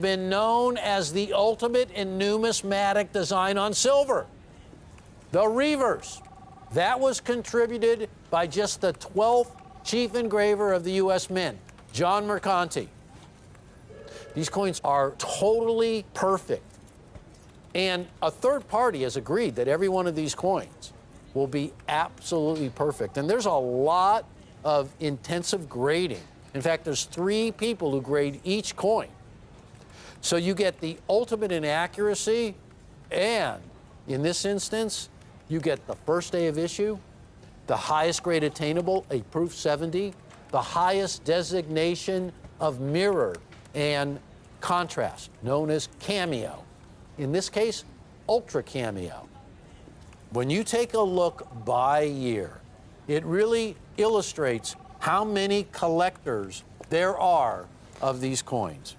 been known as the ultimate in numismatic design on silver. The reverse. That was contributed by just the 12th chief engraver of the U.S. Mint, John Mercanti. These coins are totally perfect. And a third party has agreed that every one of these coins will be absolutely perfect. And there's a lot of intensive grading. In fact, there's 3 people who grade each coin. So you get the ultimate in accuracy, and in this instance, you get the first day of issue, the highest grade attainable, a proof 70, the highest designation of mirror and contrast, known as cameo. In this case, ultra cameo. When you take a look by year, it really illustrates how many collectors there are of these coins.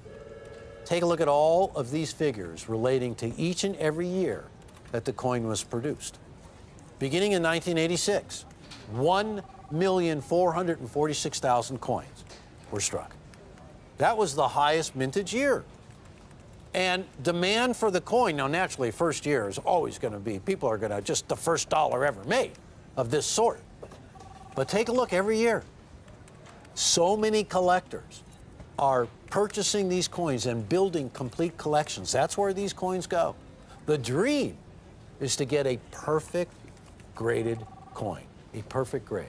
Take a look at all of these figures relating to each and every year that the coin was produced. Beginning in 1986, 1,446,000 coins were struck. That was the highest mintage year. And demand for the coin, now naturally, first year is always going to be, people are going to, just the first dollar ever made of this sort. But take a look every year. So many collectors are purchasing these coins and building complete collections. That's where these coins go. The dream is to get a perfect graded coin, a perfect grade.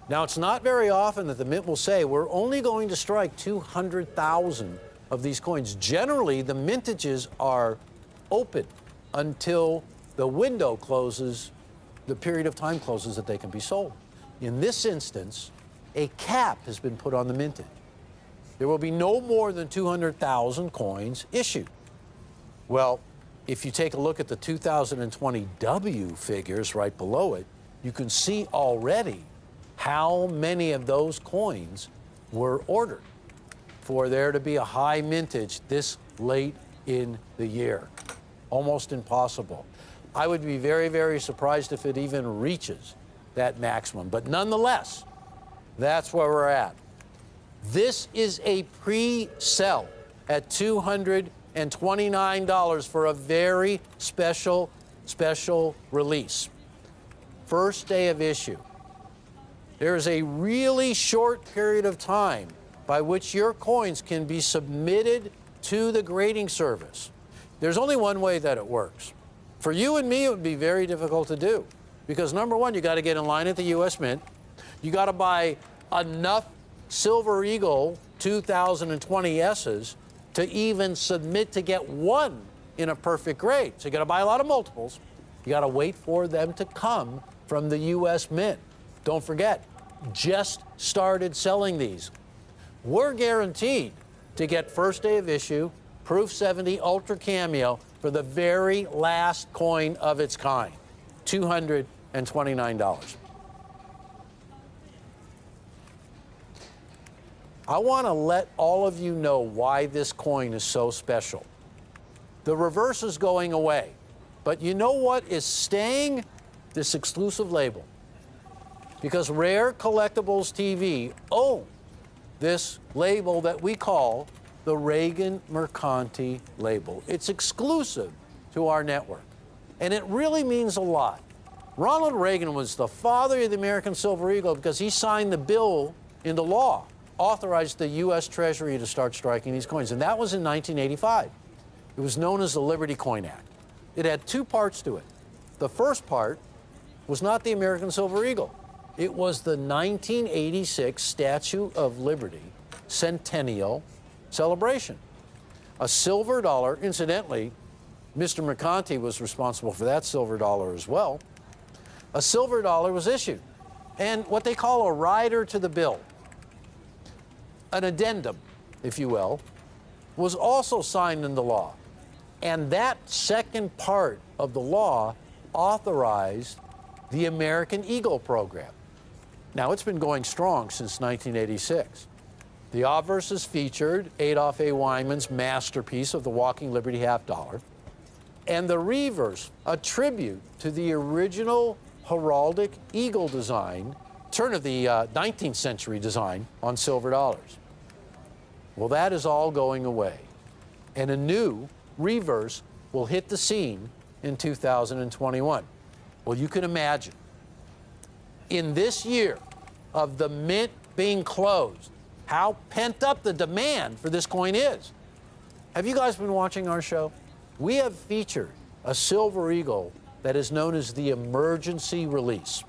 Now, it's not very often that the Mint will say, we're only going to strike 200,000 of these coins. Generally, the mintages are open until the window closes, the period of time closes that they can be sold. In this instance, a cap has been put on the mintage. There will be no more than 200,000 coins issued. Well, if you take a look at the 2020 W figures right below it, you can see already how many of those coins were ordered for there to be a high mintage this late in the year. Almost impossible. I would be very, very surprised if it even reaches that maximum. But nonetheless, that's where we're at. This is a pre-sell at $229 for a very special release. First day of issue. There is a really short period of time by which your coins can be submitted to the grading service. There's only one way that it works. For you and me, it would be very difficult to do because number one, you got to get in line at the U.S. Mint. You got to buy enough Silver Eagle 2020 S's to even submit to get one in a perfect grade. So you got to buy a lot of multiples. You got to wait for them to come from the U.S. Mint. Don't forget, just started selling these. We're guaranteed to get first day of issue, Proof 70 Ultra Cameo for the very last coin of its kind, $229. I want to let all of you know why this coin is so special. The reverse is going away, but you know what is staying? This exclusive label. Because Rare Collectibles TV own this label that we call the Reagan Mercanti label. It's exclusive to our network, and it really means a lot. Ronald Reagan was the father of the American Silver Eagle because he signed the bill into law, authorized the U.S. Treasury to start striking these coins, and that was in 1985. It was known as the Liberty Coin Act. It had 2 parts to it. The first part was not the American Silver Eagle. It was the 1986 Statue of Liberty Centennial Celebration. A silver dollar, incidentally, Mr. Mercanti was responsible for that silver dollar as well. A silver dollar was issued, and what they call a rider to the bill, an addendum, if you will, was also signed into law. And that second part of the law authorized the American Eagle program. Now, it's been going strong since 1986. The obverse is featured Adolph A. Wyman's masterpiece of the Walking Liberty half dollar, and the reverse, a tribute to the original heraldic eagle design, turn of the 19th century design on silver dollars. Well, that is all going away. And a new reverse will hit the scene in 2021. Well, you can imagine, in this year of the mint being closed, how pent up the demand for this coin is. Have you guys been watching our show? We have featured a Silver Eagle that is known as the emergency release.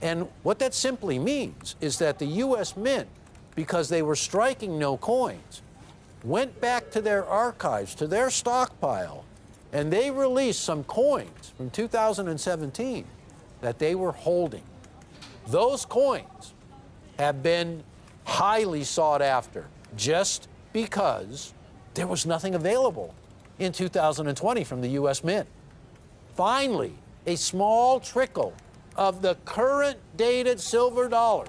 And what that simply means is that the U.S. Mint, because they were striking no coins, went back to their archives, to their stockpile, and they released some coins from 2017 that they were holding. Those coins have been highly sought after just because there was nothing available in 2020 from the U.S. Mint. Finally, a small trickle of the current dated silver dollar.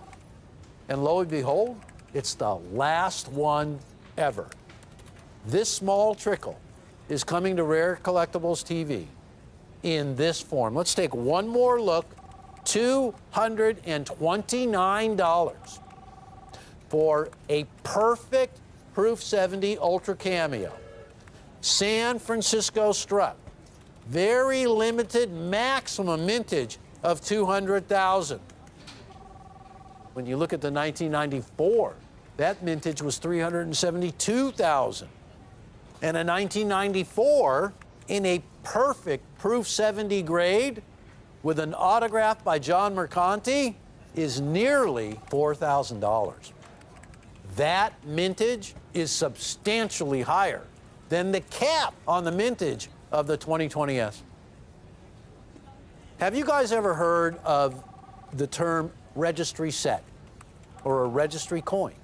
And lo and behold, it's the last one ever. This small trickle is coming to Rare Collectibles TV in this form. Let's take one more look. $229 for a perfect Proof 70 Ultra Cameo. San Francisco strut. Very limited maximum mintage of 200,000. When you look at the 1994, that mintage was 372,000. And a 1994 in a perfect Proof 70 grade with an autograph by John Mercanti is nearly $4,000. That mintage is substantially higher than the cap on the mintage of the 2020S. Have you guys ever heard of the term registry set or a registry coin?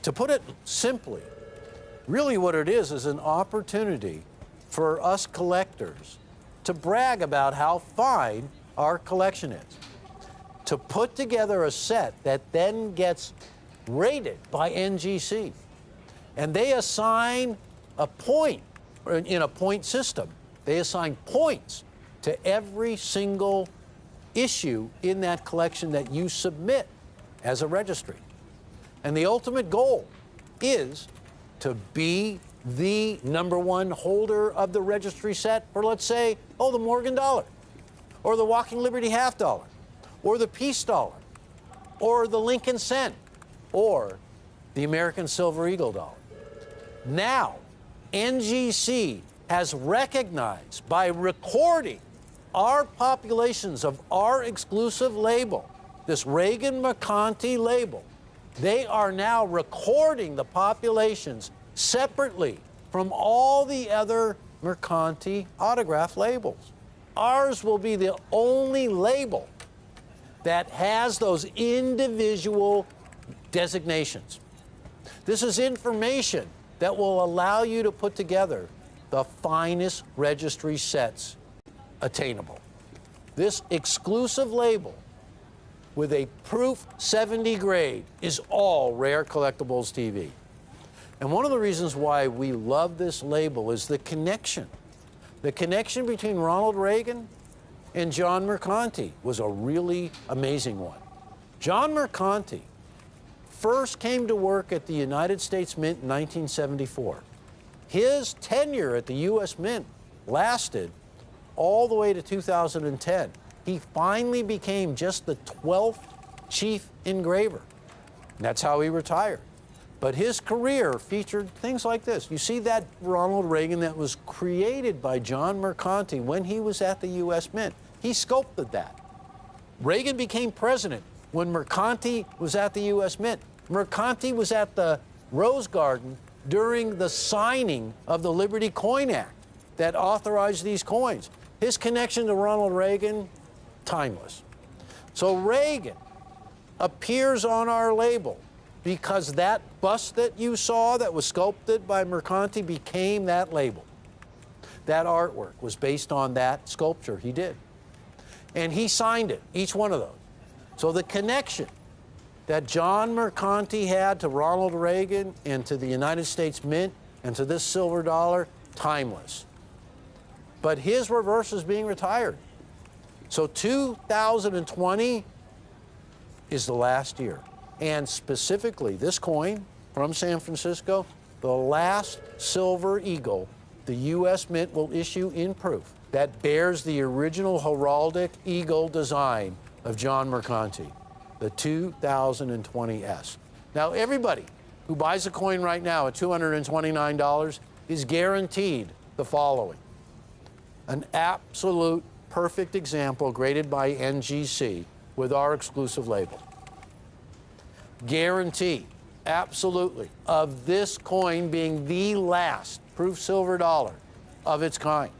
To put it simply, really what it is an opportunity for us collectors to brag about how fine our collection is, to put together a set that then gets rated by NGC. And they assign a point, in a point system, they assign points to every single issue in that collection that you submit as a registry. And the ultimate goal is to be the #1 holder of the registry set for, let's say, the Morgan dollar, or the Walking Liberty half dollar, or the Peace dollar, or the Lincoln cent, or the American Silver Eagle dollar. Now, NGC has recognized by recording our populations of our exclusive label, this Reagan Mercanti label, they are now recording the populations separately from all the other Mercanti autograph labels. Ours will be the only label that has those individual designations. This is information that will allow you to put together the finest registry sets attainable. This exclusive label with a Proof 70 grade is all Rare Collectibles TV. And one of the reasons why we love this label is the connection. The connection between Ronald Reagan and John Mercanti was a really amazing one. John Mercanti first came to work at the United States Mint in 1974. His tenure at the U.S. Mint lasted all the way to 2010. He finally became just the 12th chief engraver. And that's how he retired. But his career featured things like this. You see that Ronald Reagan that was created by John Mercanti when he was at the U.S. Mint. He sculpted that. Reagan became president when Mercanti was at the U.S. Mint. Mercanti was at the Rose Garden during the signing of the Liberty Coin Act that authorized these coins. His connection to Ronald Reagan, timeless. So Reagan appears on our label because that bust that you saw that was sculpted by Mercanti became that label. That artwork was based on that sculpture he did. And he signed it, each one of those. So the connection that John Mercanti had to Ronald Reagan and to the United States Mint and to this silver dollar, timeless. But his reverse is being retired. So 2020 is the last year. And specifically, this coin from San Francisco, the last silver eagle the U.S. Mint will issue in proof that bears the original heraldic eagle design of John Mercanti, the 2020S. Now, everybody who buys a coin right now at $229 is guaranteed the following: an absolute perfect example graded by NGC with our exclusive label. Guarantee, absolutely, of this coin being the last proof silver dollar of its kind.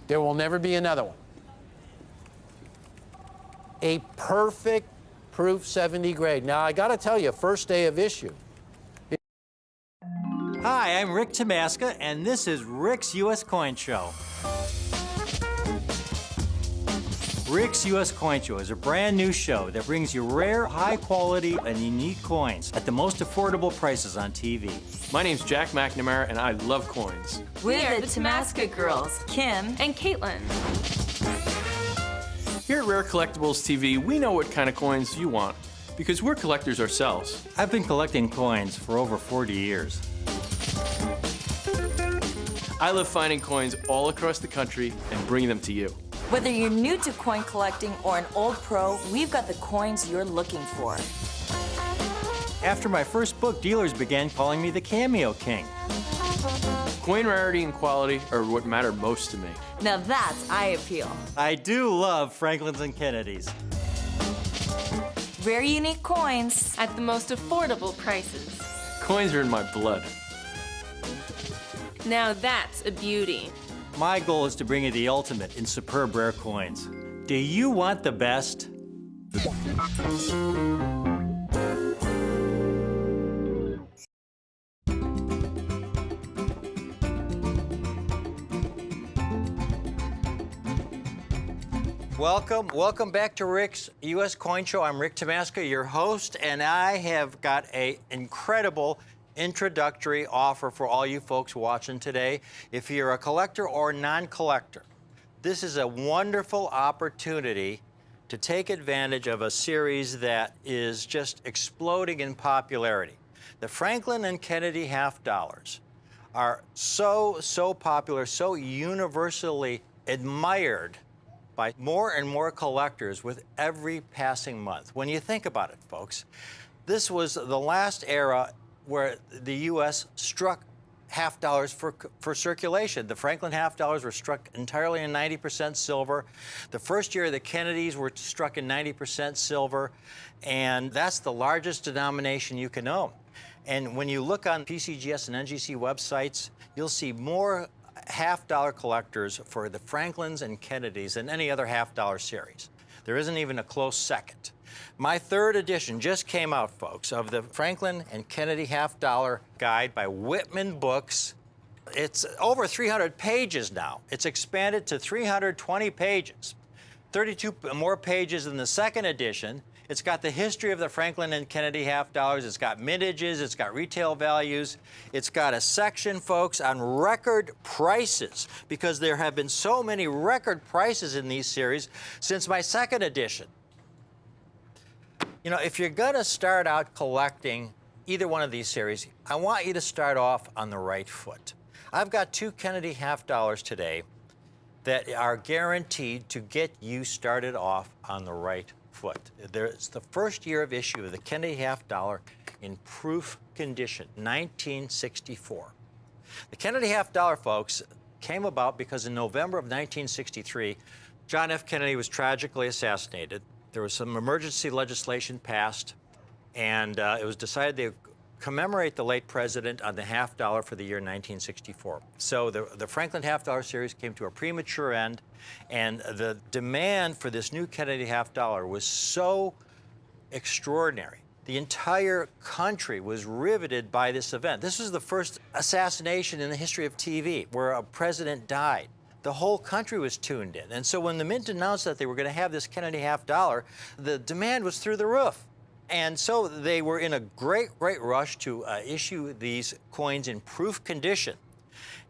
There will never be another one. A perfect proof 70 grade. Now, I got to tell you, first day of issue. Hi, I'm Rick Tamaska, and this is Rick's U.S. Coin Show. Rick's U.S. Coin Show is a brand new show that brings you rare, high quality, and unique coins at the most affordable prices on TV. My name's Jack McNamara, and I love coins. We're the Tamaska girls, Kim and Caitlin. Here at Rare Collectibles TV, we know what kind of coins you want because we're collectors ourselves. I've been collecting coins for over 40 years. I love finding coins all across the country and bringing them to you. Whether you're new to coin collecting or an old pro, we've got the coins you're looking for. After my first book, dealers began calling me the Cameo King. Coin rarity and quality are what matter most to me. Now that's eye appeal. I do love Franklin's and Kennedy's. Rare unique coins At the most affordable prices. Coins are in my blood. Now that's a beauty. My goal is to bring you the ultimate in superb rare coins. Do you want the best? Welcome back to Rick's U.S. Coin Show. I'm Rick Tamaska, your host, and I have got an incredible introductory offer for all you folks watching today. If you're a collector or non-collector, this is a wonderful opportunity to take advantage of a series that is just exploding in popularity. The Franklin and Kennedy half dollars are so popular, so universally admired by more and more collectors with every passing month. When you think about it, folks, this was the last era where the U.S. struck half dollars for circulation. The Franklin half dollars were struck entirely in 90% silver. The first year the Kennedys were struck in 90% silver, and that's the largest denomination you can own. And when you look on PCGS and NGC websites, you'll see more half-dollar collectors for the Franklins and Kennedys than any other half-dollar series. There isn't even a close second. My third edition just came out, folks, of the Franklin and Kennedy half-dollar guide by Whitman Books. It's over 300 pages now. It's expanded to 320 pages, 32 more pages than the second edition. It's got the history of the Franklin and Kennedy half dollars. It's got mintages. It's got retail values. It's got a section, folks, on record prices, because there have been so many record prices in these series since my second edition. You know, if you're going to start out collecting either one of these series, I want you to start off on the right foot. I've got two Kennedy half dollars today that are guaranteed to get you started off on the right foot. It's the first year of issue of the Kennedy half dollar in proof condition, 1964. The Kennedy half dollar, folks, came about because in November of 1963, John F. Kennedy was tragically assassinated. There was some emergency legislation passed, and it was decided they would commemorate the late president on the half dollar for the year 1964. So the Franklin half dollar series came to a premature end, and the demand for this new Kennedy half dollar was so extraordinary. The entire country was riveted by this event. This was the first assassination in the history of TV where a president died. The whole country was tuned in. And so when the Mint announced that they were going to have this Kennedy half dollar, the demand was through the roof. And so they were in a great rush to issue these coins in proof condition.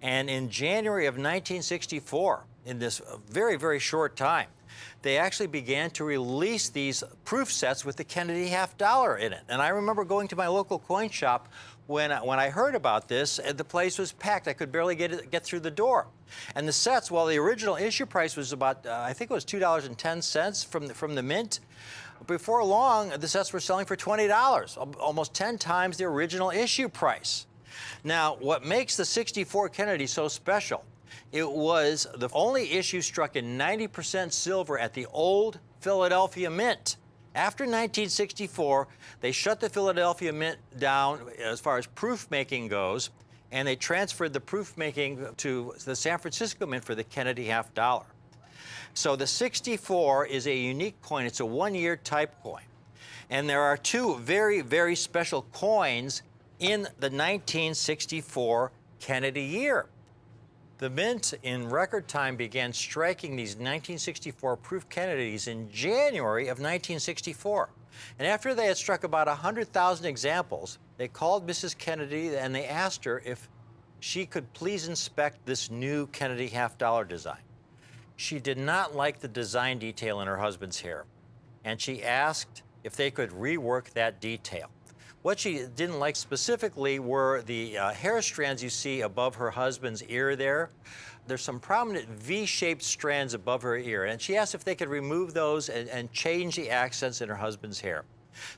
And in January of 1964, in this very short time, they actually began to release these proof sets with the Kennedy half dollar in it. And I remember going to my local coin shop when I heard about this, the place was packed. I could barely get through the door. And the sets, well, the original issue price was about, I think it was $2.10 from the mint. Before long, the sets were selling for $20, almost 10 times the original issue price. Now, what makes the 64 Kennedy so special, it was the only issue struck in 90% silver at the old Philadelphia Mint. After 1964, they shut the Philadelphia Mint down as far as proof making goes, and they transferred the proof making to the San Francisco Mint for the Kennedy half dollar. So the 64 is a unique coin. It's a one-year type coin. And there are two very, very special coins in the 1964 Kennedy year. The Mint, in record time, began striking these 1964 proof Kennedys in January of 1964. And after they had struck about 100,000 examples, they called Mrs. Kennedy and they asked her if she could please inspect this new Kennedy half dollar design. She did not like the design detail in her husband's hair, and she asked if they could rework that detail. What she didn't like specifically were the hair strands you see above her husband's ear there. There's some prominent V-shaped strands above her ear, and she asked if they could remove those and change the accents in her husband's hair.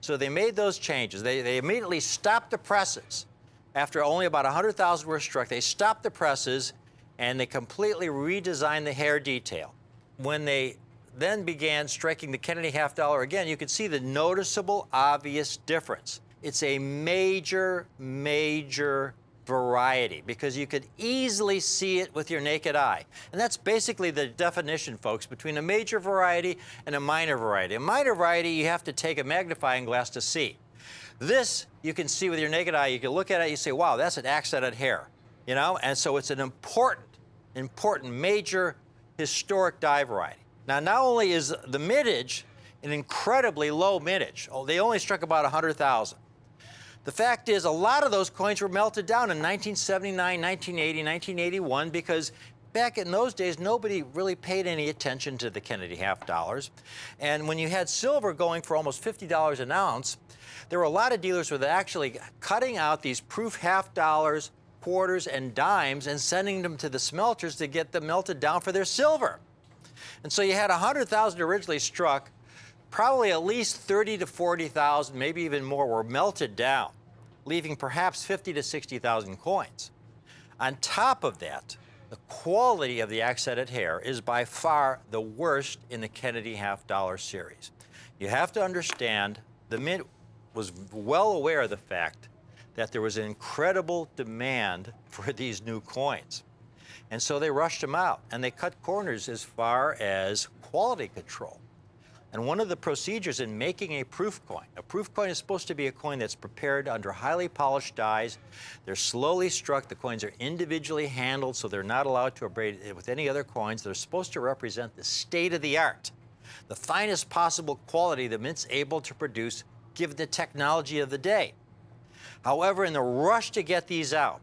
So they made those changes. They immediately stopped the presses. After only about 100,000 were struck, they stopped the presses and they completely redesigned the hair detail. When they then began striking the Kennedy half dollar again, you could see the noticeable, obvious difference. It's a major, major variety because you could easily see it with your naked eye. And that's basically the definition, folks, between a major variety and a minor variety. A minor variety, you have to take a magnifying glass to see. This, you can see with your naked eye. You can look at it, you say, wow, that's an accented hair, you know? And so it's an important, major, historic die variety. Now, not only is the mintage an incredibly low mintage, they only struck about 100,000. The fact is, a lot of those coins were melted down in 1979, 1980, 1981, because back in those days, nobody really paid any attention to the Kennedy half dollars. And when you had silver going for almost $50 an ounce, there were a lot of dealers who were actually cutting out these proof half dollars, quarters, and dimes and sending them to the smelters to get them melted down for their silver. And so you had 100,000 originally struck. Probably at least 30 to 40,000, maybe even more, were melted down, leaving perhaps 50 to 60,000 coins. On top of that, the quality of the accented hair is by far the worst in the Kennedy half dollar series. You have to understand the Mint was well aware of the fact that there was an incredible demand for these new coins. And so they rushed them out, and they cut corners as far as quality control. And one of the procedures in making a proof coin is supposed to be a coin that's prepared under highly polished dies. They're slowly struck. The coins are individually handled, so they're not allowed to abrade with any other coins. They're supposed to represent the state of the art, the finest possible quality the Mint's able to produce, given the technology of the day. However, in the rush to get these out,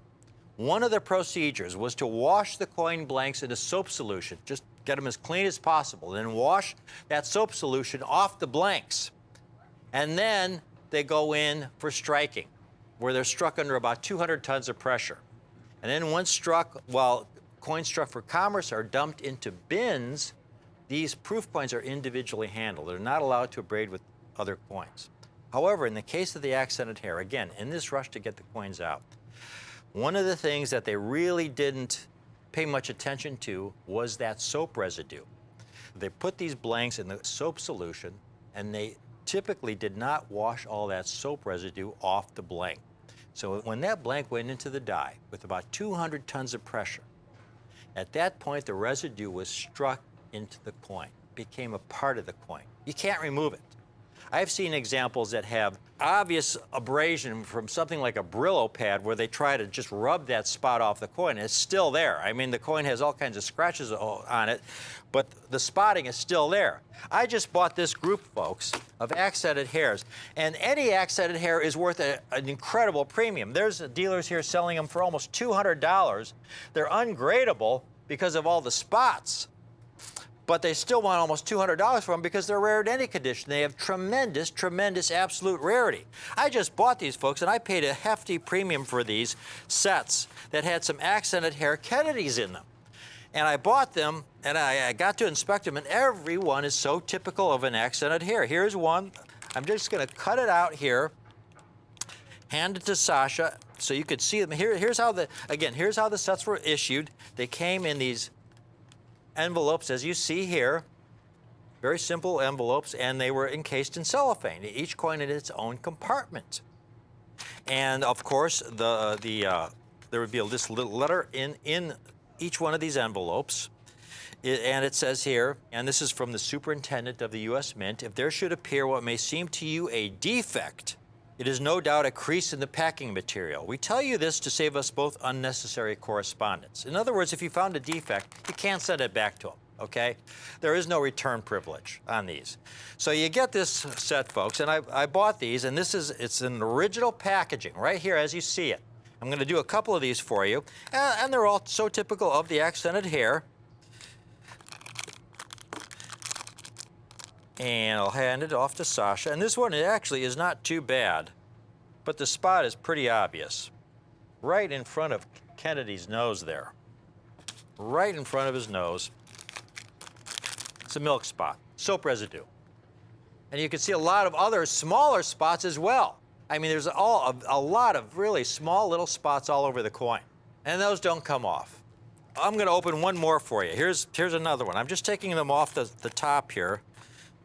one of the procedures was to wash the coin blanks in a soap solution, just get them as clean as possible, then wash that soap solution off the blanks. And then they go in for striking, where they're struck under about 200 tons of pressure. And then once struck, while coins struck for commerce are dumped into bins, these proof coins are individually handled. They're not allowed to abrade with other coins. However, in the case of the accented hair, again, in this rush to get the coins out, one of the things that they really didn't pay much attention to was that soap residue. They put these blanks in the soap solution, and they typically did not wash all that soap residue off the blank. So when that blank went into the die with about 200 tons of pressure, at that point the residue was struck into the coin, became a part of the coin. You can't remove it. I've seen examples that have obvious abrasion from something like a Brillo pad where they try to just rub that spot off the coin. It's still there. I mean, the coin has all kinds of scratches on it, but the spotting is still there. I just bought this group, folks, of accented hairs, and any accented hair is worth an incredible premium. There's dealers here selling them for almost $200. They're ungradable because of all the spots. but they still want almost $200 for them because they're rare in any condition. They have tremendous, tremendous absolute rarity. I just bought these, folks, and I paid a hefty premium for these sets that had some accented hair Kennedys in them. And I bought them, and I got to inspect them, and every one is so typical of an accented hair. Here's one. I'm just going to cut it out here, hand it to Sasha so you could see them. Here's how here's how the sets were issued. They came in these envelopes, as you see here, very simple envelopes, and they were encased in cellophane, each coin in its own compartment. And of course, there would be this little letter in each one of these envelopes, and it says here, and this is from the superintendent of the U.S. Mint, if there should appear what may seem to you a defect, it is no doubt a crease in the packing material. We tell you this to save us both unnecessary correspondence. In other words, if you found a defect, you can't send it back to them, okay? There is no return privilege on these. So you get this set, folks, and I bought these, and it's an original packaging right here as you see it. I'm going to do a couple of these for you, and they're all so typical of the accented hair. And I'll hand it off to Sasha. And this one actually is not too bad, but the spot is pretty obvious. Right in front of Kennedy's nose there. Right in front of his nose. It's a milk spot, soap residue. And you can see a lot of other smaller spots as well. I mean, there's a lot of really small little spots all over the coin. And those don't come off. I'm going to open one more for you. Here's another one. I'm just taking them off the top here.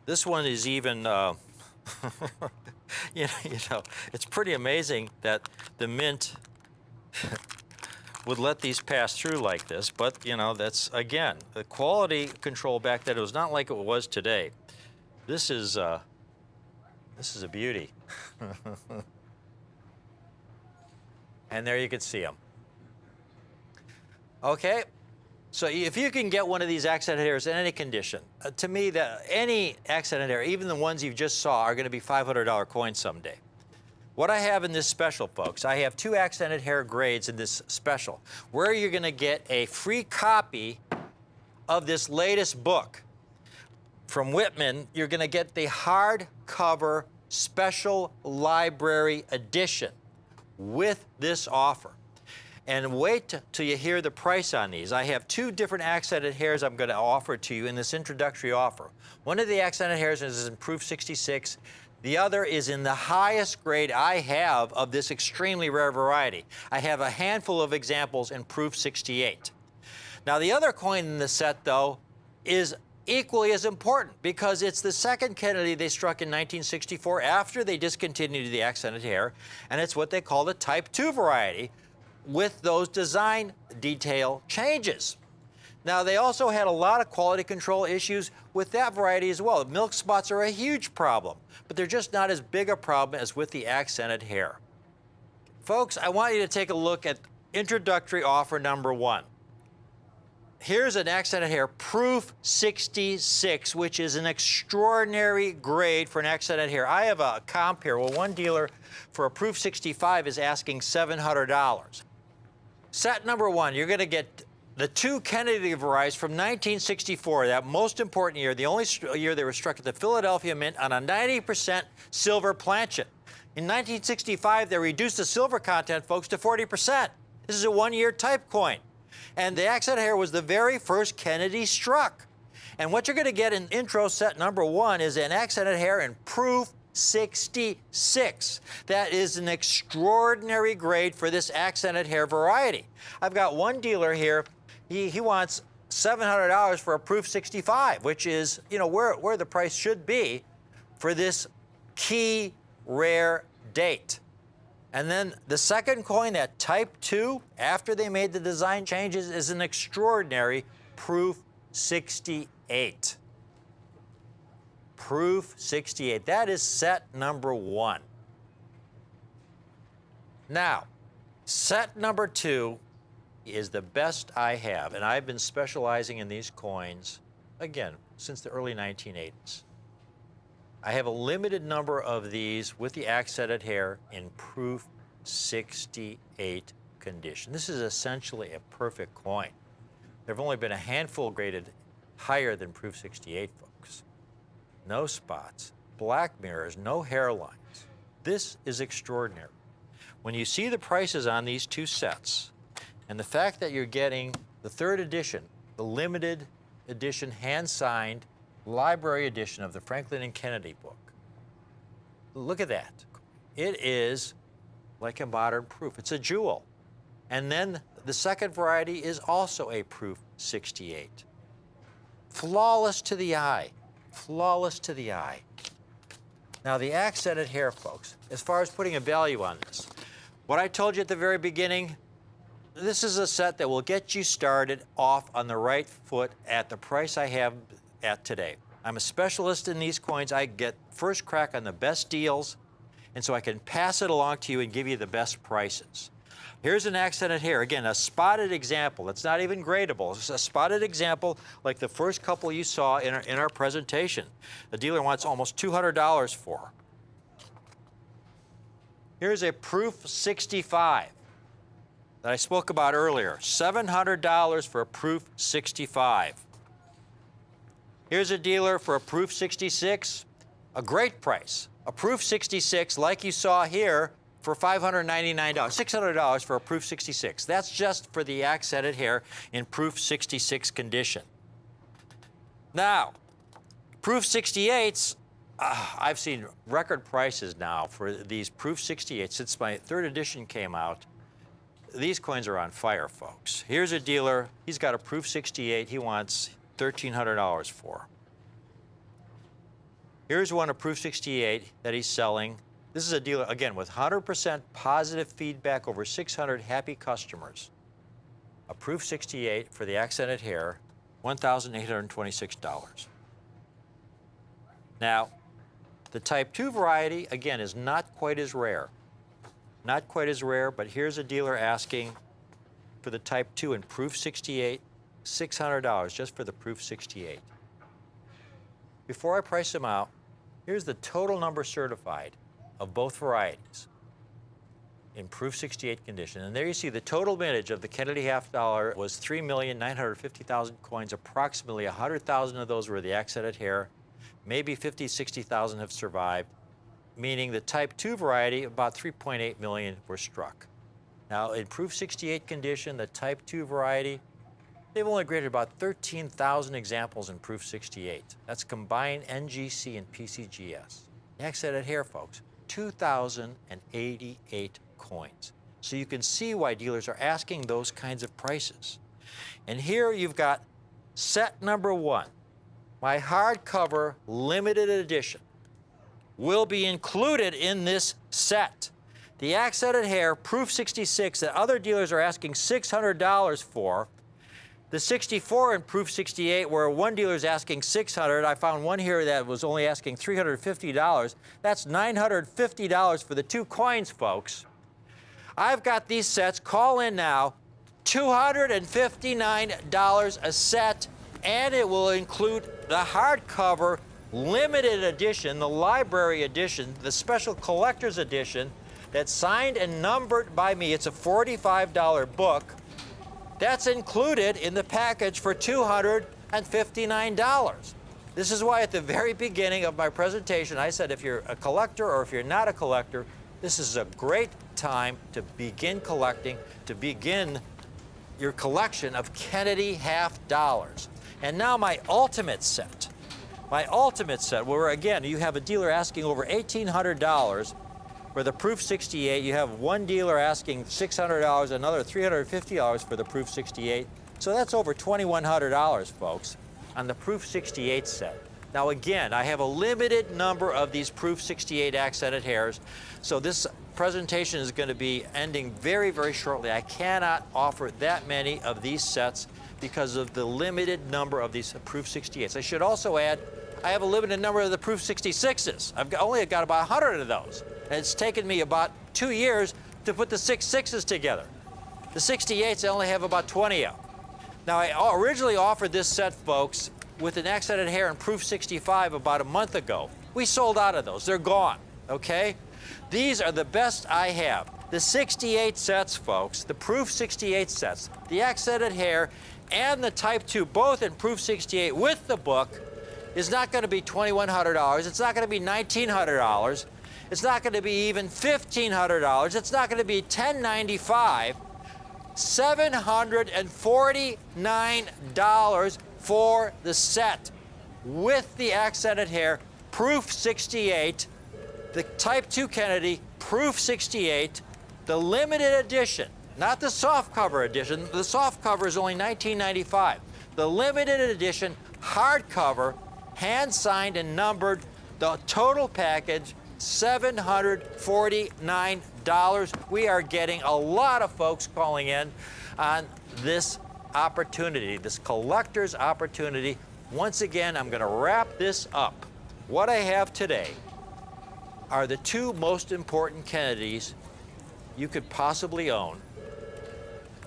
This one is even, you know, it's pretty amazing that the Mint would let these pass through like this. But, you know, that's, again, the quality control back then, it was not like it was today. This is a beauty. And there you can see them. Okay. So if you can get one of these accented hairs in any condition, to me, any accented hair, even the ones you just saw, are going to be $500 coins someday. What I have in this special, folks, I have 2 accented hair grades in this special, where you're going to get a free copy of this latest book. From Whitman, you're going to get the hardcover special library edition with this offer. And wait till you hear the price on these. I have 2 different accented hairs I'm going to offer to you in this introductory offer. One of the accented hairs is in proof 66. The other is in the highest grade I have of this extremely rare variety. I have a handful of examples in proof 68. Now, the other coin in the set, though, is equally as important because it's the second Kennedy they struck in 1964 after they discontinued the accented hair, and it's what they call the Type 2 variety, with those design detail changes. Now, they also had a lot of quality control issues with that variety as well. Milk spots are a huge problem, but they're just not as big a problem as with the accented hair. Folks, I want you to take a look at introductory offer number 1. Here's an accented hair, proof 66, which is an extraordinary grade for an accented hair. I have a comp here. Well, one dealer for a proof 65 is asking $700. Set number 1, you're going to get the 2 Kennedy varieties from 1964, that most important year, the only year they were struck at the Philadelphia Mint on a 90% silver planchet. In 1965, they reduced the silver content, folks, to 40%. This is a 1-year type coin. And the accented hair was the very first Kennedy struck. And what you're going to get in intro set number 1 is an accented hair in proof 66. That is an extraordinary grade for this accented hair variety. I've got one dealer here, he wants $700 for a proof 65, which is, you know, where the price should be for this key rare date. And then the second coin, that Type 2, after they made the design changes, is an extraordinary proof 68. Proof 68. That is set number 1. Now, set number 2 is the best I have, and I've been specializing in these coins, again, since the early 1980s. I have a limited number of these with the accented hair in proof 68 condition. This is essentially a perfect coin. There have only been a handful graded higher than Proof 68, folks. No spots, black mirrors, no hairlines. This is extraordinary. When you see the prices on these two sets, and the fact that you're getting the third edition, the limited edition, hand-signed library edition of the Franklin and Kennedy book, look at that. It is like a modern Proof. It's a jewel. And then the second variety is also a Proof 68. Flawless to the eye. Flawless to the eye. Now, the accented hair, folks, as far as putting a value on this, what I told you at the very beginning, this is a set that will get you started off on the right foot at the price I have at today. I'm a specialist in these coins. I get first crack on the best deals, and so I can pass it along to you and give you the best prices. Here's an accented hair. Again, a spotted example. It's not even gradable. It's a spotted example like the first couple you saw in our presentation. The dealer wants almost $200 for. Here's a Proof 65 that I spoke about earlier. $700 for a Proof 65. Here's a dealer for a Proof 66, a great price. A Proof 66, like you saw here, for $599, $600 for a Proof 66. That's just for the accented hair in Proof 66 condition. Now, Proof 68s, I've seen record prices now for these Proof 68s since my third edition came out. These coins are on fire, folks. Here's a dealer. He's got a Proof 68 he wants $1,300 for. Here's one, a Proof 68 that he's selling. This is a dealer, again, with 100% positive feedback, over 600 happy customers. A Proof 68 for the accented hair, $1,826. Now, the Type 2 variety, again, is not quite as rare. Not quite as rare, but here's a dealer asking for the Type 2 in Proof 68, $600 just for the Proof 68. Before I price them out, here's the total number certified of both varieties in Proof 68 condition. And there you see the total mintage of the Kennedy half dollar was 3,950,000 coins. Approximately 100,000 of those were the accented hair. Maybe 50, 60,000 have survived, meaning the Type 2 variety, about 3.8 million were struck. Now, in Proof 68 condition, the Type 2 variety, they've only graded about 13,000 examples in Proof 68. That's combined NGC and PCGS. The accented hair, folks, 2,088 coins. So you can see why dealers are asking those kinds of prices. And here you've got set number one. My hardcover limited edition will be included in this set. The accented hair Proof 66 that other dealers are asking $600 for. The 64 in Proof 68, where one dealer is asking $600, I found one here that was only asking $350. That's $950 for the two coins, folks. I've got these sets. Call in now. $259 a set, and it will include the hardcover limited edition, the library edition, the special collector's edition that's signed and numbered by me. It's a $45 book. That's included in the package for $259. This is why at the very beginning of my presentation, I said if you're a collector or if you're not a collector, this is a great time to begin collecting, to begin your collection of Kennedy half dollars. And now my ultimate set. My ultimate set, where again, you have a dealer asking over $1,800 for the Proof 68. You have one dealer asking $600, another $350 for the Proof 68. So that's over $2,100, folks, on the Proof 68 set. Now again, I have a limited number of these Proof 68 accented hairs, so this presentation is going to be ending very, very shortly. I cannot offer that many of these sets because of the limited number of these Proof 68s. I should also add, I have a limited number of the Proof 66s. I've only got about 100 of those. And it's taken me about 2 years to put the 66s together. The 68s, I only have about 20 of. Now, I originally offered this set, folks, with an accented hair in Proof 65 about a month ago. We sold out of those. They're gone, okay? These are the best I have. The 68 sets, folks, the Proof 68 sets, the accented hair and the Type 2, both in Proof 68 with the book, is not going to be $2,100. It's not going to be $1,900. It's not going to be even $1,500. It's not going to be $1,095. $749 for the set with the accented hair, Proof 68, the Type 2 Kennedy, Proof 68, the limited edition, not the softcover edition. The softcover is only $19.95. The limited edition, hardcover, hand-signed and numbered, the total package, $749. We are getting a lot of folks calling in on this opportunity, this collector's opportunity. Once again, I'm going to wrap this up. What I have today are the two most important Kennedys you could possibly own,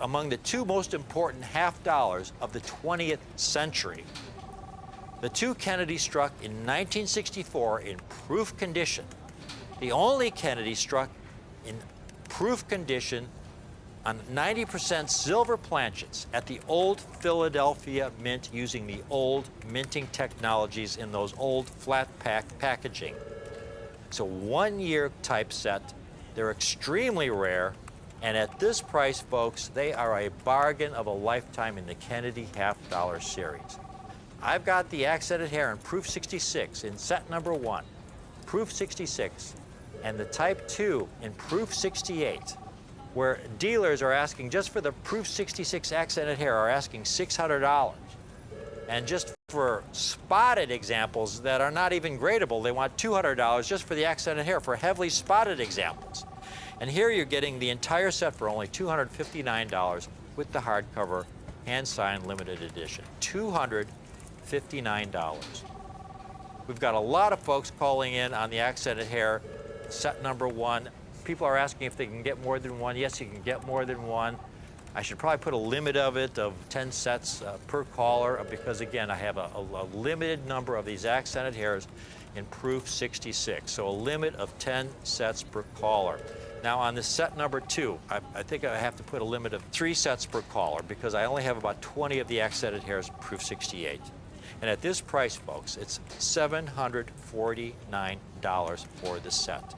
among the two most important half dollars of the 20th century. The two Kennedys struck in 1964 in proof condition. The only Kennedy struck in proof condition on 90% silver planchets at the old Philadelphia Mint using the old minting technologies in those old flat pack packaging. It's a one-year type set. They're extremely rare, and at this price, folks, they are a bargain of a lifetime in the Kennedy half-dollar series. I've got the accented hair in Proof 66 in set number 1, Proof 66, and the Type 2 in Proof 68, where dealers are asking, just for the Proof 66 accented hair, are asking $600. And just for spotted examples that are not even gradable, they want $200 just for the accented hair for heavily spotted examples. And here you're getting the entire set for only $259 with the hardcover, hand-signed limited edition. $259. We've got a lot of folks calling in on the accented hair, set number 1. People are asking if they can get more than one. Yes, you can get more than one. I should probably put a limit of it of 10 sets per caller because, again, I have a limited number of these accented hairs in Proof 66, so a limit of 10 sets per caller. Now, on this set number 2, I think I have to put a limit of 3 sets per caller because I only have about 20 of the accented hairs in Proof 68. And at this price, folks, it's $749 for the set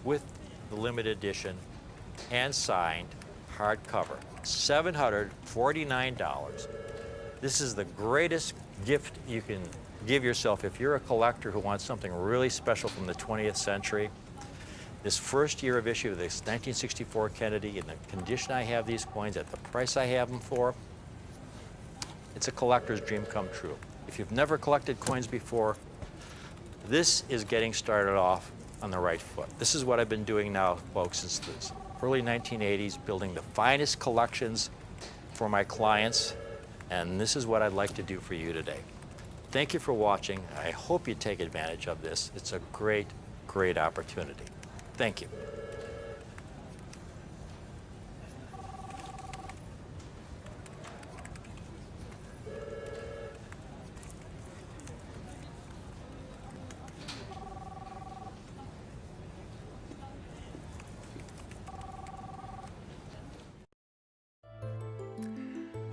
with the limited edition and signed hardcover. $749. This is the greatest gift you can give yourself if you're a collector who wants something really special from the 20th century. This first year of issue of this 1964 Kennedy, in the condition I have these coins, at the price I have them for, it's a collector's dream come true. If you've never collected coins before, this is getting started off on the right foot. This is what I've been doing now, folks, since the early 1980s, building the finest collections for my clients, and this is what I'd like to do for you today. Thank you for watching. I hope you take advantage of this. It's a great, great opportunity. Thank you.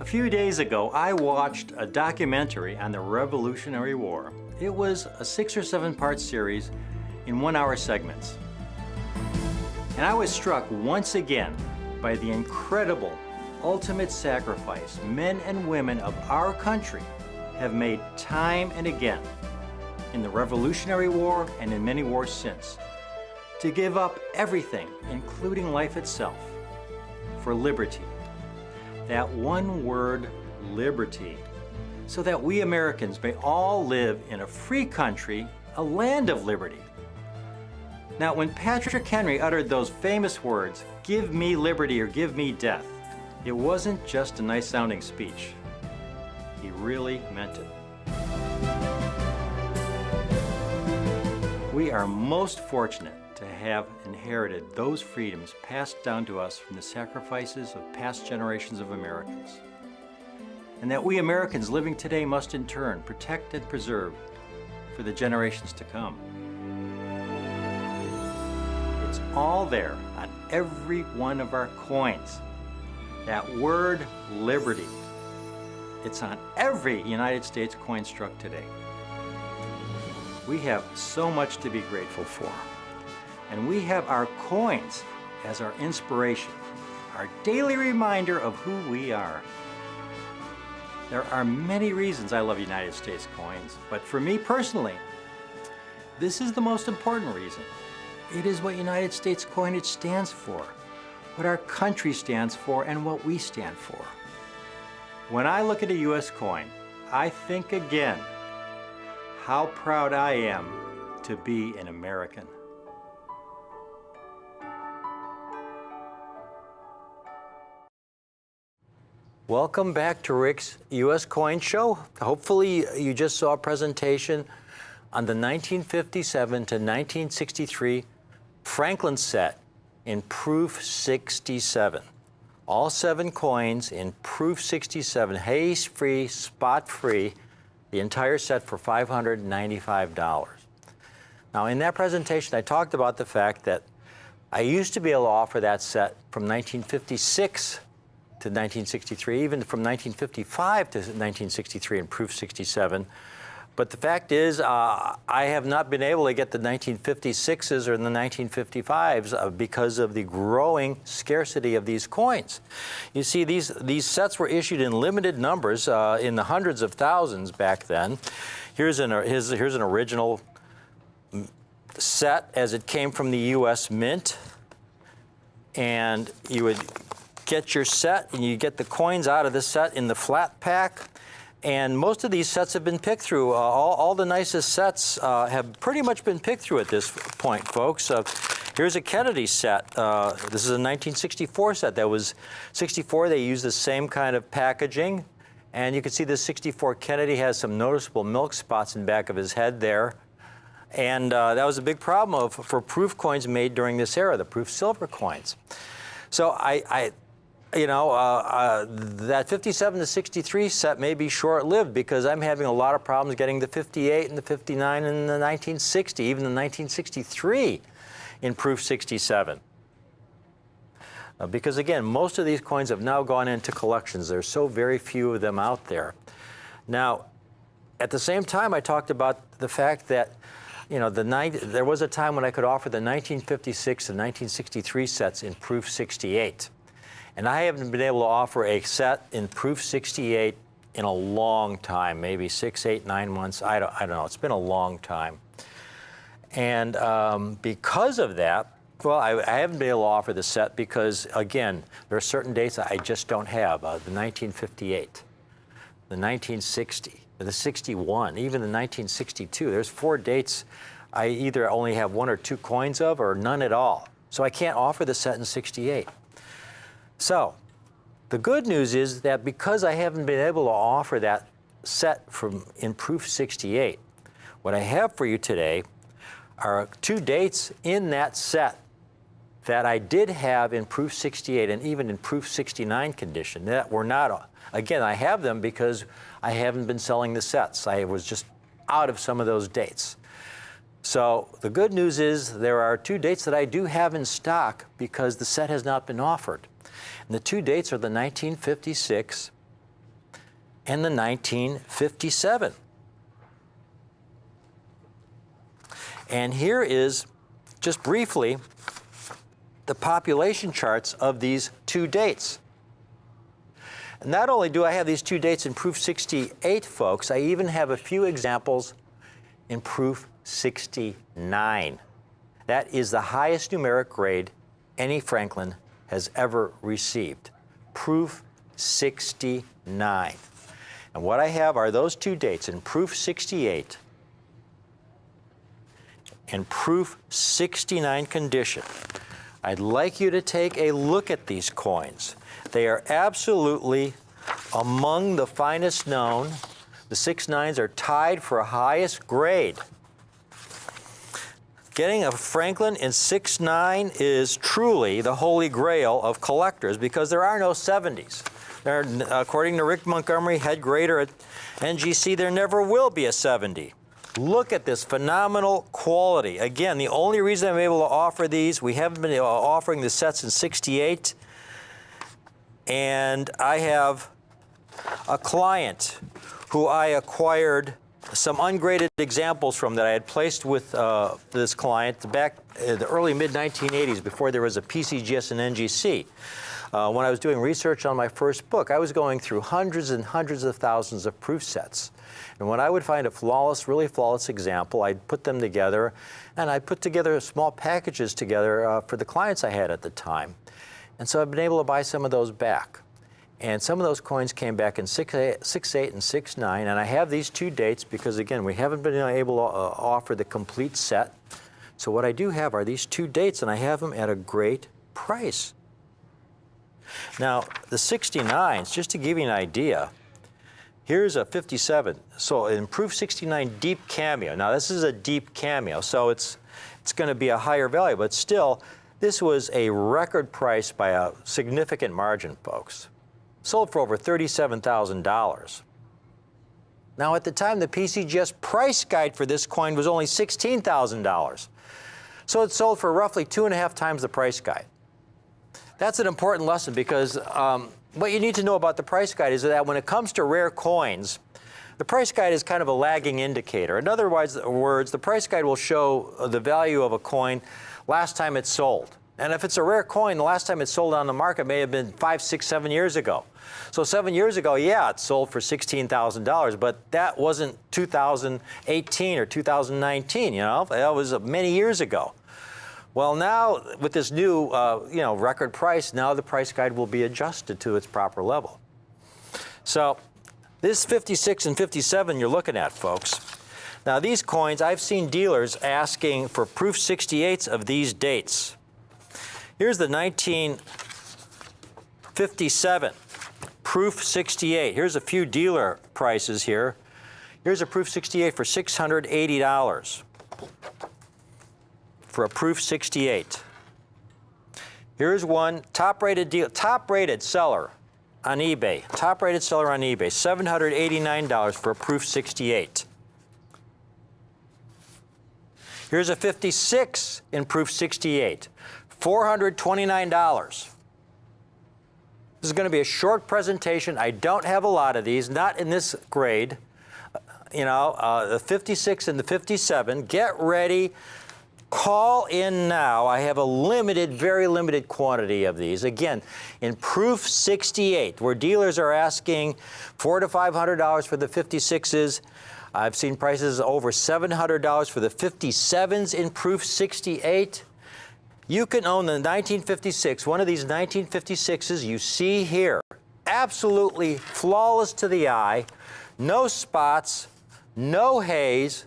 A few days ago, I watched a documentary on the Revolutionary War. It was a 6 or 7 part series in 1-hour segments. And I was struck once again by the incredible ultimate sacrifice men and women of our country have made time and again in the Revolutionary War and in many wars since to give up everything, including life itself, for liberty. That one word, liberty, so that we Americans may all live in a free country, a land of liberty. Now, when Patrick Henry uttered those famous words, "Give me liberty or give me death," it wasn't just a nice sounding speech. He really meant it. We are most fortunate to have inherited those freedoms passed down to us from the sacrifices of past generations of Americans, and that we Americans living today must in turn protect and preserve for the generations to come. It's all there on every one of our coins. That word liberty, it's on every United States coin struck today. We have so much to be grateful for. And we have our coins as our inspiration, our daily reminder of who we are. There are many reasons I love United States coins, but for me personally, this is the most important reason. It is what United States coinage stands for, what our country stands for, and what we stand for. When I look at a U.S. coin, I think again how proud I am to be an American. Welcome back to Rick's U.S. Coin Show. Hopefully you just saw a presentation on the 1957 to 1963 Franklin set in proof 67. All 7 coins in proof 67, haze-free, spot-free, the entire set for $595. Now in that presentation I talked about the fact that I used to be able to offer that set from 1956 to 1963, even from 1955 to 1963 in proof 67. But the fact is, I have not been able to get the 1956s or the 1955s because of the growing scarcity of these coins. You see, these sets were issued in limited numbers, in the hundreds of thousands back then. Here's an original set as it came from the U.S. Mint, and you would get your set and you get the coins out of the set in the flat pack. And most of these sets have been picked through. All the nicest sets have pretty much been picked through at this point, folks. Here's a Kennedy set. This is a 1964 set. That was 64. They used the same kind of packaging. And you can see the 64 Kennedy has some noticeable milk spots in the back of his head there. And that was a big problem for proof coins made during this era, the proof silver coins. So that 57 to 63 set may be short-lived because I'm having a lot of problems getting the 58 and the 59 and the 1960, even the 1963 in proof 67. Because again, most of these coins have now gone into collections. There's so very few of them out there. Now, at the same time, I talked about the fact that there was a time when I could offer the 1956 and 1963 sets in proof 68. And I haven't been able to offer a set in proof 68 in a long time, maybe 6, 8, 9 months. I don't know. It's been a long time. And because of that, well, I haven't been able to offer the set because, again, there are certain dates I just don't have. The 1958, the 1960, the 61, even the 1962. There's 4 dates I either only have 1 or 2 coins of or none at all. So I can't offer the set in 68. So, the good news is that because I haven't been able to offer that set in proof 68, what I have for you today are 2 dates in that set that I did have in proof 68 and even in proof 69 condition that were not. Again, I have them because I haven't been selling the sets. I was just out of some of those dates. So the good news is there are 2 dates that I do have in stock because the set has not been offered. And the 2 dates are the 1956 and the 1957. And here is, just briefly, the population charts of these 2 dates. And not only do I have these 2 dates in proof 68, folks, I even have a few examples in proof 69. That is the highest numeric grade any Franklin has ever received. Proof 69. And what I have are those 2 dates in proof 68 and proof 69 condition. I'd like you to take a look at these coins. They are absolutely among the finest known. The 6.9s are tied for highest grade. Getting a Franklin in 6.9 is truly the holy grail of collectors because there are no 70s. According to Rick Montgomery, head grader at NGC, there never will be a 70. Look at this phenomenal quality. Again, the only reason I'm able to offer these, we haven't been offering the sets in '68, and I have a client who I acquired some ungraded examples from that I had placed with this client back in the early mid-1980s before there was a PCGS and NGC. When I was doing research on my first book, I was going through hundreds and hundreds of thousands of proof sets. And when I would find a flawless, really flawless example, I'd put them together, and I'd put together small packages together for the clients I had at the time. And so I've been able to buy some of those back. And some of those coins came back in '68 and '69, and I have these two dates because, again, we haven't been able to offer the complete set. So what I do have are these two dates, and I have them at a great price. Now, the '69s, just to give you an idea, here's a 57. So an improved '69 deep cameo. Now, this is a deep cameo, so it's going to be a higher value, but still, this was a record price by a significant margin, folks. Sold for over $37,000. Now, at the time, the PCGS price guide for this coin was only $16,000. So it sold for roughly 2.5 times the price guide. That's an important lesson because what you need to know about the price guide is that when it comes to rare coins, the price guide is kind of a lagging indicator. In other words, the price guide will show the value of a coin last time it sold. And if it's a rare coin, the last time it sold on the market may have been 5, 6, 7 years ago. So 7 years ago, yeah, it sold for $16,000, but that wasn't 2018 or 2019, you know? That was many years ago. Well, now, with this new, record price, now the price guide will be adjusted to its proper level. So this 56 and 57 you're looking at, folks. Now, these coins, I've seen dealers asking for proof 68s of these dates. Here's the 1957 proof 68. Here's a few dealer prices here. Here's a proof 68 for $680 for a proof 68. Here's one top-rated seller on eBay. Top-rated seller on eBay, $789 for a proof 68. Here's a 56 in proof 68. $429. This is going to be a short presentation. I don't have a lot of these, not in this grade. The 56 and the 57. Get ready. Call in now. I have a very limited quantity of these. Again, in proof 68, where dealers are asking $400 to $500 for the 56s. I've seen prices over $700 for the 57s in proof 68. You can own the 1956, one of these 1956s you see here. Absolutely flawless to the eye, no spots, no haze.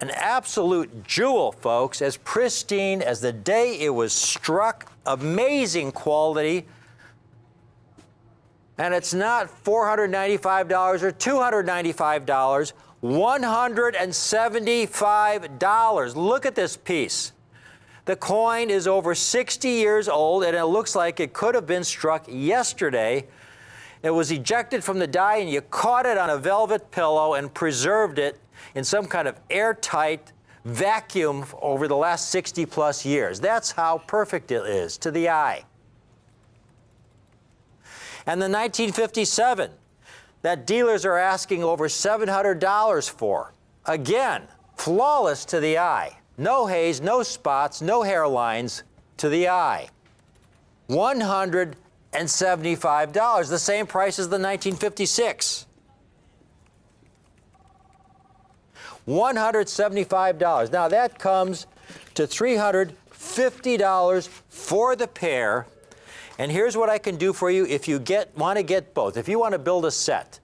An absolute jewel, folks, as pristine as the day it was struck. Amazing quality. And it's not $495 or $295, $175. Look at this piece. The coin is over 60 years old, and it looks like it could have been struck yesterday. It was ejected from the die, and you caught it on a velvet pillow and preserved it in some kind of airtight vacuum over the last 60-plus years. That's how perfect it is to the eye. And the 1957 that dealers are asking over $700 for. Again, flawless to the eye. No haze, no spots, no hairlines to the eye. $175, the same price as the 1956. $175. Now that comes to $350 for the pair. And here's what I can do for you if you want to get both. If you want to build a set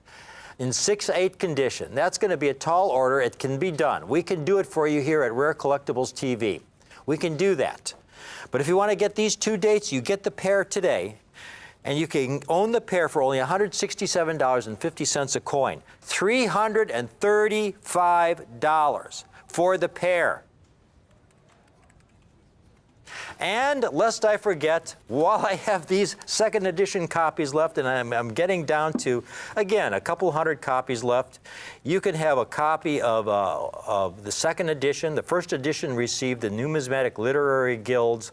in 6/8 condition, that's going to be a tall order. It can be done. We can do it for you here at Rare Collectibles TV. We can do that. But if you want to get these two dates, you get the pair today, and you can own the pair for only $167.50 a coin. $335 for the pair. And lest I forget, while I have these second edition copies left, and I'm getting down to, again, a couple hundred copies left, you can have a copy of the second edition. The first edition received the Numismatic Literary Guild's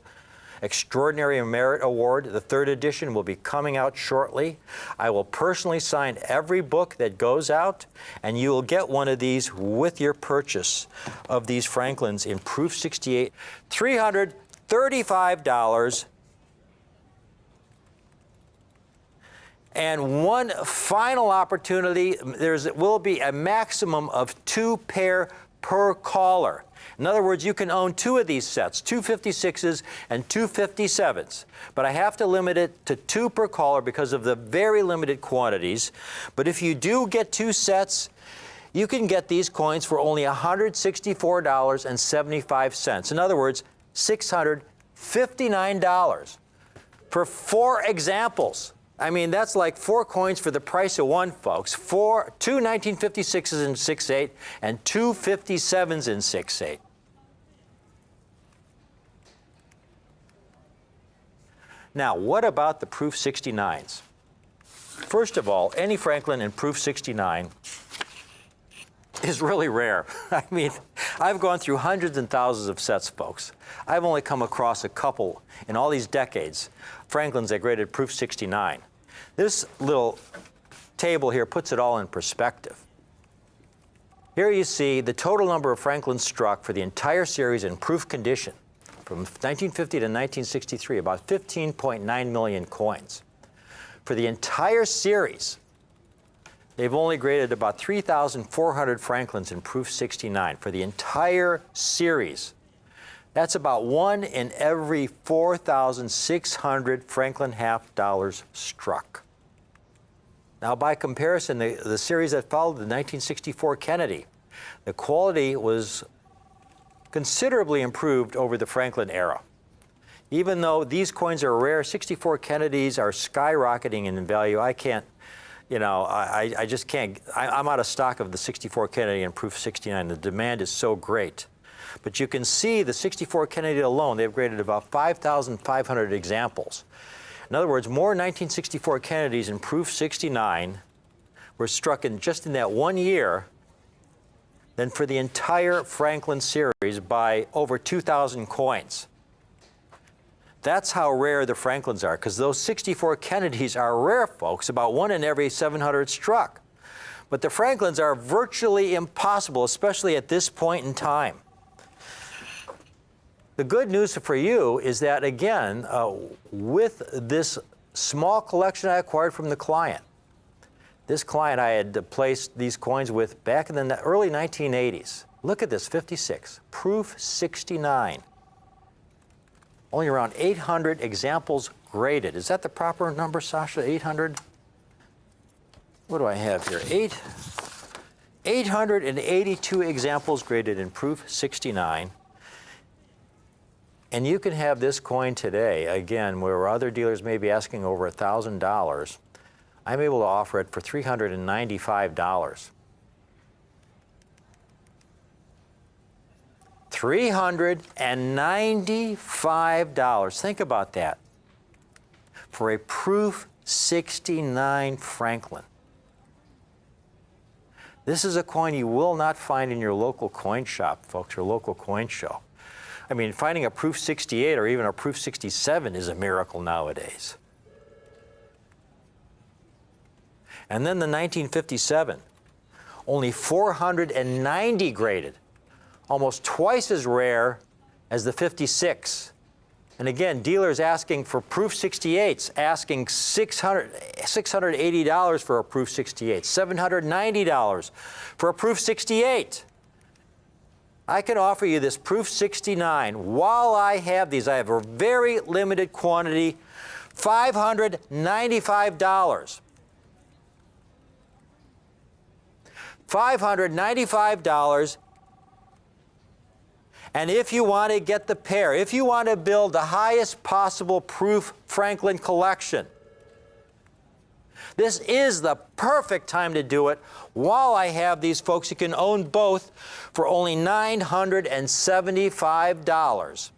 Extraordinary Merit Award. The third edition will be coming out shortly. I will personally sign every book that goes out, and you will get one of these with your purchase of these Franklins in Proof 68. $335. And one final opportunity, there will be a maximum of 2 pair per caller. In other words, you can own 2 of these sets, 2 56s and 2 57s. But I have to limit it to 2 per caller because of the very limited quantities. But if you do get 2 sets, you can get these coins for only $164.75. In other words, $659 for 4 examples. I mean, that's like 4 coins for the price of 1, folks. 2 1956s in 6/8 and 2 57s in 6/8. Now, what about the Proof 69s? First of all, any Franklin in Proof 69 is really rare. I mean, I've gone through hundreds and thousands of sets, folks. I've only come across a couple in all these decades, Franklins that graded Proof 69. This little table here puts it all in perspective. Here you see the total number of Franklins struck for the entire series in proof condition from 1950 to 1963, about 15.9 million coins. For the entire series, they've only graded about 3,400 Franklins in Proof 69 for the entire series. That's about 1 in every 4,600 Franklin half dollars struck. Now, by comparison, the series that followed the 1964 Kennedy, the quality was considerably improved over the Franklin era. Even though these coins are rare, 64 Kennedys are skyrocketing in value. I can't, you know, I just can't, I'm out of stock of the 64 Kennedy in Proof 69. The demand is so great. But you can see the 64 Kennedy alone, they've graded about 5,500 examples. In other words, more 1964 Kennedys in Proof 69 were struck in just in that 1 year than for the entire Franklin series by over 2,000 coins. That's how rare the Franklins are, because those 64 Kennedys are rare, folks, about 1 in every 700 struck. But the Franklins are virtually impossible, especially at this point in time. The good news for you is that, again, with this small collection I acquired from the client, this client I had placed these coins with back in the early 1980s. Look at this, 56, Proof 69. Only around 800 examples graded. Is that the proper number, Sasha? 800? What do I have here? 882 examples graded in Proof 69. And you can have this coin today, again, where other dealers may be asking over $1,000. I'm able to offer it for $395. $395. Think about that. For a Proof 69 Franklin. This is a coin you will not find in your local coin shop, folks, your local coin show. I mean, finding a Proof 68 or even a Proof 67 is a miracle nowadays. And then the 1957, only 490 graded, almost twice as rare as the 56. And again, dealers asking for Proof 68s, asking $680 for a Proof 68, $790 for a Proof 68. I can offer you this Proof 69 while I have these. I have a very limited quantity, $595. $595. And if you want to get the pair, if you want to build the highest possible Proof Franklin collection, this is the perfect time to do it. While I have these, folks, you can own both for only $975.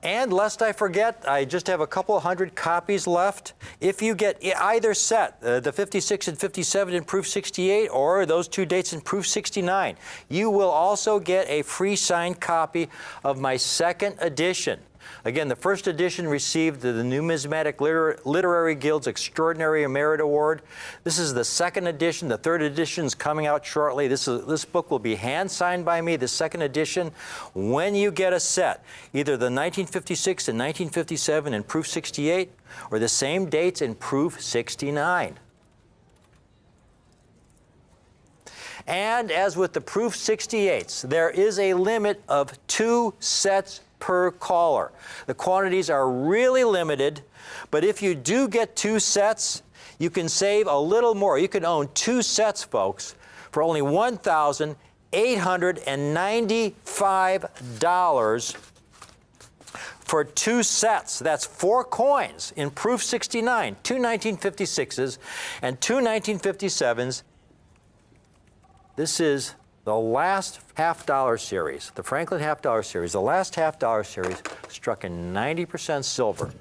And lest I forget, I just have a couple hundred copies left. If you get either set, the 56 and 57 in proof 68 or those two dates in proof 69, you will also get a free signed copy of my second edition. Again, the first edition received the Numismatic Literary Guild's Extraordinary Merit Award. This is the second edition. The third edition is coming out shortly. This book will be hand-signed by me, the second edition. When you get a set, either the 1956 and 1957 in proof 68 or the same dates in proof 69. And as with the proof 68s, there is a limit of 2 sets per caller. The quantities are really limited, but if you do get 2 sets, you can save a little more. You can own 2 sets, folks, for only $1,895 for 2 sets. That's 4 coins in proof 69, 2 1956s and 2 1957s. This is the last half-dollar series, the Franklin half-dollar series, the last half-dollar series struck in 90% silver.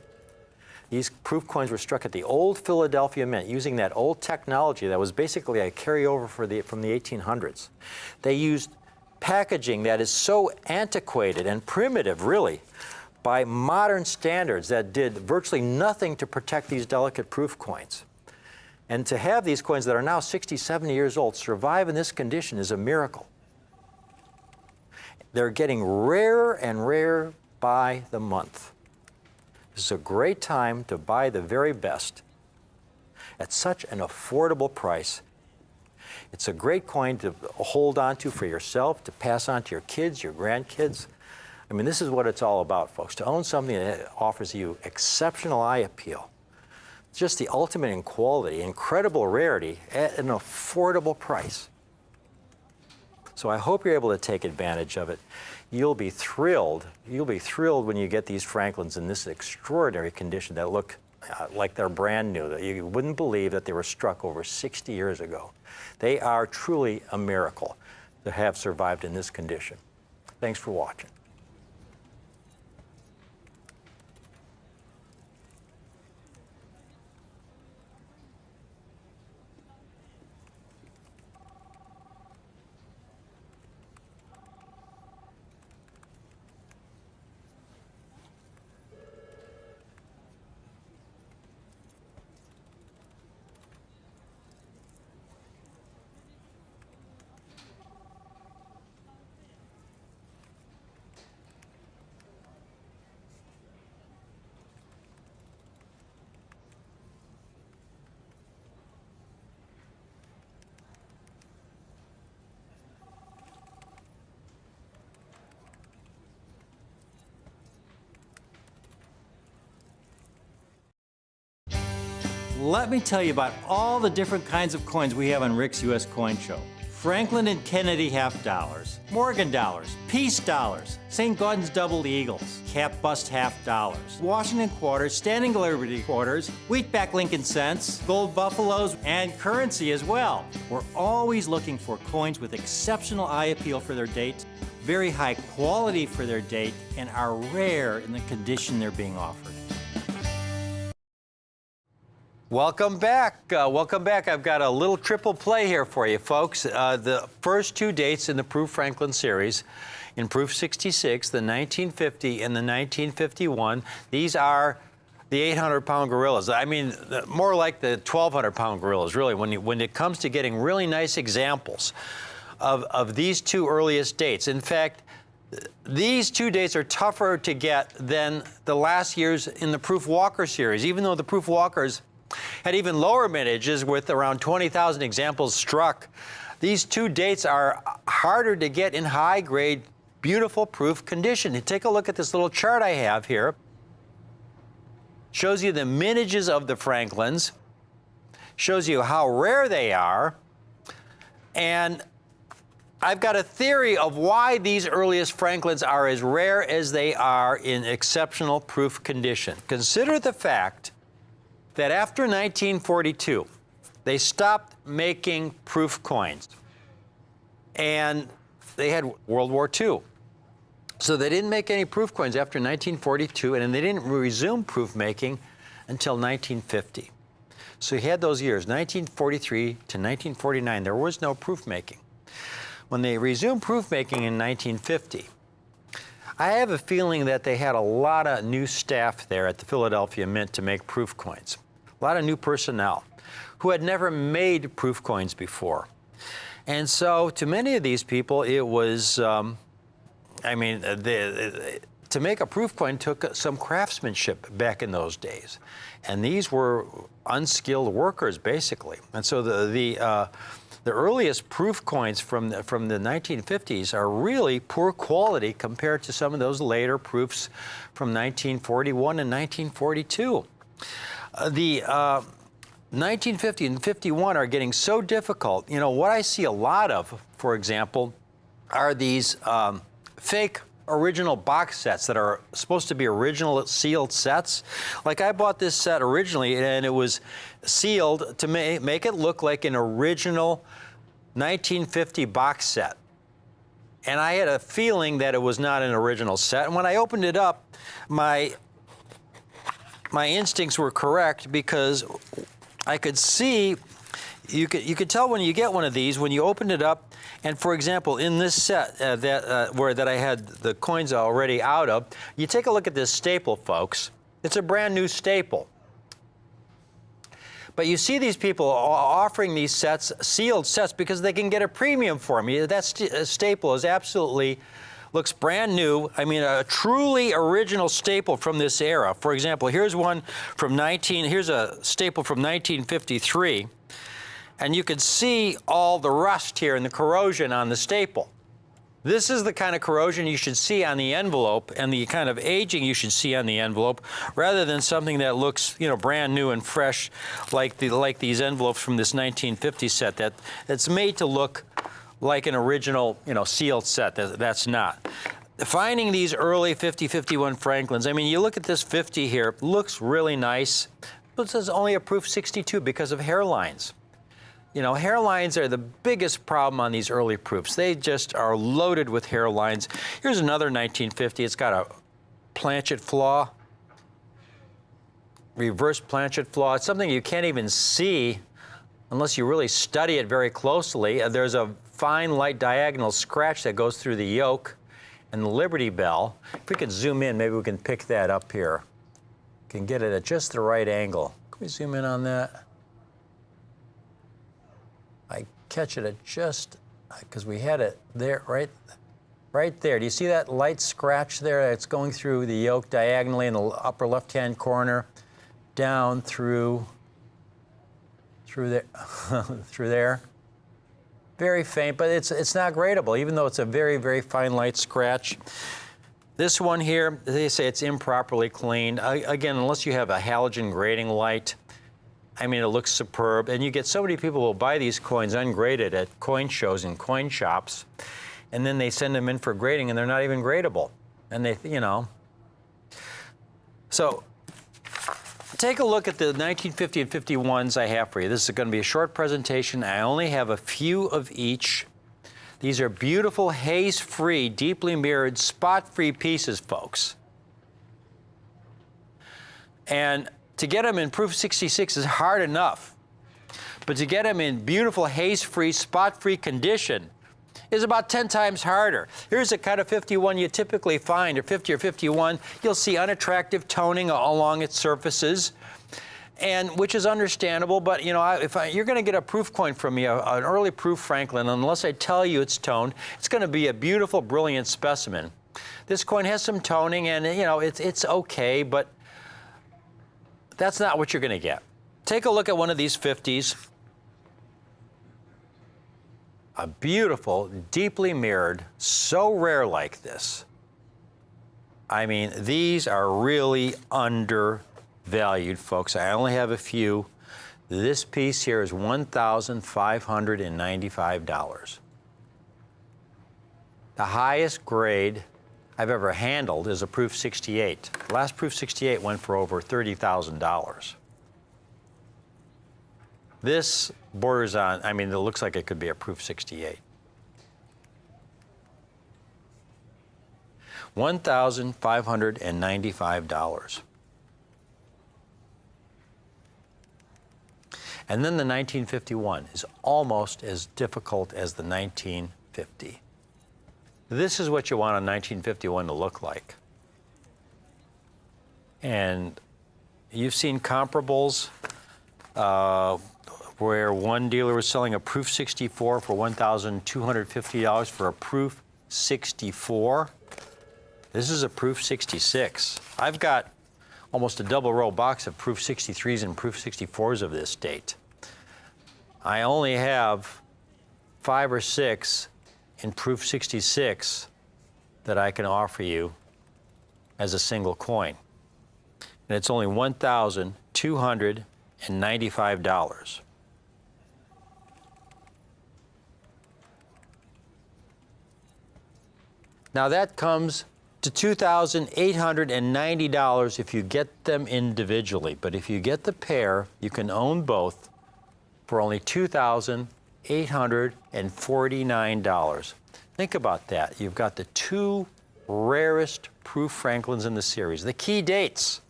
These proof coins were struck at the old Philadelphia Mint using that old technology that was basically a carryover from the 1800s. They used packaging that is so antiquated and primitive, really, by modern standards that did virtually nothing to protect these delicate proof coins. And to have these coins that are now 60, 70 years old survive in this condition is a miracle. They're getting rarer and rarer by the month. This is a great time to buy the very best at such an affordable price. It's a great coin to hold on to for yourself, to pass on to your kids, your grandkids. I mean, this is what it's all about, folks, to own something that offers you exceptional eye appeal. Just the ultimate in quality, incredible rarity at an affordable price. So I hope you're able to take advantage of it. You'll be thrilled. You'll be thrilled when you get these Franklins in this extraordinary condition that look like they're brand new, that you wouldn't believe that they were struck over 60 years ago. They are truly a miracle to have survived in this condition. Thanks for watching. Let me tell you about all the different kinds of coins we have on Rick's U.S. Coin Show. Franklin and Kennedy half dollars, Morgan dollars, Peace dollars, St. Gaudens double eagles, cap bust half dollars, Washington quarters, Standing Liberty quarters, Wheatback Lincoln cents, gold buffaloes, and currency as well. We're always looking for coins with exceptional eye appeal for their date, very high quality for their date, and are rare in the condition they're being offered. Welcome back. Welcome back. I've got a little triple play here for you, folks. The first 2 dates in the Proof Franklin series, in Proof 66, the 1950 and the 1951, these are the 800-pound gorillas. I mean, more like the 1,200-pound gorillas, really, when it comes to getting really nice examples of these 2 earliest dates. In fact, these 2 dates are tougher to get than the last years in the Proof Walker series, even though the Proof Walkers had even lower mintages with around 20,000 examples struck. These 2 dates are harder to get in high-grade, beautiful proof condition. You take a look at this little chart I have here. Shows you the mintages of the Franklins, shows you how rare they are, and I've got a theory of why these earliest Franklins are as rare as they are in exceptional proof condition. Consider the fact that after 1942, they stopped making proof coins. And they had World War II. So they didn't make any proof coins after 1942, and they didn't resume proof making until 1950. So you had those years, 1943 to 1949, there was no proof making. When they resumed proof making in 1950, I have a feeling that they had a lot of new staff there at the Philadelphia Mint to make proof coins. A lot of new personnel who had never made proof coins before. And so to many of these people, it was, to make a proof coin took some craftsmanship back in those days. And these were unskilled workers, basically. And so the earliest proof coins from the 1950s are really poor quality compared to some of those later proofs from 1941 and 1942. The 1950 and 51 are getting so difficult. You know, what I see a lot of, for example, are these fake original box sets that are supposed to be original sealed sets. Like I bought this set originally and it was sealed to make it look like an original 1950 box set. And I had a feeling that it was not an original set. And when I opened it up, my instincts were correct because I could see, you could tell when you get one of these, when you opened it up, and for example, in this set that I had the coins already out of, you take a look at this staple, folks. It's a brand new staple. But you see these people offering these sets, sealed sets, because they can get a premium for them. That staple is absolutely, looks brand new. I mean, a truly original staple from this era. For example, here's one from here's a staple from 1953. And you can see all the rust here and the corrosion on the staple. This is the kind of corrosion you should see on the envelope and the kind of aging you should see on the envelope, rather than something that looks, you know, brand new and fresh, like these envelopes from this 1950 set that's made to look like an original, you know, sealed set. That's not. Finding these early 50-51 Franklins, I mean, you look at this 50 here, looks really nice, but it says only a proof 62 because of hairlines. You know, hairlines are the biggest problem on these early proofs. They just are loaded with hairlines. Here's another 1950. It's got a planchet flaw, reverse planchet flaw. It's something you can't even see unless you really study it very closely. There's a fine light diagonal scratch that goes through the yoke and the Liberty Bell. If we could zoom in, maybe we can pick that up here. Can get it at just the right angle. Can we zoom in on that? I catch it at just, because we had it there, right there. Do you see that light scratch there? It's going through the yoke diagonally in the upper left-hand corner, down through there, through there. Very faint, but it's not gradable, even though it's a very, very fine light scratch. This one here, they say it's improperly cleaned. Again, unless you have a halogen grading light, I mean, it looks superb. And you get so many people who will buy these coins ungraded at coin shows and coin shops, and then they send them in for grading, and they're not even gradable. And they, you know. So take a look at the 1950 and 51s I have for you. This is going to be a short presentation. I only have a few of each. These are beautiful, haze-free, deeply mirrored, spot-free pieces, folks. And to get them in proof 66 is hard enough, but to get them in beautiful haze-free, spot-free condition is about 10 times harder. Here's a kind of 51 you typically find, or 50 or 51. You'll see unattractive toning along its surfaces, and which is understandable. But you know, you're going to get a proof coin from me, an early proof Franklin, unless I tell you it's toned, it's going to be a beautiful, brilliant specimen. This coin has some toning, and you know, it's okay, but that's not what you're going to get. Take a look at one of these 50s. A beautiful, deeply mirrored, so rare like this. I mean, these are really undervalued, folks. I only have a few. This piece here is $1,595. The highest grade I've ever handled is a proof 68. The last proof 68 went for over $30,000. This borders on, I mean, it looks like it could be a proof 68. $1,595. And then the 1951 is almost as difficult as the 1950. This is what you want a 1951 to look like. And you've seen comparables where one dealer was selling a Proof 64 for $1,250 for a Proof 64. This is a Proof 66. I've got almost a double row box of Proof 63s and Proof 64s of this date. I only have 5 or 6 in Proof 66 that I can offer you as a single coin. And it's only $1,295. Now that comes to $2,890 if you get them individually. But if you get the pair, you can own both for only $2,849. Think about that. You've got the two rarest Proof Franklins in the series. The key dates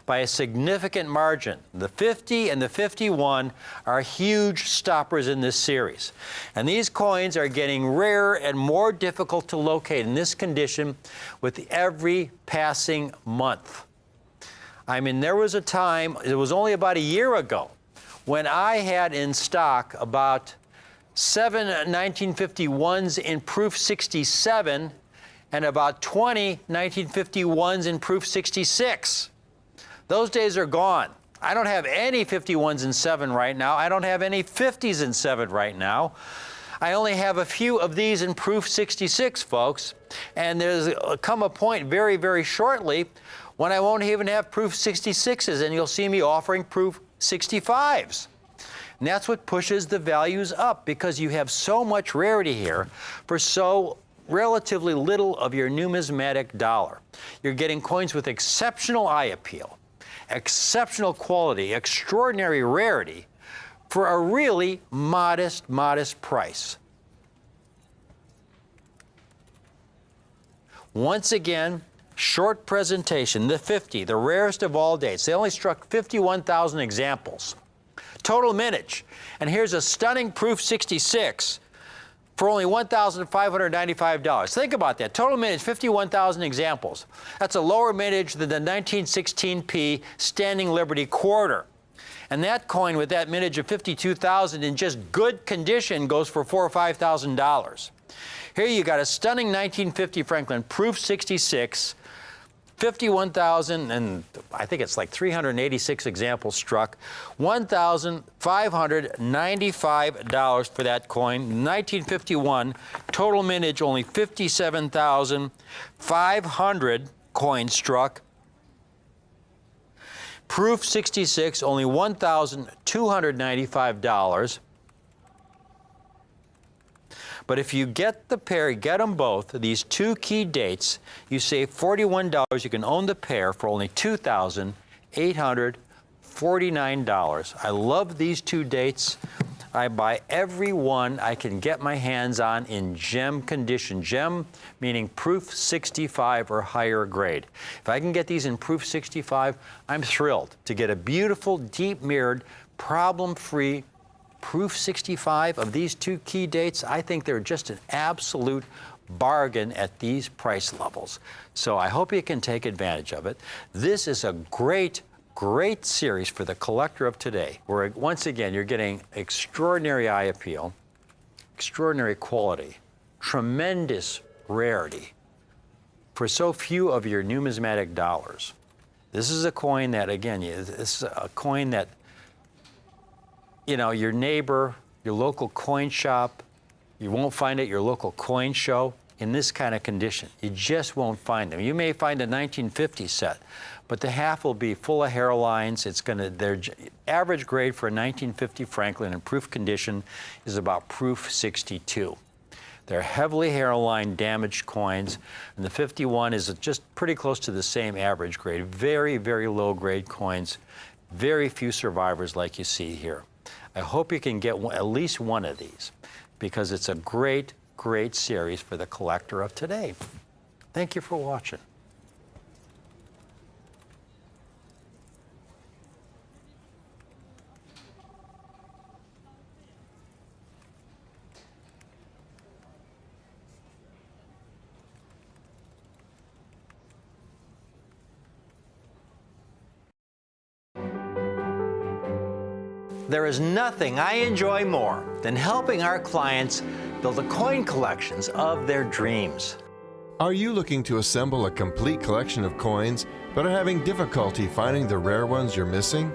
by a significant margin. The 50 and the 51 are huge stoppers in this series. And these coins are getting rarer and more difficult to locate in this condition with every passing month. I mean, there was a time, it was only about a year ago, when I had in stock about 7 1951s in Proof 67 and about 20 1951s in Proof 66. Those days are gone. I don't have any 51s in 7 right now. I don't have any 50s in 7 right now. I only have a few of these in Proof 66, folks. And there's come a point very, very shortly when I won't even have Proof 66s, and you'll see me offering Proof 65s. And that's what pushes the values up, because you have so much rarity here for so relatively little of your numismatic dollar. You're getting coins with exceptional eye appeal, exceptional quality, extraordinary rarity for a really modest price. Once again, short presentation, the 50, the rarest of all dates. They only struck 51,000 examples. Total mintage. And here's a stunning Proof 66 for only $1,595. Think about that. Total mintage, 51,000 examples. That's a lower mintage than the 1916p Standing Liberty quarter. And that coin with that mintage of 52,000 in just good condition goes for $4,000 or $5,000. Here you got a stunning 1950 Franklin Proof 66, 51,000, and I think it's like 386 examples struck. $1,595 for that coin. 1951, total mintage only 57,500 coins struck. Proof 66, only $1,295. But if you get the pair, get them both, these two key dates, you save $41. You can own the pair for only $2,849. I love these two dates. I buy every one I can get my hands on in gem condition. Gem meaning Proof 65 or higher grade. If I can get these in Proof 65, I'm thrilled to get a beautiful, deep mirrored, problem-free Proof 65 of these two key dates. I think they're just an absolute bargain at these price levels. So I hope you can take advantage of it. This is a great series for the collector of today, where once again you're getting extraordinary eye appeal, extraordinary quality, tremendous rarity for so few of your numismatic dollars. This is a coin that, again, this is a coin that, you know, your neighbor, your local coin shop, you won't find it at your local coin show in this kind of condition. You just won't find them. You may find a 1950 set, but the half will be full of hairlines. Their average grade for a 1950 Franklin in proof condition is about Proof 62. They're heavily hairline damaged coins, and the 51 is just pretty close to the same average grade. Very, very low grade coins. Very few survivors like you see here. I hope you can get at least one of these, because it's a great great series for the collector of today. Thank you for watching. There is nothing I enjoy more than helping our clients build the coin collections of their dreams. Are you looking to assemble a complete collection of coins but are having difficulty finding the rare ones you're missing?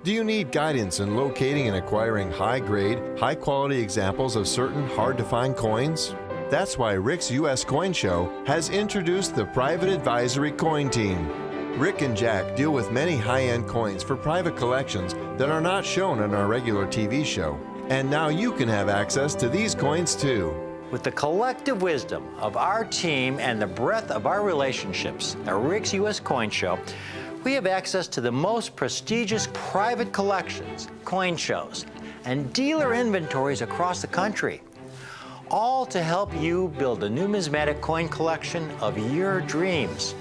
Do you need guidance in locating and acquiring high-grade, high-quality examples of certain hard-to-find coins? That's why Rick's U.S. Coin Show has introduced the Private Advisory Coin Team. Rick and Jack deal with many high-end coins for private collections that are not shown on our regular TV show. And now you can have access to these coins too. With the collective wisdom of our team and the breadth of our relationships at Rick's U.S. Coin Show, we have access to the most prestigious private collections, coin shows, and dealer inventories across the country, all to help you build a numismatic coin collection of your dreams.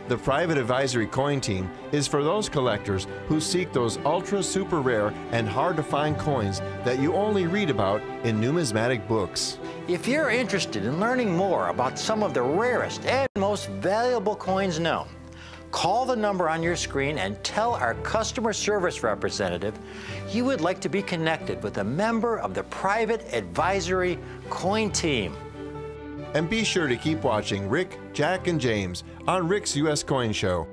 The Private Advisory Coin Team is for those collectors who seek those ultra super rare and hard to find coins that you only read about in numismatic books. If you're interested in learning more about some of the rarest and most valuable coins known, call the number on your screen and tell our customer service representative you would like to be connected with a member of the Private Advisory Coin Team. And be sure to keep watching Rick, Jack, and James on Rick's U.S. Coin Show.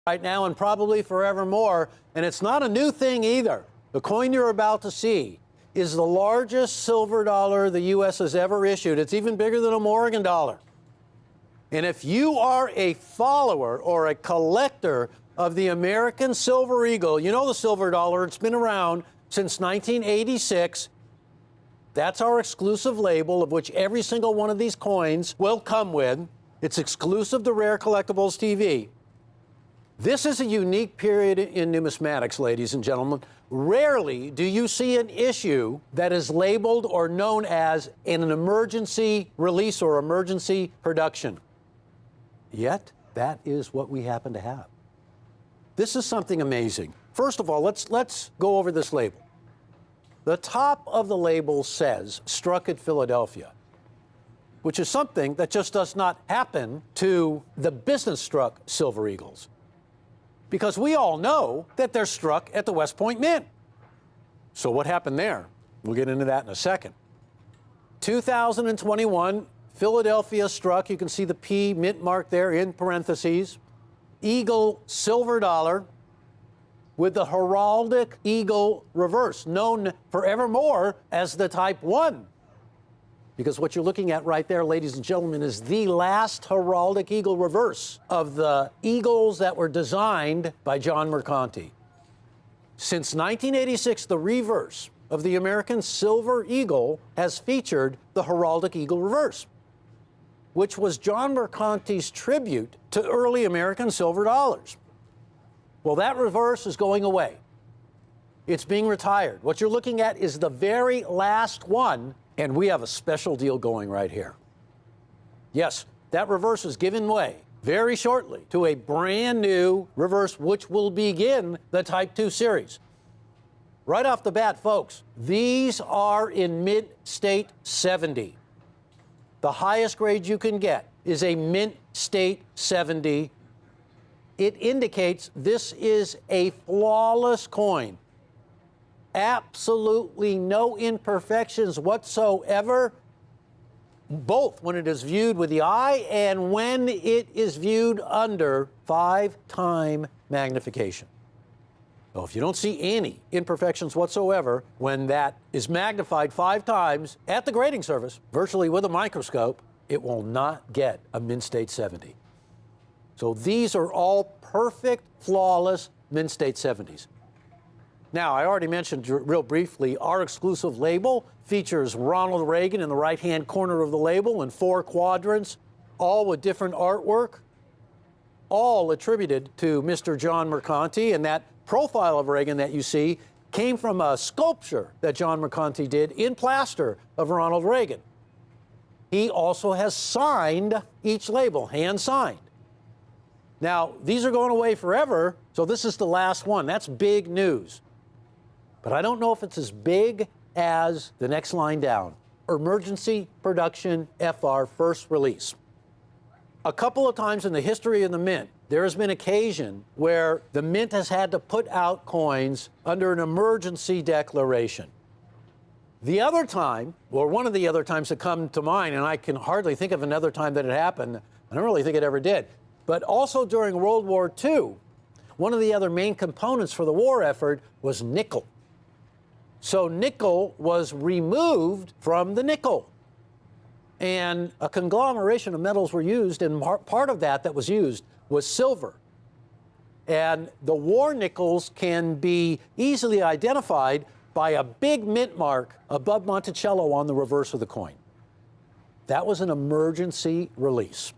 Right now and probably forevermore, and it's not a new thing either. The coin you're about to see is the largest silver dollar the U.S. has ever issued. It's even bigger than a Morgan dollar. And if you are a follower or a collector of the American Silver Eagle, you know the silver dollar, it's been around since 1986. That's our exclusive label, of which every single one of these coins will come with. It's exclusive to Rare Collectibles TV. This is a unique period in numismatics, ladies and gentlemen. Rarely do you see an issue that is labeled or known as an emergency release or emergency production. Yet, that is what we happen to have. This is something amazing. First of all, let's go over this label. The top of the label says, "Struck at Philadelphia," which is something that just does not happen to the business-struck Silver Eagles, because we all know that they're struck at the West Point Mint. So what happened there? We'll get into that in a second. 2021, Philadelphia struck. You can see the P mint mark there in parentheses. Eagle silver dollar with the heraldic eagle reverse, known forevermore as the Type 1. Because what you're looking at right there, ladies and gentlemen, is the last heraldic eagle reverse of the eagles that were designed by John Mercanti. Since 1986, the reverse of the American Silver Eagle has featured the heraldic eagle reverse, which was John Mercanti's tribute to early American silver dollars. Well, that reverse is going away. It's being retired. What you're looking at is the very last one, and we have a special deal going right here. Yes, that reverse is giving way very shortly to a brand new reverse, which will begin the Type 2 series. Right off the bat, folks, these are in Mint State 70. The highest grade you can get is a Mint State 70. It indicates this is a flawless coin. Absolutely no imperfections whatsoever, both when it is viewed with the eye and when it is viewed under 5-time magnification. So if you don't see any imperfections whatsoever when that is magnified 5 times at the grading service, virtually with a microscope, it will not get a Mint State 70. So these are all perfect, flawless Mint State 70s. Now, I already mentioned real briefly, our exclusive label features Ronald Reagan in the right-hand corner of the label in 4 quadrants, all with different artwork, all attributed to Mr. John Mercanti. And that profile of Reagan that you see came from a sculpture that John Mercanti did in plaster of Ronald Reagan. He also has signed each label, hand signed. Now, these are going away forever, so this is the last one. That's big news. But I don't know if it's as big as the next line down. Emergency Production FR First Release. A couple of times in the history of the Mint, there has been occasion where the Mint has had to put out coins under an emergency declaration. The other time, or one of the other times that come to mind, and I can hardly think of another time that it happened, I don't really think it ever did, but also during World War II, one of the other main components for the war effort was nickel. So nickel was removed from the nickel. And a conglomeration of metals were used, and part of that was used was silver. And the war nickels can be easily identified by a big mint mark above Monticello on the reverse of the coin. That was an emergency release.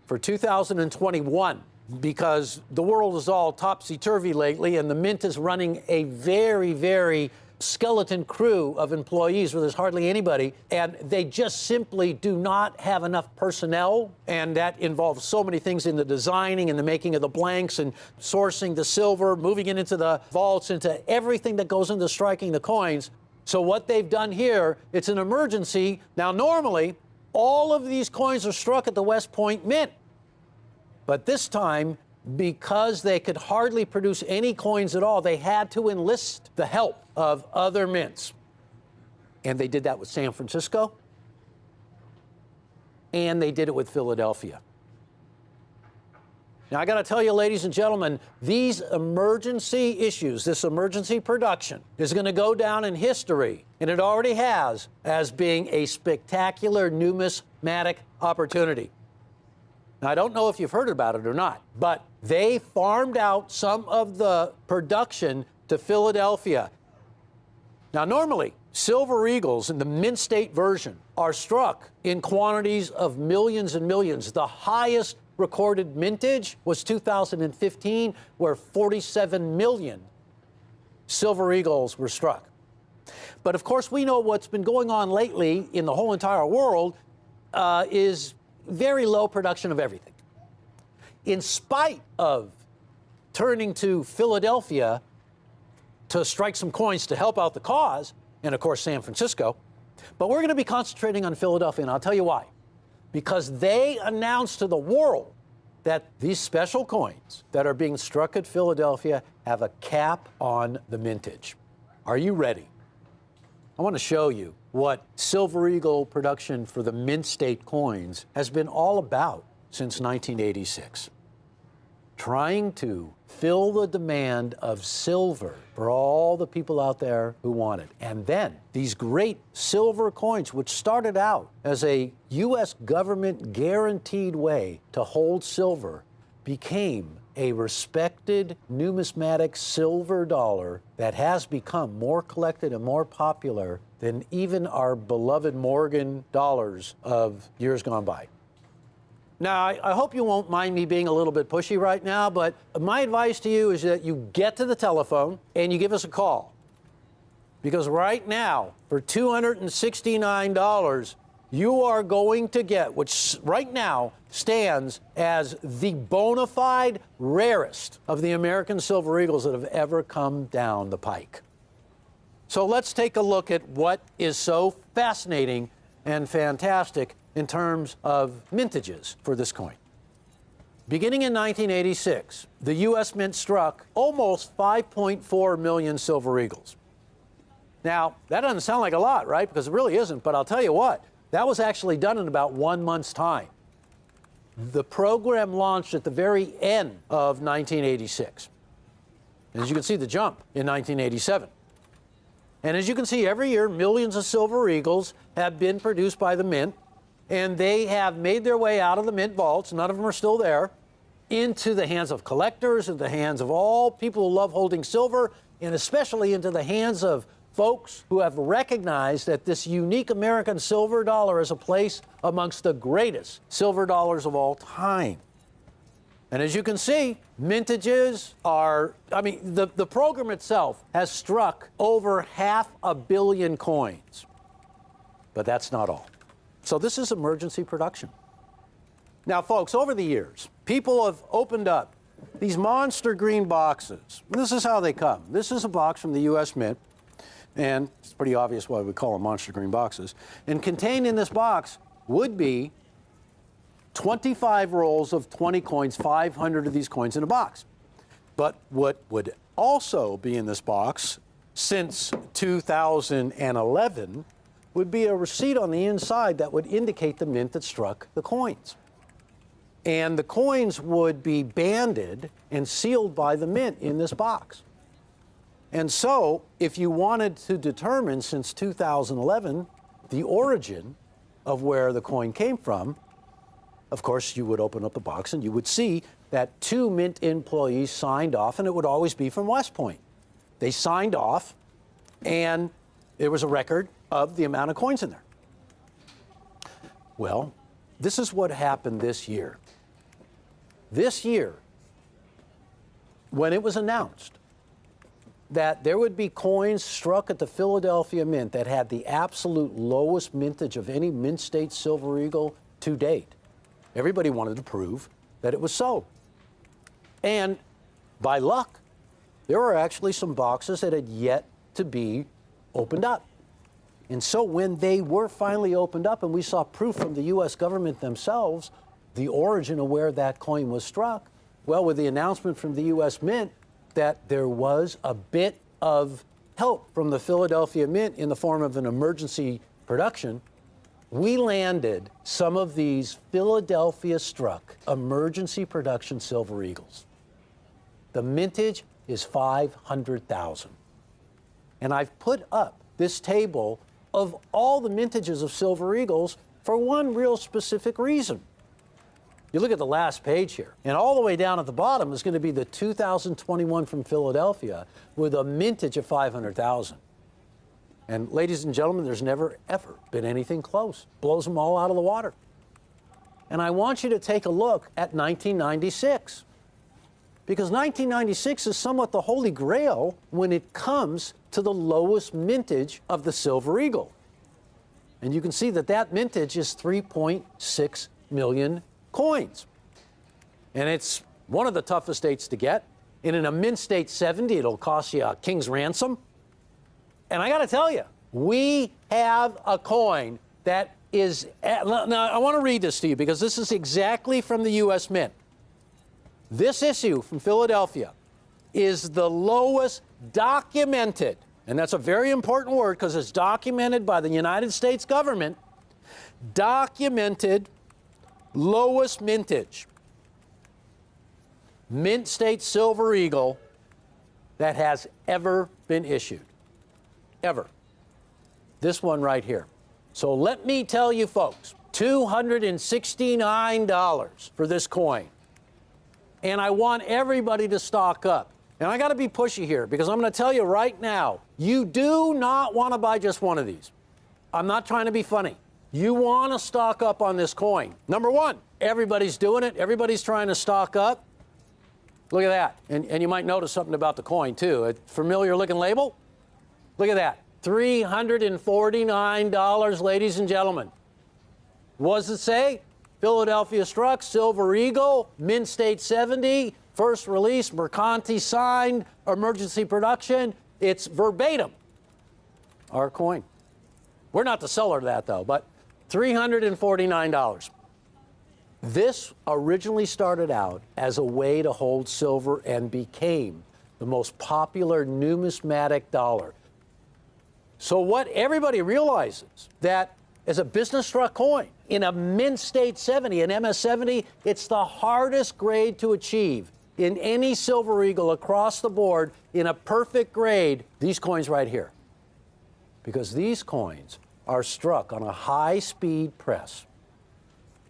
For 2021, because the world is all topsy-turvy lately and the Mint is running a very, very skeleton crew of employees where there's hardly anybody, and they just simply do not have enough personnel, and that involves so many things in the designing and the making of the blanks and sourcing the silver, moving it into the vaults, into everything that goes into striking the coins. So what they've done here, it's an emergency. Now, normally, all of these coins are struck at the West Point Mint. But this time, because they could hardly produce any coins at all, they had to enlist the help of other mints. And they did that with San Francisco, and they did it with Philadelphia. Now, I got to tell you, ladies and gentlemen, these emergency issues, this emergency production, is going to go down in history, and it already has, as being a spectacular numismatic opportunity. Now, I don't know if you've heard about it or not, but they farmed out some of the production to Philadelphia. Now, normally, silver eagles in the Mint State version are struck in quantities of millions and millions. The highest recorded mintage was 2015, where 47 million silver eagles were struck. But of course, we know what's been going on lately in the whole entire world is very low production of everything. In spite of turning to Philadelphia to strike some coins to help out the cause, and of course San Francisco, but we're going to be concentrating on Philadelphia, and I'll tell you why. Because they announced to the world that these special coins that are being struck at Philadelphia have a cap on the mintage. Are you ready? I want to show you what Silver Eagle production for the Mint State coins has been all about since 1986. Trying to fill the demand of silver for all the people out there who want it. And then these great silver coins, which started out as a U.S. government guaranteed way to hold silver, became a respected numismatic silver dollar that has become more collected and more popular than even our beloved Morgan dollars of years gone by. Now, I hope you won't mind me being a little bit pushy right now, but my advice to you is that you get to the telephone and you give us a call. Because right now, for $269, you are going to get, which right now stands as the bona fide rarest of the American Silver Eagles that have ever come down the pike. So let's take a look at what is so fascinating and fantastic in terms of mintages for this coin. Beginning in 1986, the U.S. Mint struck almost 5.4 million Silver Eagles. Now, that doesn't sound like a lot, right? Because it really isn't, but I'll tell you what, that was actually done in about 1 month's time. The program launched at the very end of 1986. And as you can see, the jump in 1987. And as you can see, every year, millions of Silver Eagles have been produced by the Mint, and they have made their way out of the Mint vaults, none of them are still there, into the hands of collectors, into the hands of all people who love holding silver, and especially into the hands of folks who have recognized that this unique American silver dollar is a place amongst the greatest silver dollars of all time. And as you can see, mintages are, the program itself has struck over 500 million coins. But that's not all. So this is emergency production. Now, folks, over the years, people have opened up these monster green boxes. This is how they come. This is a box from the U.S. Mint, and it's pretty obvious why we call them monster green boxes. And contained in this box would be 25 rolls of 20 coins, 500 of these coins in a box. But what would also be in this box since 2011 would be a receipt on the inside that would indicate the mint that struck the coins. And the coins would be banded and sealed by the mint in this box. And so, if you wanted to determine since 2011 the origin of where the coin came from, of course, you would open up the box and you would see that 2 Mint employees signed off, and it would always be from West Point. They signed off, and there was a record of the amount of coins in there. Well, this is what happened this year. This year, when it was announced that there would be coins struck at the Philadelphia Mint that had the absolute lowest mintage of any Mint State Silver Eagle to date, everybody wanted to prove that it was so. And by luck, there were actually some boxes that had yet to be opened up. And so when they were finally opened up and we saw proof from the U.S. government themselves, the origin of where that coin was struck, well, with the announcement from the U.S. Mint that there was a bit of help from the Philadelphia Mint in the form of an emergency production, we landed some of these Philadelphia-struck emergency production Silver Eagles. The mintage is 500,000. And I've put up this table of all the mintages of Silver Eagles for one real specific reason. You look at the last page here, and all the way down at the bottom is going to be the 2021 from Philadelphia with a mintage of 500,000. And ladies and gentlemen, there's never, ever been anything close. Blows them all out of the water. And I want you to take a look at 1996. Because 1996 is somewhat the holy grail when it comes to the lowest mintage of the Silver Eagle. And you can see that that mintage is 3.6 million coins. And it's one of the toughest dates to get. And in a Mint State 70, it'll cost you a king's ransom. And I got to tell you, we have a coin that is, now I want to read this to you because this is exactly from the U.S. Mint. This issue from Philadelphia is the lowest documented, and that's a very important word because it's documented by the United States government, documented lowest mintage Mint State Silver Eagle that has ever been issued. Ever. This one right here. So let me tell you folks, $269 for this coin. And I want everybody to stock up. And I got to be pushy here because I'm going to tell you right now, you do not want to buy just one of these. I'm not trying to be funny. You want to stock up on this coin. Number one, everybody's doing it. Everybody's trying to stock up. Look at that. And you might notice something about the coin, too. A familiar looking label? Look at that. $349, ladies and gentlemen. What does it say? Philadelphia struck, Silver Eagle, Mint State 70, first release, Mercanti signed, emergency production. It's verbatim our coin. We're not the seller of that, though, but $349. This originally started out as a way to hold silver and became the most popular numismatic dollar. So what everybody realizes that as a business-struck coin, in a Mint State 70, an MS-70, it's the hardest grade to achieve in any Silver Eagle across the board in a perfect grade, these coins right here. Because these coins are struck on a high-speed press.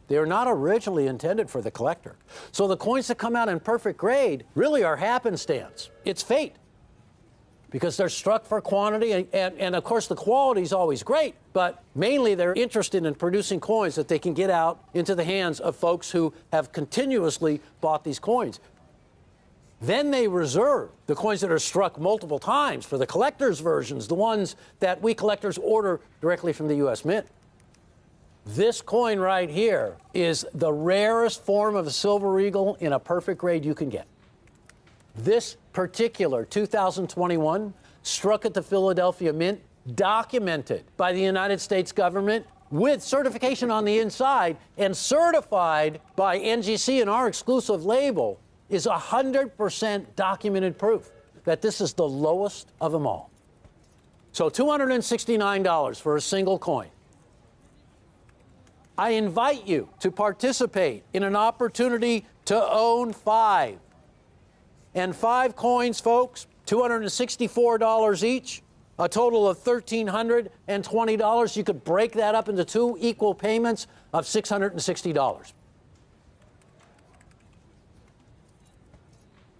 They are not originally intended for the collector. So the coins that come out in perfect grade really are happenstance. It's fate. because they're struck for quantity, and of course the quality is always great, but mainly they're interested in producing coins that they can get out into the hands of folks who have continuously bought these coins. Then they reserve the coins that are struck multiple times for the collector's versions, the ones that we collectors order directly from the U.S. Mint. This coin right here is the rarest form of a silver eagle in a perfect grade you can get. This particular 2021 struck at the Philadelphia Mint, documented by the United States government with certification on the inside and certified by NGC and our exclusive label, is 100% documented proof that this is the lowest of them all. So $269 for a single coin. I invite you to participate in an opportunity to own 5. And 5 coins, folks, $264 each, a total of $1,320. You could break that up into 2 equal payments of $660.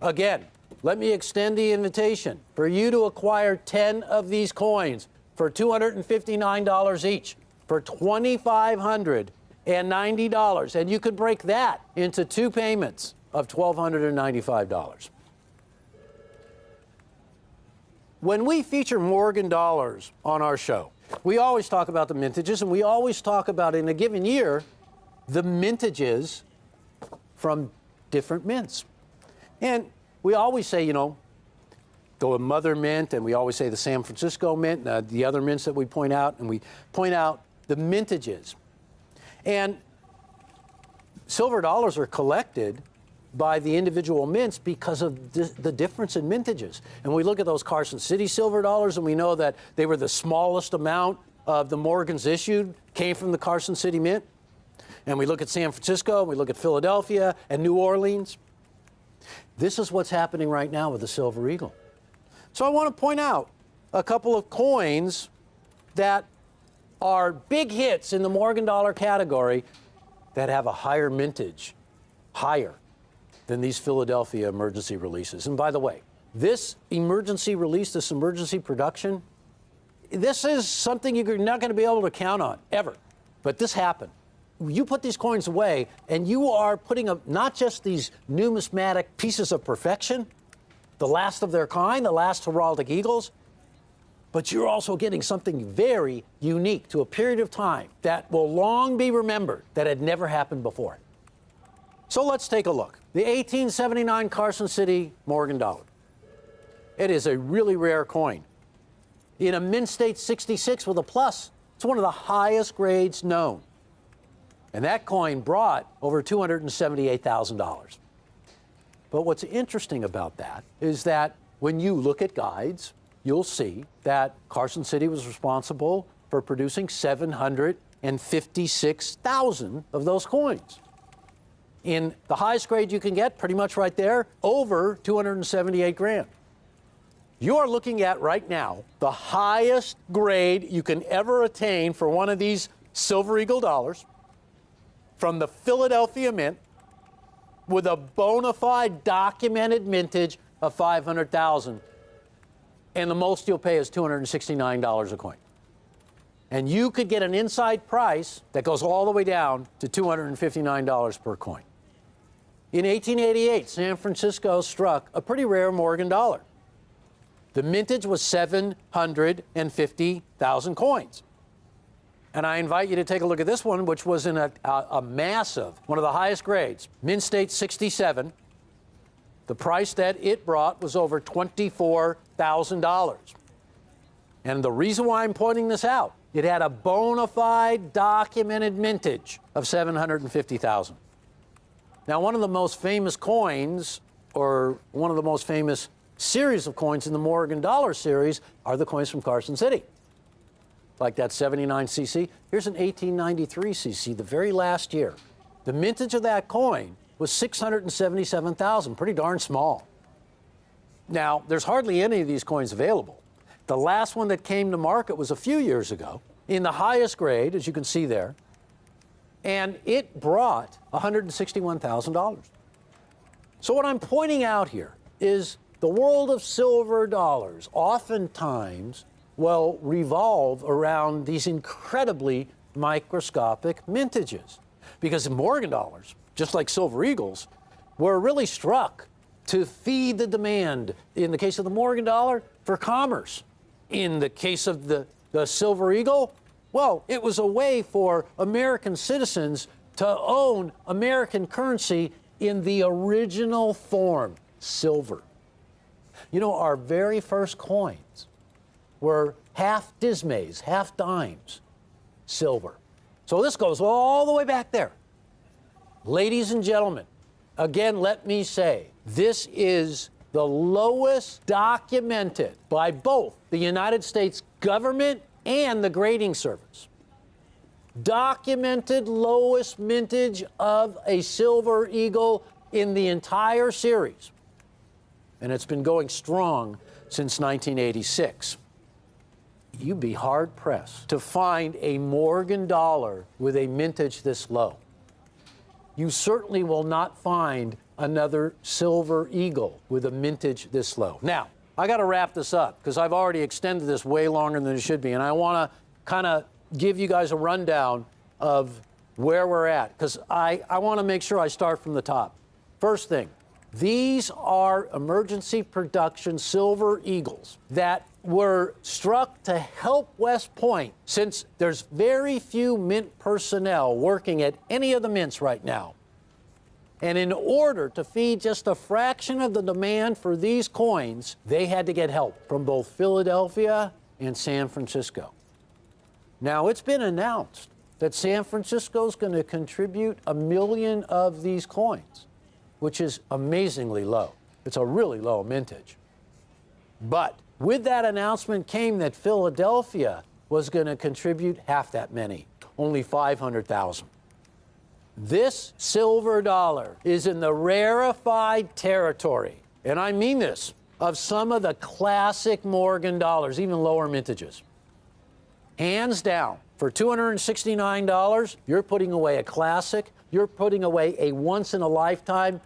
Again, let me extend the invitation for you to acquire 10 of these coins for $259 each, for $2,590. And you could break that into 2 payments of $1,295. When we feature Morgan dollars on our show, we always talk about the mintages, and we always talk about, in a given year, the mintages from different mints. And we always say, the Mother Mint, and we always say the San Francisco Mint, the other mints that we point out, and we point out the mintages. And silver dollars are collected by the individual mints because of the difference in mintages. And we look at those Carson City silver dollars, and we know that they were the smallest amount of the Morgans issued came from the Carson City Mint. And we look at San Francisco, we look at Philadelphia and New Orleans. This is what's happening right now with the Silver Eagle. So I want to point out a couple of coins that are big hits in the Morgan dollar category that have a higher mintage, higher than these Philadelphia emergency releases. And by the way, this emergency release, this emergency production, this is something you're not going to be able to count on, ever. But this happened. You put these coins away, and you are putting up not just these numismatic pieces of perfection, the last of their kind, the last heraldic eagles, but you're also getting something very unique to a period of time that will long be remembered that had never happened before. So let's take a look. The 1879 Carson City Morgan dollar. It is a really rare coin. In a Mint State 66 with a plus, it's one of the highest grades known. And that coin brought over $278,000. But what's interesting about that is that when you look at guides, you'll see that Carson City was responsible for producing 756,000 of those coins. In the highest grade you can get, pretty much right there, over 278 grand. You are looking at right now the highest grade you can ever attain for one of these Silver Eagle dollars from the Philadelphia Mint with a bona fide documented mintage of 500,000. And the most you'll pay is $269 a coin. And you could get an inside price that goes all the way down to $259 per coin. In 1888, San Francisco struck a pretty rare Morgan dollar. The mintage was 750,000 coins. And I invite you to take a look at this one, which was in a massive, one of the highest grades, Mint State 67. The price that it brought was over $24,000. And the reason why I'm pointing this out, it had a bona fide documented mintage of 750,000. Now, one of the most famous coins, or one of the most famous series of coins in the Morgan dollar series, are the coins from Carson City. Like that 79cc. Here's an 1893cc, the very last year. The mintage of that coin was 677,000, pretty darn small. Now, there's hardly any of these coins available. The last one that came to market was a few years ago in the highest grade, as you can see there, and it brought $161,000. So what I'm pointing out here is The world of silver dollars oftentimes will revolve around these incredibly microscopic mintages. Because Morgan dollars, just like silver eagles, were really struck to feed the demand, in the case of the Morgan dollar, for commerce. In the case of the silver eagle, well, it was a way for American citizens to own American currency in the original form, silver. You know, our very first coins were half dismays, half dimes, silver. So this goes all the way back there. Ladies and gentlemen, again, let me say, this is the lowest documented by both the United States government and the grading service. Documented lowest mintage of a silver eagle in the entire series. And it's been going strong since 1986. You'd be hard-pressed to find a Morgan dollar with a mintage this low. You certainly will not find another silver eagle with a mintage this low. Now, I got to wrap this up because I've already extended this way longer than it should be, and I want to kind of give you guys a rundown of where we're at because I want to make sure I start from the top. First thing, these are emergency production silver eagles that were struck to help West Point since there's very few mint personnel working at any of the mints right now. And in order to feed just a fraction of the demand for these coins, they had to get help from both Philadelphia and San Francisco. Now, it's been announced that San Francisco is going to contribute 1 million of these coins, which is amazingly low. It's a really low mintage. But with that announcement came that Philadelphia was going to contribute half that many, only 500,000. This silver dollar is in the rarefied territory, and I mean this, of some of the classic Morgan dollars, even lower mintages. Hands down, for $269, you're putting away a classic, you're putting away a once-in-a-lifetime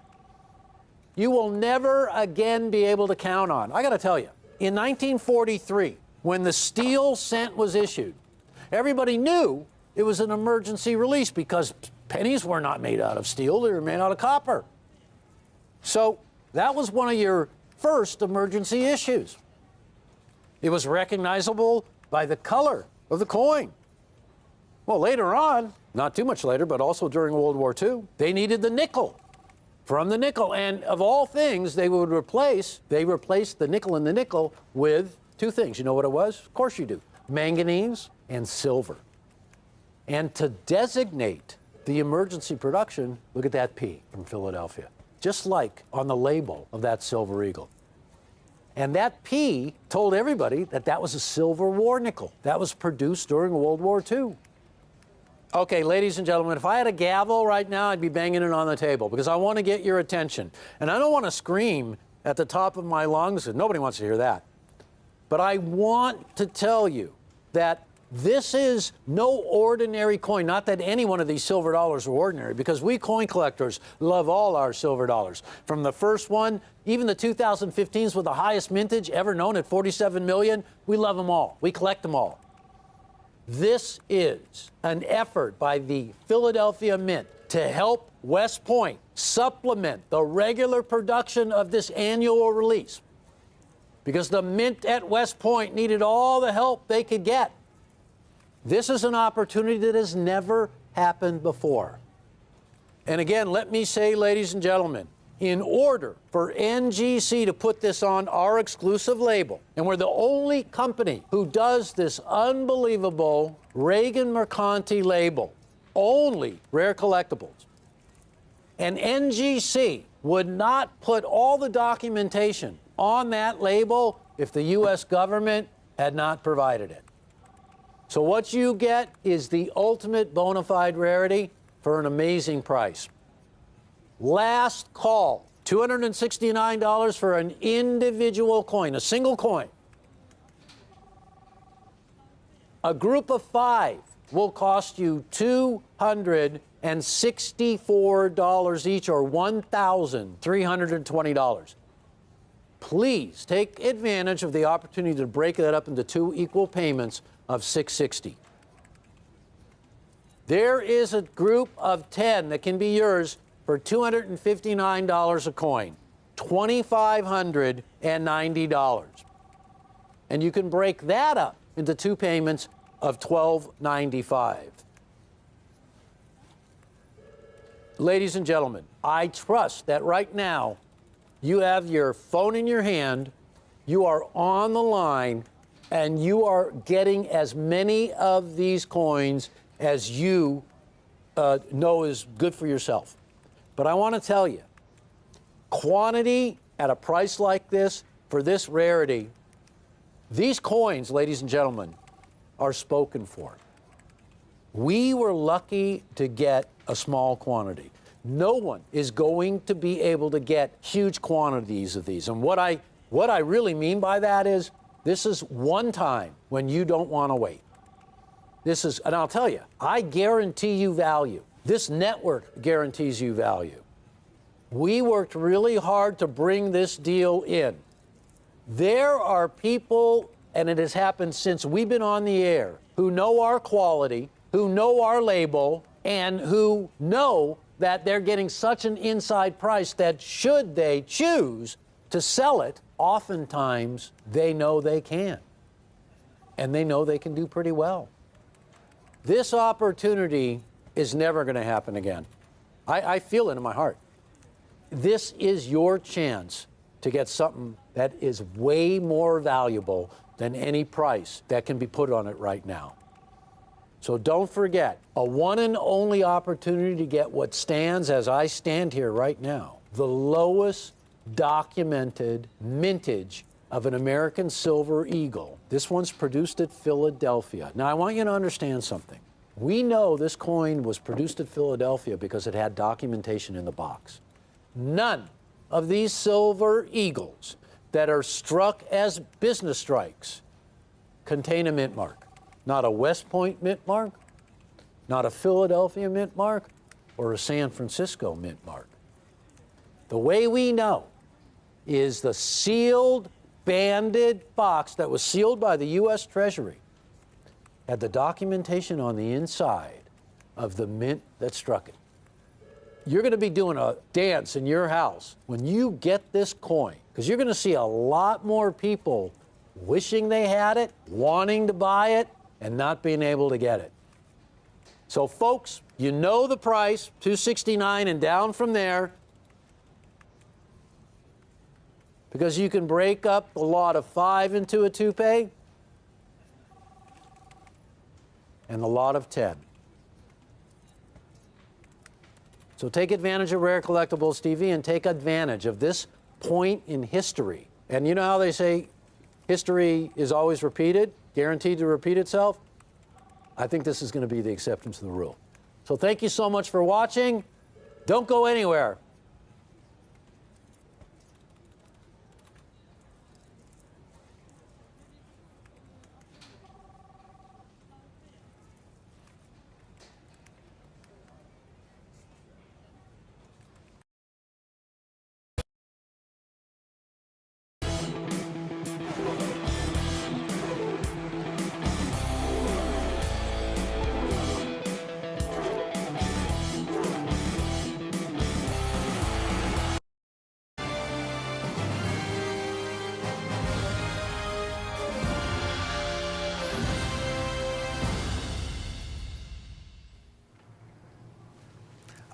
you will never again be able to count on. I got to tell you, in 1943, when the steel cent was issued, everybody knew it was an emergency release because pennies were not made out of steel, they were made out of copper. So that was one of your first emergency issues. It was recognizable by the color of the coin. Well, later on, not too much later, but also during World War II, they needed the nickel from the nickel. And of all things, they replaced the nickel and the nickel with two things. You know what it was? Of course you do. Manganese and silver. And to designate the emergency production, look at that P from Philadelphia, just like on the label of that silver eagle. And that P told everybody that that was a silver war nickel. That was produced during World War II. Okay, ladies and gentlemen, if I had a gavel right now, I'd be banging it on the table because I want to get your attention. And I don't want to scream at the top of my lungs, and nobody wants to hear that. But I want to tell you that this is no ordinary coin. Not that any one of these silver dollars are ordinary, because we coin collectors love all our silver dollars. From the first one, even the 2015s with the highest mintage ever known at 47 million, we love them all. We collect them all. This is an effort by the Philadelphia Mint to help West Point supplement the regular production of this annual release, because the Mint at West Point needed all the help they could get. This is an opportunity that has never happened before. And again, let me say, ladies and gentlemen, in order for NGC to put this on our exclusive label, and we're the only company who does this unbelievable Reagan Mercanti label, only rare collectibles, and NGC would not put all the documentation on that label if the U.S. government had not provided it. So what you get is the ultimate bona fide rarity for an amazing price. Last call, $269 for an individual coin, a single coin. A group of 5 will cost you $264 each, or $1,320. please take advantage of the opportunity to break that up into 2 equal payments of $660. There is a group of 10 that can be yours for $259 a coin, $2,590. And you can break that up into 2 payments of $1,295. Ladies and gentlemen, I trust that right now you have your phone in your hand, you are on the line, and you are getting as many of these coins as you know is good for yourself. But I want to tell you, quantity at a price like this, for this rarity, these coins, ladies and gentlemen, are spoken for. We were lucky to get a small quantity. No one is going to be able to get huge quantities of these. And what I really mean by that is, this is one time when you don't want to wait. This is, and I'll tell you, I guarantee you value. This network guarantees you value. We worked really hard to bring this deal in. There are people, and it has happened since we've been on the air, who know our quality, who know our label, and who know that they're getting such an inside price that should they choose to sell it, oftentimes they know they can. And they know they can do pretty well. This opportunity is never going to happen again. I feel it in my heart. This is your chance to get something that is way more valuable than any price that can be put on it right now. So don't forget, a one and only opportunity to get what stands, as I stand here right now, the lowest documented mintage of an American Silver Eagle. This one's produced at Philadelphia. Now, I want you to understand something. We know this coin was produced at Philadelphia because it had documentation in the box. None of these Silver Eagles that are struck as business strikes contain a mint mark. Not a West Point mint mark, not a Philadelphia mint mark, or a San Francisco mint mark. The way we know is the sealed, banded box that was sealed by the U.S. Treasury had the documentation on the inside of the mint that struck it. You're going to be doing a dance in your house when you get this coin, because you're going to see a lot more people wishing they had it, wanting to buy it, and not being able to get it. So folks, you know the price, $269 and down from there, because you can break up the lot of 5 into a 2-pay and the lot of 10. So take advantage of Rare Collectibles TV and take advantage of this point in history. And you know how they say history is always repeated, guaranteed to repeat itself? I think this is going to be the exception to the rule. So thank you so much for watching. Don't go anywhere.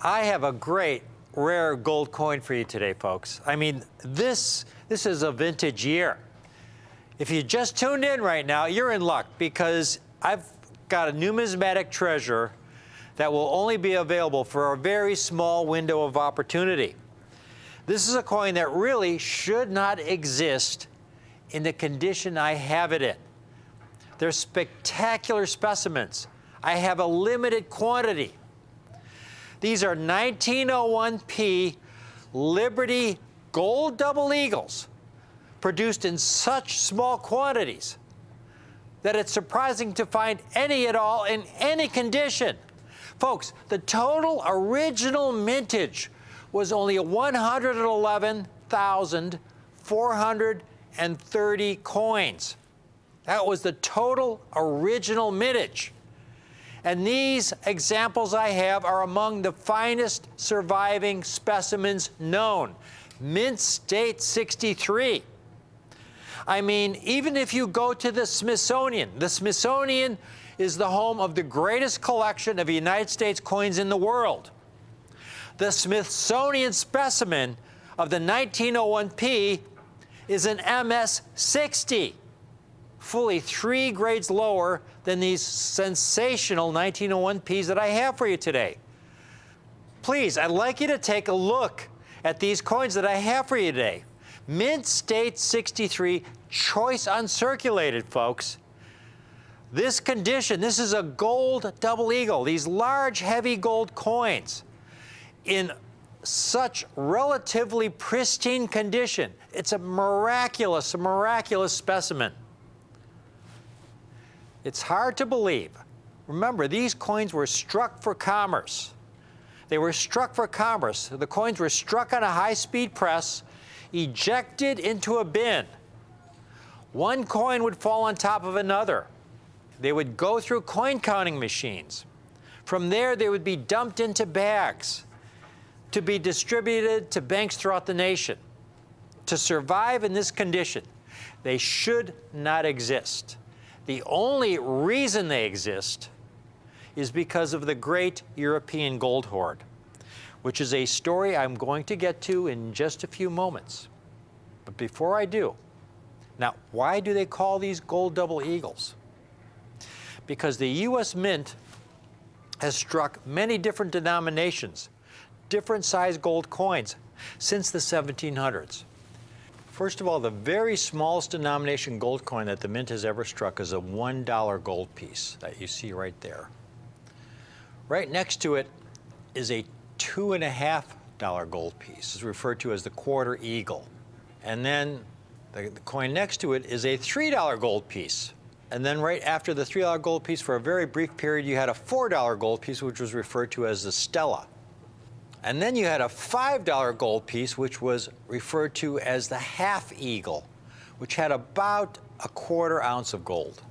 I have a great rare gold coin for you today, folks. I mean, this is a vintage year. If you just tuned in right now, you're in luck, because I've got a numismatic treasure that will only be available for a very small window of opportunity. This is a coin that really should not exist in the condition I have it in. They're spectacular specimens. I have a limited quantity. These are 1901P Liberty Gold Double Eagles, produced in such small quantities that it's surprising to find any at all in any condition. Folks, the total original mintage was only 111,000 430 coins. That was the total original mintage. And these examples I have are among the finest surviving specimens known. Mint State 63. I mean, even if you go to the Smithsonian is the home of the greatest collection of United States coins in the world. The Smithsonian specimen of the 1901P is an MS-60, fully 3 grades lower than these sensational 1901Ps that I have for you today. Please, I'd like you to take a look at these coins that I have for you today. Mint State 63, choice uncirculated, folks. This condition, this is a gold double eagle, these large, heavy gold coins in such relatively pristine condition. It's a miraculous specimen. It's hard to believe. Remember, these coins were struck for commerce. They were struck for commerce. The coins were struck on a high-speed press, ejected into a bin. One coin would fall on top of another. They would go through coin counting machines. From there, they would be dumped into bags to be distributed to banks throughout the nation. To survive in this condition, they should not exist. The only reason they exist is because of the great European gold hoard, which is a story I'm going to get to in just a few moments. But before I do, now, why do they call these gold double eagles? Because the U.S. Mint has struck many different denominations, different size gold coins since the 1700s. First of all, the very smallest denomination gold coin that the Mint has ever struck is a $1 gold piece that you see right there. Right next to it is a $2.50 gold piece. It's referred to as the quarter eagle. And then the coin next to it is a $3 gold piece. And then right after the $3 gold piece, for a very brief period, you had a $4 gold piece, which was referred to as the Stella. And then you had a $5 gold piece, which was referred to as the half eagle, which had about a quarter ounce of gold.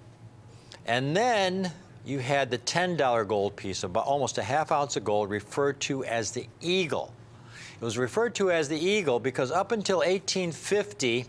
And then you had the $10 gold piece, about almost a half ounce of gold, referred to as the eagle. It was referred to as the eagle because up until 1850,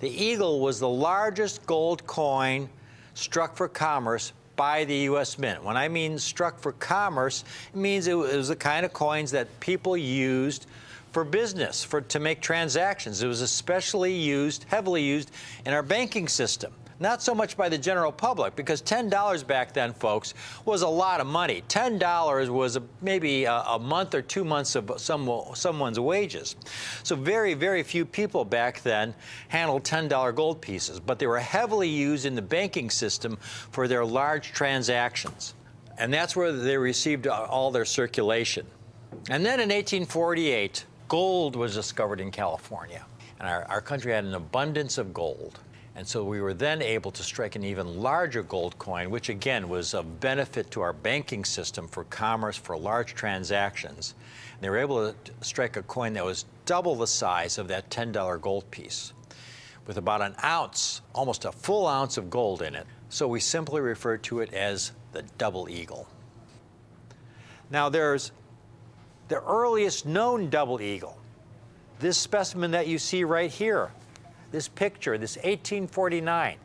the eagle was the largest gold coin struck for commerce by the U.S. Mint. When I mean struck for commerce, it means it was the kind of coins that people used for business, to make transactions. It was especially used, heavily used in our banking system. Not so much by the general public, because $10 back then, folks, was a lot of money. $10 was maybe a month or 2 months of someone's wages. So very, very few people back then handled $10 gold pieces, but they were heavily used in the banking system for their large transactions. And that's where they received all their circulation. And then in 1848, gold was discovered in California. And our country had an abundance of gold. And so we were then able to strike an even larger gold coin, which again was of benefit to our banking system for commerce, for large transactions. And they were able to strike a coin that was double the size of that $10 gold piece, with about an ounce, almost a full ounce of gold in it. So we simply refer to it as the double eagle. Now there's the earliest known double eagle, this specimen that you see right here. This picture, this 1849.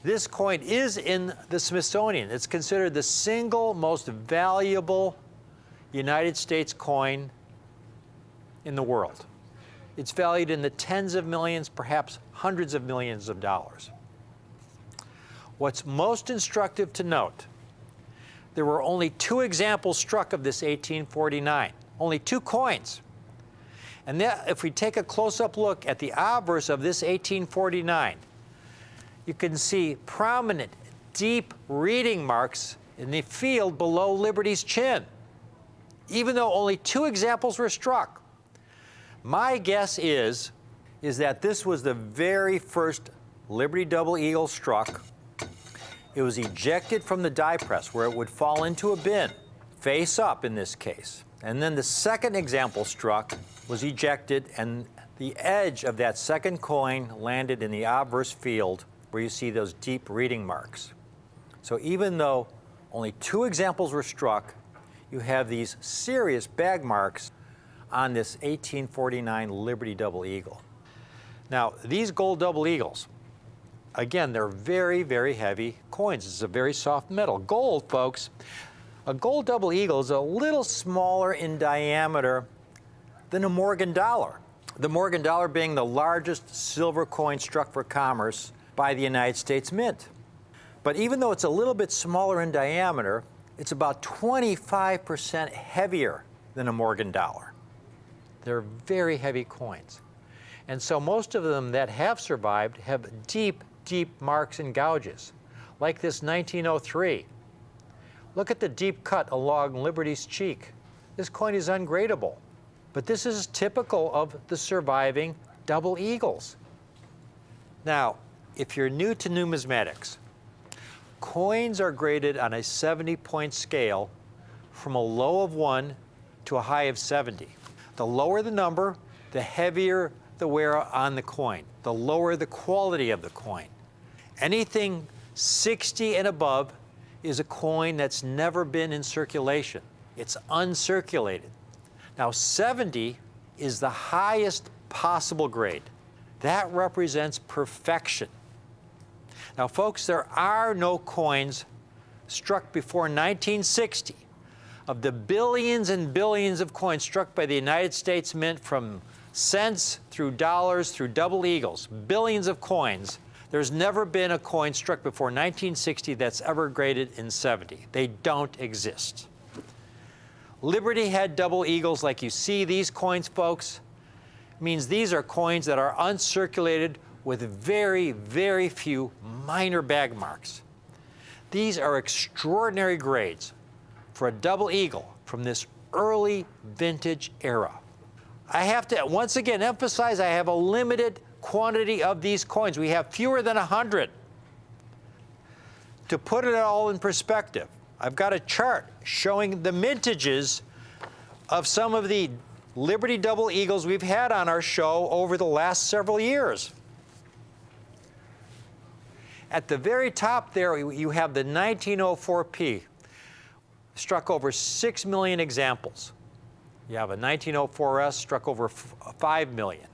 This coin is in the Smithsonian. It's considered the single most valuable United States coin in the world. It's valued in the tens of millions, perhaps hundreds of millions of dollars. What's most instructive to note, there were only 2 examples struck of this 1849, only 2 coins. And if we take a close-up look at the obverse of this 1849, you can see prominent, deep reading marks in the field below Liberty's chin, even though only 2 examples were struck. My guess is that this was the very first Liberty double eagle struck. It was ejected from the die press, where it would fall into a bin, face up in this case. And then the second example struck was ejected, and The edge of that second coin landed in the obverse field where you see those deep reading marks. So even though only 2 examples were struck, you have these serious bag marks on this 1849 Liberty Double Eagle. Now, these gold double eagles, again, they're very, very heavy coins. It's a very soft metal. Gold, folks, a gold double eagle is a little smaller in diameter than a Morgan dollar. The Morgan dollar being the largest silver coin struck for commerce by the United States Mint. But even though it's a little bit smaller in diameter, it's about 25% heavier than a Morgan dollar. They're very heavy coins. And so most of them that have survived have deep, deep marks and gouges, like this 1903. Look at the deep cut along Liberty's cheek. This coin is ungradable, but this is typical of the surviving double eagles. Now, if you're new to numismatics, coins are graded on a 70-point scale from a low of 1 to a high of 70. The lower the number, the heavier the wear on the coin, the lower the quality of the coin. Anything 60 and above is a coin that's never been in circulation. It's uncirculated. Now, 70 is the highest possible grade. That represents perfection. Now, folks, there are no coins struck before 1960. Of the billions and billions of coins struck by the United States Mint, from cents through dollars through double eagles, billions of coins, there's never been a coin struck before 1960 that's ever graded in 70. They don't exist. Liberty had double eagles like you see these coins, folks. It means these are coins that are uncirculated with very, very few minor bag marks. These are extraordinary grades for a double eagle from this early vintage era. I have to once again emphasize I have a limited quantity of these coins. We have fewer than 100. To put it all in perspective, I've got a chart showing the mintages of some of the Liberty double eagles we've had on our show over the last several years. At the very top there, you have the 1904P, struck over 6 million examples. You have a 1904S struck over 5 million.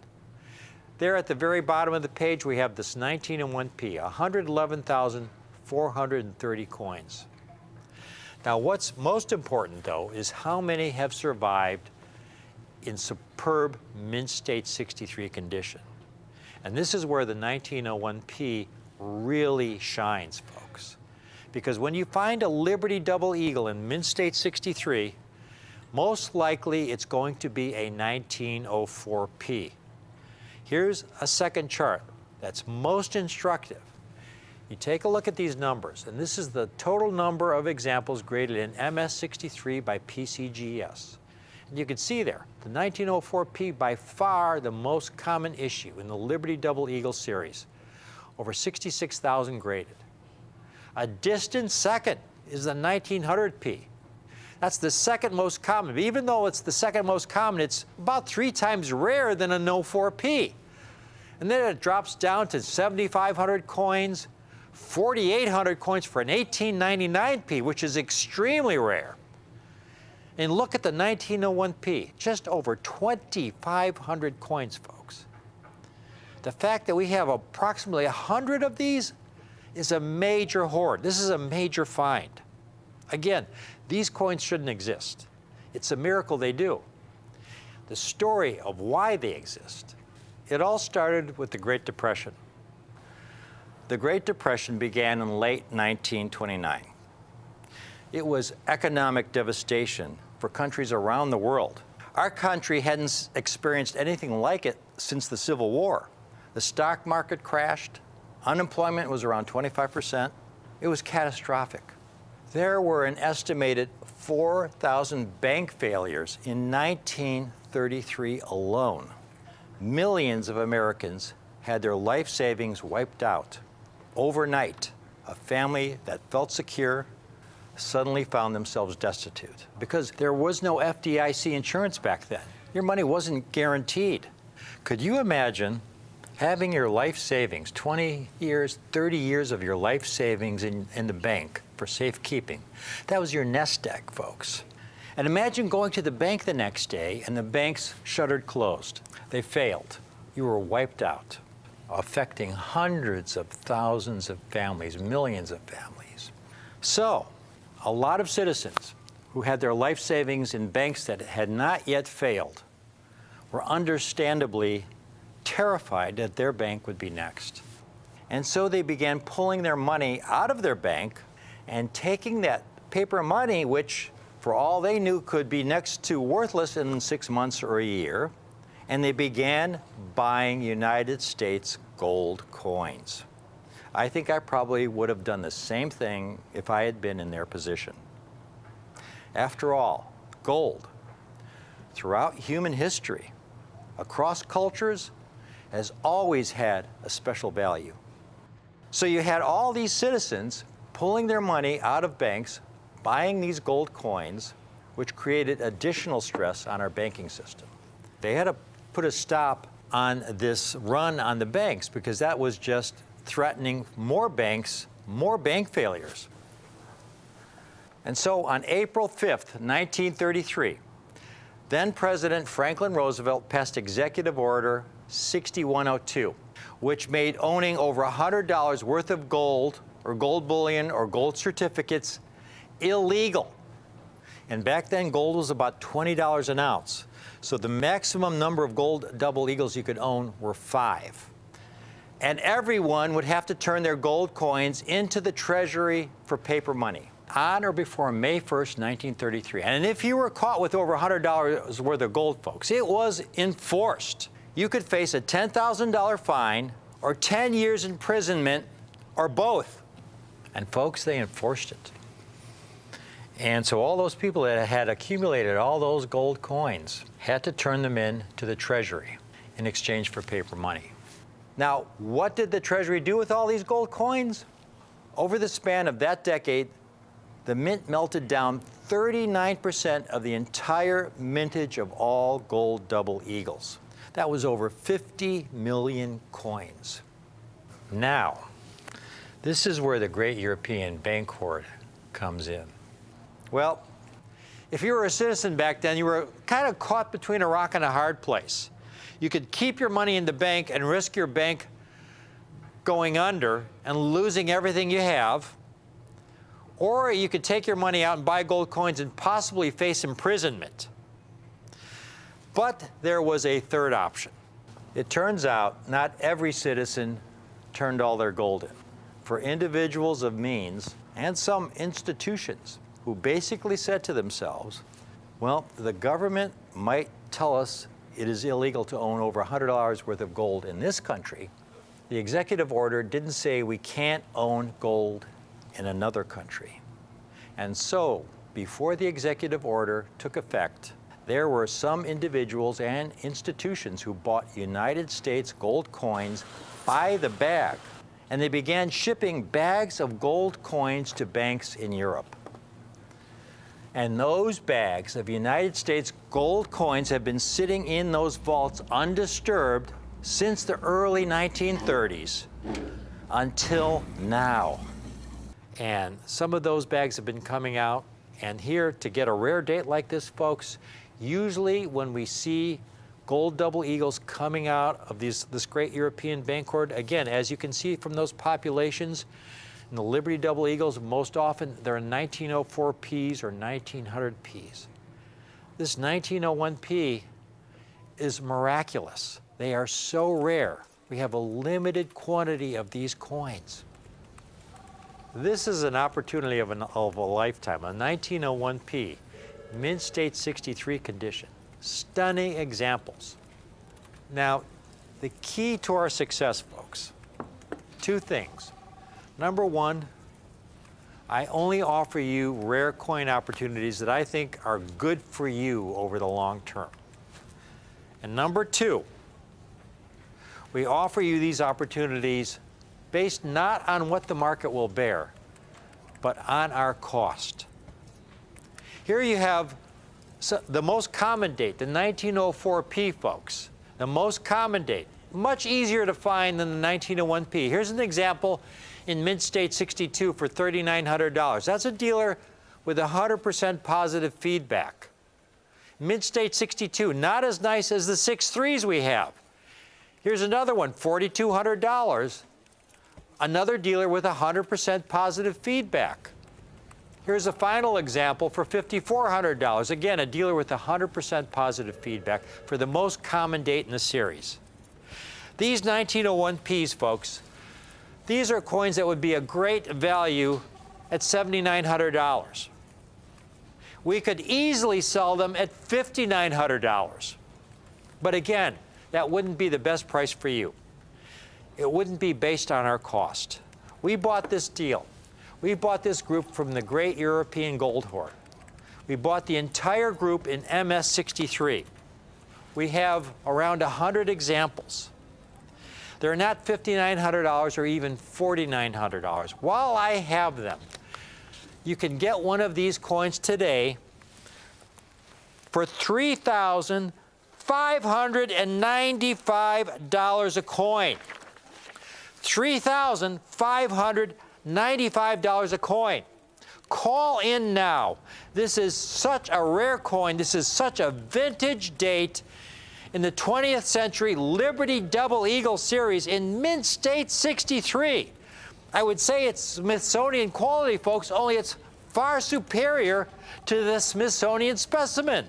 There at the very bottom of the page, we have this 1901P, 111,430 coins. Now, what's most important, though, is how many have survived in superb Mint State 63 condition. And this is where the 1901P really shines, folks. Because when you find a Liberty double eagle in Mint State 63, most likely it's going to be a 1904P. Here's a second chart that's most instructive. You take a look at these numbers, and this is the total number of examples graded in MS63 by PCGS. And you can see there, the 1904P by far the most common issue in the Liberty double eagle series, over 66,000 graded. A distant second is the 1900P. That's the second most common. But even though it's the second most common, it's about 3 times rarer than a 04P. And then it drops down to 7,500 coins, 4,800 coins for an 1899P, which is extremely rare. And look at the 1901P, just over 2,500 coins, folks. The fact that we have approximately 100 of these is a major hoard. This is a major find. Again, these coins shouldn't exist. It's a miracle they do. The story of why they exist, it all started with the Great Depression. The Great Depression began in late 1929. It was economic devastation for countries around the world. Our country hadn't experienced anything like it since the Civil War. The stock market crashed. Unemployment was around 25%. It was catastrophic. There were an estimated 4,000 bank failures in 1933 alone. Millions of Americans had their life savings wiped out. Overnight, a family that felt secure suddenly found themselves destitute because there was no FDIC insurance back then. Your money wasn't guaranteed. Could you imagine having your life savings, 20 years, 30 years of your life savings in the bank for safekeeping? That was your nest egg, folks. And imagine going to the bank the next day and the bank's shuttered closed. They failed. You were wiped out, affecting hundreds of thousands of families, millions of families. So, a lot of citizens who had their life savings in banks that had not yet failed were understandably terrified that their bank would be next. And so they began pulling their money out of their bank and taking that paper money, which for all they knew could be next to worthless in 6 months or a year, and they began buying United States gold coins. I think I probably would have done the same thing if I had been in their position. After all, gold, throughout human history, across cultures, has always had a special value. So you had all these citizens pulling their money out of banks, buying these gold coins, which created additional stress on our banking system. They had to put a stop on this run on the banks because that was just threatening more banks, more bank failures. And so on April 5th, 1933, then President Franklin Roosevelt passed Executive Order 6102, which made owning over $100 worth of gold or gold bullion or gold certificates illegal. And back then, gold was about $20 an ounce. So the maximum number of gold double eagles you could own were 5. And everyone would have to turn their gold coins into the Treasury for paper money on or before May 1st, 1933. And if you were caught with over $100 worth of gold, folks, it was enforced. You could face a $10,000 fine or 10 years imprisonment or both. And folks, they enforced it. And so all those people that had accumulated all those gold coins had to turn them in to the Treasury in exchange for paper money. Now, what did the Treasury do with all these gold coins? Over the span of that decade, the mint melted down 39% of the entire mintage of all gold double eagles. That was over 50 million coins. Now, this is where the great European bank hoard comes in. Well, if you were a citizen back then, you were kind of caught between a rock and a hard place. You could keep your money in the bank and risk your bank going under and losing everything you have, or you could take your money out and buy gold coins and possibly face imprisonment. But there was a third option. It turns out not every citizen turned all their gold in. For individuals of means and some institutions who basically said to themselves, well, the government might tell us it is illegal to own over $100 worth of gold in this country. The executive order didn't say we can't own gold in another country. And so, before the executive order took effect, there were some individuals and institutions who bought United States gold coins by the bag, and they began shipping bags of gold coins to banks in Europe. And those bags of United States gold coins have been sitting in those vaults undisturbed since the early 1930s until now. And some of those bags have been coming out. And here, to get a rare date like this, folks, usually when we see gold double eagles coming out of this great European bank hoard, again, as you can see from those populations, and the Liberty double eagles, most often they're 1904 Ps or 1900 Ps. This 1901 P is miraculous. They are so rare. We have a limited quantity of these coins. This is an opportunity of a lifetime, a 1901 P, mint state 63 condition. Stunning examples. Now, the key to our success, folks, 2 things. Number 1, I only offer you rare coin opportunities that I think are good for you over the long term. And number 2, we offer you these opportunities based not on what the market will bear, but on our cost. Here you have the most common date, the 1904 P, folks. the most common date, much easier to find than the 1901P. Here's an example in Mint State 62 for $3,900. That's a dealer with 100% positive feedback. Mint State 62, not as nice as the 6.3s we have. Here's another one, $4,200. Another dealer with 100% positive feedback. Here's a final example for $5,400. Again, a dealer with 100% positive feedback for the most common date in the series. These 1901Ps, folks, these are coins that would be a great value at $7,900. We could easily sell them at $5,900. But again, that wouldn't be the best price for you. It wouldn't be based on our cost. We bought this deal. We bought this group from the great European gold hoard. We bought the entire group in MS63. We have around 100 examples. They're not $5,900 or even $4,900. While I have them, you can get one of these coins today for $3,595 a coin. $3,595 a coin. Call in now. This is such a rare coin. This is such a vintage date in the 20th century Liberty Double Eagle series in Mint State 63. I would say it's Smithsonian quality, folks, only it's far superior to the Smithsonian specimen.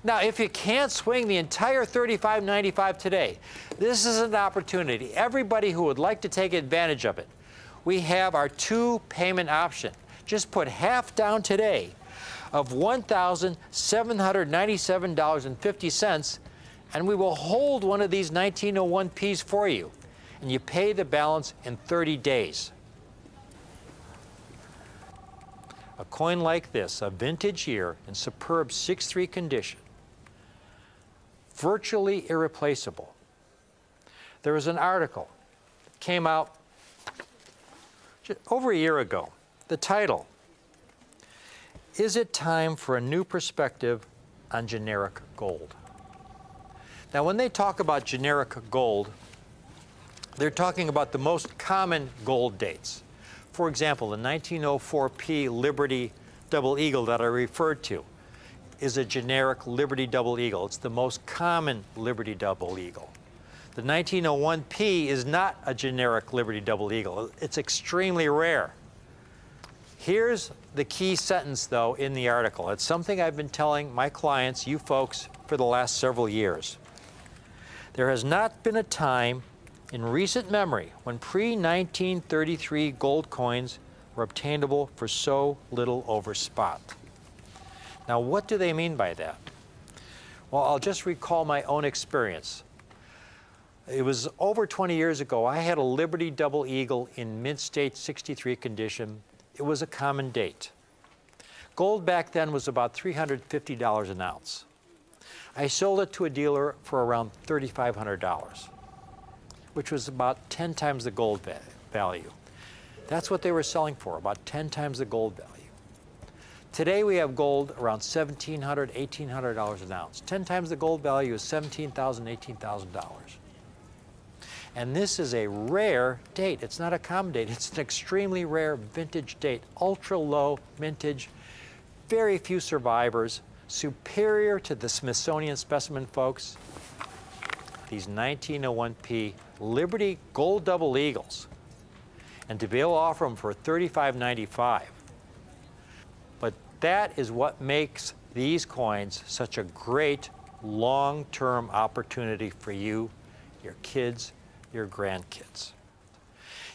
Now, if you can't swing the entire $35.95 today, this is an opportunity. Everybody who would like to take advantage of it, we have our 2-payment option. Just put half down today of $1,797.50, and we will hold one of these 1901Ps for you, and you pay the balance in 30 days. A coin like this, a vintage year in superb 6.3 condition, virtually irreplaceable. There was an article that came out just over a year ago. The title, "Is it time for a new perspective on generic gold?" Now, when they talk about generic gold, they're talking about the most common gold dates. For example, the 1904P Liberty Double Eagle that I referred to is a generic Liberty Double Eagle. It's the most common Liberty Double Eagle. The 1901P is not a generic Liberty Double Eagle. It's extremely rare. Here's the key sentence, though, in the article. It's something I've been telling my clients, you folks, for the last several years. There has not been a time in recent memory when pre-1933 gold coins were obtainable for so little over spot. Now, what do they mean by that? Well, I'll just recall my own experience. It was over 20 years ago. I had a Liberty Double Eagle in Mint State 63 condition. It was a common date. Gold back then was about $350 an ounce. I sold it to a dealer for around $3,500, which was about 10 times the gold value. That's what they were selling for, about 10 times the gold value. Today we have gold around $1,700, $1,800 an ounce. 10 times the gold value is $17,000, $18,000. And this is a rare date. It's not a common date. It's an extremely rare vintage date, ultra low mintage, very few survivors, superior to the Smithsonian specimen, folks. These 1901P Liberty Gold Double Eagles, and to be able to offer them for $35.95. But that is what makes these coins such a great long-term opportunity for you, your kids, your grandkids.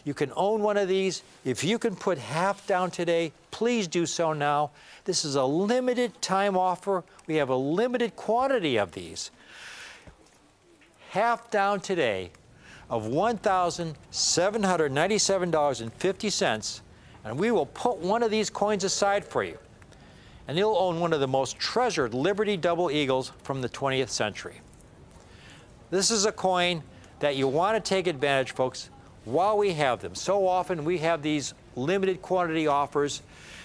You can own one of these. If you can put half down today, please do so now. This is a limited time offer. We have a limited quantity of these. Half down today of $1,797.50, and we will put one of these coins aside for you. And you'll own one of the most treasured Liberty Double Eagles from the 20th century. This is a coin that you want to take advantage, folks, while we have them. So often we have these limited quantity offers,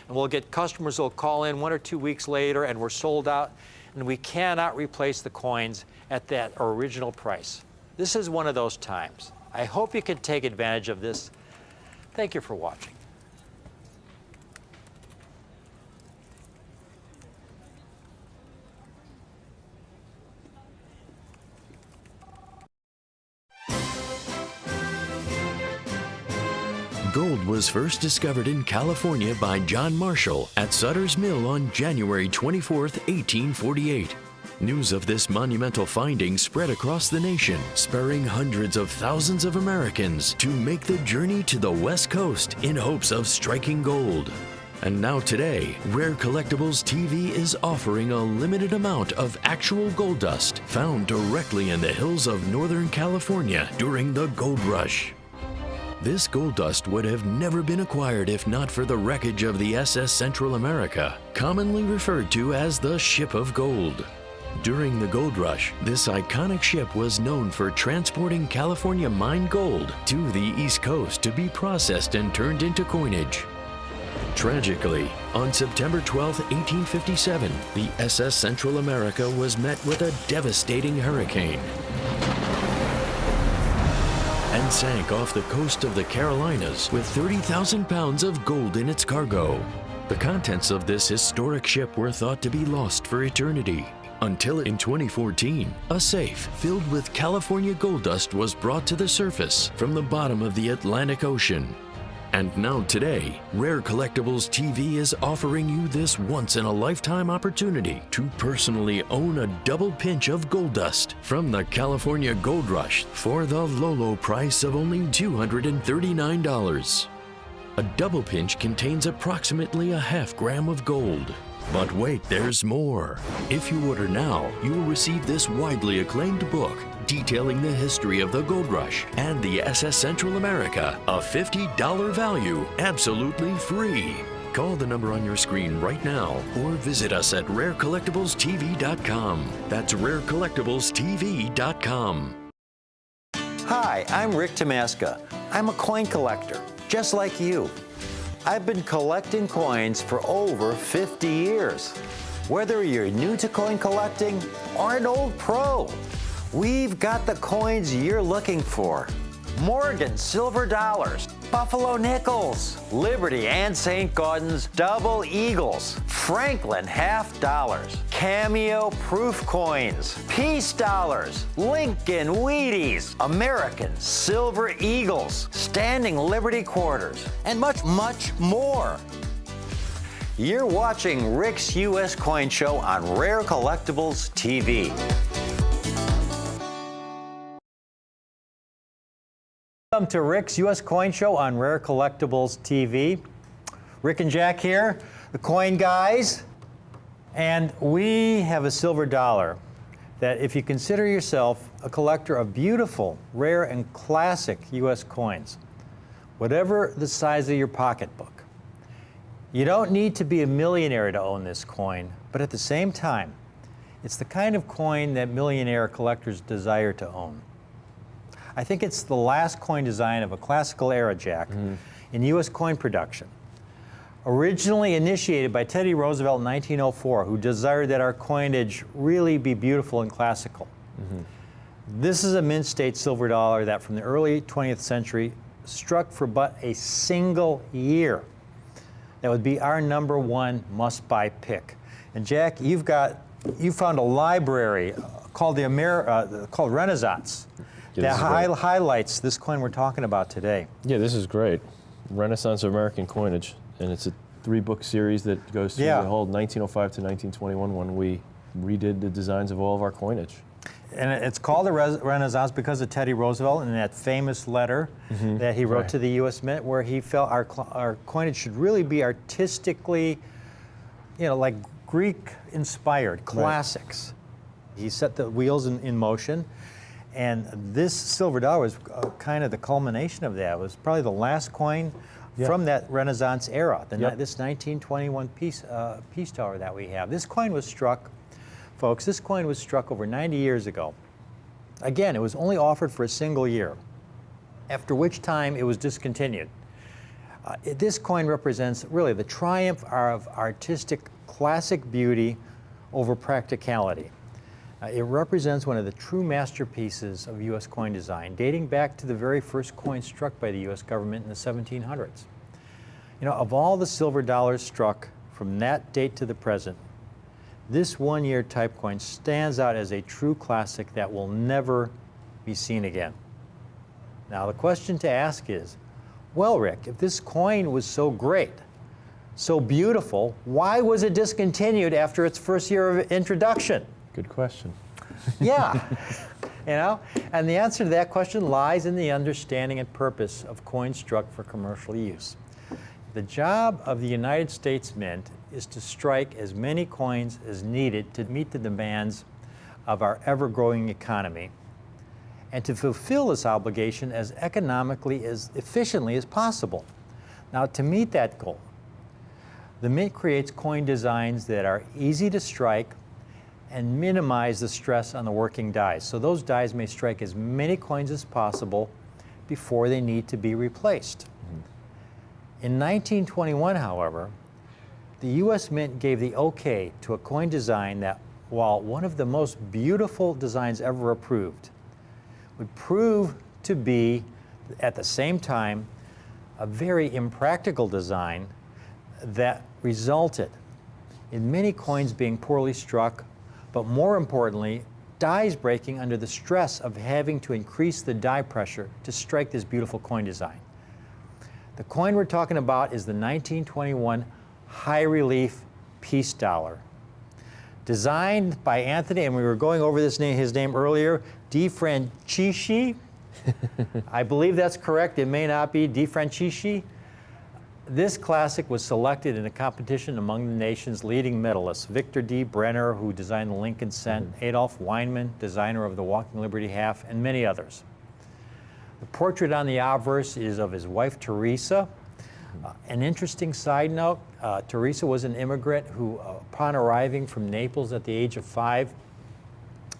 and we'll get customers who'll call in 1 or 2 weeks later and we're sold out, and we cannot replace the coins, at that original price. This is one of those times. I hope you can take advantage of this. Thank you for watching. Gold was first discovered in California by John Marshall at Sutter's Mill on January 24, 1848. News of this monumental finding spread across the nation, spurring hundreds of thousands of Americans to make the journey to the West Coast in hopes of striking gold. And now today, Rare Collectibles TV is offering a limited amount of actual gold dust found directly in the hills of Northern California during the gold rush. This gold dust would have never been acquired if not for the wreckage of the SS Central America, commonly referred to as the Ship of Gold. During the gold rush, this iconic ship was known for transporting California mined gold to the East Coast to be processed and turned into coinage. Tragically, on September 12, 1857, the SS Central America was met with a devastating hurricane and sank off the coast of the Carolinas with 30,000 pounds of gold in its cargo. The contents of this historic ship were thought to be lost for eternity, until in 2014, a safe filled with California gold dust was brought to the surface from the bottom of the Atlantic Ocean. And now today, Rare Collectibles TV is offering you this once-in-a-lifetime opportunity to personally own a double pinch of gold dust from the California Gold Rush for the low price of only $239. A double pinch contains approximately a half gram of gold. But wait, there's more. If you order now, you will receive this widely acclaimed book detailing the history of the gold rush and the SS Central America, a $50 value, absolutely free. Call the number on your screen right now or visit us at rarecollectiblestv.com. That's rarecollectiblestv.com. Hi, I'm Rick Tamaska. I'm a coin collector, just like you. I've been collecting coins for over 50 years. Whether you're new to coin collecting or an old pro, we've got the coins you're looking for. Morgan silver dollars, Buffalo nickels, Liberty and St. Gaudens double eagles, Franklin half dollars, Cameo proof coins, Peace dollars, Lincoln Wheaties, American silver eagles, Standing Liberty quarters, and much, much more. You're watching Rick's U.S. Coin Show on Rare Collectibles TV. Welcome to Rick's U.S. Coin Show on Rare Collectibles TV. Rick and Jack here, the coin guys, and we have a silver dollar that if you consider yourself a collector of beautiful, rare, and classic U.S. coins, whatever the size of your pocketbook, you don't need to be a millionaire to own this coin, but at the same time, it's the kind of coin that millionaire collectors desire to own. I think it's the last coin design of a classical era, Jack, in U.S. coin production. Originally initiated by Teddy Roosevelt in 1904, who desired that our coinage really be beautiful and classical. This is a mint state silver dollar that from the early 20th century struck for but a single year. That would be our #1 must-buy pick. And Jack, you found a library called called Renaissance. That highlights this coin we're talking about today. Yeah, this is great. Renaissance of American Coinage. And it's a 3-book series that goes through the whole 1905 to 1921 when we redid the designs of all of our coinage. And it's called the Renaissance because of Teddy Roosevelt and that famous letter that he wrote to the U.S. Mint where he felt our coinage should really be artistically, like Greek-inspired classics. He set the wheels in motion. And this silver dollar was kind of the culmination of that. It was probably the last coin from that Renaissance era, this 1921 peace dollar that we have. This coin was struck, folks, over 90 years ago. Again, it was only offered for a single year, after which time it was discontinued. This coin represents really the triumph of artistic classic beauty over practicality. It represents one of the true masterpieces of U.S. coin design, dating back to the very first coin struck by the U.S. government in the 1700s. You know, of all the silver dollars struck from that date to the present, this one-year type coin stands out as a true classic that will never be seen again. Now, the question to ask is, well, Rick, if this coin was so great, so beautiful, why was it discontinued after its first year of introduction? Good question. Yeah, you know, and the answer to that question lies in the understanding and purpose of coins struck for commercial use. The job of the United States Mint is to strike as many coins as needed to meet the demands of our ever-growing economy and to fulfill this obligation as economically, as efficiently as possible. Now, to meet that goal, the Mint creates coin designs that are easy to strike and minimize the stress on the working dies. So those dies may strike as many coins as possible before they need to be replaced. In 1921, however, the U.S. Mint gave the okay to a coin design that, while one of the most beautiful designs ever approved, would prove to be, at the same time, a very impractical design that resulted in many coins being poorly struck, but more importantly, dies breaking under the stress of having to increase the die pressure to strike this beautiful coin design. The coin we're talking about is the 1921 high relief peace dollar. Designed by Anthony, and we were going over his name earlier, DeFrancisci. I believe that's correct. It may not be DeFrancisci. This classic was selected in a competition among the nation's leading medalists. Victor D. Brenner, who designed the Lincoln Cent, Adolph Weinman, designer of the Walking Liberty Half, and many others. The portrait on the obverse is of his wife, Teresa. An interesting side note, Teresa was an immigrant who, upon arriving from Naples at the age of 5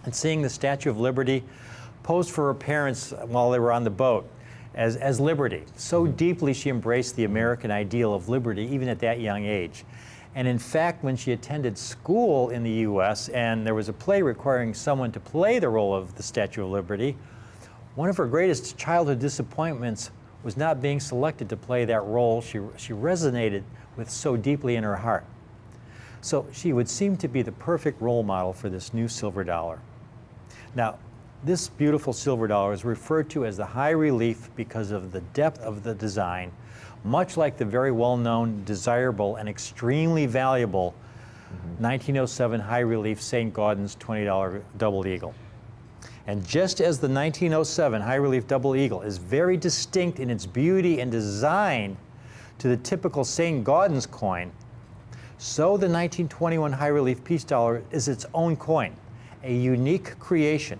and seeing the Statue of Liberty, posed for her parents while they were on the boat as liberty. So deeply she embraced the American ideal of liberty, even at that young age. And in fact, when she attended school in the U.S. and there was a play requiring someone to play the role of the Statue of Liberty, one of her greatest childhood disappointments was not being selected to play that role she resonated with so deeply in her heart. So she would seem to be the perfect role model for this new silver dollar. Now, this beautiful silver dollar is referred to as the high relief because of the depth of the design, much like the very well-known, desirable, and extremely valuable 1907 high relief St. Gaudens $20 double eagle. And just as the 1907 high relief double eagle is very distinct in its beauty and design to the typical St. Gaudens coin, so the 1921 high relief peace dollar is its own coin, a unique creation,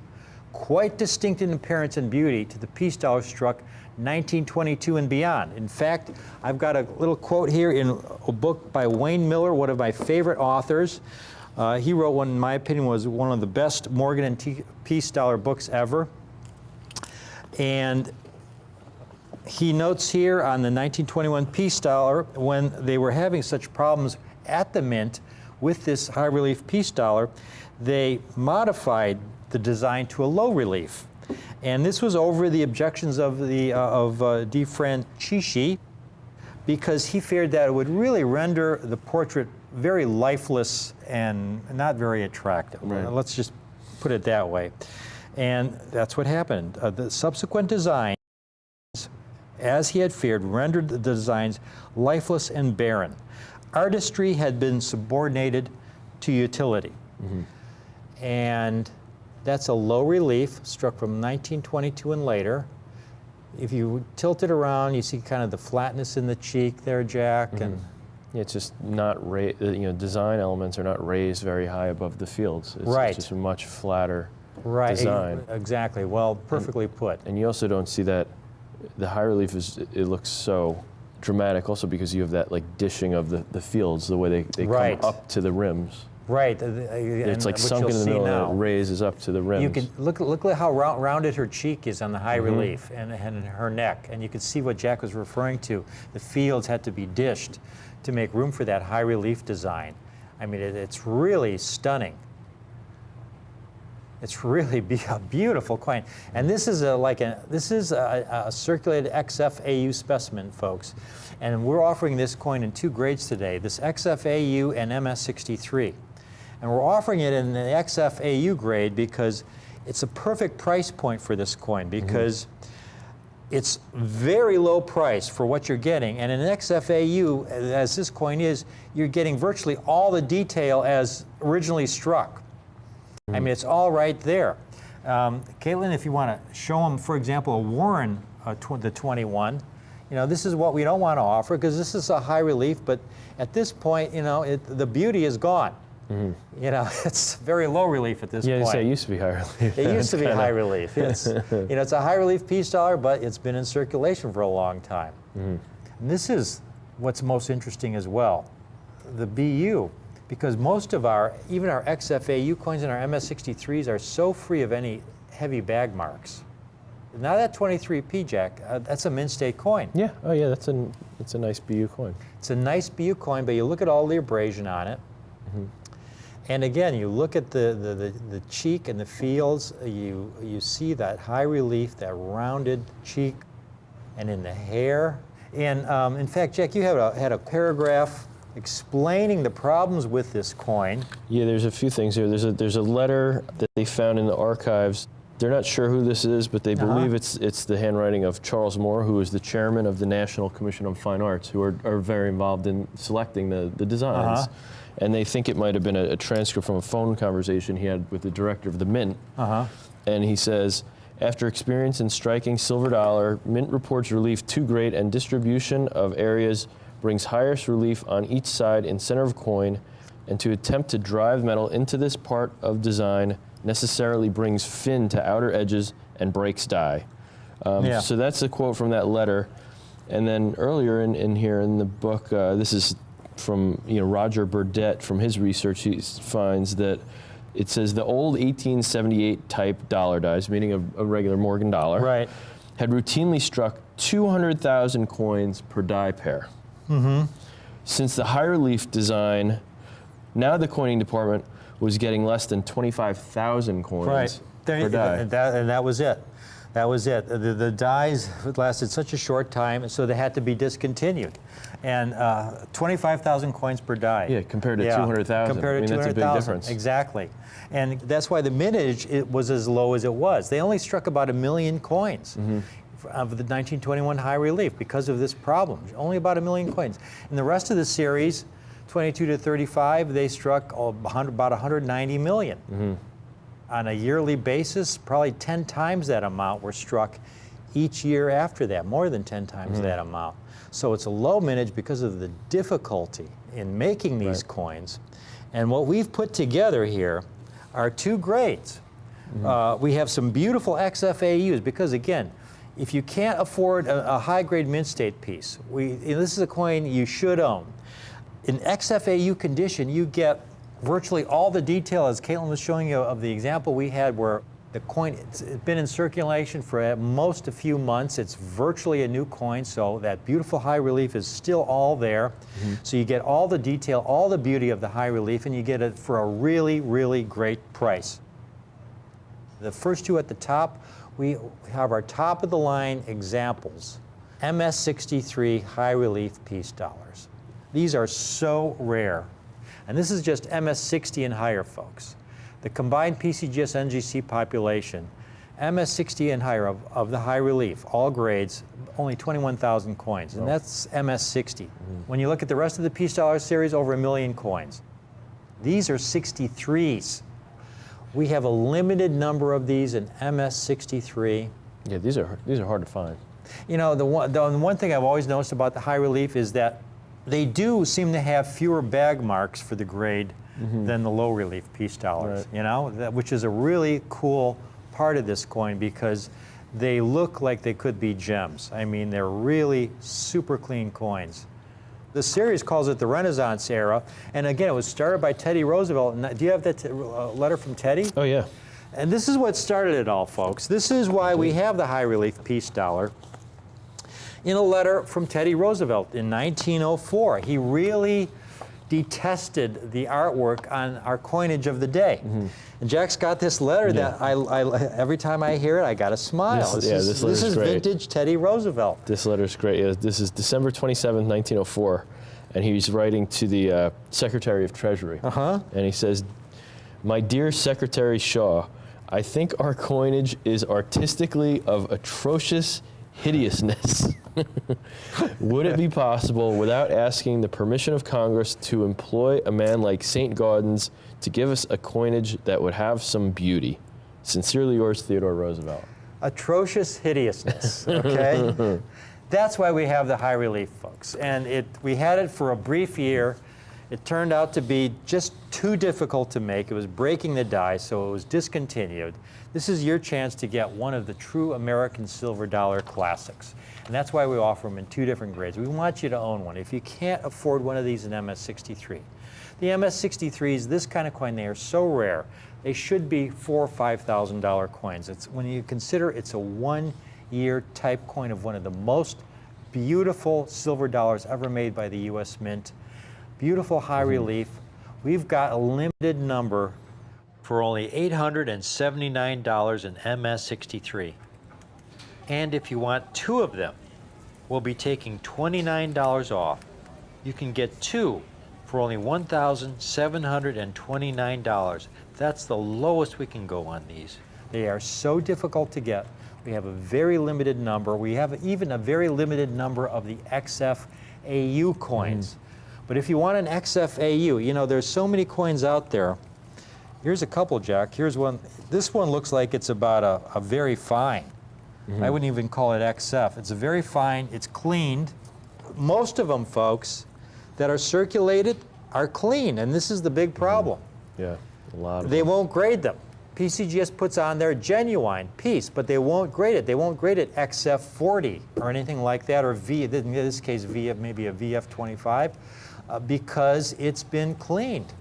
quite distinct in appearance and beauty to the peace dollar struck 1922 and beyond. In fact, I've got a little quote here in a book by Wayne Miller, one of my favorite authors. He wrote one, in my opinion, was one of the best Morgan and Peace dollar books ever. And he notes here on the 1921 peace dollar, when they were having such problems at the Mint with this high relief peace dollar, they modified the design to a low relief. And this was over the objections of DeFrancisci, because he feared that it would really render the portrait very lifeless and not very attractive. Right. Let's just put it that way. And that's what happened. The subsequent designs, as he had feared, rendered the designs lifeless and barren. Artistry had been subordinated to utility. And that's a low relief struck from 1922 and later. If you tilt it around, you see kind of the flatness in the cheek there, Jack. And it's just not design elements are not raised very high above the fields. It's, right. It's just a much flatter right. design. Exactly. Well, perfectly put. And you also don't see that the high relief it looks so dramatic also because you have that like dishing of the fields, the way they right. come up to the rims. Right. It's like sunk in the middle and it raises up to the rims. You can look at how rounded her cheek is on the high relief and her neck. And you can see what Jack was referring to. The fields had to be dished to make room for that high relief design. I mean, it's really stunning. It's really a beautiful coin. And this is a circulated XFAU specimen, folks. And we're offering this coin in 2 grades today, this XFAU and MS63. And we're offering it in the XFAU grade because it's a perfect price point for this coin, because it's very low price for what you're getting. And in an XFAU, as this coin is, you're getting virtually all the detail as originally struck. I mean, it's all right there. Caitlin, if you want to show them, for example, a Warren, the 21, you know, this is what we don't want to offer because this is a high relief, but at this point, you know, the beauty is gone. You know, it's very low relief at this point. Yeah, it used to be high relief. It used to be high relief. It's, you know, it's a high relief peace dollar, but it's been in circulation for a long time. And this is what's most interesting as well, the BU, because most of even our XFAU coins and our MS63s are so free of any heavy bag marks. Now that 23P, Jack, that's a Mint State coin. Yeah, oh yeah, it's a nice BU coin. It's a nice BU coin, but you look at all the abrasion on it. And again, you look at the cheek and the fields, you see that high relief, that rounded cheek, and in the hair. And in fact, Jack, you had a paragraph explaining the problems with this coin. Yeah, there's a few things here. There's a letter that they found in the archives. They're not sure who this is, but they believe it's the handwriting of Charles Moore, who is the chairman of the National Commission on Fine Arts, who are very involved in selecting the designs. And they think it might have been a transcript from a phone conversation he had with the director of the Mint. And he says, after experience in striking silver dollar, Mint reports relief 2 grade and distribution of areas brings highest relief on each side in center of coin, and to attempt to drive metal into this part of design necessarily brings fin to outer edges and breaks die. So that's a quote from that letter. And then earlier in here in the book, this is from Roger Burdett. From his research, he finds that it says the old 1878 type dollar dies, meaning a regular Morgan dollar, had routinely struck 200,000 coins per die pair. Since the high relief design, now the coining department was getting less than 25,000 coins per die. And that was it. That was it. The dies lasted such a short time, so they had to be discontinued. And 25,000 coins per die. Yeah, compared to 200,000. Compared to 200,000. That's a big difference. Exactly. And that's why the mintage was as low as it was. They only struck about 1 million coins of the 1921 high relief because of this problem. Only about 1 million coins. In the rest of the series, 22 to 35, they struck about 190 million. On a yearly basis, probably 10 times that amount were struck each year after that, more than 10 times that amount. So it's a low mintage because of the difficulty in making these coins. And what we've put together here are 2 grades. We have some beautiful XFAUs because, again, if you can't afford a high-grade Mint State piece, this is a coin you should own. In XFAU condition, you get virtually all the detail, as Caitlin was showing you, of the example we had where the coin, it's been in circulation for at most a few months. It's virtually a new coin, so that beautiful high relief is still all there. So you get all the detail, all the beauty of the high relief, and you get it for a really, really great price. The first 2 at the top, we have our top-of-the-line examples, MS63 high relief peace dollars. These are so rare. And this is just MS60 and higher, folks. The combined PCGS NGC population, MS60 and higher of the high relief, all grades, only 21,000 coins, and that's MS60. When you look at the rest of the peace dollar series, over 1 million coins. These are 63s. We have a limited number of these in MS63. Yeah, these are hard to find. You know, the one thing I've always noticed about the high relief is that they do seem to have fewer bag marks for the grade than the low relief peace dollars, you know, which is a really cool part of this coin because they look like they could be gems. I mean, they're really super clean coins. The series calls it the Renaissance era, and again, it was started by Teddy Roosevelt. Do you have that letter from Teddy? Oh, yeah. And this is what started it all, folks. This is why we have the high relief peace dollar. In a letter from Teddy Roosevelt in 1904, he really detested the artwork on our coinage of the day. And Jack's got this letter that I every time I hear it, I got to smile. This This is great. vintage Teddy Roosevelt. This letter's great. This is December 27, 1904, and he's writing to the Secretary of Treasury. And he says, "My dear Secretary Shaw, I think our coinage is artistically of atrocious hideousness. Would it be possible, without asking the permission of Congress, to employ a man like St. Gaudens to give us a coinage that would have some beauty? Sincerely yours, Theodore Roosevelt." Atrocious hideousness, okay? That's why we have the high relief, folks. And we had it for a brief year. It turned out to be just too difficult to make. It was breaking the die, so it was discontinued. This is your chance to get one of the true American silver dollar classics. And that's why we offer them in 2 different grades. We want you to own one. If you can't afford one of these in MS-63, the MS-63s, this kind of coin, they are so rare. They should be $4,000 or $5,000 coins. It's, when you consider it's a 1-year type coin of one of the most beautiful silver dollars ever made by the U.S. Mint. Beautiful high relief. We've got a limited number for only $879 in MS-63. And if you want 2 of them, we'll be taking $29 off. You can get 2 for only $1,729. That's the lowest we can go on these. They are so difficult to get. We have a very limited number. We have even a very limited number of the XFAU coins. But if you want an XFAU, you know, there's so many coins out there. Here's a couple, Jack. Here's one. This one looks like it's about a very fine. I wouldn't even call it XF. It's a very fine. It's cleaned. Most of them, folks, that are circulated are clean, and this is the big problem. Yeah, a lot of They them. won't grade them. PCGS puts on their genuine piece, but they won't grade it. They won't grade it XF40 or anything like that, or V, in this case, maybe a VF25, because it's been cleaned.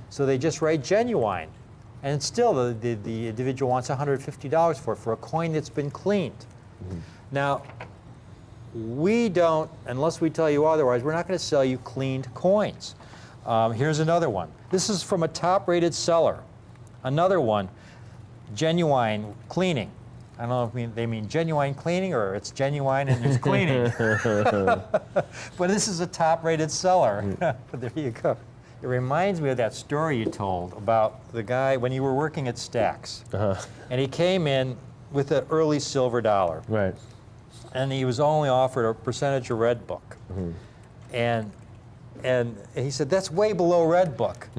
So they just write genuine. And still, the individual wants $150 for a coin that's been cleaned. Now, we don't, unless we tell you otherwise, we're not going to sell you cleaned coins. Here's another one. This is from a top-rated seller. Another one, genuine cleaning. I don't know if they mean genuine cleaning or it's genuine and there's cleaning. But this is a top-rated seller. But there you go. It reminds me of that story you told about the guy when you were working at Stax. And he came in with an early silver dollar. Right. And he was only offered a percentage of Red Book. And he said, that's way below Red Book.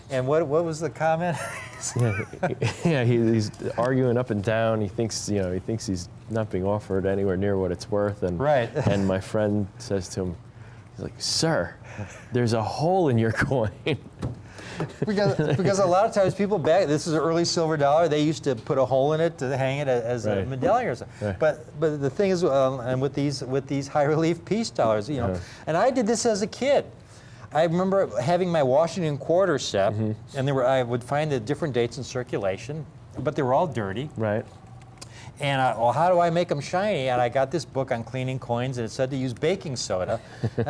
And what was the comment? Yeah, he's arguing up and down. He thinks he's not being offered anywhere near what it's worth. And Right. And my friend says to him, he's like, "Sir, there's a hole in your coin." Because a lot of times people back, this is an early silver dollar, they used to put a hole in it to hang it as a medallion or something. Right. But the thing is, and with these high relief peace dollars, you know, and I did this as a kid. I remember having my Washington quarter set, and I would find the different dates in circulation, but they were all dirty. Right. And well, how do I make them shiny? And I got this book on cleaning coins, and it said to use baking soda.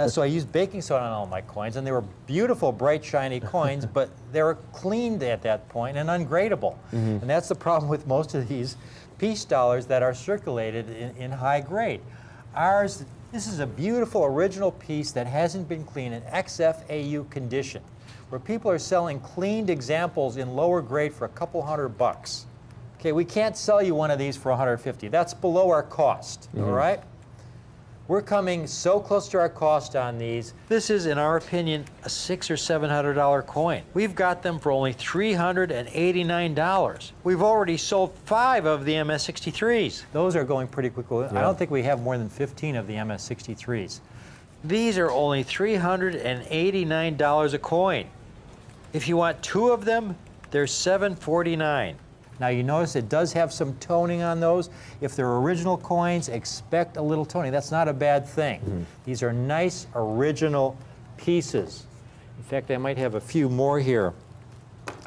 So I used baking soda on all my coins, and they were beautiful, bright, shiny coins, but they were cleaned at that point and ungradable. And that's the problem with most of these peace dollars that are circulated in high grade. Ours, this is a beautiful original piece that hasn't been cleaned in XFAU condition, where people are selling cleaned examples in lower grade for a couple $100. Okay, we can't sell you one of these for $150. That's below our cost, all right? We're coming so close to our cost on these. This is, in our opinion, a $600 or $700 coin. We've got them for only $389. We've already sold 5 of the MS-63s. Those are going pretty quickly. I don't think we have more than 15 of the MS-63s. These are only $389 a coin. If you want 2 of them, they're $749. Now you notice it does have some toning on those. If they're original coins, expect a little toning. That's not a bad thing. These are nice original pieces. In fact, I might have a few more here.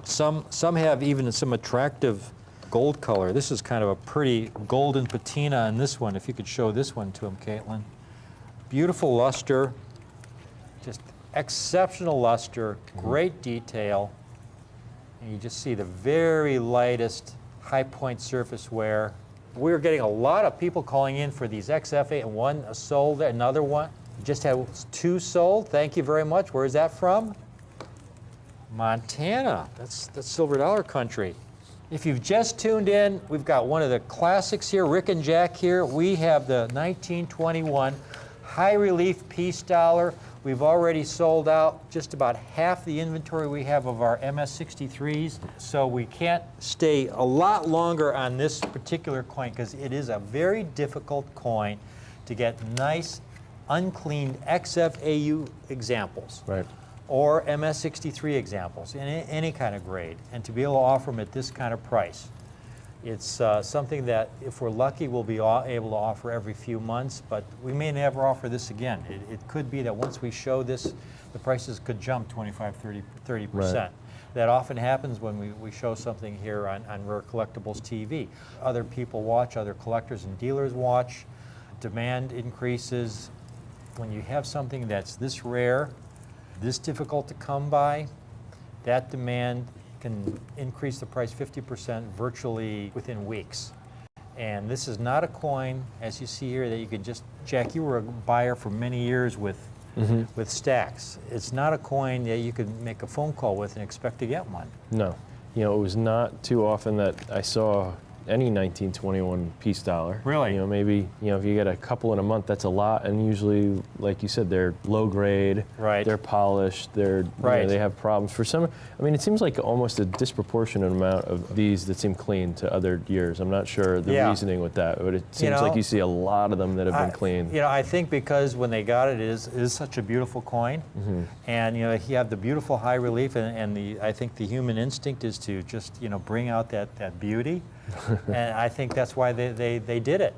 Some have even some attractive gold color. This is kind of a pretty golden patina on this one. If you could show this one to him, Caitlin. Beautiful luster. Just exceptional luster, great detail, and you just see the very lightest high point surface wear. We're getting a lot of people calling in for these XF8, and one sold, another one. Just had 2 sold. Thank you very much. Where is that from? Montana. That's silver dollar country. If you've just tuned in, we've got one of the classics here, Rick and Jack here. We have the 1921 high relief piece dollar. We've already sold out just about half the inventory we have of our MS63s, so we can't stay a lot longer on this particular coin because it is a very difficult coin to get nice, uncleaned XFAU examples. Right. Or MS63 examples in any kind of grade, and to be able to offer them at this kind of price. It's something that, if we're lucky, we'll be able to offer every few months, but we may never offer this again. It could be that once we show this, the prices could jump 25, 30%. Right. That often happens when we show something here on Rare Collectibles TV. Other people watch, other collectors and dealers watch, demand increases. When you have something that's this rare, this difficult to come by, that demand can increase the price 50% virtually within weeks. And this is not a coin, as you see here, that you could just, Jack, you were a buyer for many years with Stax. It's not a coin that you could make a phone call with and expect to get one. No. You know, it was not too often that I saw any 1921 piece dollar. Really? You know, maybe, you know, if you get a couple in a month, that's a lot. And usually, like you said, they're low grade. Right. They're polished. They're, right. You know, they have problems. For some, I mean, it seems like almost a disproportionate amount of these that seem clean to other years. I'm not sure the reasoning with that, but it seems like you see a lot of them that have been clean. You know, I think because when they got it, it is such a beautiful coin. And, you know, you have the beautiful high relief, and I think the human instinct is to just, you know, bring out that beauty. And I think that's why they did it.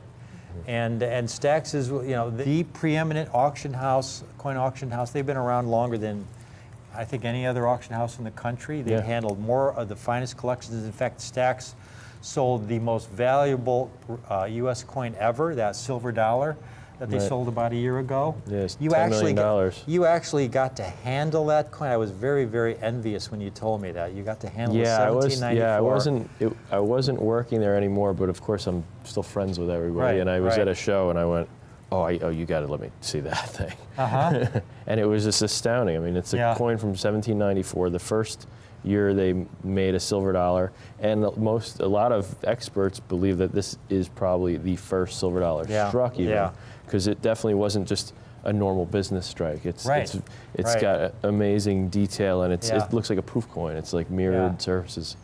And Stax is, you know, the preeminent auction house, coin auction house. They've been around longer than I think any other auction house in the country. They've handled more of the finest collections. In fact, Stax sold the most valuable U.S. coin ever, that silver dollar that they sold about a year ago. Yes, $10 million. You actually got to handle that coin. I was very, very envious when you told me that. You got to handle the 1794. I wasn't working there anymore, but of course I'm still friends with everybody. And I was at a show and I went, oh, you got to let me see that thing. And it was just astounding. I mean, it's a coin from 1794, the first year they made a silver dollar, and a lot of experts believe that this is probably the first silver dollar struck, even because it definitely wasn't just a normal business strike. It's got amazing detail, and it looks like a proof coin. It's like mirrored surfaces.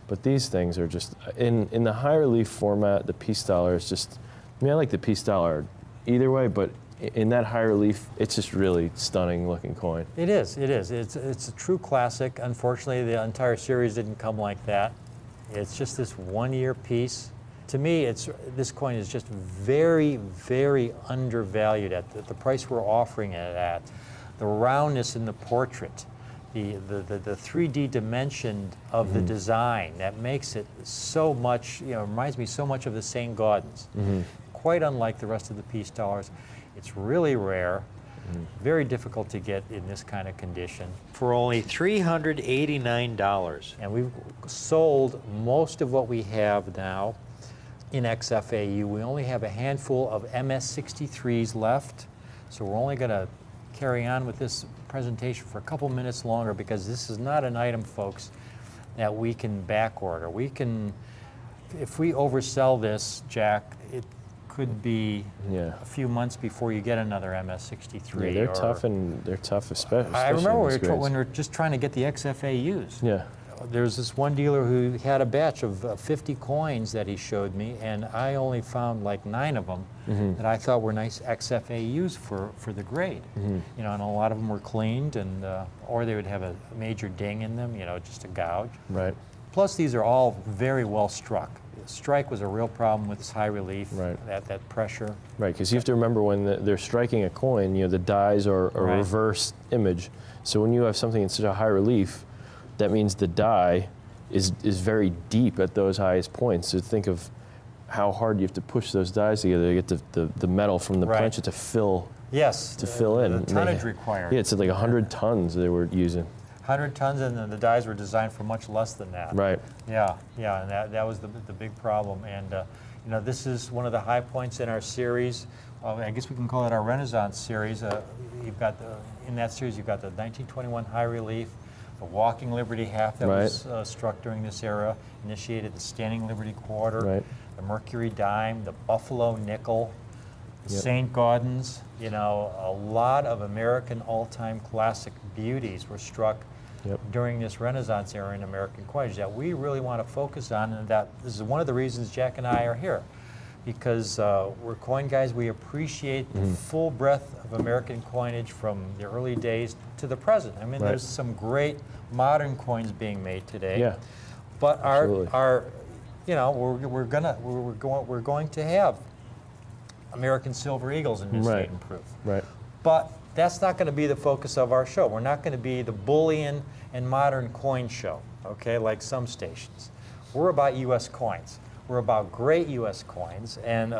But these things are just in the high relief format. The piece dollar is just, I mean, I like the piece dollar either way, but in that high relief, it's just really stunning looking coin. It is. It's a true classic. Unfortunately, the entire series didn't come like that. It's just this one-year piece. To me, this coin is just very, very undervalued at the price we're offering it at. The roundness in the portrait, the 3D dimension of the design that makes it so much, you know, reminds me so much of the St. Gaudens. Quite unlike the rest of the piece dollars. It's really rare, very difficult to get in this kind of condition. For only $389. And we've sold most of what we have now in XFAU. We only have a handful of MS63s left, so we're only going to carry on with this presentation for a couple minutes longer because this is not an item, folks, that we can back order. We can, if we oversell this, Jack, it could be a few months before you get another MS63. Yeah, they're tough, especially. I remember when we were just trying to get the XFAUs. Yeah. There was this one dealer who had a batch of 50 coins that he showed me, and I only found like 9 of them that I thought were nice XFAUs for the grade. You know, and a lot of them were cleaned, and or they would have a major ding in them, you know, just a gouge. Right. Plus, these are all very well struck. Strike was a real problem with this high relief, that pressure. Right, because you have to remember when they're striking a coin, you know, the dies are a reverse image. So when you have something in such a high relief, that means the die is very deep at those highest points. So think of how hard you have to push those dies together to get the metal from the planchet to fill Yes. to fill in. The And they- tonnage required. Yeah, it's like 100 tons they were using. 100 tons, and the dies were designed for much less than that. Right. Yeah, and that was the big problem. And you know, this is one of the high points in our series. I guess we can call it our Renaissance series. You've got in that series, you've got the 1921 high relief, the walking Liberty half that was struck during this era, initiated the standing Liberty quarter, Right. the Mercury dime, the Buffalo nickel, the Yep. St. Gaudens. You know, a lot of American all-time classic beauties were struck Yep. during this Renaissance era in American coinage that we really want to focus on, and that this is one of the reasons Jack and I are here, because we're coin guys. We appreciate the full breadth of American coinage from the early days to the present. I mean, Right. there's some great modern coins being made today. Yeah. But Absolutely. our you know, we're going to have American Silver Eagles in Mid-State Right. and Proof. Right. But that's not going to be the focus of our show. We're not going to be the bullion and modern coin show, okay, like some stations. We're about U.S. coins. We're about great U.S. coins, and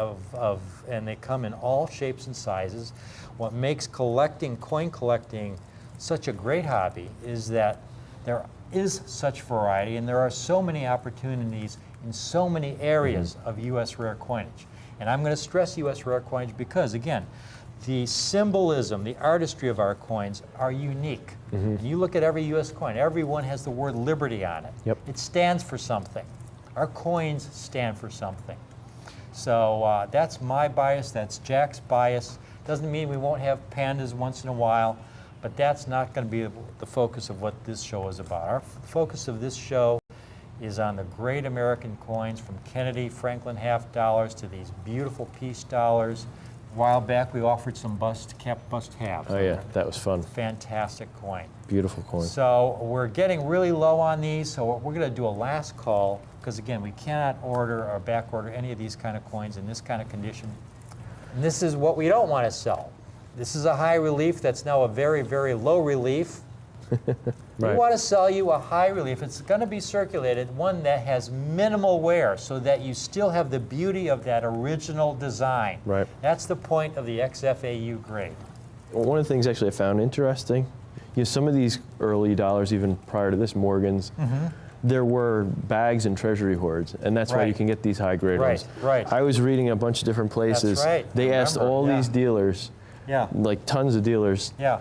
and they come in all shapes and sizes. What makes coin collecting, such a great hobby is that there is such variety, and there are so many opportunities in so many areas of U.S. rare coinage. And I'm going to stress U.S. rare coinage because, again, the symbolism, the artistry of our coins are unique. And you look at every U.S. coin, every one has the word Liberty on it. Yep. It stands for something. Our coins stand for something. So that's my bias, that's Jack's bias. Doesn't mean we won't have pandas once in a while, but that's not going to be the focus of what this show is about. Our focus of this show is on the great American coins, from Kennedy, Franklin half dollars to these beautiful piece dollars. A while back, we offered some bust halves. Oh yeah, that was fun. Fantastic coin. Beautiful coin. So we're getting really low on these, so we're going to do a last call, because again, we cannot order or back order any of these kind of coins in this kind of condition. And this is what we don't want to sell. This is a high relief that's now a very, very low relief. Right. We want to sell you a high relief. It's going to be circulated, one that has minimal wear, so that you still have the beauty of that original design. Right. That's the point of the XFAU grade. One of the things actually I found interesting, you know, some of these early dollars, even prior to this, Morgans, there were bags and treasury hoards, and that's why Right. you can get these high grade Right, ones. right. I was reading a bunch of different places. That's right. They asked Remember, all yeah. these dealers, Yeah. like tons of dealers, Yeah.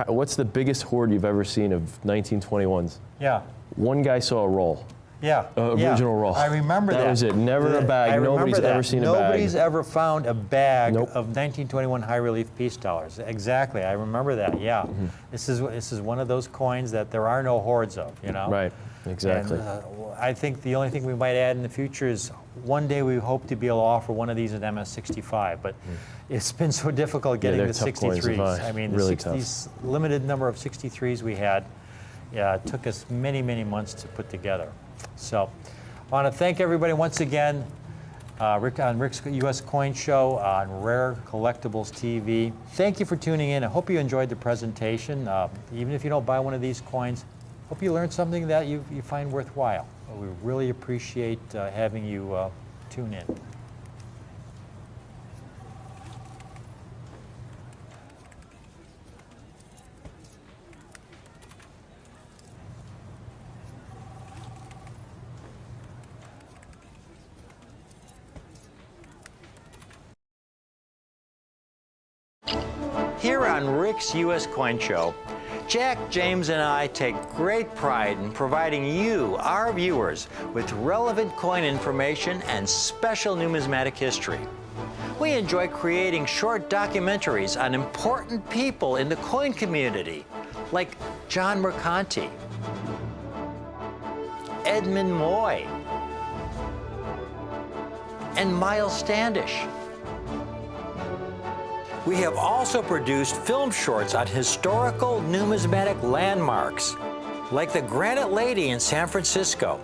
what's the biggest hoard you've ever seen of 1921s? Yeah. One guy saw a roll. Yeah. Original roll. I remember that. That was it. Never a bag. I remember Nobody's that. ever seen a bag. Nobody's ever found a bag Nope. of 1921 high relief piece dollars. Exactly. I remember that. Yeah. This is one of those coins that there are no hoards of, you know. Right. Exactly. And, I think the only thing we might add in the future is one day we hope to be able to offer one of these at MS65, but it's been so difficult getting they're the tough coins to 63s. find. I mean, Really these limited number of 63s we had, it took us many, many months to put together. So I want to thank everybody once again Rick, on Rick's U.S. Coin Show on Rare Collectibles TV. Thank you for tuning in. I hope you enjoyed the presentation. Even if you don't buy one of these coins, hope you learned something that you find worthwhile. We really appreciate having you tune in. Here on Rick's U.S. Coin Show, Jack, James, and I take great pride in providing you, our viewers, with relevant coin information and special numismatic history. We enjoy creating short documentaries on important people in the coin community, like John Mercanti, Edmund Moy, and Miles Standish. We have also produced film shorts on historical numismatic landmarks, like the Granite Lady in San Francisco,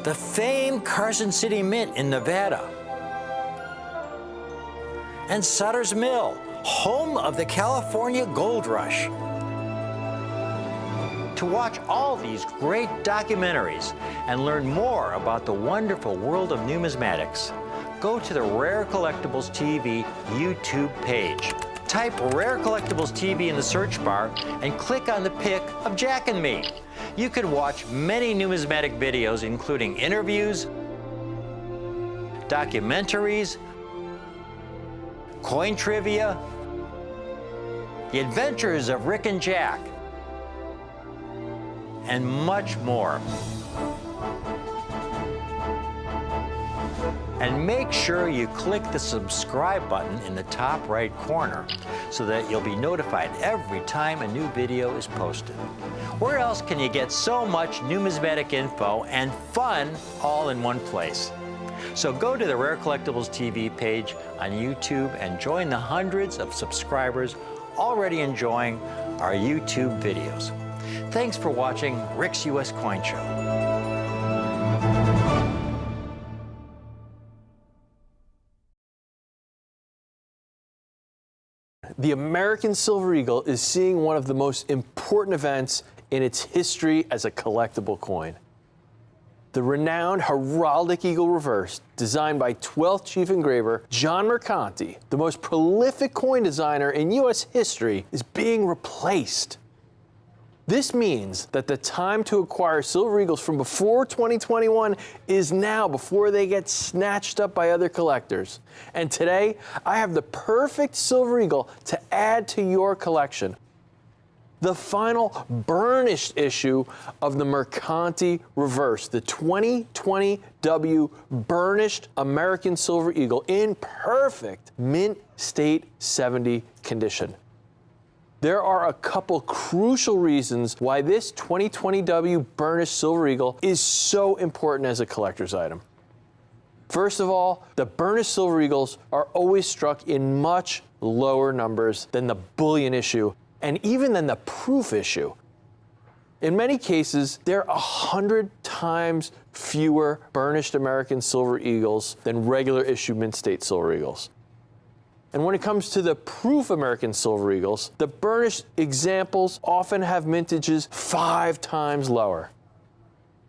the famed Carson City Mint in Nevada, and Sutter's Mill, home of the California Gold Rush. To watch all these great documentaries and learn more about the wonderful world of numismatics, go to the Rare Collectibles TV YouTube page. Type Rare Collectibles TV in the search bar and click on the pic of Jack and me. You can watch many numismatic videos, including interviews, documentaries, coin trivia, the adventures of Rick and Jack, and much more. And make sure you click the subscribe button in the top right corner so that you'll be notified every time a new video is posted. Where else can you get so much numismatic info and fun all in one place? So go to the Rare Collectibles TV page on YouTube and join the hundreds of subscribers already enjoying our YouTube videos. Thanks for watching Rick's U.S. Coin Show. The American Silver Eagle is seeing one of the most important events in its history as a collectible coin. The renowned heraldic eagle reverse, designed by 12th Chief Engraver John Mercanti, the most prolific coin designer in U.S. history, is being replaced. This means that the time to acquire Silver Eagles from before 2021 is now, before they get snatched up by other collectors. And today, I have the perfect Silver Eagle to add to your collection. The final burnished issue of the Mercanti Reverse, the 2020 W burnished American Silver Eagle in perfect mint state 70 condition. There are a couple crucial reasons why this 2020 W burnished Silver Eagle is so important as a collector's item. First of all, the burnished Silver Eagles are always struck in much lower numbers than the bullion issue and even than the proof issue. In many cases, there are 100 times fewer burnished American Silver Eagles than regular issue mint state Silver Eagles. And when it comes to the proof American Silver Eagles, the burnished examples often have mintages 5 times lower.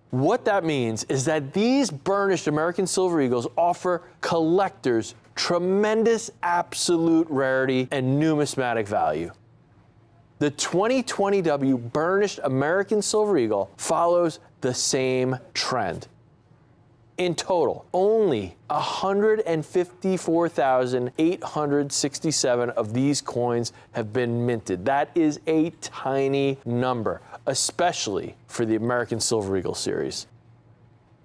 What that means is that these burnished American Silver Eagles offer collectors tremendous absolute rarity and numismatic value. The 2020 W burnished American Silver Eagle follows the same trend. In total, only 154,867 of these coins have been minted. That is a tiny number, especially for the American Silver Eagle series.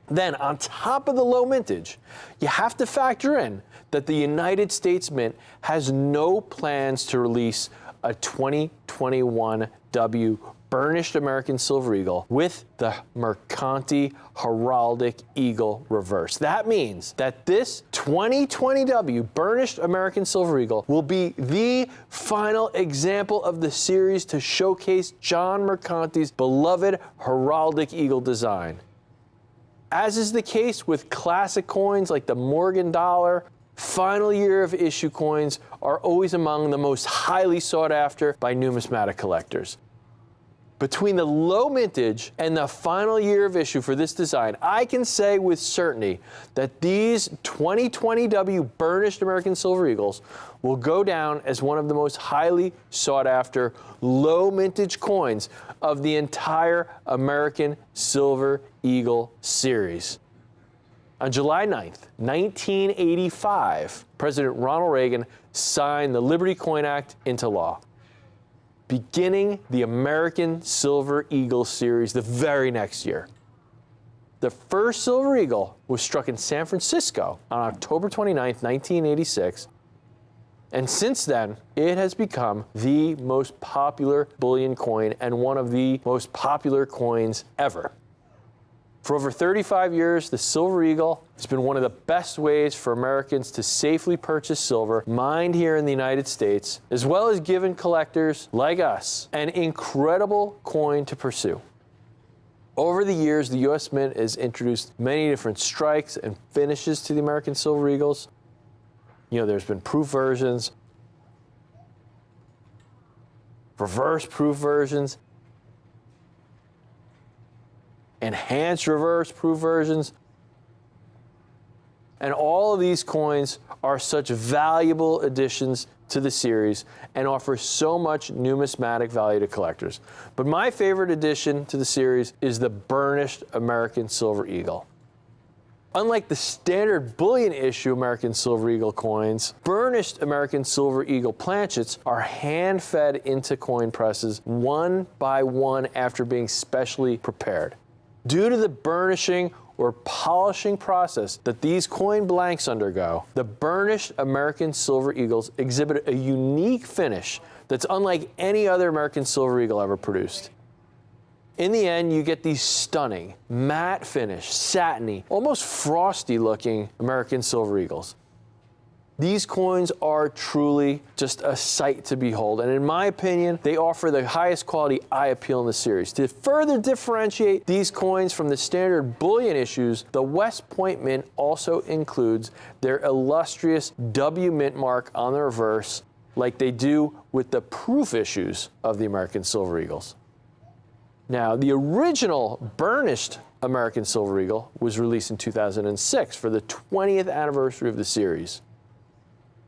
Then, on top of the low mintage, you have to factor in that the United States Mint has no plans to release a 2021 W burnished American Silver Eagle with the Mercanti Heraldic Eagle Reverse. That means that this 2020 W burnished American Silver Eagle will be the final example of the series to showcase John Mercanti's beloved heraldic eagle design. As is the case with classic coins like the Morgan dollar, final year of issue coins are always among the most highly sought after by numismatic collectors. Between the low mintage and the final year of issue for this design, I can say with certainty that these 2020 W burnished American Silver Eagles will go down as one of the most highly sought after low mintage coins of the entire American Silver Eagle series. On July 9th, 1985, President Ronald Reagan signed the Liberty Coin Act into law, beginning the American Silver Eagle series the very next year. The first Silver Eagle was struck in San Francisco on October 29th, 1986, and since then, it has become the most popular bullion coin and one of the most popular coins ever. For over 35 years, the Silver Eagle has been one of the best ways for Americans to safely purchase silver mined here in the United States, as well as giving collectors like us an incredible coin to pursue. Over the years, the U.S. Mint has introduced many different strikes and finishes to the American Silver Eagles. You know, there's been proof versions, reverse proof versions, enhanced reverse proof versions, And all of these coins are such valuable additions to the series and offer so much numismatic value to collectors. But my favorite addition to the series is the burnished American Silver Eagle. Unlike the standard bullion issue American Silver Eagle coins, burnished American Silver Eagle planchets are hand-fed into coin presses one by one after being specially prepared. Due to the burnishing or polishing process that these coin blanks undergo, the burnished American Silver Eagles exhibit a unique finish that's unlike any other American Silver Eagle ever produced. In the end, you get these stunning, matte finish, satiny, almost frosty looking American Silver Eagles. These coins are truly just a sight to behold, and in my opinion, they offer the highest quality eye appeal in the series. To further differentiate these coins from the standard bullion issues, the West Point Mint also includes their illustrious W Mint mark on the reverse, like they do with the proof issues of the American Silver Eagles. Now, the original burnished American Silver Eagle was released in 2006 for the 20th anniversary of the series.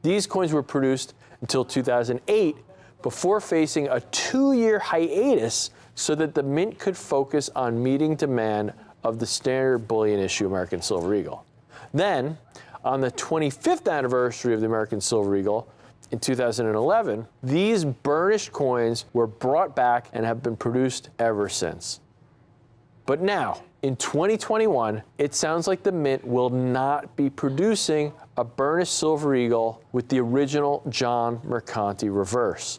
These coins were produced until 2008 before facing a 2-year hiatus so that the mint could focus on meeting demand of the standard bullion issue American Silver Eagle. Then, on the 25th anniversary of the American Silver Eagle, in 2011, these burnished coins were brought back and have been produced ever since. But now, in 2021, it sounds like the mint will not be producing a burnished Silver Eagle with the original John Mercanti reverse.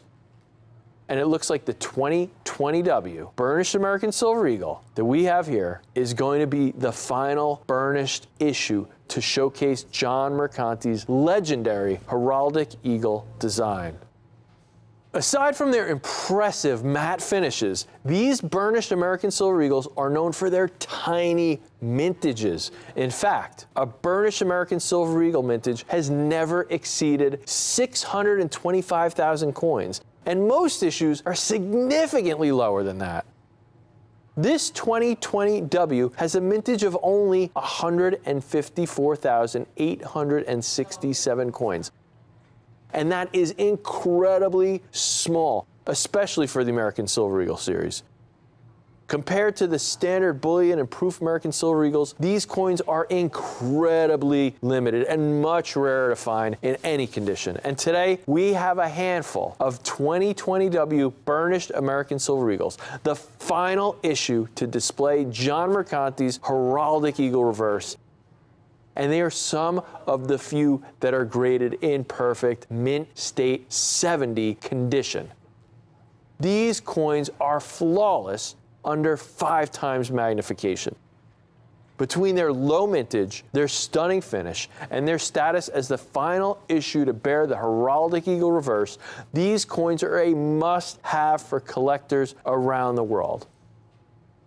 And it looks like the 2020W burnished American Silver Eagle that we have here is going to be the final burnished issue to showcase John Mercanti's legendary heraldic eagle design. Aside from their impressive matte finishes, these burnished American Silver Eagles are known for their tiny mintages. In fact, a burnished American Silver Eagle mintage has never exceeded 625,000 coins, and most issues are significantly lower than that. This 2020W has a mintage of only 154,867 coins. And that is incredibly small, especially for the American Silver Eagle series. Compared to the standard bullion and proof American Silver Eagles, these coins are incredibly limited and much rarer to find in any condition. And today, we have a handful of 2020W burnished American Silver Eagles, the final issue to display John Mercanti's heraldic eagle reverse. And they are some of the few that are graded in perfect mint state 70 condition. These coins are flawless under 5 times magnification. Between their low mintage, their stunning finish, and their status as the final issue to bear the heraldic eagle reverse, these coins are a must-have for collectors around the world.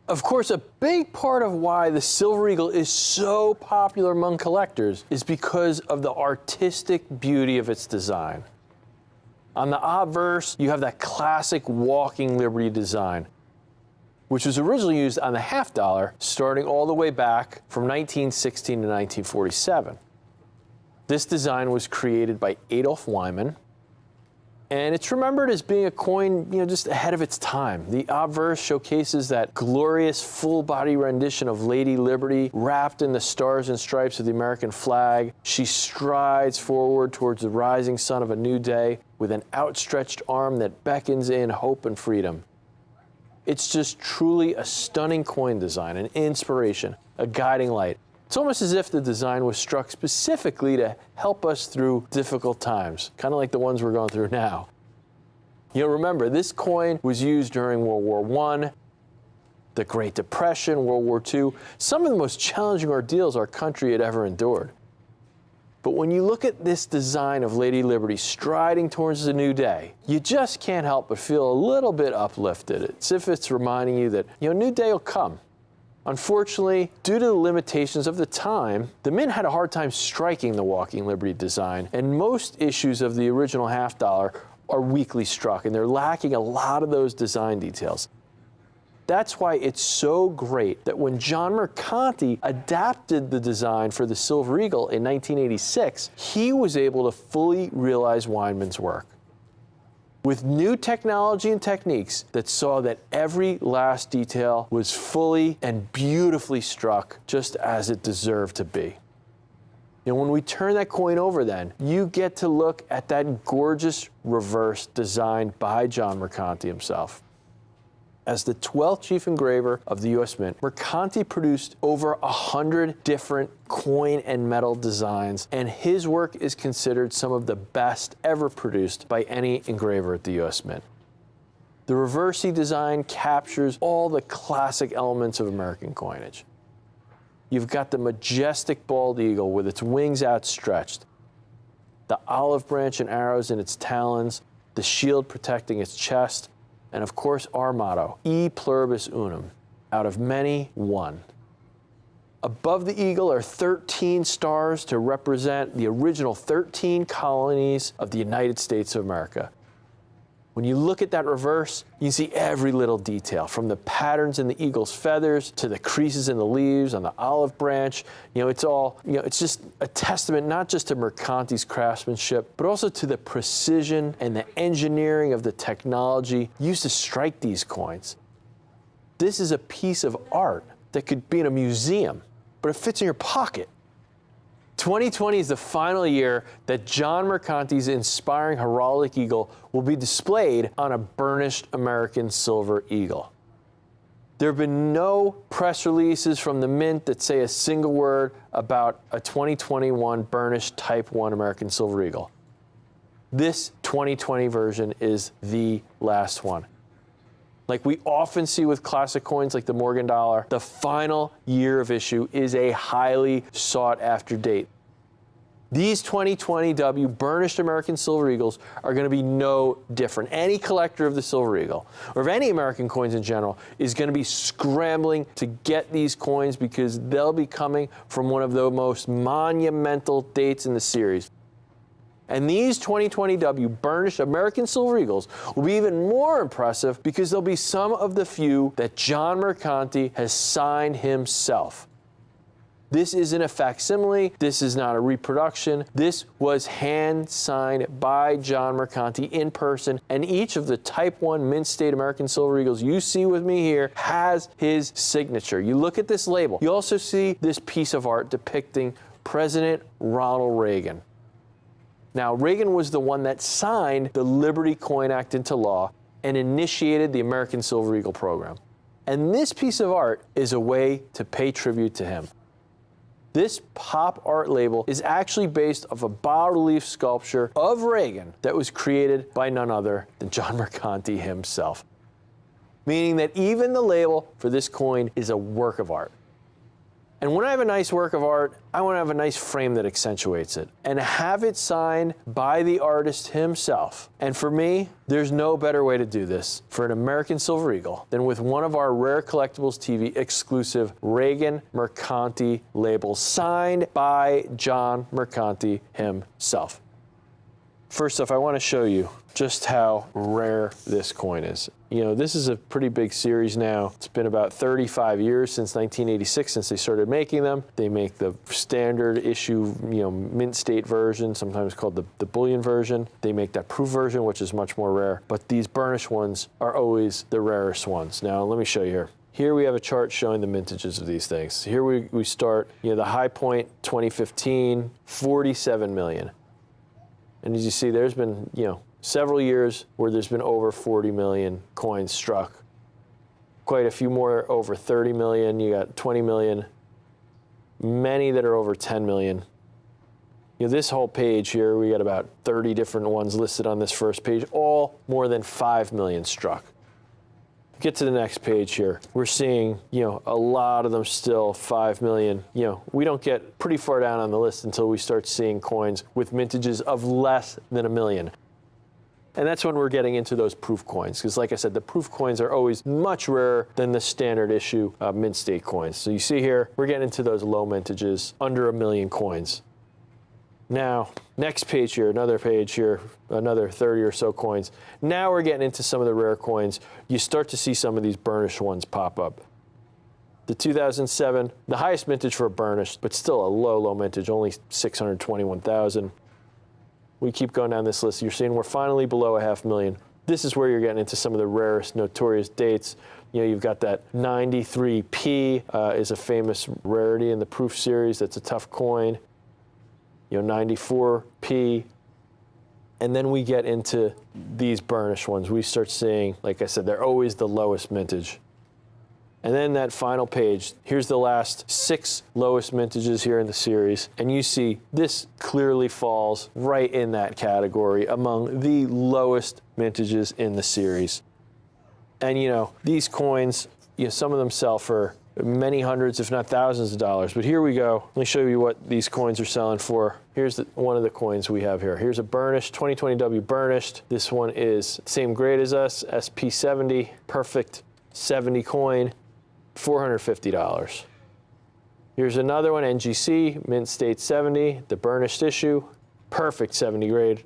Of course, a big part of why the Silver Eagle is so popular among collectors is because of the artistic beauty of its design. On the obverse, you have that classic Walking Liberty design, which was originally used on the half dollar starting all the way back from 1916 to 1947. This design was created by Adolf Wyman, and it's remembered as being a coin, just ahead of its time. The obverse showcases that glorious full-body rendition of Lady Liberty wrapped in the stars and stripes of the American flag. She strides forward towards the rising sun of a new day with an outstretched arm that beckons in hope and freedom. It's just truly a stunning coin design, an inspiration, a guiding light. It's almost as if the design was struck specifically to help us through difficult times, kind of like the ones we're going through now. Remember, this coin was used during World War I, the Great Depression, World War II, some of the most challenging ordeals our country had ever endured. But when you look at this design of Lady Liberty striding towards the new day, you just can't help but feel a little bit uplifted. It's as if it's reminding you that, a new day will come. Unfortunately, due to the limitations of the time, the mint had a hard time striking the Walking Liberty design, and most issues of the original half dollar are weakly struck, and they're lacking a lot of those design details. That's why it's so great that when John Mercanti adapted the design for the Silver Eagle in 1986, he was able to fully realize Weinman's work. With new technology and techniques that saw that every last detail was fully and beautifully struck just as it deserved to be. And when we turn that coin over then, you get to look at that gorgeous reverse designed by John Mercanti himself. As the 12th chief engraver of the U.S. Mint, Mercanti produced over 100 different coin and metal designs, and his work is considered some of the best ever produced by any engraver at the U.S. Mint. The reverse design captures all the classic elements of American coinage. You've got the majestic bald eagle with its wings outstretched, the olive branch and arrows in its talons, the shield protecting its chest, and of course our motto, E pluribus unum, out of many, one. Above the eagle are 13 stars to represent the original 13 colonies of the United States of America. When you look at that reverse, you see every little detail, from the patterns in the eagle's feathers to the creases in the leaves on the olive branch. It's just a testament not just to Mercanti's craftsmanship, but also to the precision and the engineering of the technology used to strike these coins. This is a piece of art that could be in a museum, but it fits in your pocket. 2020 is the final year that John Mercanti's inspiring heraldic eagle will be displayed on a burnished American silver eagle. There have been no press releases from the Mint that say a single word about a 2021 burnished Type 1 American silver eagle. This 2020 version is the last one. Like we often see with classic coins like the Morgan dollar, the final year of issue is a highly sought after date. These 2020 burnished American Silver Eagles are going to be no different. Any collector of the Silver Eagle, or of any American coins in general, is going to be scrambling to get these coins because they'll be coming from one of the most monumental dates in the series. And these 2020 burnished American Silver Eagles will be even more impressive because they'll be some of the few that John Mercanti has signed himself. This isn't a facsimile. This is not a reproduction. This was hand-signed by John Mercanti in person, and each of the Type 1 Mint State American Silver Eagles you see with me here has his signature. You look at this label. You also see this piece of art depicting President Ronald Reagan. Now, Reagan was the one that signed the Liberty Coin Act into law and initiated the American Silver Eagle program. And this piece of art is a way to pay tribute to him. This pop art label is actually based off a bas-relief sculpture of Reagan that was created by none other than John Mercanti himself. Meaning that even the label for this coin is a work of art. And when I have a nice work of art, I want to have a nice frame that accentuates it and have it signed by the artist himself. And for me, there's no better way to do this for an American Silver Eagle than with one of our Rare Collectibles TV exclusive Reagan Mercanti labels signed by John Mercanti himself. First off, I want to show you just how rare this coin is. You know, this is a pretty big series now. It's been about 35 years since 1986 since they started making them. They make the standard issue, mint state version, sometimes called the bullion version. They make that proof version, which is much more rare. But these burnished ones are always the rarest ones. Now, let me show you here. Here we have a chart showing the mintages of these things. Here we start, the high point, 2015, 47 million. And as you see, there's been, several years where there's been over 40 million coins struck. Quite a few more over 30 million. You got 20 million. Many that are over 10 million. This whole page here, we got about 30 different ones listed on this first page, all more than 5 million struck. Get to the next page here. We're seeing, a lot of them still 5 million. We don't get pretty far down on the list until we start seeing coins with mintages of less than 1 million. And that's when we're getting into those proof coins. Because like I said, the proof coins are always much rarer than the standard issue mint state coins. So you see here, we're getting into those low mintages, under 1 million coins. Now, next page here, another page here, another 30 or so coins. Now we're getting into some of the rare coins. You start to see some of these burnished ones pop up. The 2007, the highest mintage for a burnished, but still a low mintage, only 621,000. We keep going down this list. You're seeing we're finally below 500,000. This is where you're getting into some of the rarest, notorious dates. You know, you've got that 93P is a famous rarity in the proof series. That's a tough coin. You know, 94P. And then we get into these burnished ones. We start seeing, like I said, they're always the lowest mintage. And then that final page, here's the last 6 lowest mintages here in the series. And you see this clearly falls right in that category among the lowest mintages in the series. And you know, these coins, you know, some of them sell for many hundreds, if not thousands of dollars. But here we go. Let me show you what these coins are selling for. Here's one of the coins we have here. Here's a burnished, 2020W burnished. This one is same grade as us, SP70, perfect 70 coin, $450. Here's another one, NGC, Mint State 70, the burnished issue, perfect 70 grade,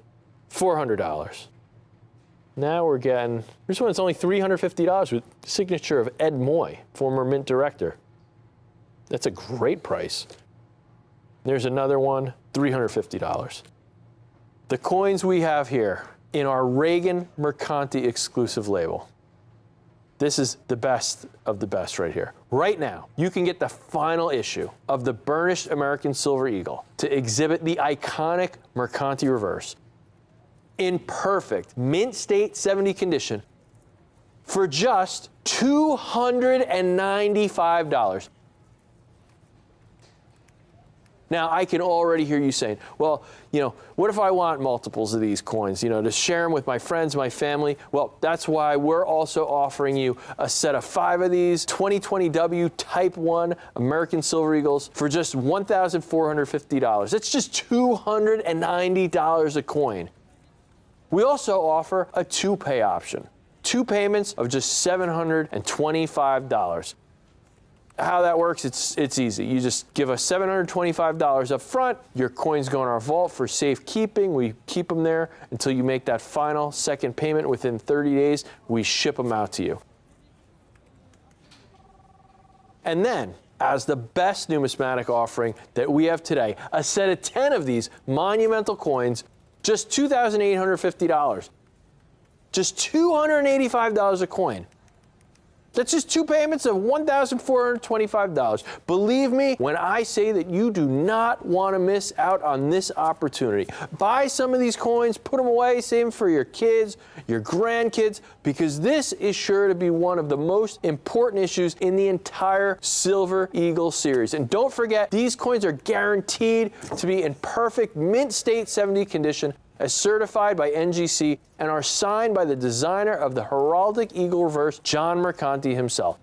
$400. Now we're getting, here's one that's only $350 with signature of Ed Moy, former Mint director. That's a great price. There's another one, $350. The coins we have here in our Reagan Mercanti exclusive label. This is the best of the best right here. Right now, you can get the final issue of the burnished American Silver Eagle to exhibit the iconic Mercanti reverse in perfect Mint State 70 condition for just $295. Now, I can already hear you saying, well, you know, what if I want multiples of these coins, you know, to share them with my friends, my family? Well, that's why we're also offering you a set of 5 of these 2020W Type 1 American Silver Eagles for just $1,450. That's just $290 a coin. We also offer a 2-pay option, 2 payments of just $725. How that works, it's easy. You just give us $725 up front. Your coins go in our vault for safekeeping. We keep them there until you make that final second payment within 30 days. We ship them out to you. And then, as the best numismatic offering that we have today, a set of 10 of these monumental coins, just $2,850. Just $285 a coin. That's just 2 payments of $1,425. Believe me when I say that you do not want to miss out on this opportunity. Buy some of these coins, put them away, save them for your kids, your grandkids, because this is sure to be one of the most important issues in the entire Silver Eagle series. And don't forget, these coins are guaranteed to be in perfect Mint State 70 condition, as certified by NGC, and are signed by the designer of the heraldic eagle reverse, John Mercanti himself.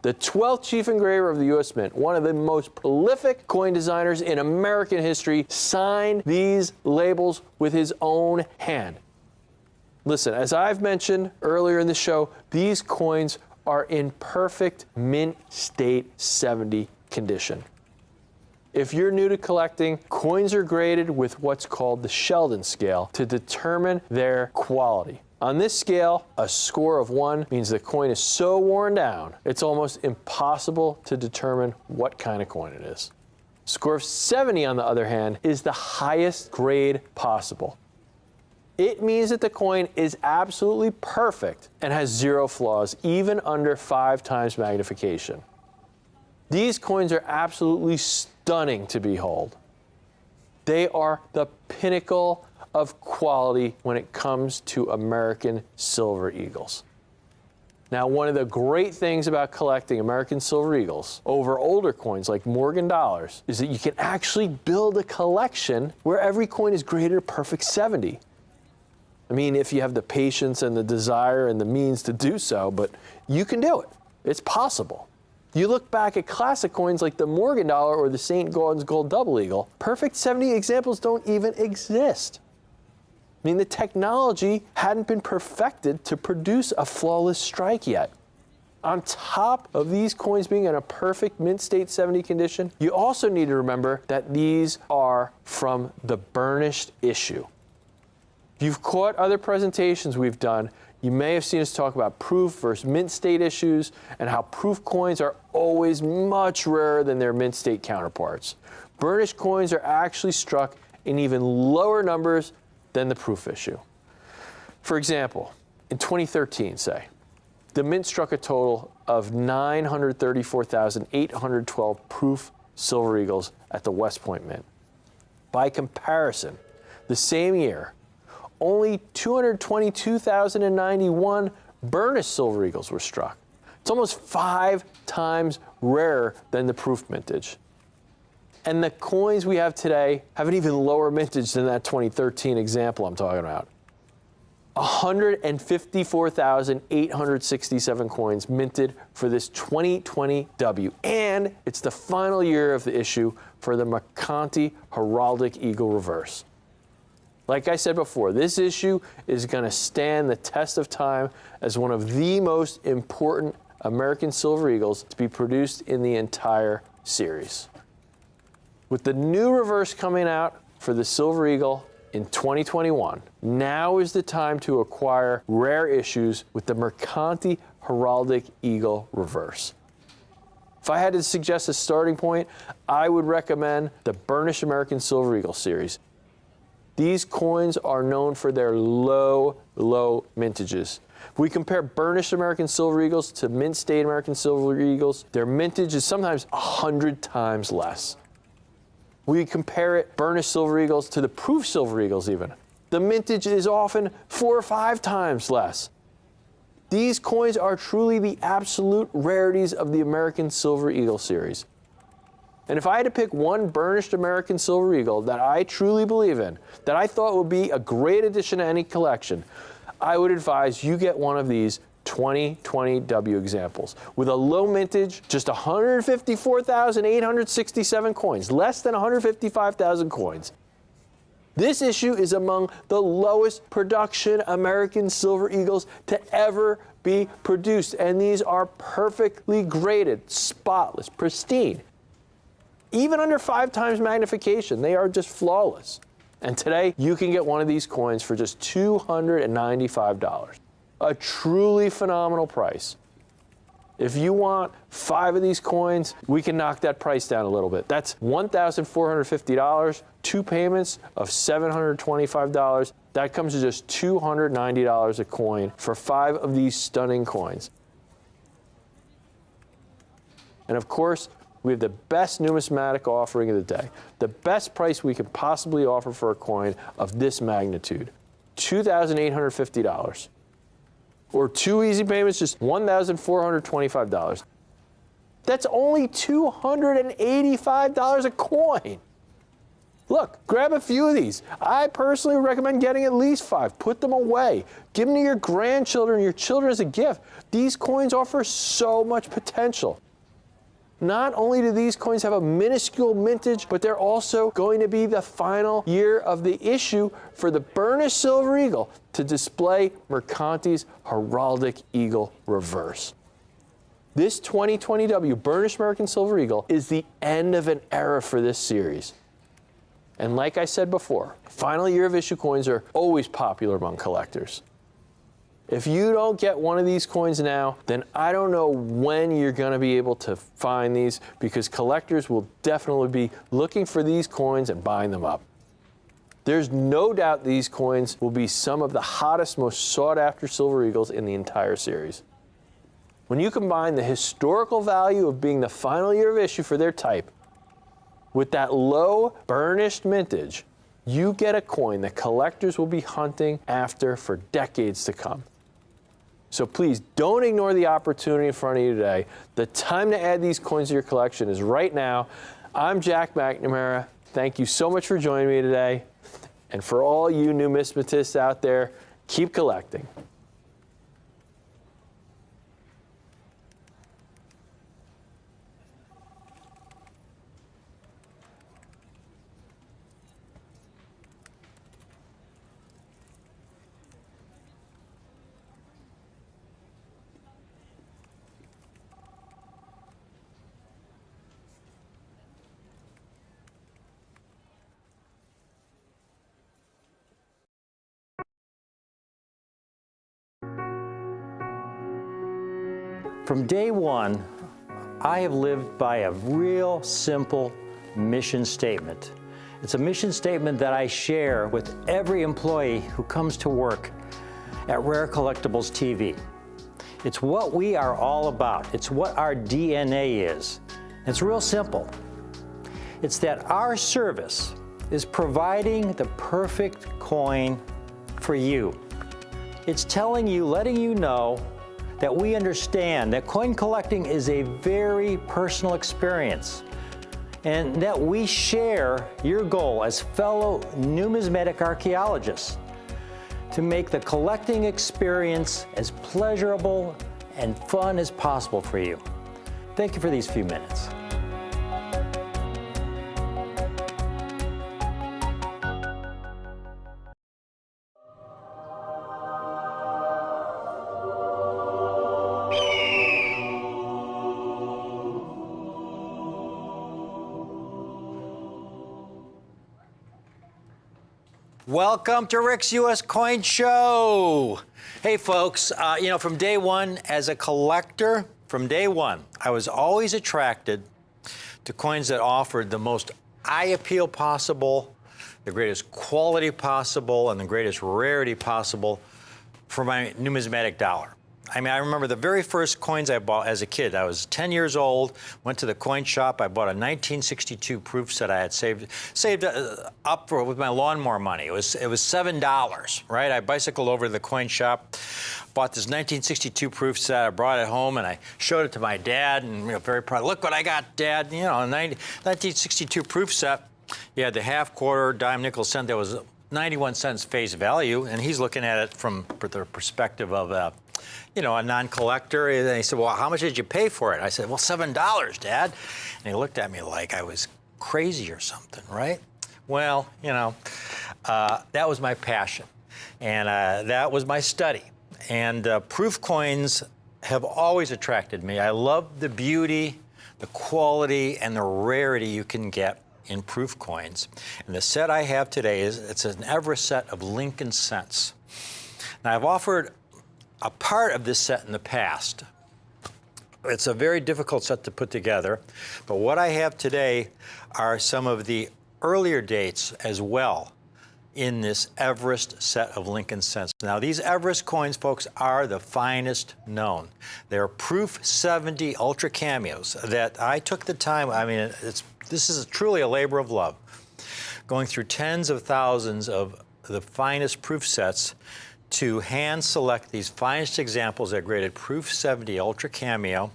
The 12th chief engraver of the U.S. Mint, one of the most prolific coin designers in American history, signed these labels with his own hand. Listen, as I've mentioned earlier in the show, these coins are in perfect Mint State 70 condition. If you're new to collecting, coins are graded with what's called the Sheldon scale to determine their quality. On this scale, a score of 1 means the coin is so worn down, it's almost impossible to determine what kind of coin it is. Score of 70, on the other hand, is the highest grade possible. It means that the coin is absolutely perfect and has 0 flaws, even under 5 times magnification. These coins are absolutely stunning to behold. They are the pinnacle of quality when it comes to American Silver Eagles. Now, one of the great things about collecting American Silver Eagles over older coins like Morgan dollars is that you can actually build a collection where every coin is graded a perfect 70. I mean, if you have the patience and the desire and the means to do so, but you can do it. It's possible. You look back at classic coins like the Morgan dollar or the St. Gaudens Gold Double Eagle, perfect 70 examples don't even exist. I mean, the technology hadn't been perfected to produce a flawless strike yet. On top of these coins being in a perfect mint state 70 condition, you also need to remember that these are from the burnished issue. If you've caught other presentations we've done, you may have seen us talk about proof versus mint state issues and how proof coins are always much rarer than their mint state counterparts. Burnished coins are actually struck in even lower numbers than the proof issue. For example, in 2013, say, the mint struck a total of 934,812 proof Silver Eagles at the West Point Mint. By comparison, the same year, only 222,091 burnished Silver Eagles were struck. It's almost 5 times rarer than the proof mintage. And the coins we have today have an even lower mintage than that 2013 example I'm talking about. 154,867 coins minted for this 2020 W. And it's the final year of the issue for the Mercanti Heraldic Eagle Reverse. Like I said before, this issue is going to stand the test of time as one of the most important American Silver Eagles to be produced in the entire series. With the new reverse coming out for the Silver Eagle in 2021, now is the time to acquire rare issues with the Mercanti Heraldic Eagle Reverse. If I had to suggest a starting point, I would recommend the Burnished American Silver Eagle series. These coins are known for their low mintages. If we compare burnished American Silver Eagles to mint state American Silver Eagles, their mintage is sometimes 100 times less. We compare it, burnished Silver Eagles, to the proof Silver Eagles even. The mintage is often 4 or 5 times less. These coins are truly the absolute rarities of the American Silver Eagle series. And if I had to pick one burnished American Silver Eagle that I truly believe in, that I thought would be a great addition to any collection, I would advise you get one of these 2020 W examples with a low mintage, just 154,867 coins, less than 155,000 coins. This issue is among the lowest production American Silver Eagles to ever be produced, and these are perfectly graded, spotless, pristine. Even under 5 times magnification, they are just flawless. And today, you can get one of these coins for just $295. A truly phenomenal price. If you want 5 of these coins, we can knock that price down a little bit. That's $1,450, 2 payments of $725. That comes to just $290 a coin for 5 of these stunning coins. And of course, we have the best numismatic offering of the day. The best price we could possibly offer for a coin of this magnitude, $2,850. Or 2 easy payments, just $1,425. That's only $285 a coin. Look, grab a few of these. I personally recommend getting at least 5. Put them away. Give them to your grandchildren, your children as a gift. These coins offer so much potential. Not only do these coins have a minuscule mintage, but they're also going to be the final year of the issue for the burnished Silver Eagle to display Mercanti's Heraldic Eagle Reverse. This 2020 W burnished American Silver Eagle is the end of an era for this series. And like I said before, final year of issue coins are always popular among collectors. If you don't get one of these coins now, then I don't know when you're going to be able to find these, because collectors will definitely be looking for these coins and buying them up. There's no doubt these coins will be some of the hottest, most sought-after Silver Eagles in the entire series. When you combine the historical value of being the final year of issue for their type with that low burnished mintage, you get a coin that collectors will be hunting after for decades to come. So please don't ignore the opportunity in front of you today. The time to add these coins to your collection is right now. I'm Jack McNamara. Thank you so much for joining me today. And for all you numismatists out there, keep collecting. From day one, I have lived by a real simple mission statement. It's a mission statement that I share with every employee who comes to work at Rare Collectibles TV. It's what we are all about. It's what our DNA is. It's real simple. It's that our service is providing the perfect coin for you. It's telling you, letting you know that we understand that coin collecting is a very personal experience and that we share your goal as fellow numismatic archaeologists to make the collecting experience as pleasurable and fun as possible for you. Thank you for these few minutes. Welcome to Rick's U.S. Coin Show. Hey, folks, from day one as a collector, from day one, I was always attracted to coins that offered the most eye appeal possible, the greatest quality possible, and the greatest rarity possible for my numismatic dollar. I mean, I remember the very first coins I bought as a kid. I was 10 years old, went to the coin shop. I bought a 1962 proof set I had saved up for with my lawnmower money. It was $7, right? I bicycled over to the coin shop, bought this 1962 proof set. I brought it home and I showed it to my dad, and very proud. Look what I got, Dad! A 1962 proof set. You had the half, quarter, dime, nickel, cent. That was 91 cents face value, and he's looking at it from the perspective of a non-collector. And he said, well, how much did you pay for it? I said, well, $7, Dad. And he looked at me like I was crazy or something, right? Well, that was my passion. And that was my study. And proof coins have always attracted me. I love the beauty, the quality, and the rarity you can get in proof coins. And the set I have today it's an Everest set of Lincoln cents. Now, I've offered a part of this set in the past. It's a very difficult set to put together, but what I have today are some of the earlier dates as well in this Everest set of Lincoln cents. Now, these Everest coins, folks, are the finest known. They're proof 70 ultra cameos that I took the time. I mean, this is truly a labor of love, going through tens of thousands of the finest proof sets to hand select these finest examples that graded proof 70 ultra cameo.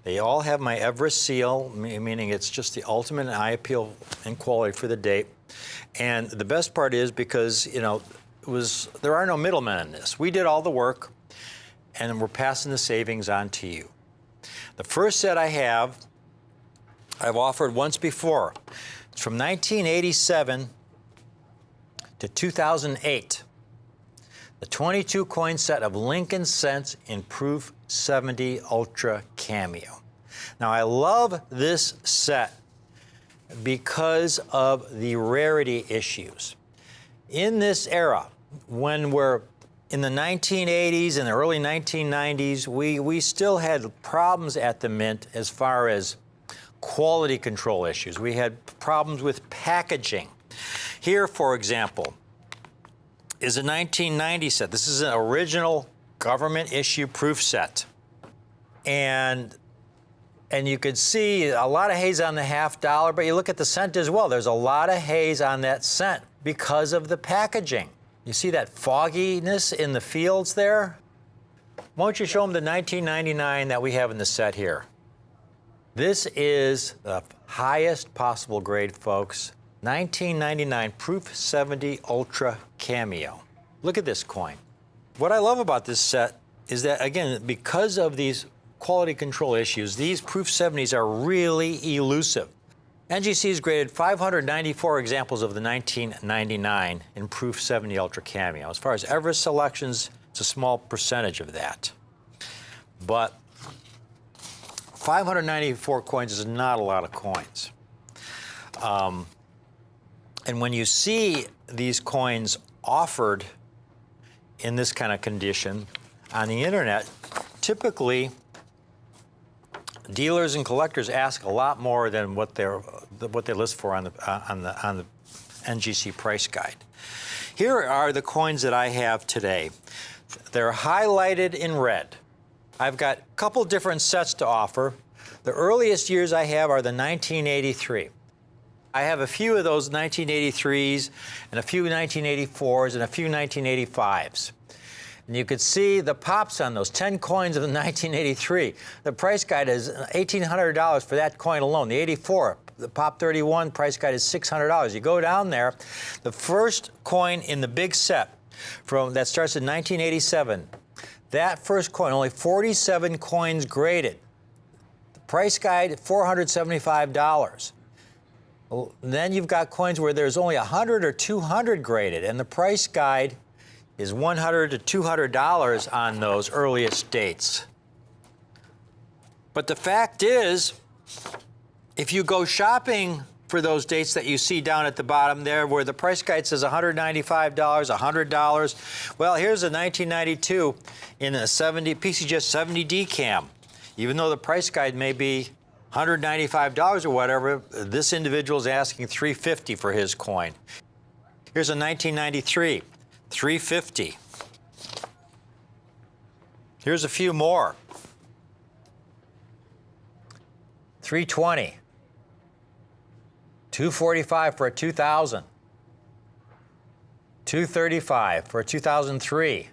They all have my Everest seal, meaning it's just the ultimate eye appeal and quality for the date. And the best part is because, there are no middlemen in this. We did all the work, and we're passing the savings on to you. The first set I've offered once before. It's from 1987 to 2008. The 22 coin set of Lincoln cents in proof 70 ultra cameo. Now, I love this set because of the rarity issues. In this era, when we're in the 1980s and the early 1990s, we still had problems at the mint as far as quality control issues. We had problems with packaging. Here, for example, is a 1990 set. This is an original government issue proof set. And you could see a lot of haze on the $half, but you look at the cent as well. There's a lot of haze on that cent because of the packaging. You see that fogginess in the fields there? Why don't you show them the 1999 that we have in the set here? This is the highest possible grade, folks. 1999 proof 70 ultra cameo. Look at this coin. What I love about this set is that, again, because of these quality control issues, these proof 70s are really elusive. NGC has graded 594 examples of the 1999 in proof 70 ultra cameo. As far as Everest selections, it's a small percentage of that. But 594 coins is not a lot of coins. And when you see these coins offered in this kind of condition on the internet, typically dealers and collectors ask a lot more than what they list for on the NGC price guide. Here are the coins that I have today. They're highlighted in red. I've got a couple different sets to offer. The earliest years I have are the 1983. I have a few of those 1983s and a few 1984s and a few 1985s. And you could see the pops on those 10 coins of the 1983. The price guide is $1,800 for that coin alone. The 84, the Pop 31 price guide is $600. You go down there, the first coin in the big set that starts in 1987, that first coin, only 47 coins graded. The price guide, $475. Well, then you've got coins where there's only 100 or 200 graded, and the price guide is $100 to $200 on those earliest dates. But the fact is, if you go shopping for those dates that you see down at the bottom there where the price guide says $195, $100, well, here's a 1992 in a PCGS 70D cam. Even though the price guide may be $195 or whatever, this individual is asking $350 for his coin. Here's a 1993, $350. Here's a few more. $320. $245 for a 2000. $235 for a 2003.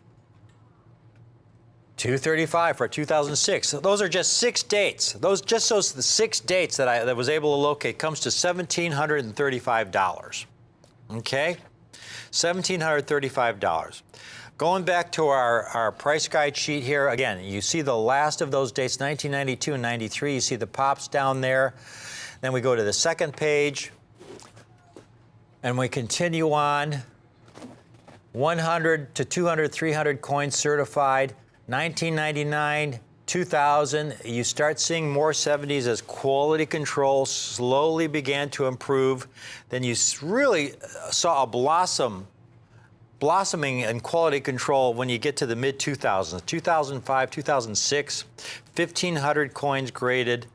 $235 for 2006. Those are just 6 dates. The 6 dates that I was able to locate comes to $1,735. Okay? $1,735. Going back to our price guide sheet here, again, you see the last of those dates, 1992 and 93. You see the pops down there. Then we go to the second page, and we continue on. 100 to 200, 300 coins certified. 1999, 2000, you start seeing more 70s as quality control slowly began to improve. Then you really saw a blossoming in quality control when you get to the mid-2000s. 2005, 2006, 1,500 coins graded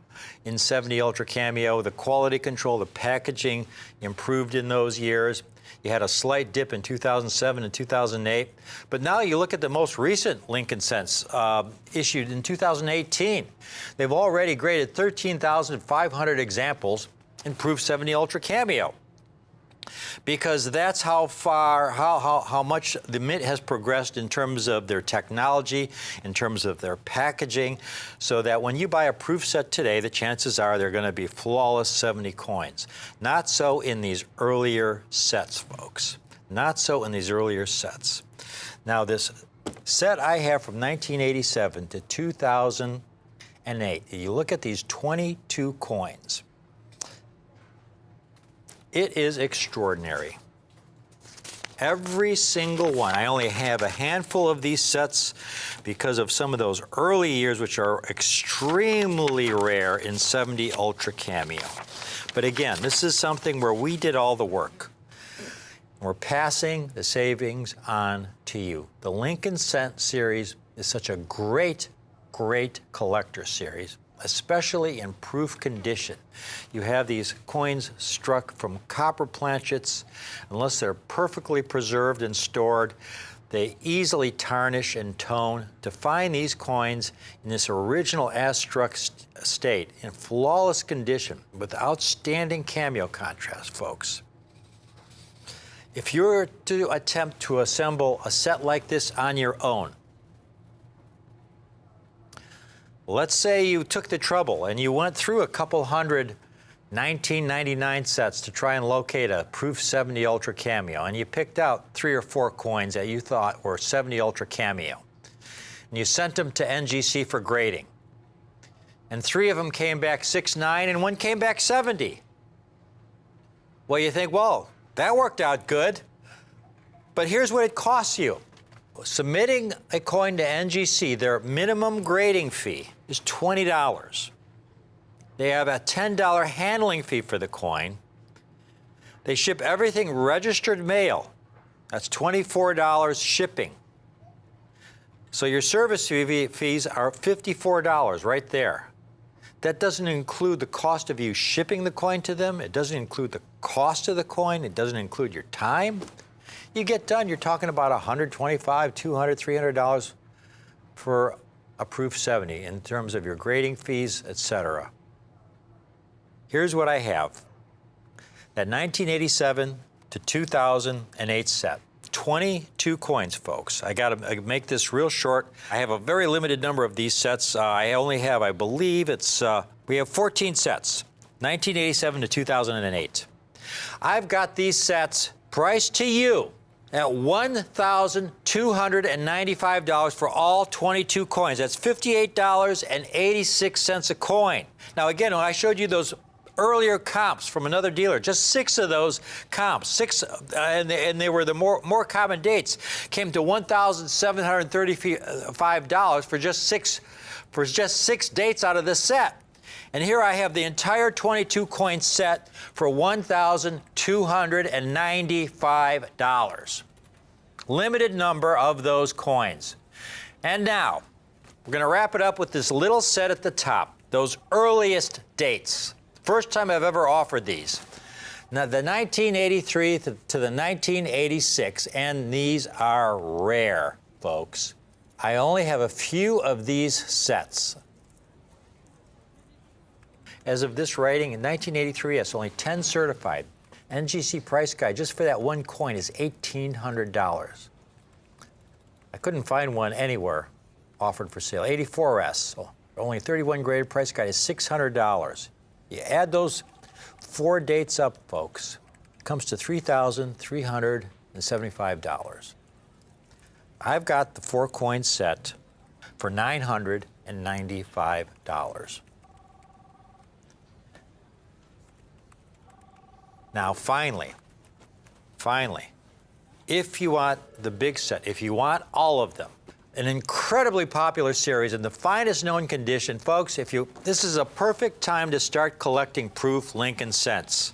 in 70 Ultra Cameo. The quality control, the packaging improved in those years. You had a slight dip in 2007 and 2008. But now you look at the most recent Lincoln Cents issued in 2018. They've already graded 13,500 examples in Proof 70 Ultra Cameo. Because that's how much the Mint has progressed in terms of their technology, in terms of their packaging, so that when you buy a proof set today, the chances are they're going to be flawless 70 coins. Not so in these earlier sets, folks. Not so in these earlier sets. Now, this set I have from 1987 to 2008, you look at these 22 coins. It is extraordinary. Every single one. I only have a handful of these sets because of some of those early years, which are extremely rare in 70 Ultra Cameo. But again, this is something where we did all the work. We're passing the savings on to you. The Lincoln Cent series is such a great, great collector series, especially in proof condition. You have these coins struck from copper planchets. Unless they're perfectly preserved and stored, they easily tarnish and tone. To find these coins in this original as-struck state, in flawless condition, with outstanding cameo contrast, folks. If you were to attempt to assemble a set like this on your own, let's say you took the trouble and you went through a couple hundred 1999 sets to try and locate a Proof 70 Ultra Cameo, and you picked out 3 or 4 coins that you thought were 70 Ultra Cameo. And you sent them to NGC for grading. And 3 of them came back 6.9 and 1 came back 70. Well, you think, well, that worked out good. But here's what it costs you. Submitting a coin to NGC, their minimum grading fee is $20. They have a $10 handling fee for the coin. They ship everything registered mail. That's $24 shipping. So your service fees are $54 right there. That doesn't include the cost of you shipping the coin to them. It doesn't include the cost of the coin. It doesn't include your time. You get done, you're talking about $125, $200, $300 for a Proof 70 in terms of your grading fees, etc. Here's what I have. That 1987 to 2008 set. 22 coins, folks. I got to make this real short. I have a very limited number of these sets. I only have, I believe we have 14 sets, 1987 to 2008. I've got these sets priced to you at $1,295 for all 22 coins. That's $58.86 a coin. Now, again, when I showed you those earlier comps from another dealer, just 6 of those comps, and they were the more common dates, came to $1,735 for just six dates out of this set. And here I have the entire 22 coin set for $1,295. Limited number of those coins. And now, we're going to wrap it up with this little set at the top, those earliest dates. First time I've ever offered these. Now, the 1983 to the 1986, and these are rare, folks. I only have a few of these sets. As of this writing, in 1983, yes, only 10 certified. NGC price guide just for that one coin is $1,800. I couldn't find one anywhere offered for sale. 84S, so only 31 graded, price guide is $600. You add those 4 dates up, folks, it comes to $3,375. I've got the 4 coin set for $995. Now, finally, if you want the big set, if you want all of them, an incredibly popular series in the finest known condition, folks, this is a perfect time to start collecting Proof Lincoln cents.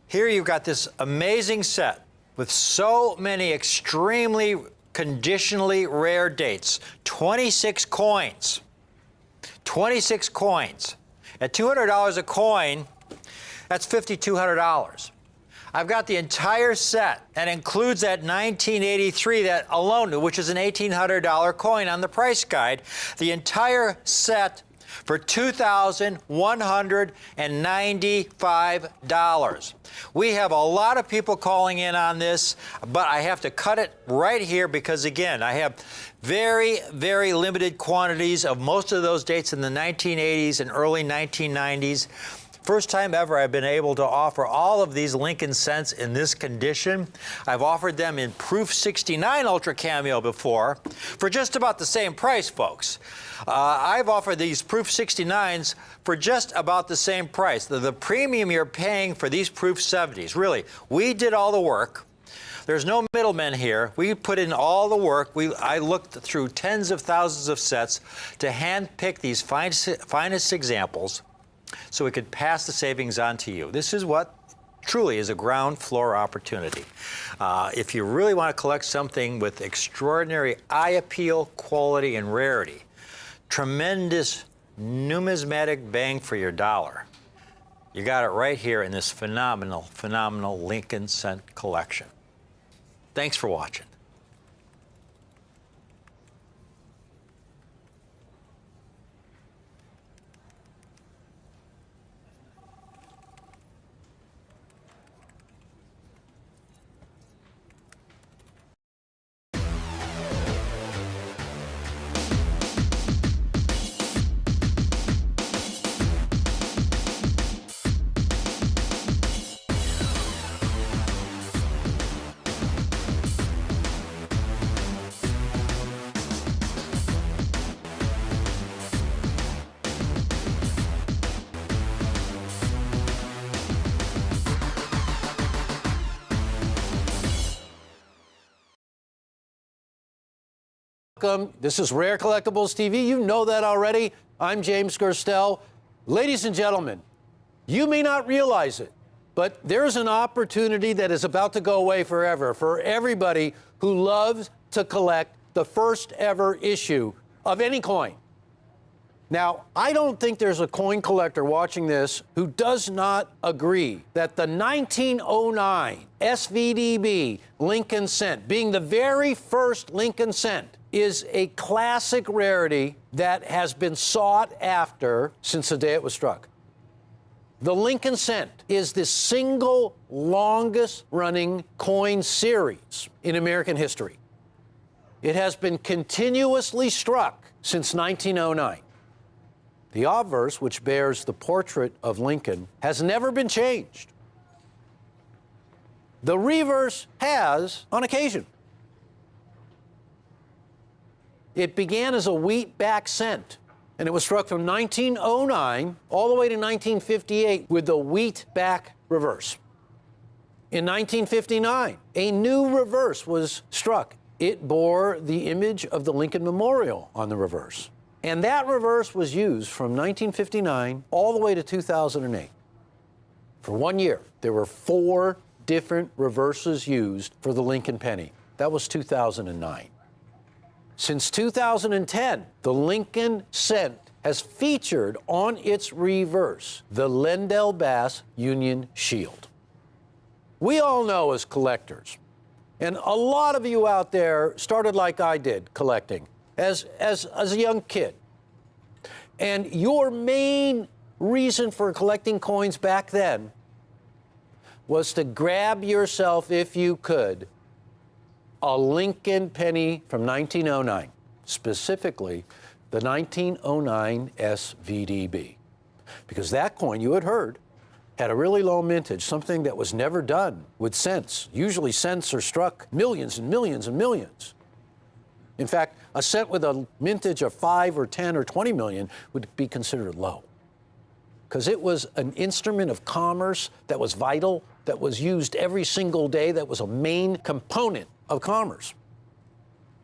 Here you've got this amazing set with so many extremely conditionally rare dates, 26 coins. 26 coins. At $200 a coin, that's $5,200. I've got the entire set that includes that 1983, that alone, which is an $1,800 coin on the price guide. The entire set for $2,195. We have a lot of people calling in on this, but I have to cut it right here because, again, I have very, very limited quantities of most of those dates in the 1980s and early 1990s. First time ever I've been able to offer all of these Lincoln cents in this condition. I've offered them in Proof 69 Ultra Cameo before for just about the same price, folks. I've offered these Proof 69s for just about the same price. The premium you're paying for these Proof 70s, really, we did all the work. There's no middlemen here. We put in all the work. I looked through tens of thousands of sets to handpick these finest examples, so we could pass the savings on to you. This is what truly is a ground floor opportunity. If you really want to collect something with extraordinary eye appeal, quality, and rarity, tremendous numismatic bang for your dollar, you got it right here in this phenomenal, phenomenal Lincoln cent collection. Thanks for watching. Welcome. This is Rare Collectibles TV. You know that already. I'm James Gerstel. Ladies and gentlemen, you may not realize it, but there's an opportunity that is about to go away forever for everybody who loves to collect the first ever issue of any coin. Now, I don't think there's a coin collector watching this who does not agree that the 1909 SVDB Lincoln cent, being the very first Lincoln cent, is a classic rarity that has been sought after since the day it was struck. The Lincoln cent is the single longest running coin series in American history. It has been continuously struck since 1909. The obverse, which bears the portrait of Lincoln, has never been changed. The reverse has, on occasion. It began as a wheat-backed cent, and it was struck from 1909 all the way to 1958 with the wheat-back reverse. In 1959, a new reverse was struck. It bore the image of the Lincoln Memorial on the reverse. And that reverse was used from 1959 all the way to 2008. For 1 year, there were 4 different reverses used for the Lincoln penny. That was 2009. Since 2010, the Lincoln cent has featured on its reverse the Lendell Bass Union Shield. We all know as collectors, and a lot of you out there started like I did collecting as a young kid. And your main reason for collecting coins back then was to grab yourself, if you could, a Lincoln penny from 1909, specifically the 1909 SVDB. Because that coin, you had heard, had a really low mintage, something that was never done with cents. Usually cents are struck millions and millions and millions. In fact, a cent with a mintage of 5 or 10 or 20 million would be considered low, because it was an instrument of commerce that was vital, that was used every single day, that was a main component of commerce.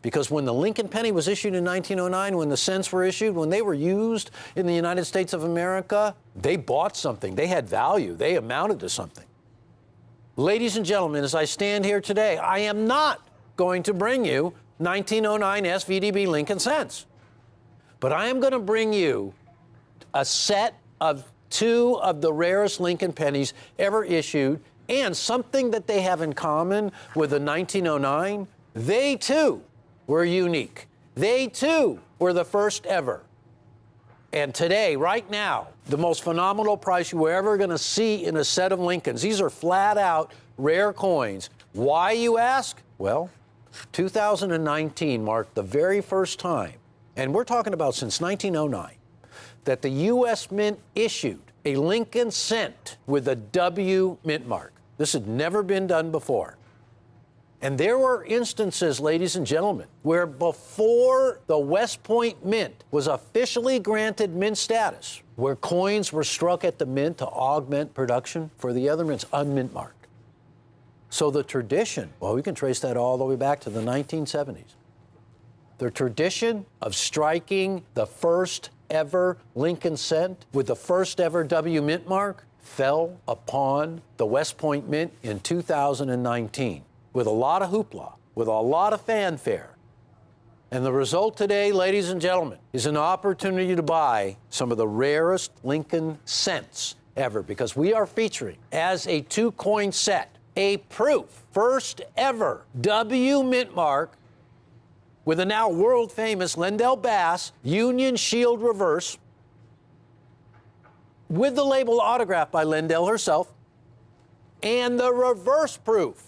Because when the Lincoln penny was issued in 1909, when the cents were issued, when they were used in the United States of America, they bought something, they had value, they amounted to something. Ladies and gentlemen, as I stand here today, I am not going to bring you 1909 SVDB Lincoln cents, but I am going to bring you a set of 2 of the rarest Lincoln pennies ever issued, and something that they have in common with the 1909, they too were unique. They too were the first ever. And today, right now, the most phenomenal price you were ever going to see in a set of Lincolns. These are flat out rare coins. Why, you ask? Well, 2019 marked the very first time, and we're talking about since 1909, that the U.S. Mint issued a Lincoln cent with a W mint mark. This had never been done before. And there were instances, ladies and gentlemen, where before the West Point Mint was officially granted mint status, where coins were struck at the mint to augment production for the other mints unmint marked. So the tradition, well, we can trace that all the way back to the 1970s. The tradition of striking the first ever Lincoln cent with the first ever W mint mark fell upon the West Point Mint in 2019 with a lot of hoopla, with a lot of fanfare. And the result today, ladies and gentlemen, is an opportunity to buy some of the rarest Lincoln cents ever, because we are featuring as a 2-coin set a proof, first ever W mint mark with a now world famous Lendell Bass Union Shield reverse with the label autographed by Lendell herself, and the reverse proof,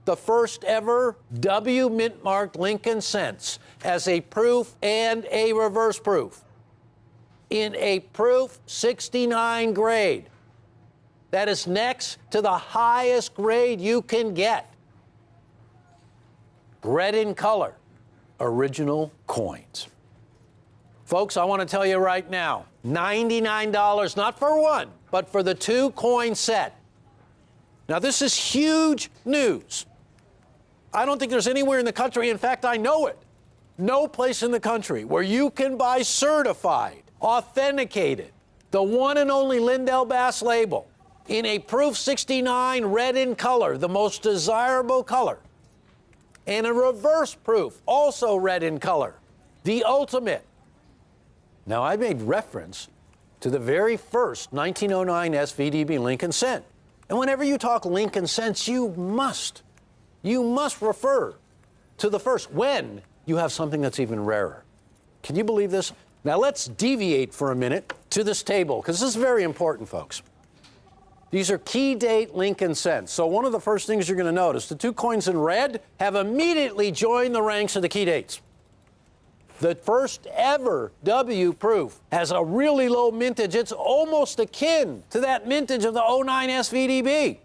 the first ever W mint marked Lincoln cents as a proof and a reverse proof in a proof 69 grade. That is next to the highest grade you can get. Red in color, original coins. Folks, I want to tell you right now, $99, not for one, but for the 2-coin set. Now, this is huge news. I don't think there's anywhere in the country, in fact, I know it, no place in the country where you can buy certified, authenticated, the one and only Lendell Bass label in a proof 69 red in color, the most desirable color, and a reverse proof, also red in color, the ultimate. Now, I made reference to the very first 1909 SVDB Lincoln cent. And whenever you talk Lincoln cents, you must refer to the first when you have something that's even rarer. Can you believe this? Now let's deviate for a minute to this table, because this is very important, folks. These are key date Lincoln cents. So one of the first things you're going to notice, the two coins in red have immediately joined the ranks of the key dates. The first ever W proof has a really low mintage. It's almost akin to that mintage of the 09 SVDB.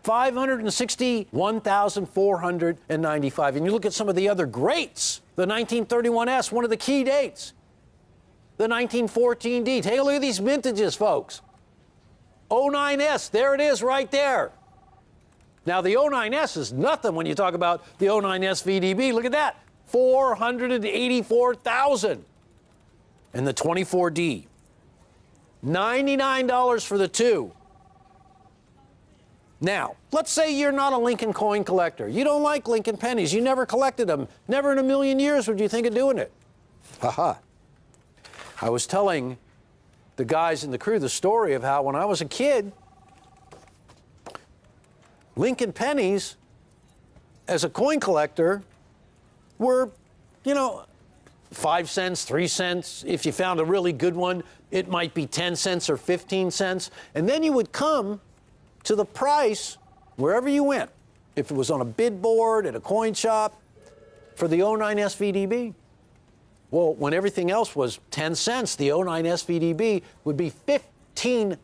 561,495. And you look at some of the other greats, the 1931S, one of the key dates, the 1914D. Take a look at these mintages, folks. 09S, there it is right there. Now, the 09S is nothing when you talk about the 09 SVDB. Look at that, 484,000. And the 24D, $99 for the two. Now, let's say you're not a Lincoln coin collector. You don't like Lincoln pennies. You never collected them. Never in a million years would you think of doing it. Haha. I was telling the guys in the crew the story of how when I was a kid, Lincoln pennies, as a coin collector, were, 5 cents, 3 cents. If you found a really good one, it might be 10 cents or 15 cents. And then you would come to the price wherever you went. If it was on a bid board, at a coin shop, for the 09 SVDB. Well, when everything else was 10 cents, the 09 SVDB would be $15.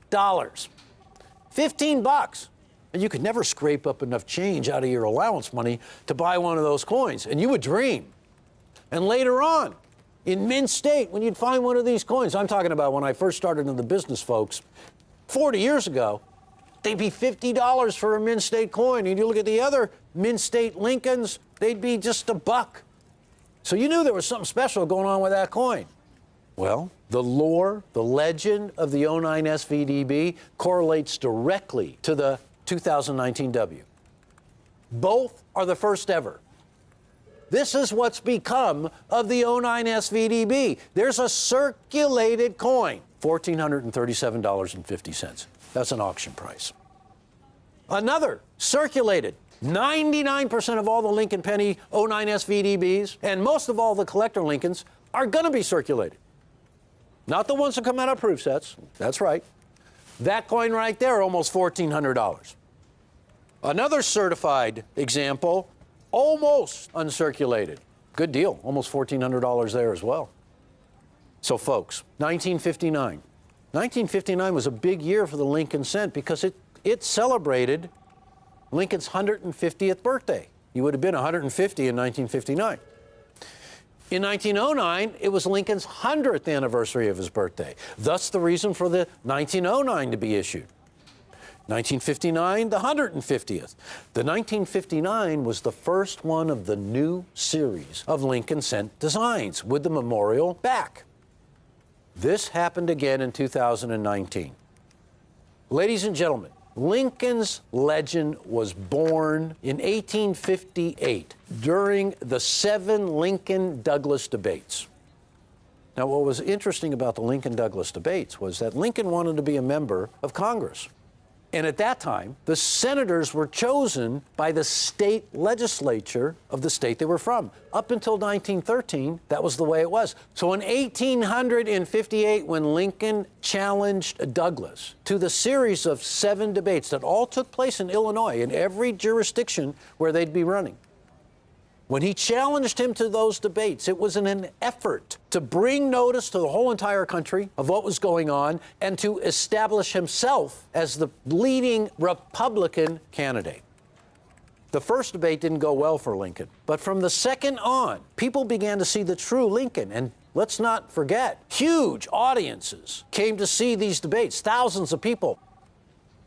$15. And you could never scrape up enough change out of your allowance money to buy one of those coins. And you would dream. And later on, in Mint State, when you'd find one of these coins, I'm talking about when I first started in the business, folks, 40 years ago, they'd be $50 for a Mint State coin. And you look at the other Mint State Lincolns, they'd be just $1. So you knew there was something special going on with that coin. Well, the lore, the legend of the 09 SVDB correlates directly to the 2019 W. Both are the first ever. This is what's become of the 09 SVDB. There's a circulated coin, $1,437.50. That's an auction price. Another circulated, 99% of all the Lincoln Penny 09 SVDBs and most of all the collector Lincolns are going to be circulated. Not the ones that come out of proof sets. That's right. That coin right there, almost $1,400. Another certified example, almost uncirculated. Good deal, almost $1,400 there as well. So folks, 1959. 1959 was a big year for the Lincoln cent because it celebrated Lincoln's 150th birthday. He would have been 150 in 1959. In 1909, it was Lincoln's 100th anniversary of his birthday. Thus the reason for the 1909 to be issued. 1959, the 150th. The 1959 was the first one of the new series of Lincoln cent designs with the memorial back. This happened again in 2019. Ladies and gentlemen, Lincoln's legend was born in 1858 during the 7 Lincoln-Douglas debates. Now, what was interesting about the Lincoln-Douglas debates was that Lincoln wanted to be a member of Congress. And at that time, the senators were chosen by the state legislature of the state they were from. Up until 1913, that was the way it was. So in 1858, when Lincoln challenged Douglas to the series of 7 debates that all took place in Illinois, in every jurisdiction where they'd be running, when he challenged him to those debates, it was in an effort to bring notice to the whole entire country of what was going on and to establish himself as the leading Republican candidate. The first debate didn't go well for Lincoln, but from the second on, people began to see the true Lincoln. And let's not forget, huge audiences came to see these debates, thousands of people.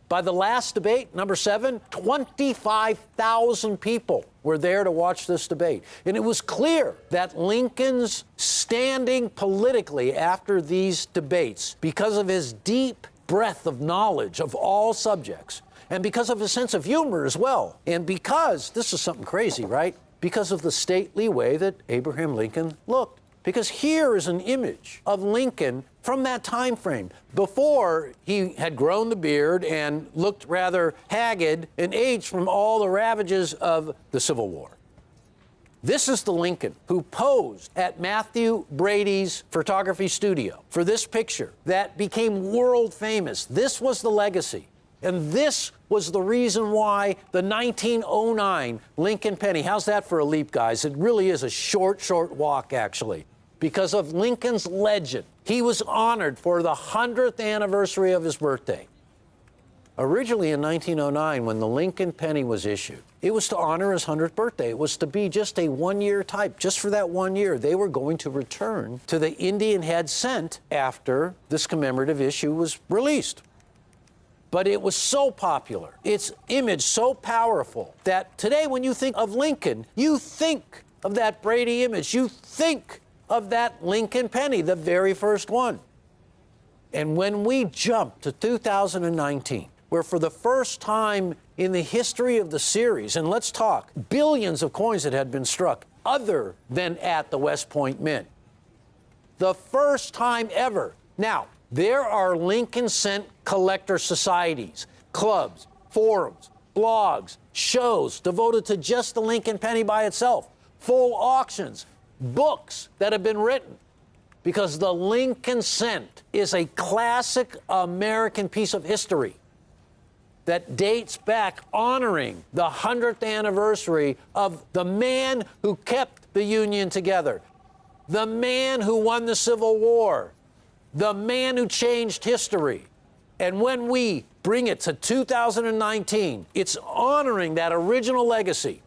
By the last debate, number 7, 25,000 people were there to watch this debate. And it was clear that Lincoln's standing politically after these debates, because of his deep breadth of knowledge of all subjects, and because of his sense of humor as well, and because, this is something crazy, right? Because of the stately way that Abraham Lincoln looked. Because here is an image of Lincoln from that time frame, before he had grown the beard and looked rather haggard and aged from all the ravages of the Civil War. This is the Lincoln who posed at Matthew Brady's photography studio for this picture that became world famous. This was the legacy. And this was the reason why the 1909 Lincoln penny, how's that for a leap, guys? It really is a short walk, actually. Because of Lincoln's legend, he was honored for the 100th anniversary of his birthday. Originally in 1909, when the Lincoln penny was issued, it was to honor his 100th birthday. It was to be just a one-year type. Just for that 1 year, they were going to return to the Indian head cent after this commemorative issue was released. But it was so popular, its image so powerful, that today when you think of Lincoln, you think of that Brady image. You think of that Lincoln penny, the very first one. And when we jump to 2019, where for the first time in the history of the series, and let's talk billions of coins that had been struck other than at the West Point Mint, the first time ever. Now, there are Lincoln cent collector societies, clubs, forums, blogs, shows devoted to just the Lincoln penny by itself, full auctions, books that have been written, because the Lincoln cent is a classic American piece of history that dates back honoring the 100th anniversary of the man who kept the Union together, the man who won the Civil War, the man who changed history. And when we bring it to 2019, it's honoring that original legacy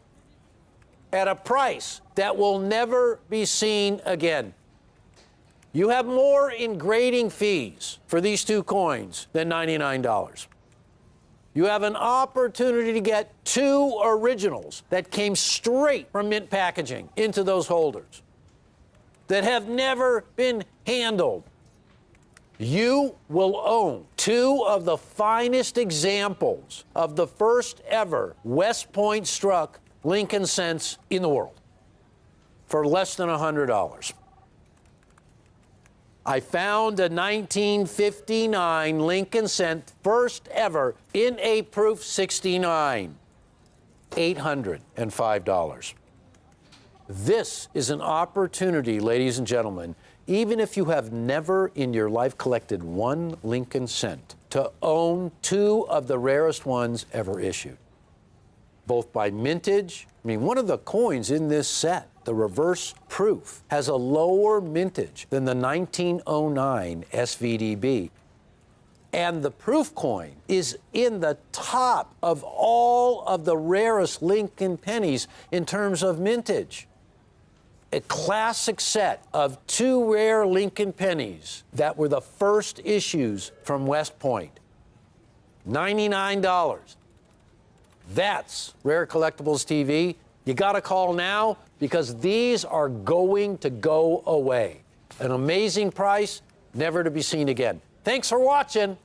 at a price that will never be seen again. You have more in grading fees for these two coins than $99. You have an opportunity to get two originals that came straight from mint packaging into those holders that have never been handled. You will own two of the finest examples of the first ever West Point struck Lincoln cents in the world for less than $100. I found a 1959 Lincoln cent, first ever in a proof 69, $805. This is an opportunity, ladies and gentlemen, even if you have never in your life collected one Lincoln cent, to own two of the rarest ones ever issued, both by mintage. I mean, one of the coins in this set, the reverse proof, has a lower mintage than the 1909 SVDB. And the proof coin is in the top of all of the rarest Lincoln pennies in terms of mintage. A classic set of two rare Lincoln pennies that were the first issues from West Point. $99. That's Rare Collectibles TV. You got to call now because these are going to go away. An amazing price, never to be seen again. Thanks for watching.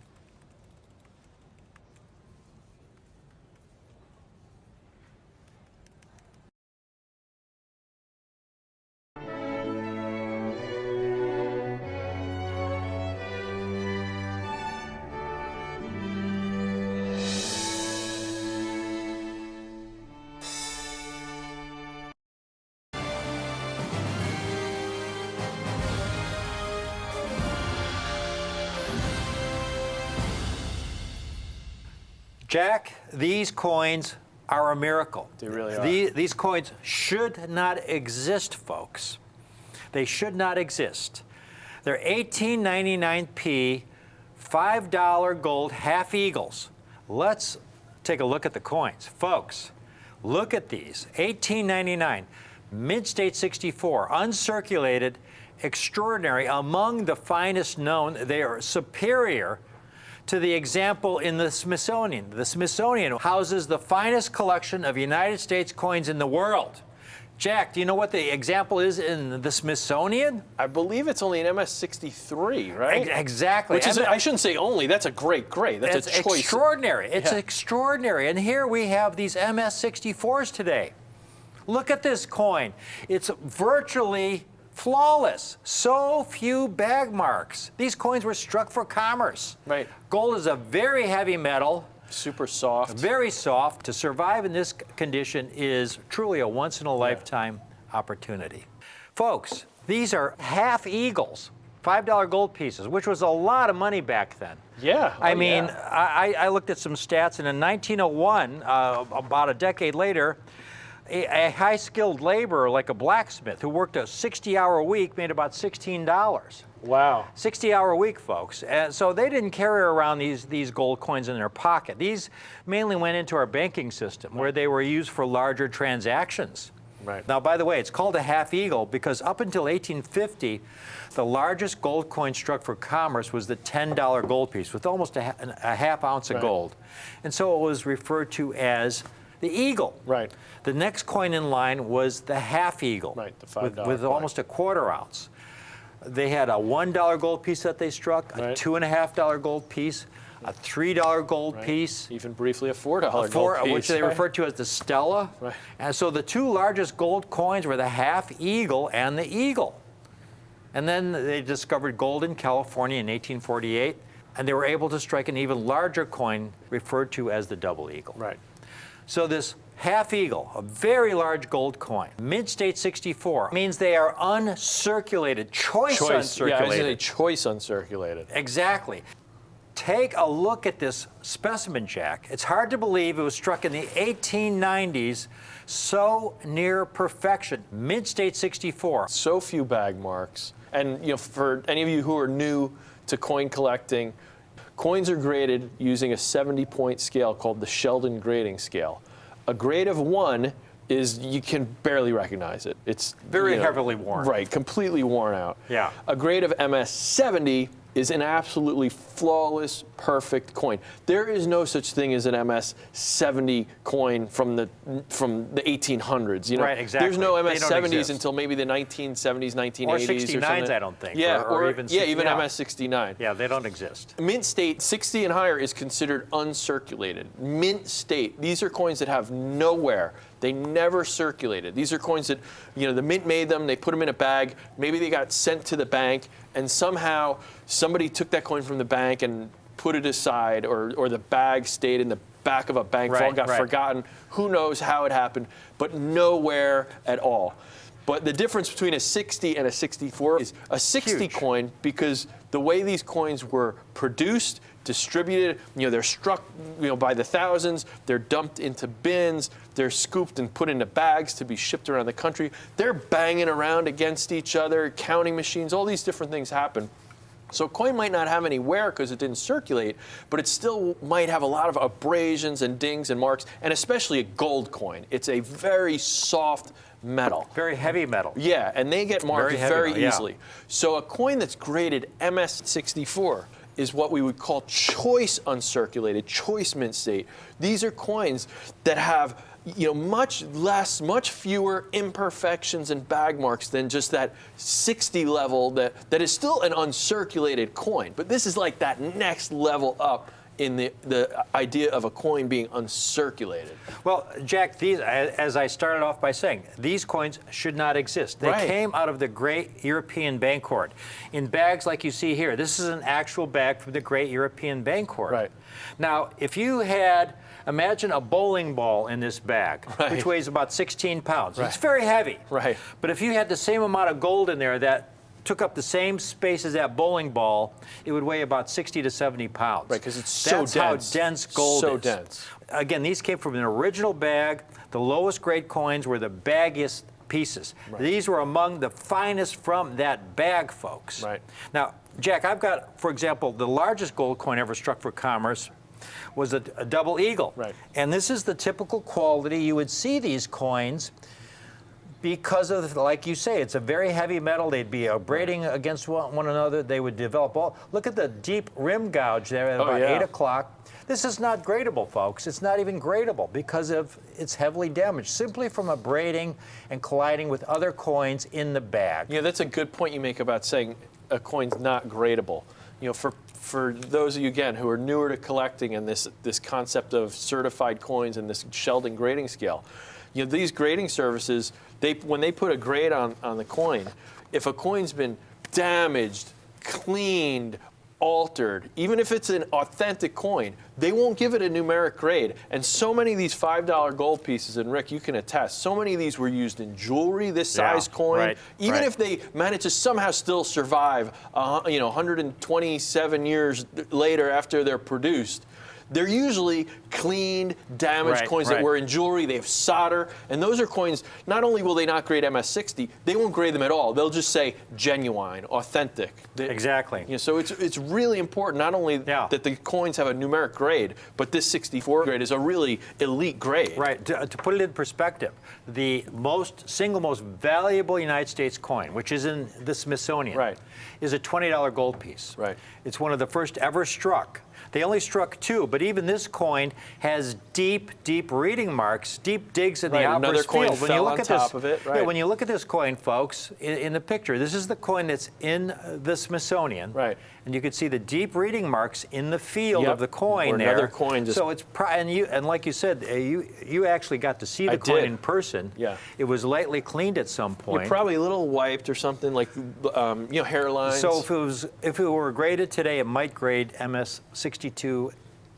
Jack, these coins are a miracle. They really are. These coins should not exist, folks. They should not exist. They're 1899p, $5 gold half eagles. Let's take a look at the coins. Folks, look at these. 1899, mint state 64, uncirculated, extraordinary, among the finest known. They are superior to the example in the Smithsonian. The Smithsonian houses the finest collection of United States coins in the world. Jack, do you know what the example is in the Smithsonian? I believe it's only an MS-63, right? Exactly. Which is, I shouldn't say only, that's a great grade. That's a choice. Extraordinary. It's Yeah. extraordinary. And here we have these MS-64s today. Look at this coin. It's virtually Flawless. So few bag marks. These coins were struck for commerce. Right. Gold is a very heavy metal. Super soft. Very soft. To survive in this condition is truly a once-in-a-lifetime opportunity. Folks, these are half eagles, $5 gold pieces, which was a lot of money back then. Yeah. I mean, I looked at some stats, and in 1901, about a decade later, a high-skilled laborer like a blacksmith who worked a 60-hour week made about $16. Wow. 60-hour week, folks. And so they didn't carry around these gold coins in their pocket. These mainly went into our banking system, where they were used for larger transactions. Right. Now, by the way, it's called a half eagle because up until 1850, the largest gold coin struck for commerce was the $10 gold piece with almost a half ounce of gold. And so it was referred to as the eagle. Right. The next coin in line was the half eagle. Right, the $5 with coin. almost a quarter ounce. They had a $1 gold piece that they struck, a $2.50 gold piece, a $3 gold piece, even briefly a $4 gold piece, which they referred to as the Stella. Right. And so the two largest gold coins were the half eagle and the eagle. And then they discovered gold in California in 1848, and they were able to strike an even larger coin referred to as the double eagle. Right. So this half eagle, a very large gold coin, mint state 64, means they are uncirculated, choice uncirculated. Yeah, I was gonna say choice uncirculated. Exactly. Take a look at this specimen, Jack. It's hard to believe it was struck in the 1890s, so near perfection. Mint state 64. So few bag marks. And for any of you who are new to coin collecting, coins are graded using a 70-point scale called the Sheldon grading scale. A grade of 1 is you can barely recognize it. It's very heavily worn. Right, completely worn out. Yeah. A grade of MS 70 is an absolutely flawless, perfect coin. There is no such thing as an MS 70 coin from the 1800s. Right, exactly. There's no MS 70s exist. until maybe the 1970s, 1980s, or 69s, something. I don't think. Yeah, or even even MS 69. Yeah, they don't exist. Mint state 60 and higher is considered uncirculated. Mint state, these are coins that have no wear. They never circulated. These are coins that, the mint made them, they put them in a bag, maybe they got sent to the bank, and somehow somebody took that coin from the bank and put it aside, or the bag stayed in the back of a bank vault, got forgotten. Who knows how it happened, but nowhere at all. But the difference between a 60 and a 64 is a 60 Huge. coin, because the way these coins were produced, distributed, they're struck, by the thousands, they're dumped into bins, they're scooped and put into bags to be shipped around the country. They're banging around against each other, counting machines, all these different things happen. So a coin might not have any wear because it didn't circulate, but it still might have a lot of abrasions and dings and marks, and especially a gold coin. It's a very soft metal. Very heavy metal. Yeah, and they get marked very metal, yeah. easily. So a coin that's graded MS64 is what we would call choice uncirculated, choice mint state. These are coins that have much fewer imperfections and bag marks than just that 60 level that is still an uncirculated coin. But this is like that next level up in the idea of a coin being uncirculated. Well, Jack, these, as I started off by saying, these coins should not exist. They came out of the Great European Bank Hoard in bags like you see here. This is an actual bag from the Great European Bank Hoard. Right. Now, if you had, imagine a bowling ball in this bag, which weighs about 16 pounds. It's very heavy. Right. But if you had the same amount of gold in there that took up the same space as that bowling ball, it would weigh about 60 to 70 pounds. Right, because it's so dense. That's how dense gold is. So dense. Again, these came from an original bag. The lowest grade coins were the baggiest pieces. Right. These were among the finest from that bag, folks. Right. Now, Jack, I've got, for example, the largest gold coin ever struck for commerce was a double eagle. Right. And this is the typical quality. You would see these coins because of, like you say, it's a very heavy metal. They'd be abrading against one another. They would develop all. Look at the deep rim gouge there at about 8 o'clock. This is not gradable, folks. It's not even gradable because of it's heavily damaged simply from abrading and colliding with other coins in the bag. Yeah, that's a good point you make about saying a coin's not gradable. For those of you, again, who are newer to collecting and this concept of certified coins and this Sheldon grading scale, these grading services, when they put a grade on the coin, if a coin's been damaged, cleaned, altered, even if it's an authentic coin, they won't give it a numeric grade. And so many of these $5 gold pieces, and Rick, you can attest, so many of these were used in jewelry, this size coin. right, Even right. if they managed to somehow still survive, 127 years later after they're produced, they're usually cleaned, damaged Right, coins that right. were in jewelry. They have solder, and those are coins. Not only will they not grade MS60, they won't grade them at all. They'll just say genuine, authentic. Exactly. So it's really important not only Yeah. that the coins have a numeric grade, but this 64 grade is a really elite grade. Right. To put it in perspective, the single most valuable United States coin, which is in the Smithsonian, Right. is a $20 gold piece. Right. It's one of the first ever struck. They only struck 2, but even this coin has deep, deep reading marks, deep digs in Right, the another obverse coin field. When fell you look on at top this, of it, yeah, right. when you look at this coin, folks, in the picture, this is the coin that's in the Smithsonian. Right. And you can see the deep reading marks in the field Yep. of the coin Or there. another coin just- So it's and like you said, you actually got to see the I coin did. in person. Yeah. It was lightly cleaned at some point. You're probably a little wiped or something, like hairlines. So if it were graded today, it might grade MS 62,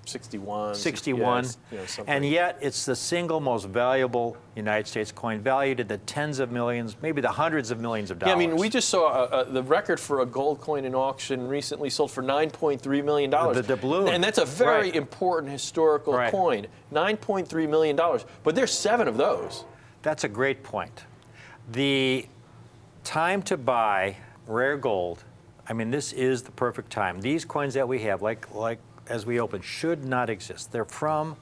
61. 61, something. and yet it's the single most valuable United States coin, valued in the tens of millions, maybe the hundreds of millions of dollars. Yeah, I mean, we just saw the record for a gold coin in auction recently sold for $9.3 million. The doubloon. And that's a very Right. important historical Right. coin. $9.3 million. But there's 7 of those. That's a great point. The time to buy rare gold, I mean, this is the perfect time. These coins that we have, like as we open, should not exist. They're from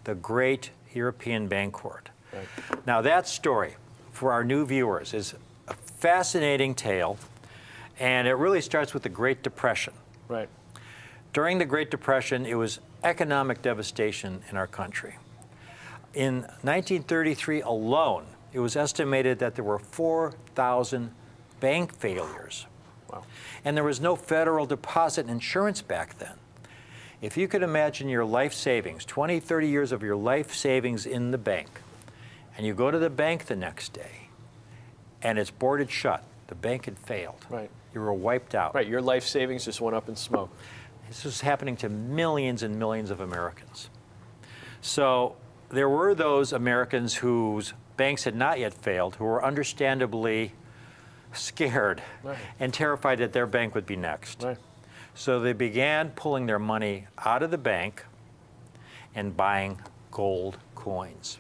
the great European Bancourt. Right. Now, that story, for our new viewers, is a fascinating tale, and it really starts with the Great Depression. Right. During the Great Depression, it was economic devastation in our country. In 1933 alone, it was estimated that there were 4,000 bank failures. Wow. And there was no federal deposit insurance back then. If you could imagine your life savings, 20, 30 years of your life savings in the bank, and you go to the bank the next day, and it's boarded shut, the bank had failed. Right. You were wiped out. Right, your life savings just went up in smoke. This was happening to millions and millions of Americans. So there were those Americans whose banks had not yet failed, who were understandably scared Right. and terrified that their bank would be next. Right. So they began pulling their money out of the bank and buying gold coins.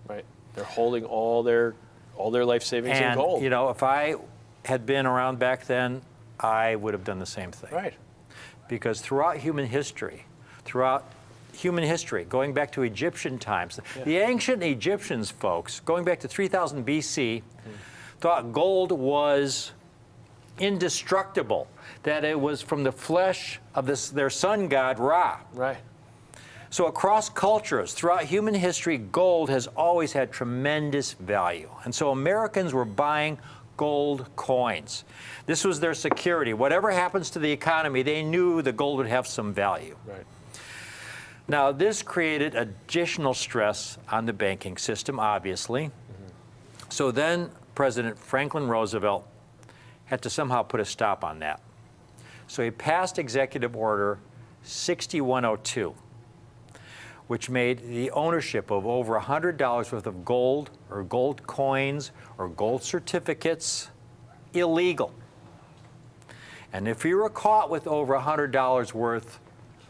Right. They're holding all their life savings in And, gold. you know, if I had been around back then, I would have done the same thing. Right. Because throughout human history, going back to Egyptian times, the ancient Egyptians, folks, going back to 3000 BC, thought gold was indestructible, that it was from the flesh of their sun god Ra. Right. So across cultures, throughout human history, gold has always had tremendous value. And so Americans were buying gold coins. This was their security. Whatever happens to the economy, they knew the gold would have some value. Right. Now, this created additional stress on the banking system, obviously. So then President Franklin Roosevelt had to somehow put a stop on that. So he passed Executive Order 6102, which made the ownership of over $100 worth of gold or gold coins or gold certificates illegal. And if you were caught with over $100 worth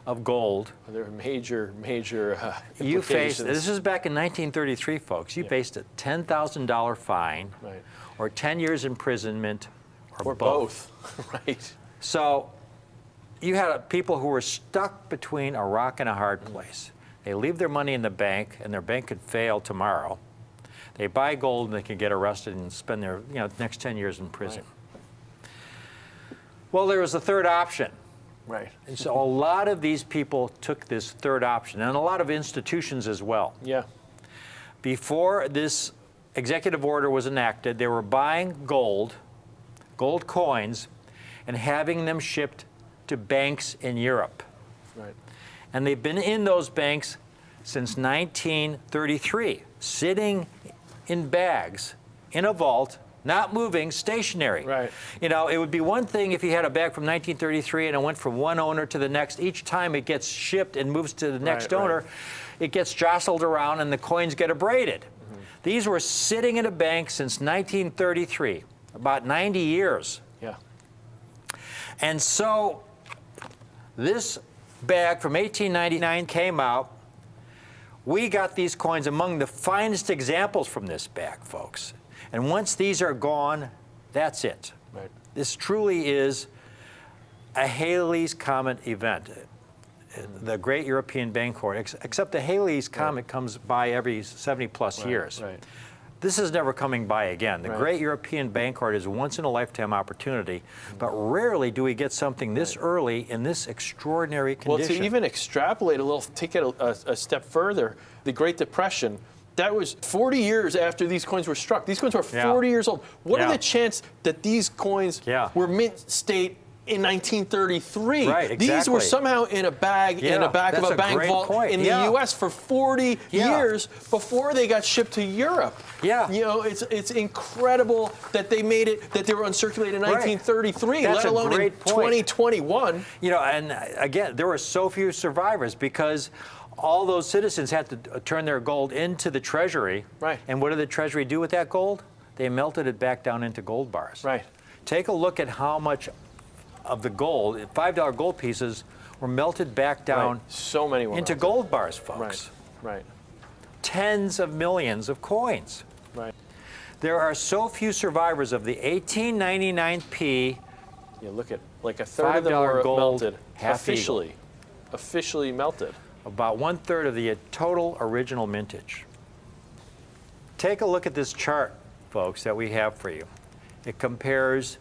of gold, There are major you faced, implications. this is back in 1933, folks, you faced a $10,000 fine Right. or 10 years imprisonment or Or both. Right. So you had people who were stuck between a rock and a hard place. They leave their money in the bank, and their bank could fail tomorrow. They buy gold, and they can get arrested and spend their next 10 years in prison. Right. Well, there was a third option. Right. And so a lot of these people took this third option, and a lot of institutions as well. Yeah. Before this executive order was enacted, they were buying gold coins, and having them shipped to banks in Europe. Right. And they've been in those banks since 1933, sitting in bags in a vault, not moving, stationary. Right. You know, it would be one thing if you had a bag from 1933 and it went from one owner to the next. Each time it gets shipped and moves to the next owner, it gets jostled around and the coins get abraded. These were sitting in a bank since 1933, about 90 years. Yeah. And so this bag from 1899 came out. We got these coins, among the finest examples from this bag, folks. And once these are gone, that's it. Right. This truly is a Halley's Comet event, the Great European Bancorp, except the Halley's Comet comes by every 70-plus years. Right. This is never coming by again. The Right. Great European Bancorp is a once-in-a-lifetime opportunity, but rarely do we get something this early in this extraordinary condition. Well, to even extrapolate a little, take it a step further, the Great Depression, that was 40 years after these coins were struck. These coins were 40 years old. What are the chances that these coins were mint state in 1933? Right, exactly. These were somehow in a bag in the back of a bank vault in the U.S. for 40 years before they got shipped to Europe. Yeah. You know, it's incredible that they made it, that they were uncirculated in 1933, That's let alone in 2021. You know, and again, there were so few survivors because all those citizens had to turn their gold into the Treasury. Right. And what did the Treasury do with that gold? They melted it back down into gold bars. Right. Take a look at how much of the gold, $5 gold pieces, were melted back down so many were into melted. gold bars, folks. Right. Tens of millions of coins. Right. There are so few survivors of the 1899p. Yeah, look at like a third of them were gold, melted half officially melted. About 1/3 of the total original mintage. Take a look at this chart, folks, that we have for you. It compares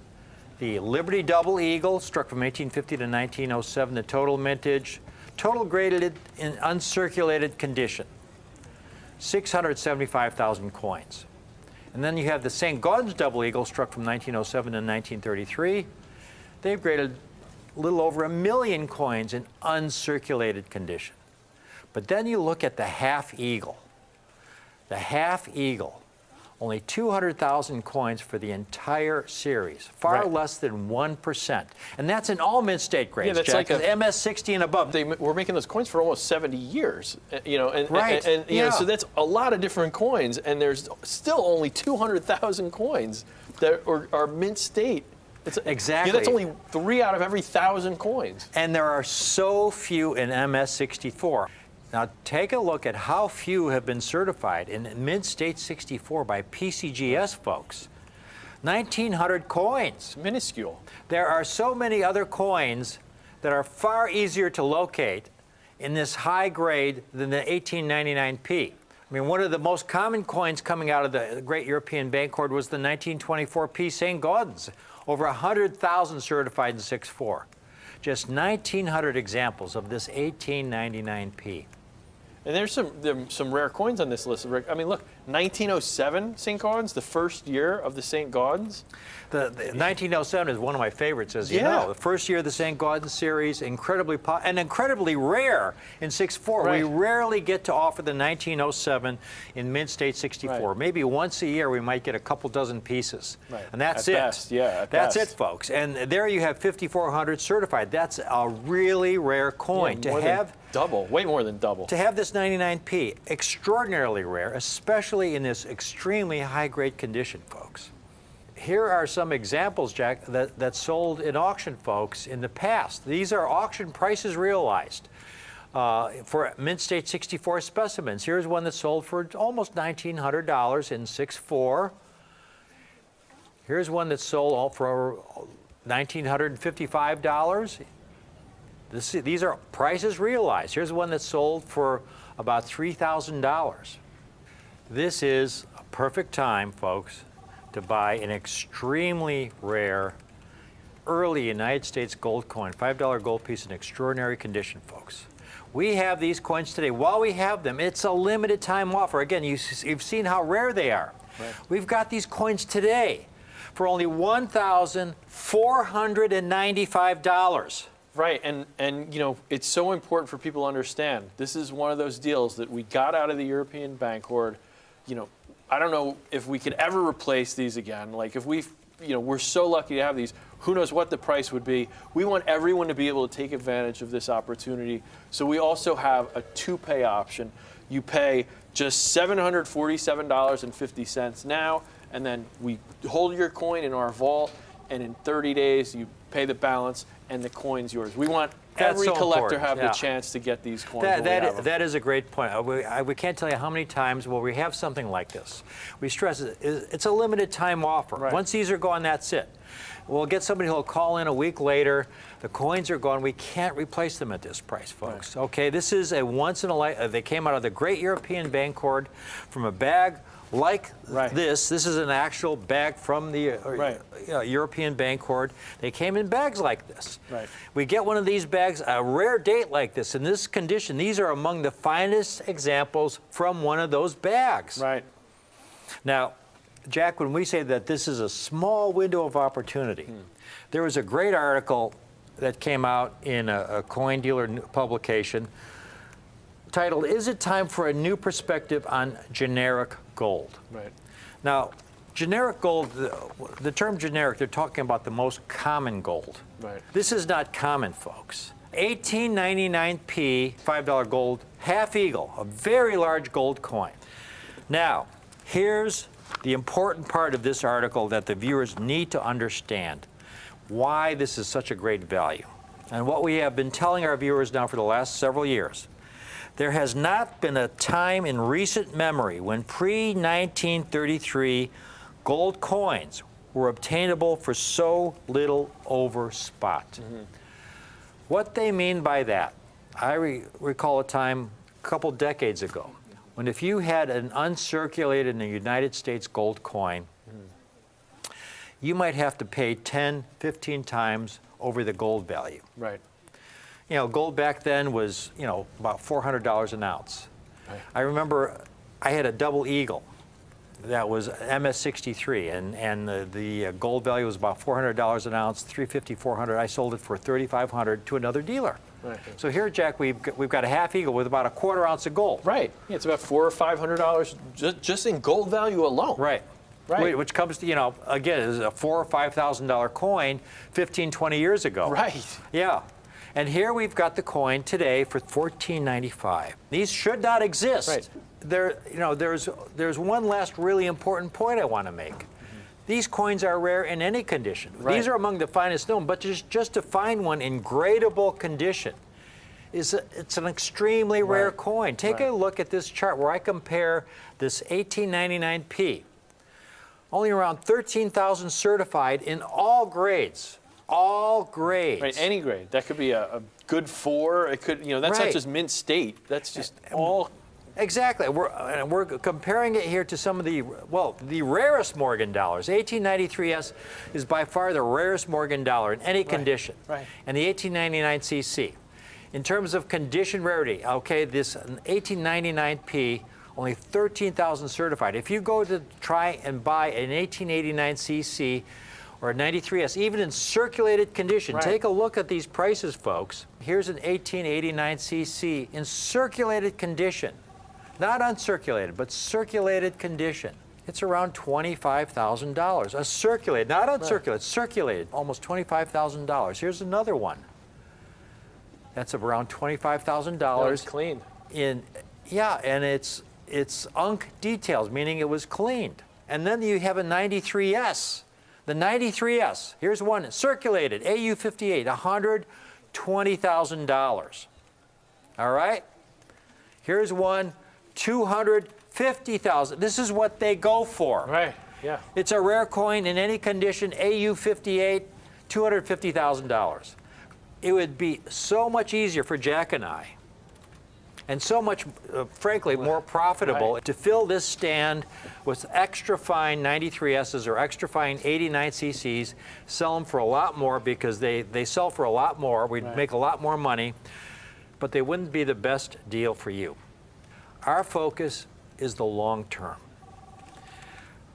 the Liberty Double Eagle, struck from 1850 to 1907, the total mintage, total graded in uncirculated condition, 675,000 coins. And then you have the St. Gaudens Double Eagle, struck from 1907 to 1933. They've graded a little over 1 million coins in uncirculated condition. But then you look at the Half Eagle. The Half Eagle, only 200,000 coins for the entire series, far less than 1%. And that's in all mint state grades, that's Jack, like MS-60 and above. They were making those coins for almost 70 years, you know, and you know, Yeah. so that's a lot of different coins, and there's still only 200,000 coins that are mint state. Exactly. Yeah, that's only 3 out of every 1,000 coins. And there are so few in MS-64. Now take a look at how few have been certified in Mint State 64 by PCGS, folks. 1,900 coins. Minuscule. There are so many other coins that are far easier to locate in this high grade than the 1899p. I mean, one of the most common coins coming out of the Great European Bancorp was the 1924p St. Gaudens, over 100,000 certified in 6.4. Just 1,900 examples of this 1899p. And there's some rare coins on this list, Rick. I mean, look, 1907 St. Gaudens, the first year of the St. Gaudens. The 1907 is one of my favorites, as you know. The first year of the St. Gaudens series, incredibly rare in 6.4. Right. We rarely get to offer the 1907 in Mint State 64. Right. Maybe once a year we might get a couple dozen pieces. Right. And that's At it. best, yeah, at that's best. it, folks. And there you have 5,400 certified. That's a really rare coin. Yeah, more than double, way more than double. To have this 99p, extraordinarily rare, especially in this extremely high-grade condition, folks. Here are some examples, Jack, that sold in auction, folks, in the past. These are auction prices realized for Mint State 64 specimens. Here's one that sold for almost $1,900 in 6.4. Here's one that sold for $1,955. These are prices realized. Here's one that sold for about $3,000. This is a perfect time, folks, to buy an extremely rare early United States gold coin, $5 gold piece in extraordinary condition, folks. We have these coins today. While we have them, it's a limited time offer. Again, you've seen how rare they are. Right. We've got these coins today for only $1,495. Right, and you know, it's so important for people to understand. This is one of those deals that we got out of the European bank hoard. You know, I don't know if we could ever replace these again. Like if we, you know, we're so lucky to have these. Who knows what the price would be? We want everyone to be able to take advantage of this opportunity. So we also have a 2-pay option. You pay just $747.50 now, and then we hold your coin in our vault, and in 30 days you pay the balance, and the coin's yours. We want every so collector important, have yeah. the chance to get these coins. when we have them. That is a great point. We can't tell you how many times where we have something like this. We stress it's a limited time offer. Right. Once these are gone, that's it. We'll get somebody who'll call in a week later. The coins are gone. We can't replace them at this price, folks. Right. Okay, this is a once in a life. They came out of the Great European Bank Hoard from a bag like Right. this. This is an actual bag from the Right. European Bank Hoard. They came in bags like this. Right. We get one of these bags, a rare date like this, in this condition. These are among the finest examples from one of those bags. Right. Now, Jack, when we say that this is a small window of opportunity, there was a great article that came out in a coin dealer publication titled, "Is it time for a new perspective on generic gold?" Right. Now, generic gold, the term generic, they're talking about the most common gold. Right. This is not common, folks. 1899p $5 gold half eagle, a very large gold coin. Now, here's the important part of this article that the viewers need to understand why this is such a great value. And what we have been telling our viewers now for the last several years. There has not been a time in recent memory when pre-1933 gold coins were obtainable for so little over spot. What they mean by that, I recall a time a couple decades ago when if you had an uncirculated in the United States gold coin, you might have to pay 10, 15 times over the gold value. Right. You know, gold back then was, you know, about $400 an ounce. Right. I remember I had a double eagle that was MS63, and the gold value was about $400 an ounce, $350, $400. I sold it for $3,500 to another dealer. Right. So here, Jack, we've got a half eagle with about a quarter ounce of gold. Right. Yeah, it's about $400 or $500 just in gold value alone. Right. Right. Which comes to, you know, again, is a $4,000 or $5,000 coin 15, 20 years ago. Right. Yeah. And here we've got the coin today for $14.95. These should not exist. Right. There's one last really important point I want to make. These coins are rare in any condition. Right. These are among the finest known, but just to find one in gradable condition it's an extremely rare coin. Take a look at this chart where I compare this 1899p. Only around 13,000 certified in all grades. All grades. Right, any grade. That could be a good 4. It could, you know, that's not Right. just mint state. That's just all. Exactly. We're comparing it here to some of the rarest Morgan dollars. 1893S is by far the rarest Morgan dollar in any condition. Right. And the 1899CC. In terms of condition rarity, okay, this 1899p, only 13,000 certified. If you go to try and buy an 1889CC or a 93S, even in circulated condition, take a look at these prices, folks. Here's an 1889CC in circulated condition. Not uncirculated, but circulated condition. It's around $25,000. A circulated, not uncirculated, circulated, almost $25,000. Here's another one. That's around $25,000. Clean. And it's UNC details, meaning it was cleaned. And then you have a 93S. The 93S, here's one, circulated, AU58, $120,000. All right? Here's one, $250,000. This is what they go for. Right, yeah. It's a rare coin in any condition, AU58, $250,000. It would be so much easier for Jack and I, and so much, frankly, more profitable to fill this stand with extra fine 93Ss or extra fine 89CCs, sell them for a lot more because they sell for a lot more. We'd make a lot more money, but they wouldn't be the best deal for you. Our focus is the long term.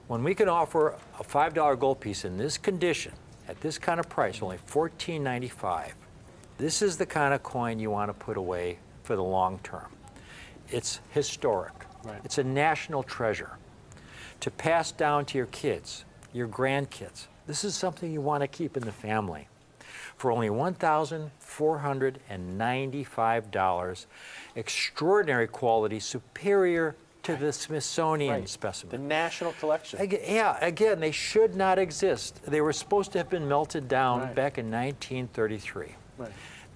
When we can offer a $5 gold piece in this condition, at this kind of price, only $14.95, This is the kind of coin you want to put away for the long term. It's historic. Right. It's a national treasure to pass down to your kids, your grandkids. This is something you want to keep in the family. For only $1,495, extraordinary quality, superior to the Smithsonian The specimen. national collection. Again, they should not exist. They were supposed to have been melted down Right. back in 1933. Right.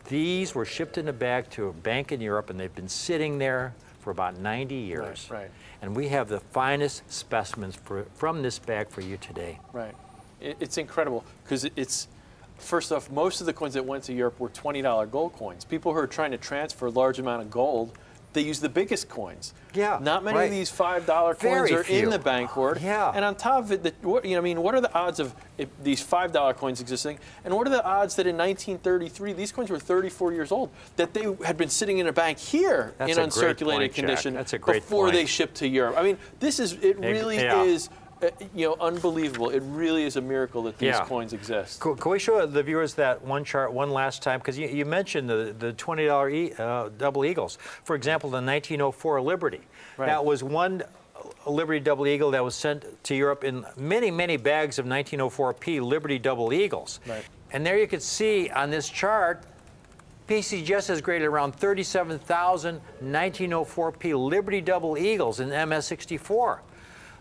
These were shipped in a bag to a bank in Europe, and they've been sitting there for about 90 years. Right. And we have the finest specimens from this bag for you today. Right. It's incredible because it's, first off, most of the coins that went to Europe were $20 gold coins. People who are trying to transfer a large amount of gold, they use the biggest coins. Yeah, Not many right. of these $5 coins Very are in few. the bank hoard. Yeah. And on top of it, what are the odds of these $5 coins existing? And what are the odds that in 1933, these coins were 34 years old, that they had been sitting in a bank here That's in a great uncirculated point, Jack. condition That's a great before point. they shipped to Europe? I mean, really Yeah. is. Unbelievable. It really is a miracle that these Yeah. coins exist. Can we show the viewers that one chart one last time? Because you mentioned the $20 double eagles. For example, the 1904 Liberty. Right. That was one Liberty double eagle that was sent to Europe in many, many bags of 1904P Liberty double eagles. Right. And there you can see on this chart, PCGS has graded around 37,000 1904P Liberty double eagles in MS-64.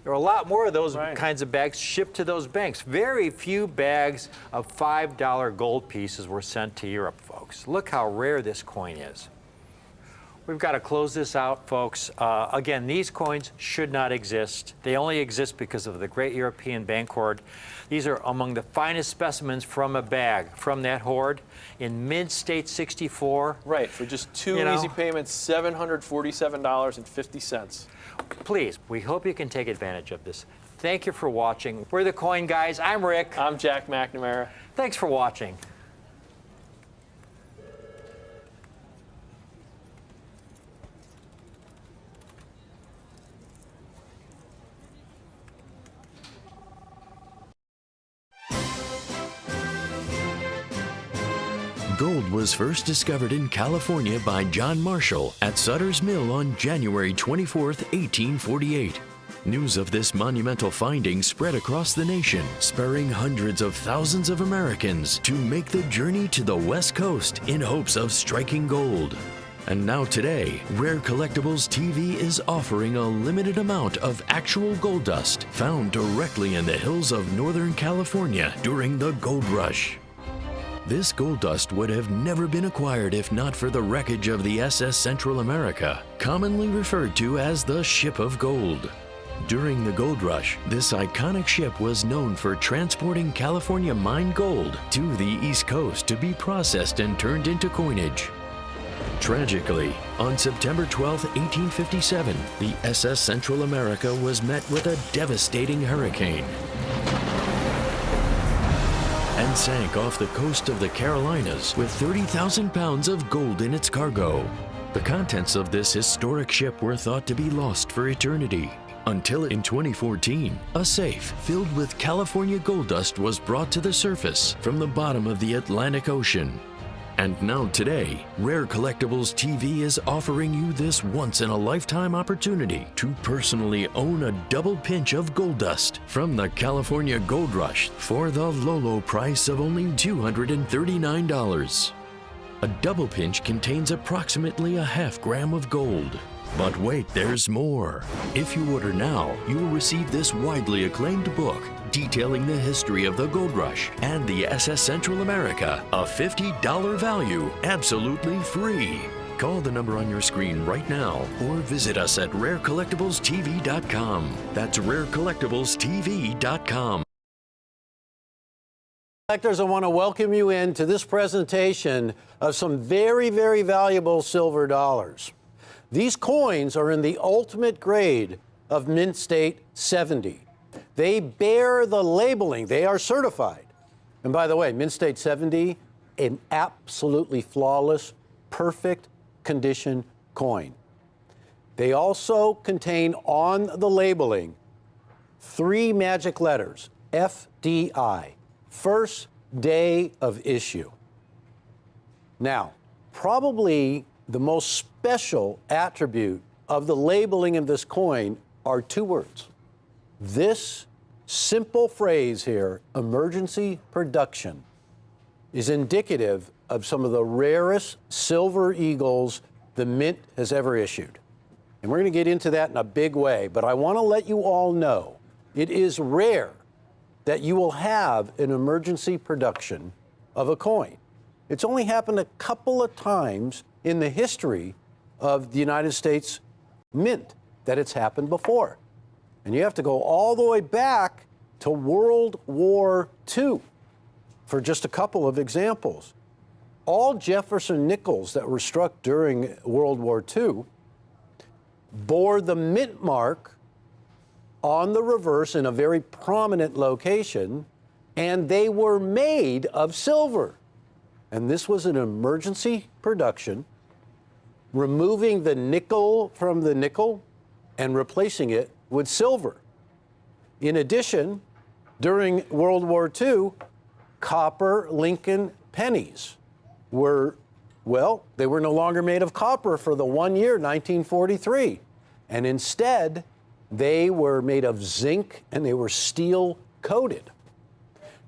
There are a lot more of those Right. kinds of bags shipped to those banks. Very few bags of $5 gold pieces were sent to Europe, folks. Look how rare this coin is. We've got to close this out, folks. Again, these coins should not exist. They only exist because of the great European bank hoard. These are among the finest specimens from a bag, from that hoard, in mid-state 64. Right, for just two You know. easy payments, $747.50. Please, we hope you can take advantage of this. Thank you for watching. We're the Coin Guys. I'm Rick. I'm Jack McNamara. Thanks for watching. Gold was first discovered in California by John Marshall at Sutter's Mill on January 24, 1848. News of this monumental finding spread across the nation, spurring hundreds of thousands of Americans to make the journey to the West Coast in hopes of striking gold. And now today, Rare Collectibles TV is offering a limited amount of actual gold dust found directly in the hills of Northern California during the gold rush. This gold dust would have never been acquired if not for the wreckage of the SS Central America, commonly referred to as the Ship of Gold. During the gold rush, this iconic ship was known for transporting California mined gold to the East Coast to be processed and turned into coinage. Tragically, on September 12, 1857, the SS Central America was met with a devastating hurricane and sank off the coast of the Carolinas with 30,000 pounds of gold in its cargo. The contents of this historic ship were thought to be lost for eternity, until in 2014, a safe filled with California gold dust was brought to the surface from the bottom of the Atlantic Ocean. And now today, Rare Collectibles TV is offering you this once-in-a-lifetime opportunity to personally own a double pinch of gold dust from the California Gold Rush for the low price of only $239. A double pinch contains approximately a half gram of gold. But wait, there's more. If you order now, you will receive this widely acclaimed book detailing the history of the gold rush and the SS Central America, a $50 value, absolutely free. Call the number on your screen right now or visit us at rarecollectiblestv.com. That's rarecollectiblestv.com. Collectors, I want to welcome you into this presentation of some very, very valuable silver dollars. These coins are in the ultimate grade of Mint State 70. They bear the labeling. They are certified. And by the way, Mint State 70, an absolutely flawless, perfect condition coin. They also contain on the labeling 3 magic letters, FDI, first day of issue. Now, probably the most special attribute of the labeling of this coin are two words. This simple phrase here, emergency production, is indicative of some of the rarest silver eagles the Mint has ever issued. And we're going to get into that in a big way, but I want to let you all know it is rare that you will have an emergency production of a coin. It's only happened a couple of times in the history of the United States Mint that it's happened before. And you have to go all the way back to World War II for just a couple of examples. All Jefferson nickels that were struck during World War II bore the mint mark on the reverse in a very prominent location, and they were made of silver. And this was an emergency production, removing the nickel from the nickel and replacing it with silver. In addition, during World War II, copper Lincoln pennies were, well, they were no longer made of copper for the 1 year, 1943. And instead, they were made of zinc and they were steel coated.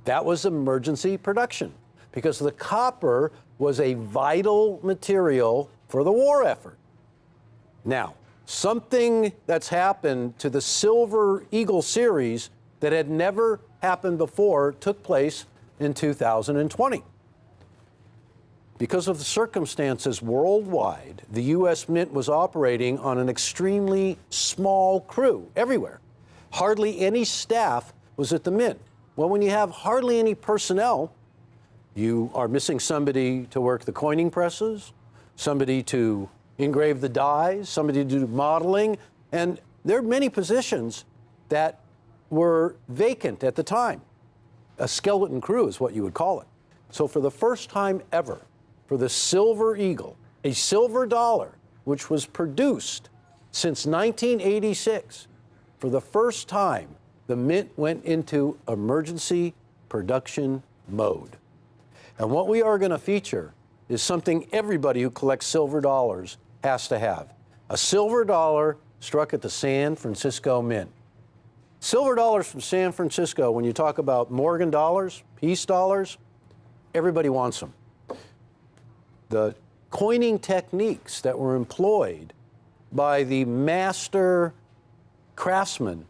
That was emergency production because the copper was a vital material for the war effort. Now, something that's happened to the Silver Eagle series that had never happened before took place in 2020. Because of the circumstances worldwide, the U.S. Mint was operating on an extremely small crew everywhere. Hardly any staff was at the Mint. Well, when you have hardly any personnel, you are missing somebody to work the coining presses, somebody to engrave the dies, somebody to do modeling, and there are many positions that were vacant at the time. A skeleton crew is what you would call it. So for the first time ever, for the Silver Eagle, a silver dollar, which was produced since 1986, for the first time, the Mint went into emergency production mode. And what we are going to feature is something everybody who collects silver dollars has to have. A silver dollar struck at the San Francisco Mint. Silver dollars from San Francisco, when you talk about Morgan dollars, peace dollars, everybody wants them. The coining techniques that were employed by the master craftsmen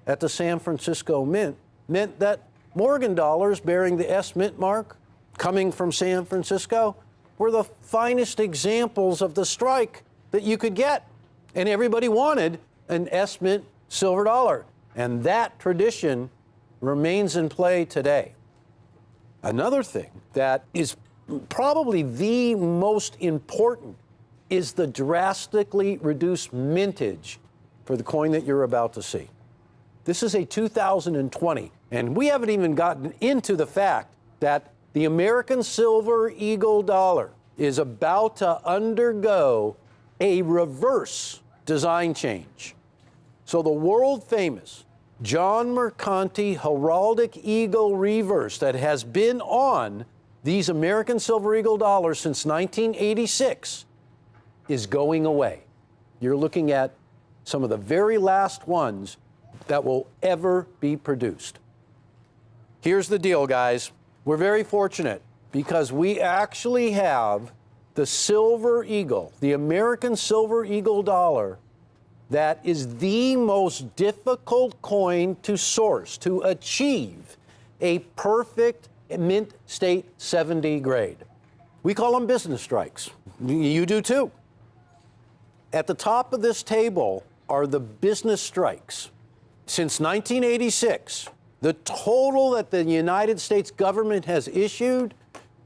at the San Francisco Mint meant that Morgan dollars bearing the S Mint mark coming from San Francisco were the finest examples of the strike that you could get. And everybody wanted an S Mint silver dollar. And that tradition remains in play today. Another thing that is probably the most important is the drastically reduced mintage for the coin that you're about to see. This is a 2020, and we haven't even gotten into the fact that the American Silver Eagle dollar is about to undergo a reverse design change. So the world famous John Mercanti Heraldic Eagle reverse that has been on these American Silver Eagle dollars since 1986 is going away. You're looking at some of the very last ones that will ever be produced. Here's the deal, guys. We're very fortunate because we actually have the Silver Eagle, the American Silver Eagle dollar, that is the most difficult coin to source, to achieve a perfect Mint State 70 grade. We call them business strikes. You do too. At the top of this table are the business strikes. Since 1986, the total that the United States government has issued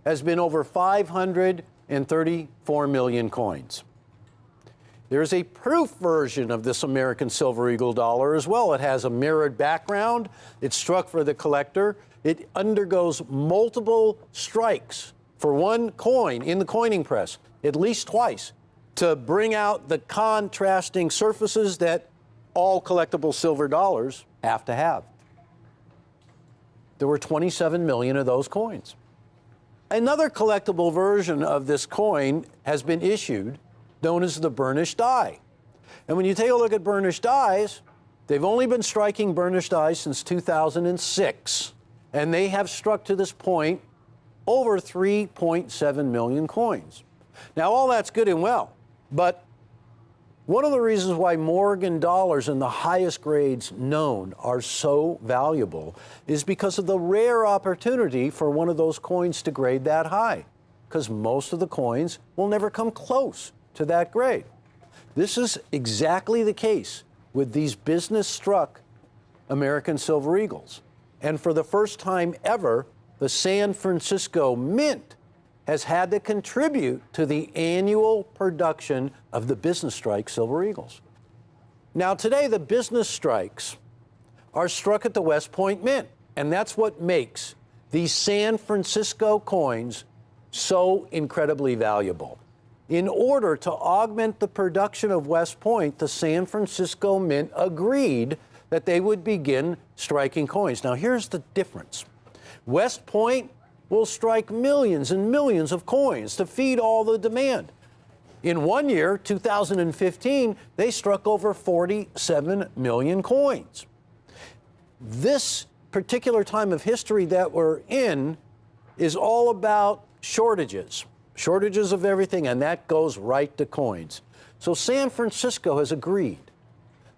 has been over 534 million coins. There's a proof version of this American Silver Eagle dollar as well. It has a mirrored background. It's struck for the collector. It undergoes multiple strikes for one coin in the coining press, at least twice, to bring out the contrasting surfaces that all collectible silver dollars have to have. There were 27 million of those coins. Another collectible version of this coin has been issued, known as the burnished die. And when you take a look at burnished dies, they've only been striking burnished dies since 2006, and they have struck to this point over 3.7 million coins. Now, all that's good and well, but one of the reasons why Morgan dollars in the highest grades known are so valuable is because of the rare opportunity for one of those coins to grade that high, because most of the coins will never come close to that grade. This is exactly the case with these business-struck American Silver Eagles. And for the first time ever, the San Francisco Mint has had to contribute to the annual production of the business strike Silver Eagles. Now today, the business strikes are struck at the West Point Mint, and that's what makes these San Francisco coins so incredibly valuable. In order to augment the production of West Point, the San Francisco Mint agreed that they would begin striking coins. Now here's the difference. West Point will strike millions and millions of coins to feed all the demand. In one year, 2015, they struck over 47 million coins. This particular time of history that we're in is all about shortages of everything, and that goes right to coins. So San Francisco has agreed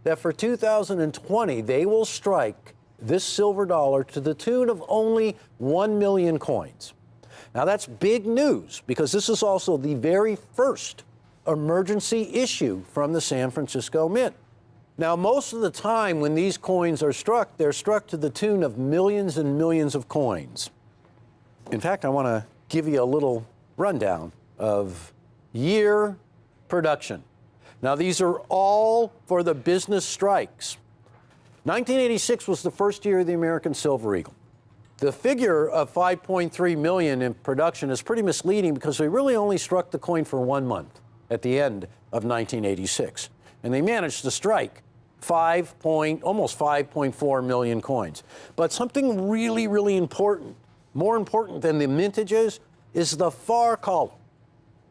that for 2020, they will strike this silver dollar to the tune of only 1 million coins. Now that's big news, because this is also the very first emergency issue from the San Francisco Mint. Now most of the time when these coins are struck, they're struck to the tune of millions and millions of coins. In fact, I want to give you a little rundown of year production. Now these are all for the business strikes. 1986 was the first year of the American Silver Eagle. The figure of 5.3 million in production is pretty misleading, because they really only struck the coin for 1 month at the end of 1986. And they managed to strike almost 5.4 million coins. But something really, really important, more important than the mintages, is the far column.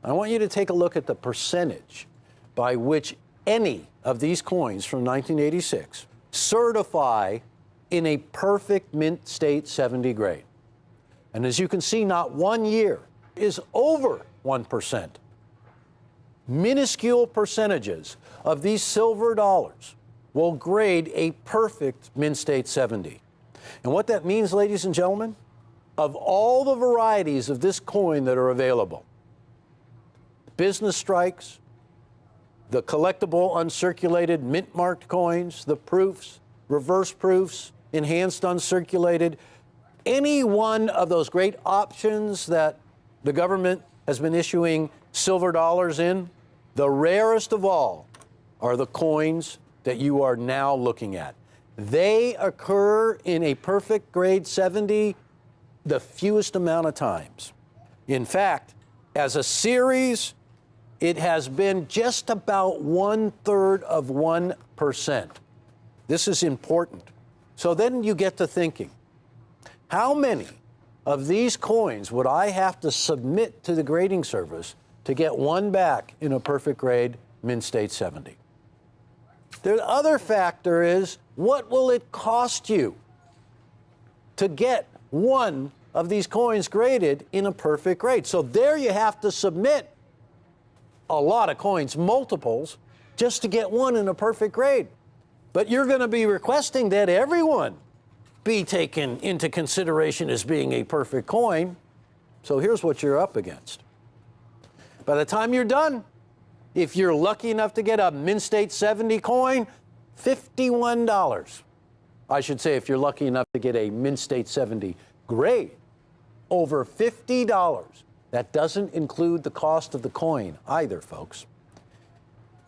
I want you to take a look at the percentage by which any of these coins from 1986 certify in a perfect mint state 70 grade. And as you can see, not one year is over 1%. Minuscule percentages of these silver dollars will grade a perfect mint state 70. And what that means, ladies and gentlemen, of all the varieties of this coin that are available, business strikes, the collectible uncirculated mint-marked coins, the proofs, reverse proofs, enhanced uncirculated, any one of those great options that the government has been issuing silver dollars in, the rarest of all are the coins that you are now looking at. They occur in a perfect grade 70 the fewest amount of times. In fact, as a series, it has been just about 1/3 of 1%. This is important. So then you get to thinking, how many of these coins would I have to submit to the grading service to get one back in a perfect grade mint state 70? The other factor is, what will it cost you to get one of these coins graded in a perfect grade? So there you have to submit a lot of coins, multiples, just to get one in a perfect grade. But you're going to be requesting that everyone be taken into consideration as being a perfect coin. So here's what you're up against. By the time you're done, if you're lucky enough to get a mint state 70 coin, $51. I should say, if you're lucky enough to get a mint state 70 grade, over $50. That doesn't include the cost of the coin either, folks.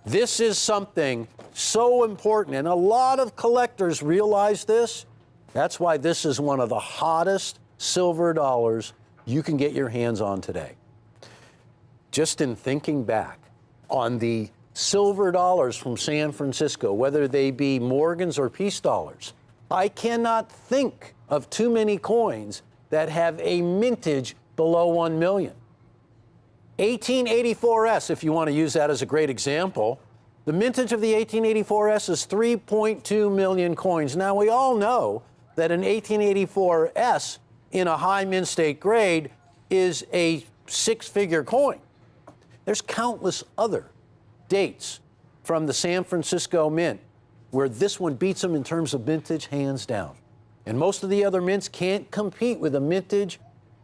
This is something so important, and a lot of collectors realize this. That's why this is one of the hottest silver dollars you can get your hands on today. Just in thinking back on the silver dollars from San Francisco, whether they be Morgans or Peace dollars, I cannot think of too many coins that have a mintage below 1 million. 1884S, if you want to use that as a great example, the mintage of the 1884S is 3.2 million coins. Now, we all know that an 1884S in a high mint state grade is a six-figure coin. There's countless other dates from the San Francisco Mint where this one beats them in terms of mintage hands down. And most of the other mints can't compete with a mintage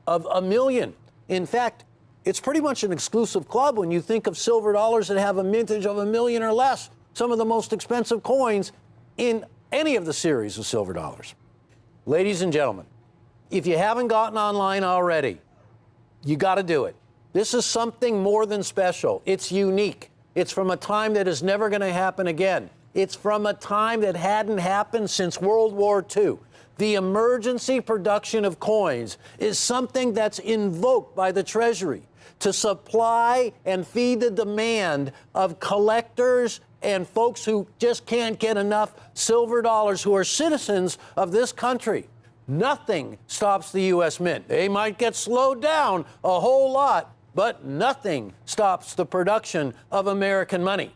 of 1 million. In fact, it's pretty much an exclusive club when you think of silver dollars that have a mintage of 1 million or less, some of the most expensive coins in any of the series of silver dollars. Ladies and gentlemen, if you haven't gotten online already, you got to do it. This is something more than special. It's unique. It's from a time that is never going to happen again. It's from a time that hadn't happened since World War II. The emergency production of coins is something that's invoked by the Treasury to supply and feed the demand of collectors and folks who just can't get enough silver dollars who are citizens of this country. Nothing stops the U.S. Mint. They might get slowed down a whole lot, but nothing stops the production of American money.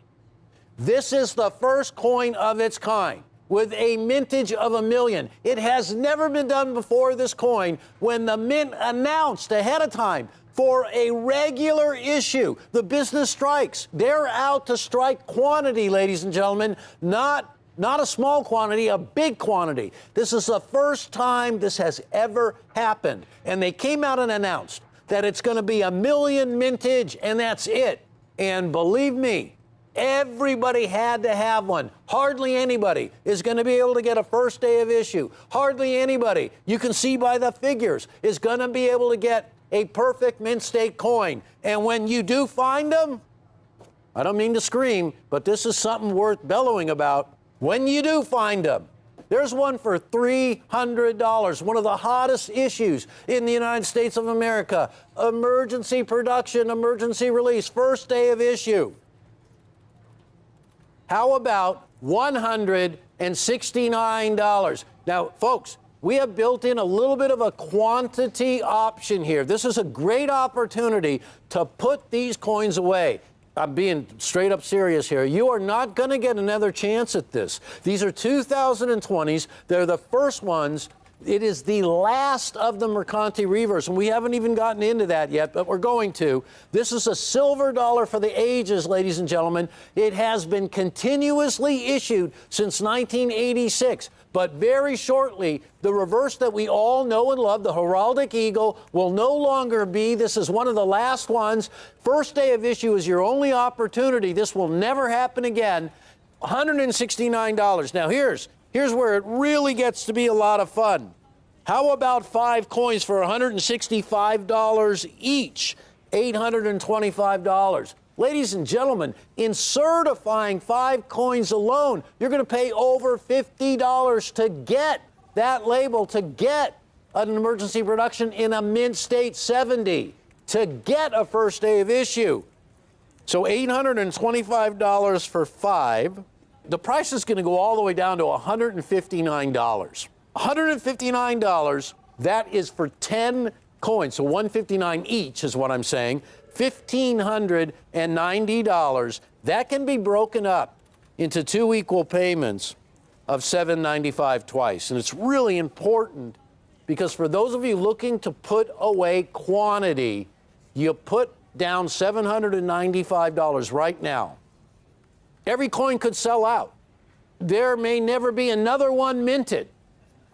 This is the first coin of its kind with a mintage of 1 million. It has never been done before, this coin, when the Mint announced ahead of time for a regular issue. The business strikes. They're out to strike quantity, ladies and gentlemen, not a small quantity, a big quantity. This is the first time this has ever happened. And they came out and announced that it's going to be 1 million mintage, and that's it. And believe me, everybody had to have one. Hardly anybody is going to be able to get a first day of issue. Hardly anybody, you can see by the figures, is going to be able to get a perfect mint state coin. And when you do find them, I don't mean to scream, but this is something worth bellowing about. When you do find them, there's one for $300, one of the hottest issues in the United States of America. Emergency production, emergency release, first day of issue. How about $169? Now, folks, we have built in a little bit of a quantity option here. This is a great opportunity to put these coins away. I'm being straight up serious here. You are not going to get another chance at this. These are 2020s. They're the first ones. It is the last of the Mercanti reverse, and we haven't even gotten into that yet, but we're going to. This is a silver dollar for the ages, ladies and gentlemen. It has been continuously issued since 1986. But very shortly, the reverse that we all know and love, the heraldic eagle, will no longer be. This is one of the last ones. First day of issue is your only opportunity. This will never happen again. $169. Now, here's where it really gets to be a lot of fun. How about 5 coins for $165 each? $825. Ladies and gentlemen, in certifying 5 coins alone, you're going to pay over $50 to get that label, to get an emergency production in a mint state 70, to get a first day of issue. So $825 for 5. The price is going to go all the way down to $159. $159, that is for 10 coins. So $159 each is what I'm saying. $1,590. That can be broken up into 2 equal payments of $795 twice. And it's really important because for those of you looking to put away quantity, you put down $795 right now. Every coin could sell out. There may never be another one minted.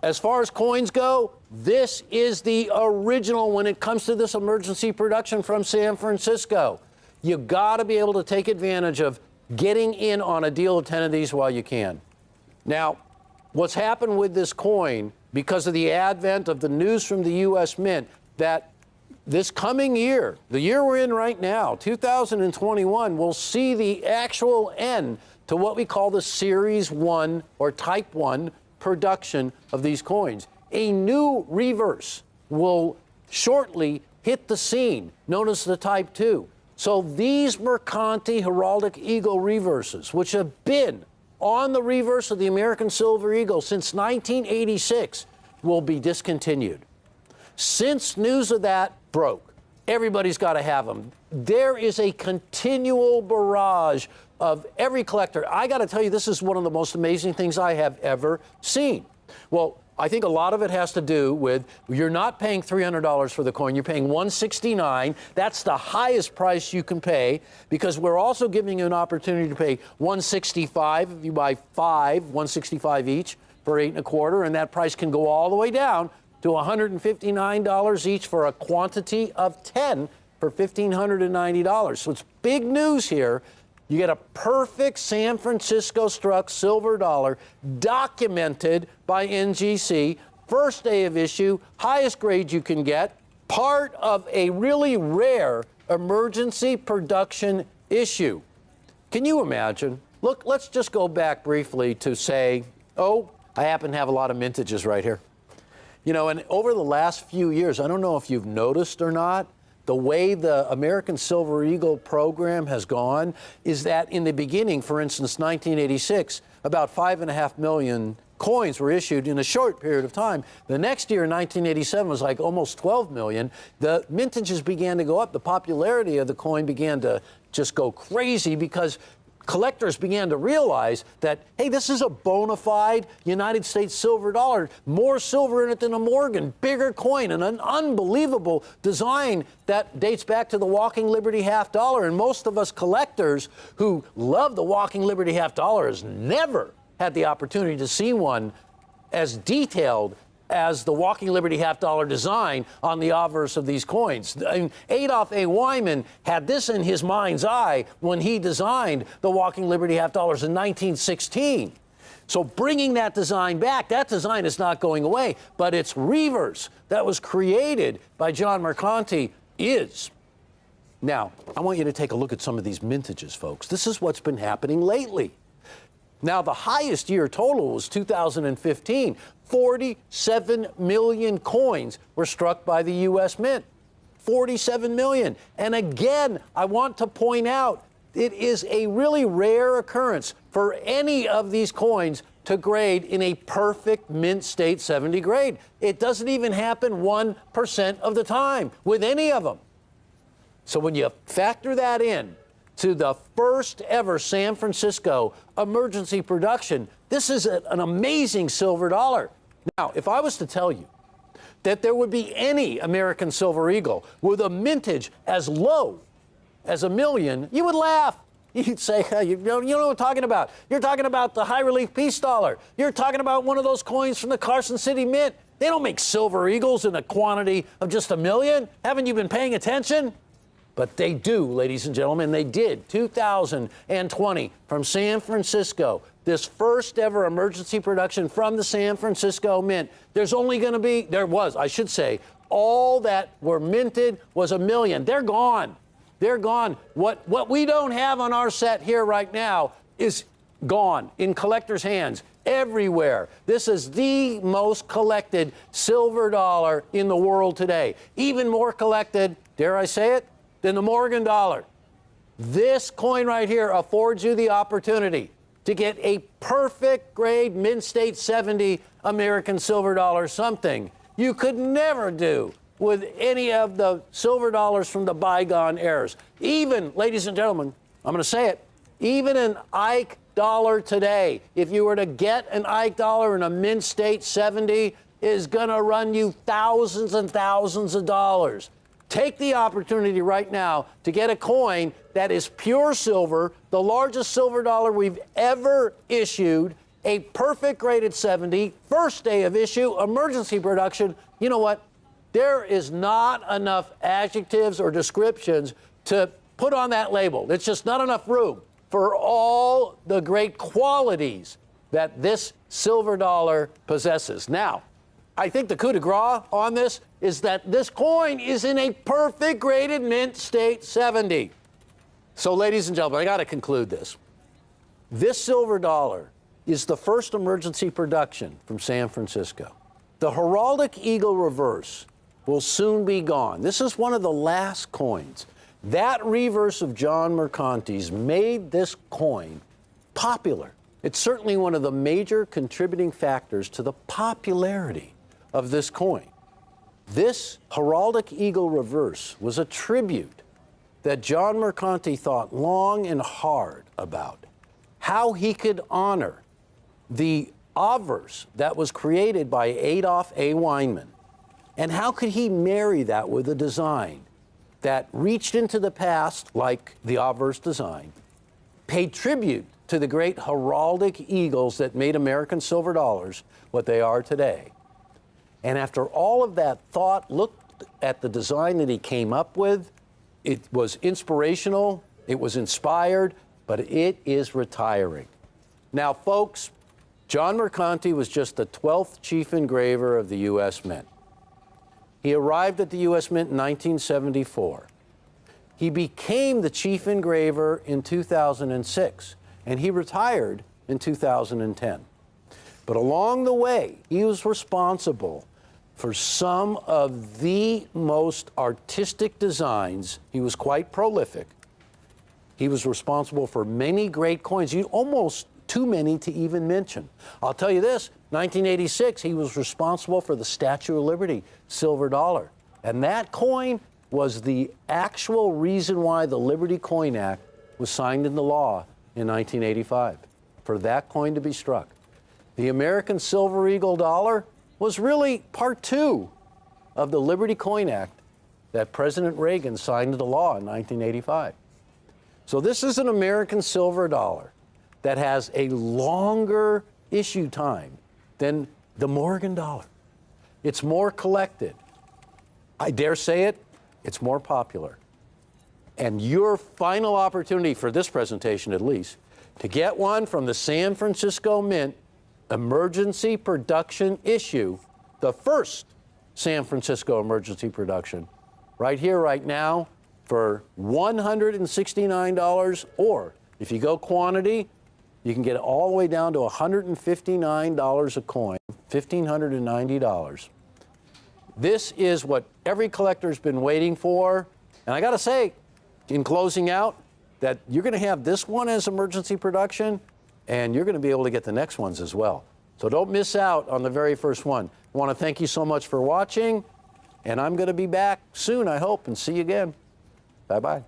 As far as coins go, this is the original when it comes to this emergency production from San Francisco. You got to be able to take advantage of getting in on a deal of 10 of these while you can. Now, what's happened with this coin, because of the advent of the news from the U.S. Mint, that this coming year, the year we're in right now, 2021, will see the actual end to what we call the Series 1 or Type 1 production of these coins. A new reverse will shortly hit the scene, known as the Type 2. So these Mercanti Heraldic Eagle reverses, which have been on the reverse of the American Silver Eagle since 1986, will be discontinued. Since news of that broke. Everybody's got to have them. There is a continual barrage of every collector. I got to tell you, this is one of the most amazing things I have ever seen. Well, I think a lot of it has to do with you're not paying $300 for the coin. You're paying $169. That's the highest price you can pay, because we're also giving you an opportunity to pay $165 if you buy 5, $165 each for 8 1/4, and that price can go all the way down to $159 each for a quantity of 10 for $1,590. So it's big news here. You get a perfect San Francisco struck silver dollar, documented by NGC, first day of issue, highest grade you can get, part of a really rare emergency production issue. Can you imagine? Look, let's just go back briefly to say, oh, I happen to have a lot of mintages right here. You know, and over the last few years, I don't know if you've noticed or not, the way the American Silver Eagle program has gone is that in the beginning, for instance, 1986, about 5.5 million coins were issued in a short period of time. The next year, 1987, was like almost 12 million. The mintages began to go up. The popularity of the coin began to just go crazy because collectors began to realize that, hey, this is a bona fide United States silver dollar, more silver in it than a Morgan, bigger coin, and an unbelievable design that dates back to the Walking Liberty half dollar. And most of us collectors who love the Walking Liberty half dollar has never had the opportunity to see one as detailed as the Walking Liberty half dollar design on the obverse of these coins. I mean, Adolph A. Wyman had this in his mind's eye when he designed the Walking Liberty half dollars in 1916. So bringing that design back, that design is not going away, but its reverse that was created by John Mercanti is. Now, I want you to take a look at some of these mintages, folks. This is what's been happening lately. Now, the highest year total was 2015. 47 million coins were struck by the U.S. Mint. 47 million. And again, I want to point out, it is a really rare occurrence for any of these coins to grade in a perfect Mint State 70 grade. It doesn't even happen 1% of the time with any of them. So when you factor that in to the first ever San Francisco emergency production, this is an amazing silver dollar. Now, if I was to tell you that there would be any American Silver Eagle with a mintage as low as $1 million, you would laugh. You'd say, hey, you know what I'm talking about. You're talking about the high relief peace dollar. You're talking about one of those coins from the Carson City Mint. They don't make Silver Eagles in a quantity of just $1 million. Haven't you been paying attention? But they do, ladies and gentlemen. They did. 2020 from San Francisco. This first ever emergency production from the San Francisco Mint. There's only going to be, all that were minted was $1 million. They're gone. They're gone. What we don't have on our set here right now is gone in collectors' hands everywhere. This is the most collected silver dollar in the world today. Even more collected, dare I say it, than the Morgan dollar. This coin right here affords you the opportunity to get a perfect grade Mint State 70 American silver dollar, something you could never do with any of the silver dollars from the bygone eras. Even, ladies and gentlemen, I'm going to say it, even an Ike dollar today, if you were to get an Ike dollar in a Mint State 70, is going to run you thousands and thousands of dollars. Take the opportunity right now to get a coin that is pure silver, the largest silver dollar we've ever issued, a perfect graded 70, first day of issue, emergency production. You know what? There is not enough adjectives or descriptions to put on that label. It's just not enough room for all the great qualities that this silver dollar possesses. Now, I think the coup de grace on this is that this coin is in a perfect graded Mint State 70. So, ladies and gentlemen, I got to conclude this. This silver dollar is the first emergency production from San Francisco. The heraldic eagle reverse will soon be gone. This is one of the last coins. That reverse of John Mercanti's made this coin popular. It's certainly one of the major contributing factors to the popularity of this coin. This heraldic eagle reverse was a tribute that John Mercanti thought long and hard about, how he could honor the obverse that was created by Adolph A. Weinman, and how could he marry that with a design that reached into the past, like the obverse design, paid tribute to the great heraldic eagles that made American silver dollars what they are today. And after all of that thought, looked at the design that he came up with. It was inspirational, it was inspired, but it is retiring. Now, folks, John Mercanti was just the 12th chief engraver of the U.S. Mint. He arrived at the U.S. Mint in 1974. He became the chief engraver in 2006, and he retired in 2010. But along the way, he was responsible for some of the most artistic designs. He was quite prolific. He was responsible for many great coins, almost too many to even mention. I'll tell you this, 1986, he was responsible for the Statue of Liberty silver dollar. And that coin was the actual reason why the Liberty Coin Act was signed into law in 1985, for that coin to be struck. The American Silver Eagle dollar was really part two of the Liberty Coin Act that President Reagan signed into law in 1985. So this is an American silver dollar that has a longer issue time than the Morgan dollar. It's more collected. I dare say it, it's more popular. And your final opportunity for this presentation, at least, to get one from the San Francisco Mint emergency production issue, the first San Francisco emergency production, right here, right now, for $169, or if you go quantity, you can get it all the way down to $159 a coin, $1,590. This is what every collector's been waiting for. And I got to say, in closing out, that you're going to have this one as emergency production, and you're going to be able to get the next ones as well. So don't miss out on the very first one. I want to thank you so much for watching, and I'm going to be back soon, I hope, and see you again. Bye-bye.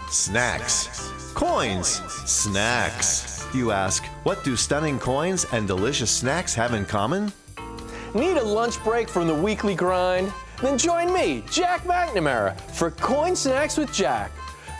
Snacks. Coins. Snacks. You ask, what do stunning coins and delicious snacks have in common? Need a lunch break from the weekly grind? Then join me, Jack McNamara, for Coin Snacks with Jack.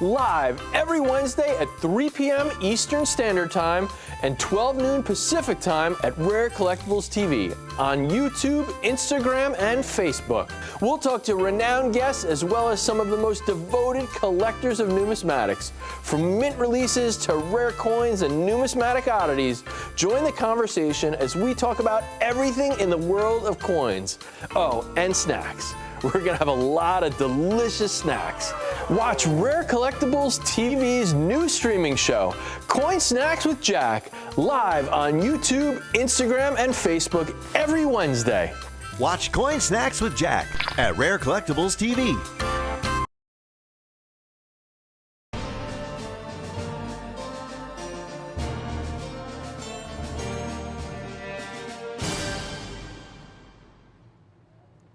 Live every Wednesday at 3 p.m. Eastern Standard Time and 12 noon Pacific Time at Rare Collectibles TV on YouTube, Instagram, and Facebook. We'll talk to renowned guests as well as some of the most devoted collectors of numismatics. From mint releases to rare coins and numismatic oddities, join the conversation as we talk about everything in the world of coins. Oh, and snacks. We're going to have a lot of delicious snacks. Watch Rare Collectibles TV's new streaming show, Coin Snacks with Jack, live on YouTube, Instagram, and Facebook every Wednesday. Watch Coin Snacks with Jack at Rare Collectibles TV.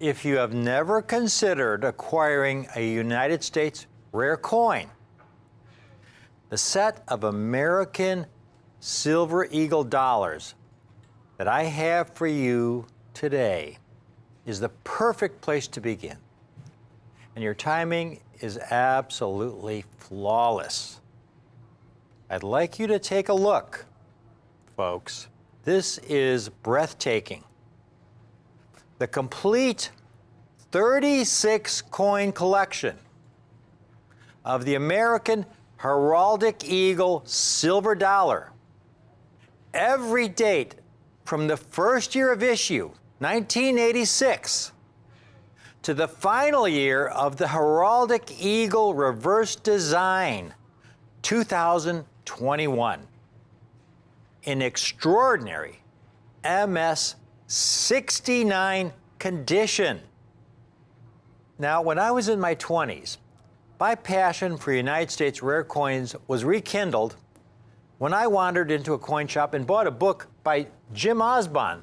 If you have never considered acquiring a United States rare coin, the set of American Silver Eagle dollars that I have for you today is the perfect place to begin. And your timing is absolutely flawless. I'd like you to take a look, folks. This is breathtaking. The complete 36 coin collection of the American Heraldic Eagle silver dollar. Every date from the first year of issue, 1986, to the final year of the Heraldic Eagle reverse design, 2021. In extraordinary MS 69 condition. Now, when I was in my 20s, My passion for United States rare coins was rekindled when I wandered into a coin shop and bought a book by Jim Osbon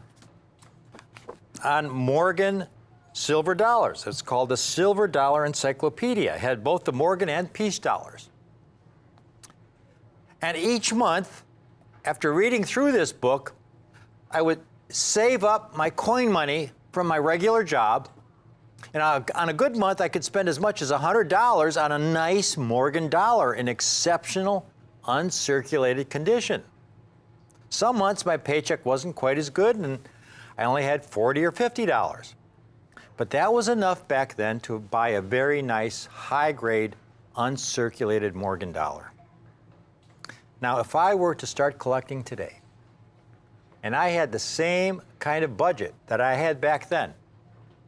on Morgan silver dollars. It's called the Silver Dollar Encyclopedia. It had both the Morgan and Peace dollars. And each month, after reading through this book, I would save up my coin money from my regular job. And on a good month, I could spend as much as $100 on a nice Morgan dollar in exceptional, uncirculated condition. Some months my paycheck wasn't quite as good, and I only had $40 or $50. But that was enough back then to buy a very nice, high-grade, uncirculated Morgan dollar. Now, if I were to start collecting today, and I had the same kind of budget that I had back then,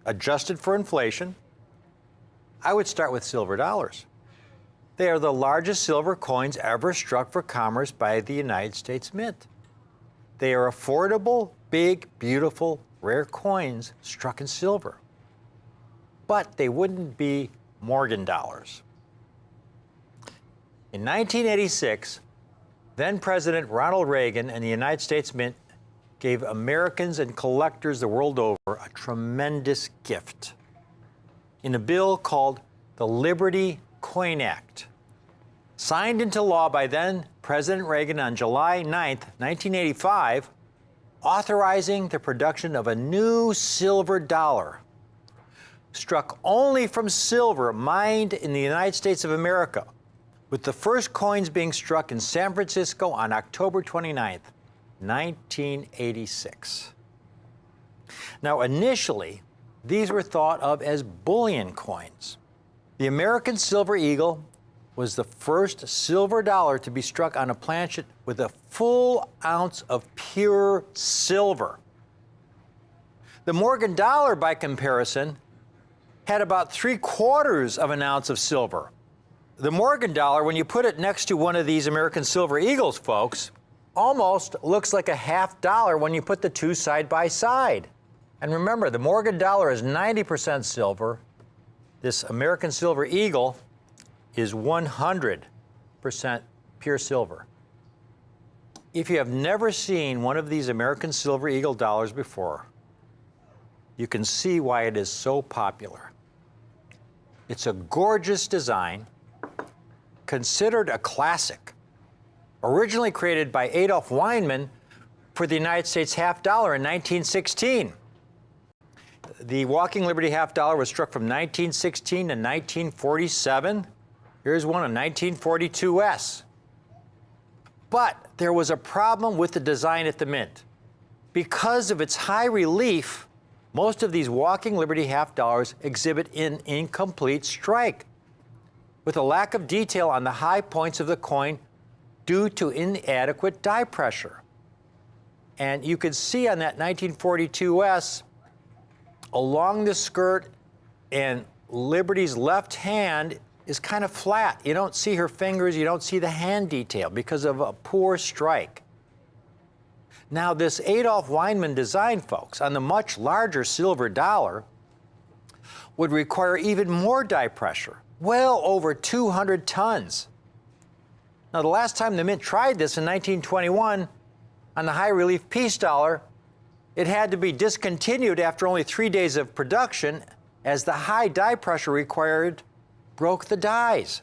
adjusted for inflation, I would start with silver dollars. They are the largest silver coins ever struck for commerce by the United States Mint. They are affordable, big, beautiful, rare coins struck in silver. But they wouldn't be Morgan dollars. In 1986, then President Ronald Reagan and the United States Mint gave Americans and collectors the world over a tremendous gift in a bill called the Liberty Coin Act, signed into law by then President Reagan on July 9, 1985, authorizing the production of a new silver dollar, struck only from silver mined in the United States of America, with the first coins being struck in San Francisco on October 29, 1986. Now, initially, these were thought of as bullion coins. The American Silver Eagle was the first silver dollar to be struck on a planchet with a full ounce of pure silver. The Morgan dollar, by comparison, had about 3/4 of an ounce of silver. The Morgan dollar, when you put it next to one of these American Silver Eagles, folks, almost looks like a $1/2 when you put the two side by side. And remember, the Morgan dollar is 90% silver. This American Silver Eagle is 100% pure silver. If you have never seen one of these American Silver Eagle dollars before, you can see why it is so popular. It's a gorgeous design, considered a classic, originally created by Adolph Weinman for the United States half dollar in 1916. The Walking Liberty half dollar was struck from 1916 to 1947. Here's one in 1942S. But there was a problem with the design at the Mint. Because of its high relief, most of these Walking Liberty half dollars exhibit an incomplete strike, with a lack of detail on the high points of the coin due to inadequate die pressure. And you can see on that 1942S, along the skirt and Liberty's left hand is kind of flat. You don't see her fingers, you don't see the hand detail because of a poor strike. Now, this Adolph Weinman design, folks, on the much larger silver dollar would require even more die pressure, well over 200 tons. Now, the last time the Mint tried this in 1921 on the high relief Peace dollar, it had to be discontinued after only 3 days of production, as the high die pressure required broke the dies.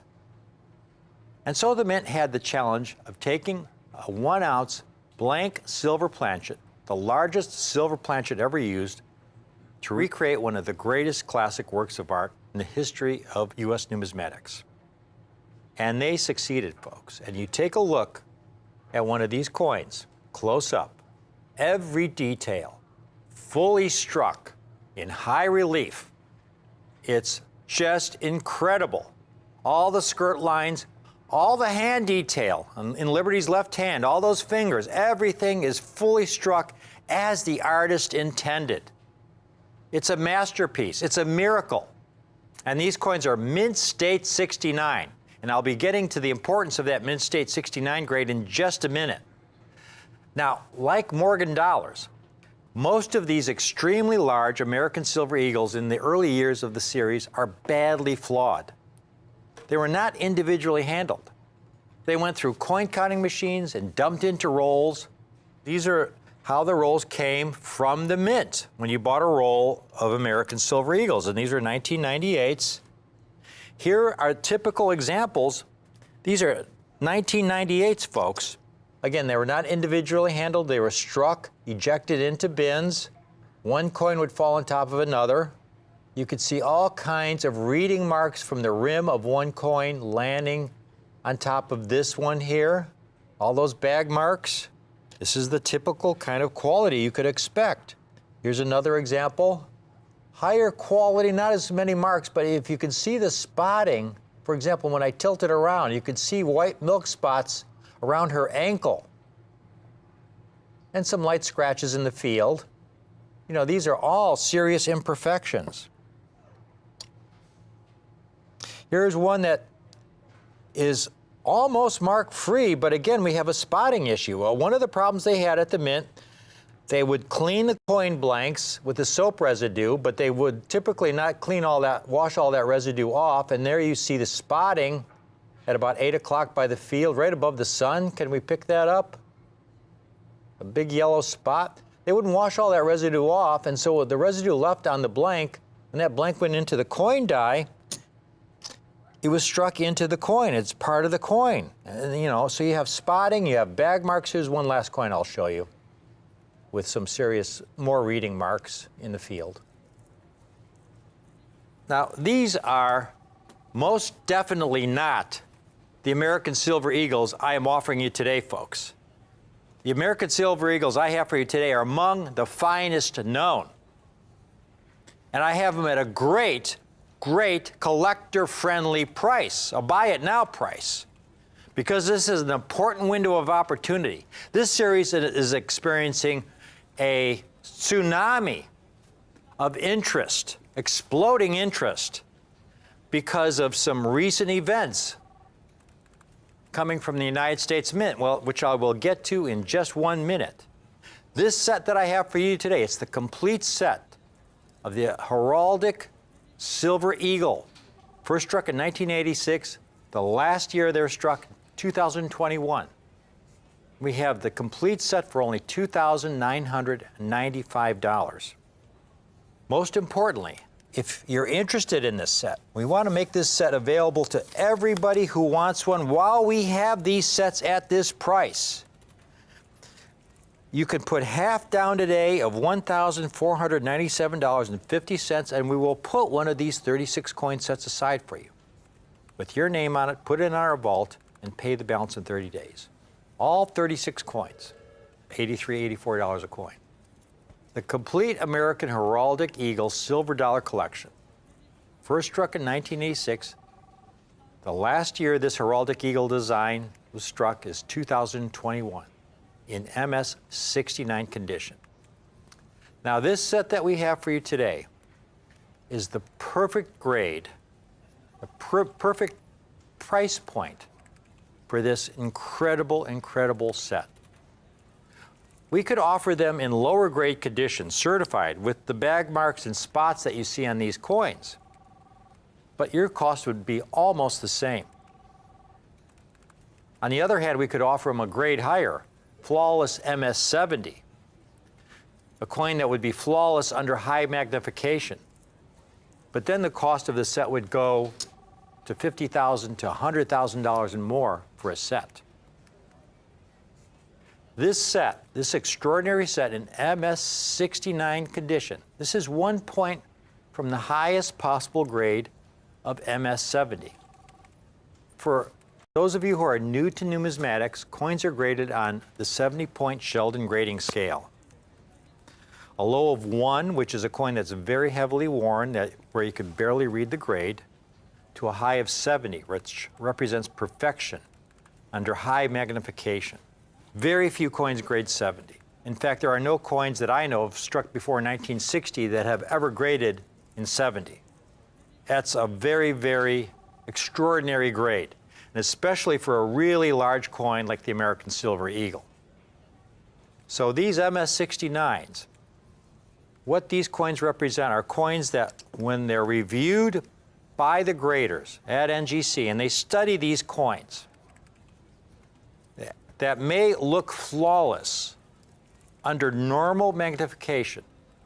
And so the Mint had the challenge of taking a 1 ounce blank silver planchet, the largest silver planchet ever used, to recreate one of the greatest classic works of art in the history of U.S. numismatics. And they succeeded, folks. And you take a look at one of these coins close up, every detail fully struck in high relief. It's just incredible. All the skirt lines, all the hand detail in Liberty's left hand, all those fingers, everything is fully struck as the artist intended. It's a masterpiece. It's a miracle. And these coins are Mint State 69. And I'll be getting to the importance of that Mint State 69 grade in just a minute. Now, like Morgan dollars, most of these extremely large American Silver Eagles in the early years of the series are badly flawed. they were not individually handled. They went through coin counting machines and dumped into rolls. These are how the rolls came from the mint when you bought a roll of American Silver Eagles, and these are 1998s. Here are typical examples. These are 1998s, folks. Again, they were not individually handled. They were struck, ejected into bins. One coin would fall on top of another. You could see all kinds of reading marks from the rim of one coin landing on top of this one here. All those bag marks. This is the typical kind of quality you could expect. Here's another example. Higher quality, not as many marks, but if you can see the spotting, for example, when I tilt it around, you could see white milk spots around her ankle and some light scratches in the field. You know, these are all serious imperfections. Here's one that is almost mark-free, but again, we have a spotting issue. Well, one of the problems they had at the mint, they would clean the coin blanks with the soap residue, but they would typically not clean all that, wash all that residue off, and there you see the spotting at about 8 o'clock by the field, right above the sun. Can we pick that up? A big yellow spot. They wouldn't wash all that residue off, and so the residue left on the blank, and that blank went into the coin die, it was struck into the coin. It's part of the coin. And, you know, so you have spotting, you have bag marks. Here's one last coin I'll show you with some serious, more reading marks in the field. Now, these are most definitely not the American Silver Eagles I am offering you today, folks. The American Silver Eagles I have for you today are among the finest known. And I have them at a great collector-friendly price, a buy-it-now price, because this is an important window of opportunity. This series is experiencing a tsunami of interest, exploding interest, because of some recent events coming from the United States Mint, well, which I will get to in just 1 minute. This set that I have for you today, it's the complete set of the heraldic Silver Eagle, first struck in 1986. The last year they were struck, 2021. We have the complete set for only $2,995. Most importantly, if you're interested in this set, we want to make this set available to everybody who wants one while we have these sets at this price. You can put half down today of $1,497.50, and we will put one of these 36 coin sets aside for you with your name on it, put it in our vault, and pay the balance in 30 days. All 36 coins, $83, $84 a coin. The complete American Heraldic Eagle Silver Dollar Collection, first struck in 1986. The last year this Heraldic Eagle design was struck is 2021. In MS-69 condition. Now, this set that we have for you today is the perfect grade, the perfect price point for this incredible, incredible set. We could offer them in lower grade conditions, certified, with the bag marks and spots that you see on these coins. But your cost would be almost the same. On the other hand, we could offer them a grade higher, flawless MS-70, a coin that would be flawless under high magnification. But then the cost of the set would go to $50,000 to $100,000 and more for a set. This set, this extraordinary set in MS-69 condition, this is 1 point from the highest possible grade of MS-70. For those of you who are new to numismatics, coins are graded on the 70-point Sheldon grading scale. A low of 1, which is a coin that's very heavily worn, where you can barely read the grade, to a high of 70, which represents perfection under high magnification. Very few coins grade 70. In fact, there are no coins that I know of struck before 1960 that have ever graded in 70. That's a very, very extraordinary grade, and especially for a really large coin like the American Silver Eagle. So these MS-69s, what these coins represent are coins that, when they're reviewed by the graders at NGC and they study these coins that may look flawless under normal magnification,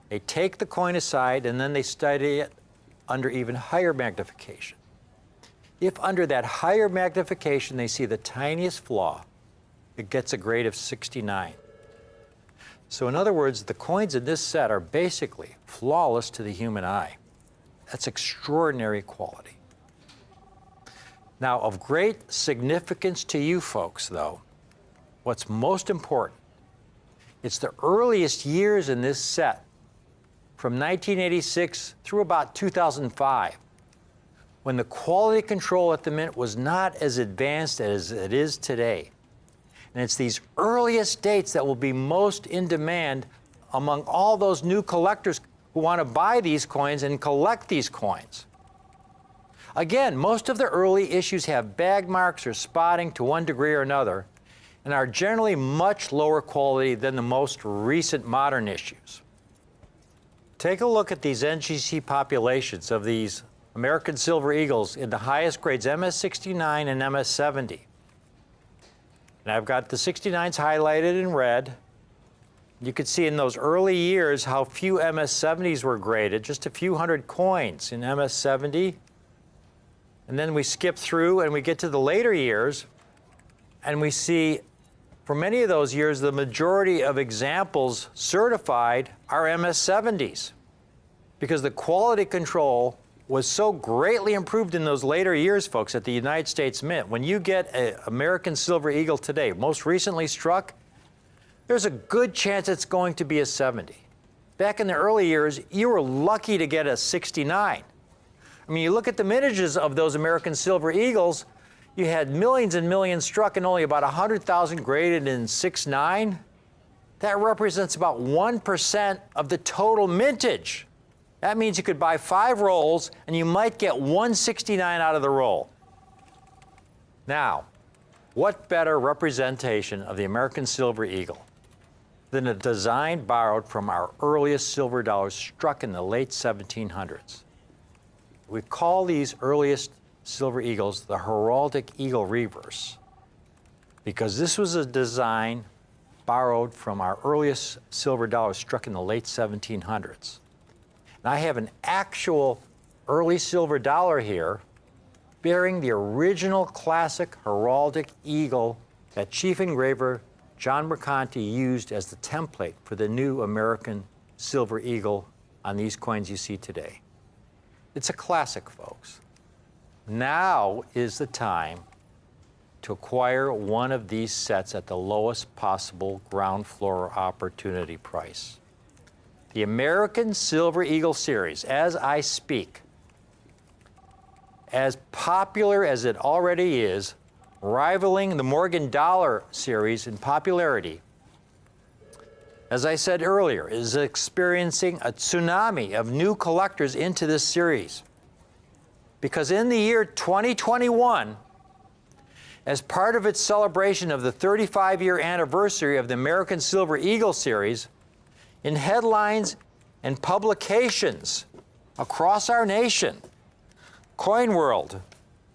they take the coin aside and then they study it under even higher magnification. If under that higher magnification they see the tiniest flaw, it gets a grade of 69. So in other words, the coins in this set are basically flawless to the human eye. That's extraordinary quality. Now, of great significance to you folks, though, what's most important, it's the earliest years in this set, from 1986 through about 2005, when the quality control at the Mint was not as advanced as it is today. And it's these earliest dates that will be most in demand among all those new collectors who want to buy these coins and collect these coins. Again, most of the early issues have bag marks or spotting to one degree or another, and are generally much lower quality than the most recent modern issues. Take a look at these NGC populations of these American Silver Eagles in the highest grades, MS69 and MS70. And I've got the 69s highlighted in red. You could see in those early years how few MS70s were graded, just a few hundred coins in MS70. And then we skip through and we get to the later years, and we see for many of those years, the majority of examples certified are MS70s because the quality control was so greatly improved in those later years, folks, at the United States Mint. When you get an American Silver Eagle today, most recently struck, there's a good chance it's going to be a 70. Back in the early years, you were lucky to get a 69. I mean, you look at the mintages of those American Silver Eagles, you had millions and millions struck and only about 100,000 graded in 6.9. That represents about 1% of the total mintage. That means you could buy 5 rolls and you might get 169 out of the roll. Now, what better representation of the American Silver Eagle than a design borrowed from our earliest silver dollars struck in the late 1700s? We call these earliest Silver Eagles the Heraldic Eagle Reverse because this was a design borrowed from our earliest silver dollars struck in the late 1700s. And I have an actual early silver dollar here bearing the original classic Heraldic Eagle that Chief Engraver John Mercanti used as the template for the new American Silver Eagle on these coins you see today. It's a classic, folks. Now is the time to acquire one of these sets at the lowest possible ground floor opportunity price. The American Silver Eagle series, as I speak, as popular as it already is, rivaling the Morgan Dollar series in popularity, as I said earlier, is experiencing a tsunami of new collectors into this series. Because in the year 2021, as part of its celebration of the 35-year anniversary of the American Silver Eagle series, in headlines and publications across our nation, Coin World,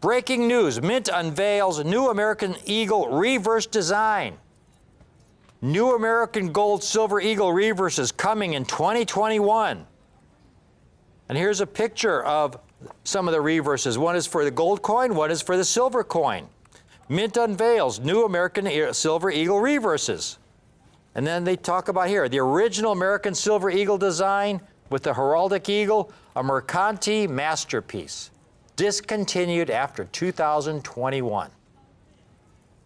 breaking news, Mint unveils new American Eagle reverse design. New American Gold Silver Eagle reverses coming in 2021. And here's a picture of some of the reverses. One is for the gold coin, one is for the silver coin. Mint unveils new American Silver Eagle reverses. And then they talk about here, the original American Silver Eagle design with the Heraldic Eagle, a Mercanti masterpiece, discontinued after 2021.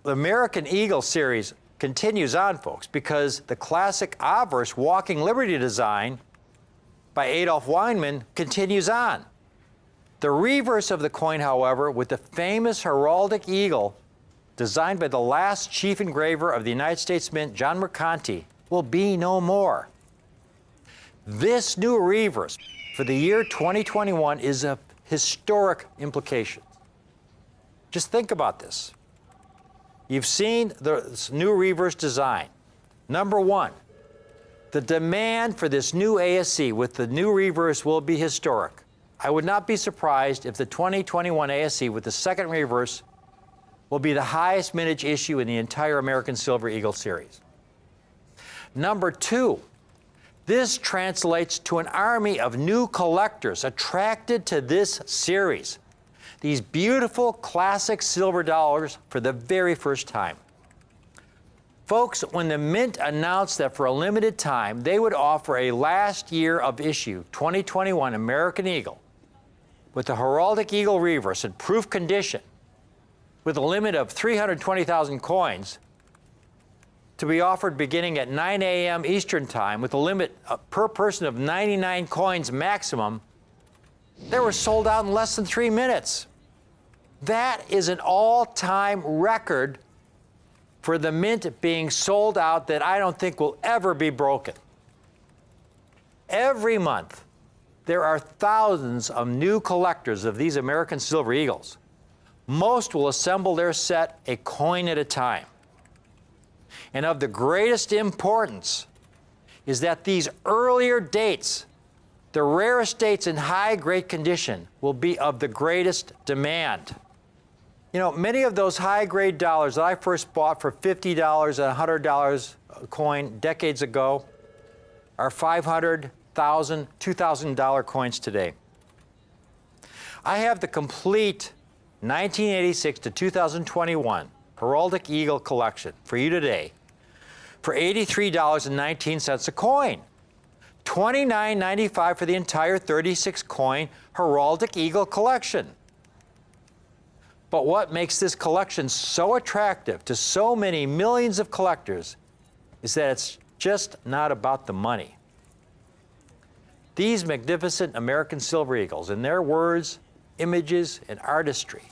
The American Eagle series continues on, folks, because the classic obverse Walking Liberty design by Adolph Weinman continues on. The reverse of the coin, however, with the famous Heraldic Eagle, designed by the last chief engraver of the United States Mint, John Mercanti, will be no more. This new reverse for the year 2021 is of historic implications. Just think about this. You've seen this new reverse design. Number one, the demand for this new ASC with the new reverse will be historic. I would not be surprised if the 2021 ASE with the second reverse will be the highest mintage issue in the entire American Silver Eagle series. Number 2, this translates to an army of new collectors attracted to this series. These beautiful classic silver dollars for the very first time. Folks, when the Mint announced that for a limited time they would offer a last year of issue 2021 American Eagle with the heraldic eagle reverse in proof condition with a limit of 320,000 coins to be offered beginning at 9 a.m. Eastern Time with a limit per person of 99 coins maximum, they were sold out in less than 3 minutes. That is an all-time record for the Mint being sold out that I don't think will ever be broken. Every month, there are thousands of new collectors of these American Silver Eagles. Most will assemble their set a coin at a time. And of the greatest importance is that these earlier dates, the rarest dates in high grade condition, will be of the greatest demand. You know, many of those high grade dollars that I first bought for $50 and $100 a coin decades ago are $500, $1,000, $2,000 coins today. I have the complete 1986 to 2021 Heraldic Eagle collection for you today for $83.19 a coin. $29.95 for the entire 36 coin Heraldic Eagle collection. But what makes this collection so attractive to so many millions of collectors is that it's just not about the money. These magnificent American Silver Eagles, in their words, images, and artistry,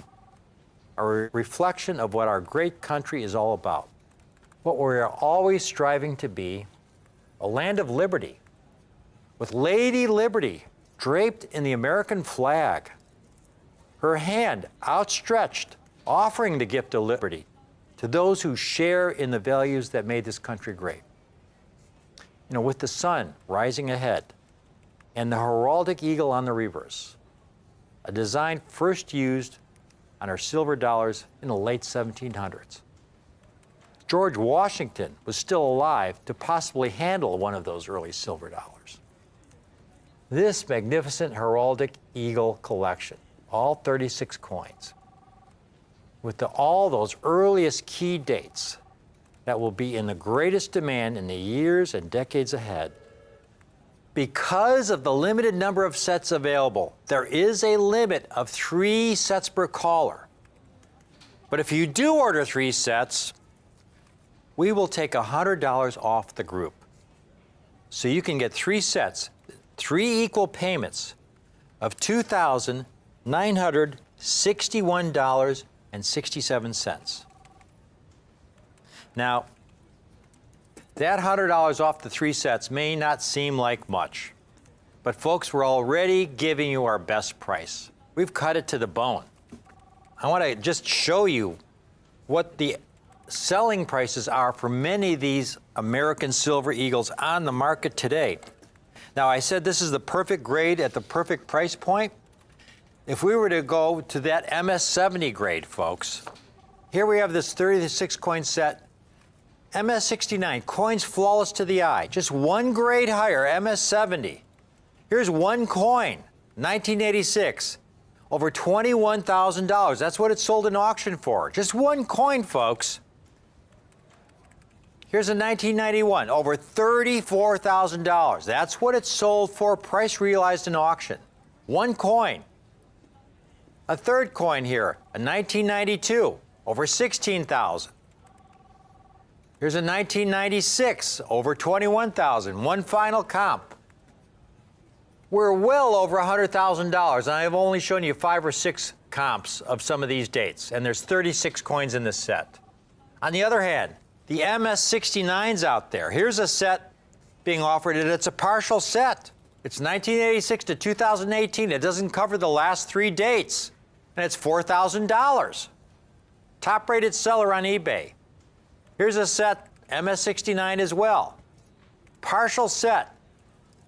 are a reflection of what our great country is all about. What we are always striving to be, a land of liberty, with Lady Liberty draped in the American flag, her hand outstretched, offering the gift of liberty to those who share in the values that made this country great. You know, with the sun rising ahead and the heraldic eagle on the reverse, a design first used on our silver dollars in the late 1700s. George Washington was still alive to possibly handle one of those early silver dollars. This magnificent heraldic eagle collection, all 36 coins, with all those earliest key dates that will be in the greatest demand in the years and decades ahead. Because of the limited number of sets available, there is a limit of 3 sets per caller. But if you do order 3 sets, we will take $100 off the group. So you can get 3 sets, 3 equal payments of $2,961.67. Now, that $100 off the 3 sets may not seem like much, but folks, we're already giving you our best price. We've cut it to the bone. I want to just show you what the selling prices are for many of these American Silver Eagles on the market today. Now, I said this is the perfect grade at the perfect price point. If we were to go to that MS70 grade, folks, here we have this 36 coin set, MS69, coins flawless to the eye, just 1 grade higher, MS70. Here's 1 coin, 1986, over $21,000. That's what it sold in auction for. Just 1 coin, folks. Here's a 1991, over $34,000. That's what it sold for, price realized in auction. 1 coin. A third coin here, a 1992, over $16,000. Here's a 1996, over $21,000. 1 final comp. We're well over $100,000, and I've only shown you 5 or 6 comps of some of these dates, and there's 36 coins in this set. On the other hand, the MS69's out there. Here's a set being offered, and it's a partial set. It's 1986 to 2018. It doesn't cover the last 3 dates, and it's $4,000. Top-rated seller on eBay. Here's a set, MS69 as well. Partial set,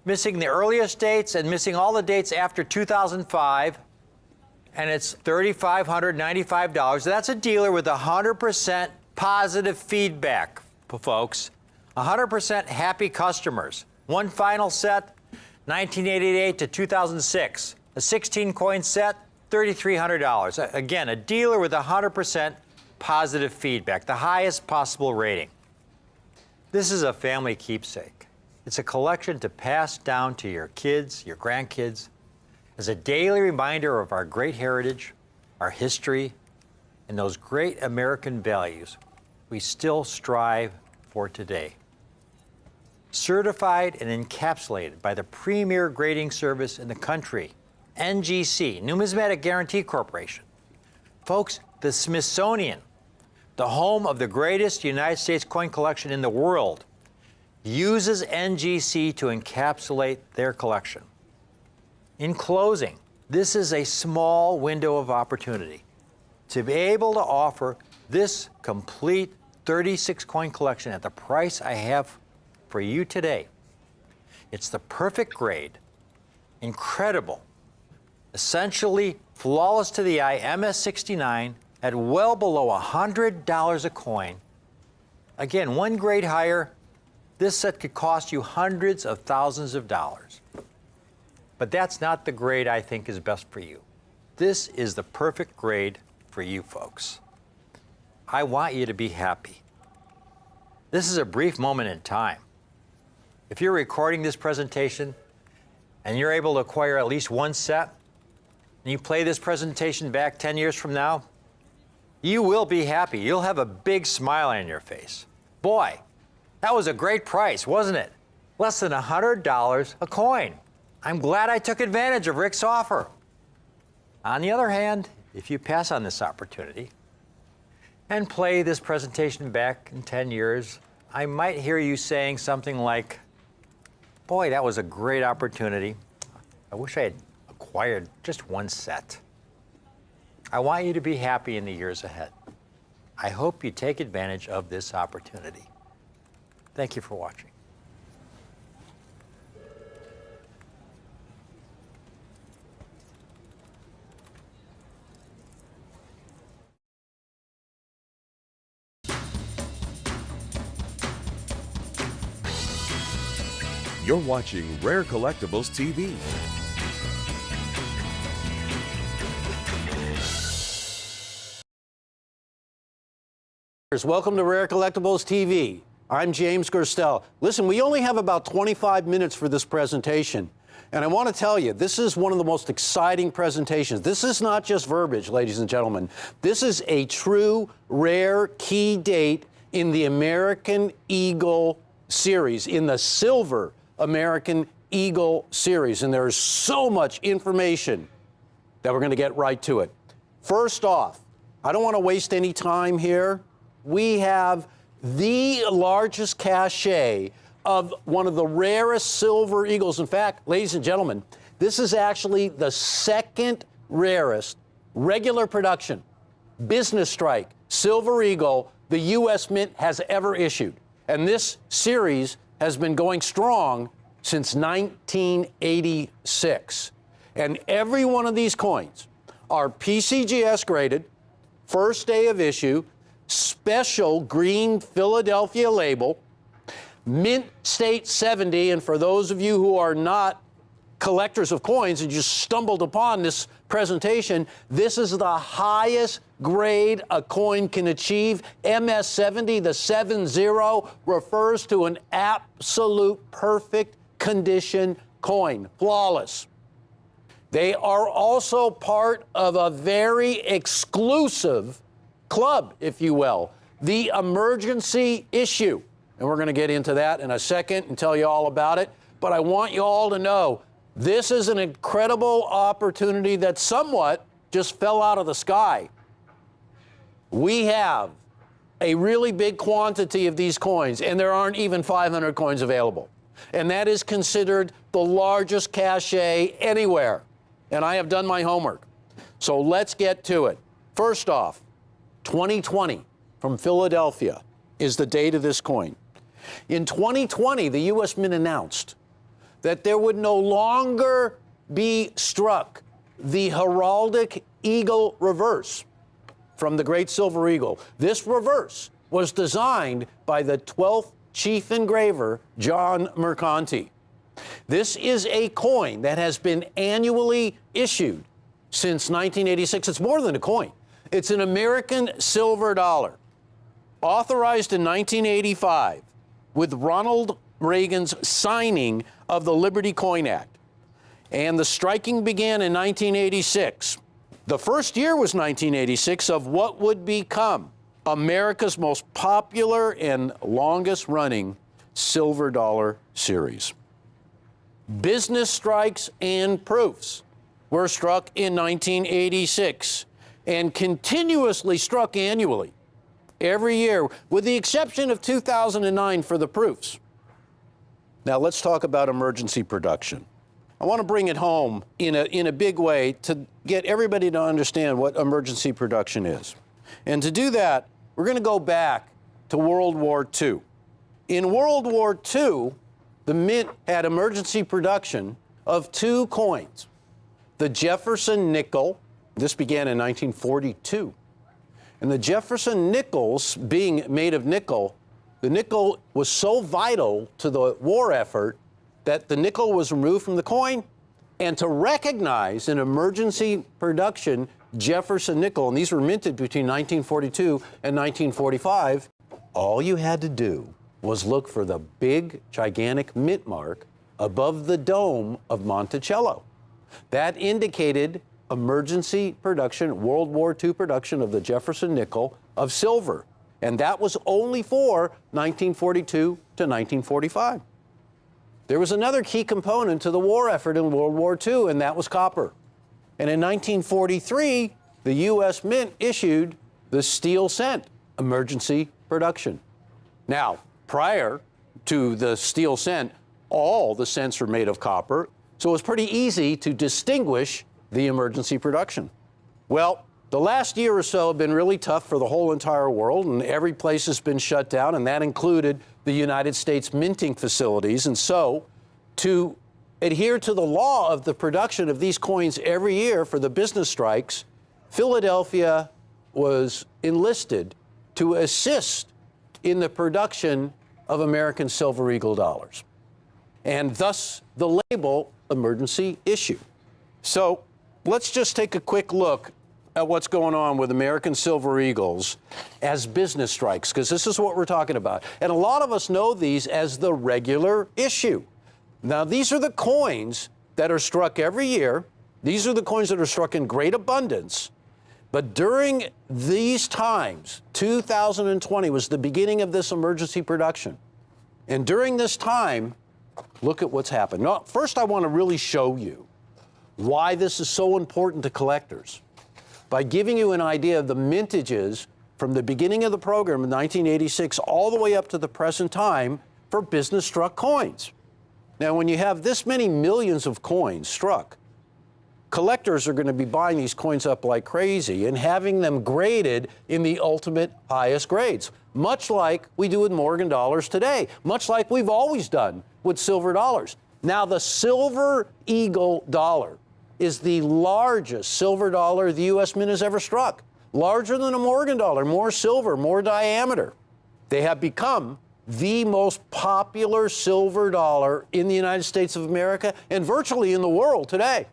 missing the earliest dates and missing all the dates after 2005. And it's $3,595. That's a dealer with 100% positive feedback, folks. 100% happy customers. One final set, 1988 to 2006. A 16-coin set, $3,300. Again, a dealer with 100% positive feedback, the highest possible rating. This is a family keepsake. It's a collection to pass down to your kids, your grandkids, as a daily reminder of our great heritage, our history, and those great American values we still strive for today. Certified and encapsulated by the premier grading service in the country, NGC, Numismatic Guarantee Corporation. Folks, the Smithsonian, the home of the greatest United States coin collection in the world, uses NGC to encapsulate their collection. In closing, this is a small window of opportunity to be able to offer this complete 36 coin collection at the price I have for you today. It's the perfect grade, incredible, essentially flawless to the eye MS-69 at well below $100 a coin. Again, one grade higher, this set could cost you hundreds of thousands of dollars. But that's not the grade I think is best for you. This is the perfect grade for you folks. I want you to be happy. This is a brief moment in time. If you're recording this presentation and you're able to acquire at least one set, and you play this presentation back 10 years from now, you will be happy. You'll have a big smile on your face. Boy, that was a great price, wasn't it? Less than $100 a coin. I'm glad I took advantage of Rick's offer. On the other hand, if you pass on this opportunity and play this presentation back in 10 years, I might hear you saying something like, boy, that was a great opportunity. I wish I had acquired just one set. I want you to be happy in the years ahead. I hope you take advantage of this opportunity. Thank you for watching. You're watching Rare Collectibles TV. Welcome to Rare Collectibles TV. I'm James Gerstel. Listen, we only have about 25 minutes for this presentation. And I want to tell you, this is one of the most exciting presentations. This is not just verbiage, ladies and gentlemen. This is a true rare key date in the American Eagle series, in the silver American Eagle series. And there's so much information that we're going to get right to it. First off, I don't want to waste any time here. We have the largest cachet of one of the rarest silver eagles. In fact, ladies and gentlemen, this is actually the second rarest regular production business strike silver eagle the U.S. Mint has ever issued. And this series has been going strong since 1986. And every one of these coins are PCGS graded, first day of issue, special green Philadelphia label, Mint State 70, and for those of you who are not collectors of coins and just stumbled upon this presentation, this is the highest grade a coin can achieve. MS-70, the 7-0, refers to an absolute perfect condition coin, flawless. They are also part of a very exclusive club, if you will, the emergency issue. And we're going to get into that in a second and tell you all about it. But I want you all to know this is an incredible opportunity that somewhat just fell out of the sky. We have a really big quantity of these coins, and there aren't even 500 coins available. And that is considered the largest cachet anywhere. And I have done my homework. So let's get to it. First off, 2020 from Philadelphia is the date of this coin. In 2020, the U.S. Mint announced that there would no longer be struck the heraldic eagle reverse from the Great Silver Eagle. This reverse was designed by the 12th chief engraver, John Mercanti. This is a coin that has been annually issued since 1986. It's more than a coin. It's an American silver dollar, authorized in 1985 with Ronald Reagan's signing of the Liberty Coin Act. And the striking began in 1986. The first year was 1986 of what would become America's most popular and longest running silver dollar series. Business strikes and proofs were struck in 1986 and continuously struck annually every year, with the exception of 2009 for the proofs. Now let's talk about emergency production. I want to bring it home in a big way to get everybody to understand what emergency production is. And to do that, we're going to go back to World War II. In World War II, the Mint had emergency production of two coins. The Jefferson nickel, this began in 1942. And the Jefferson nickels, being made of nickel, the nickel was so vital to the war effort that the nickel was removed from the coin. And to recognize an emergency production Jefferson nickel, and these were minted between 1942 and 1945, all you had to do was look for the big, gigantic mint mark above the dome of Monticello. That indicated emergency production, World War II production of the Jefferson nickel of silver. And that was only for 1942 to 1945. There was another key component to the war effort in World War II, and that was copper. And in 1943, the U.S. Mint issued the steel cent, emergency production. Now, prior to the steel cent, all the cents were made of copper, so it was pretty easy to distinguish the emergency production. Well, the last year or so have been really tough for the whole entire world, and every place has been shut down, and that included the United States minting facilities. And so, to adhere to the law of the production of these coins every year for the business strikes, Philadelphia was enlisted to assist in the production of American Silver Eagle dollars, and thus the label emergency issue. So let's just take a quick look at what's going on with American Silver Eagles as business strikes, because this is what we're talking about. And a lot of us know these as the regular issue. Now, these are the coins that are struck every year. These are the coins that are struck in great abundance. But during these times, 2020 was the beginning of this emergency production. And during this time, look at what's happened. Now, first, I want to really show you why this is so important to collectors by giving you an idea of the mintages from the beginning of the program in 1986 all the way up to the present time for business struck coins. Now, when you have this many millions of coins struck, collectors are going to be buying these coins up like crazy and having them graded in the ultimate highest grades, much like we do with Morgan dollars today, much like we've always done with silver dollars. Now, the Silver Eagle dollar is the largest silver dollar the U.S. Mint has ever struck, larger than a Morgan dollar, more silver, more diameter. They have become the most popular silver dollar in the United States of America and virtually in the world today.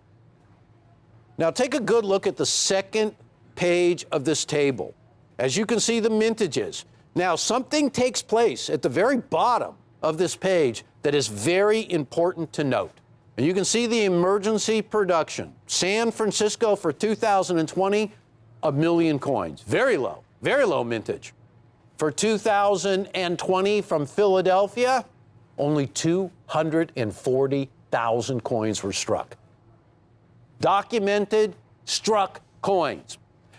Now, take a good look at the second page of this table. As you can see, the mintages. Now, something takes place at the very bottom of this page that is very important to note. And you can see the emergency production. San Francisco for 2020, 1 million coins. Very low mintage. For 2020 from Philadelphia, only 240,000 coins were struck. Documented, struck coins.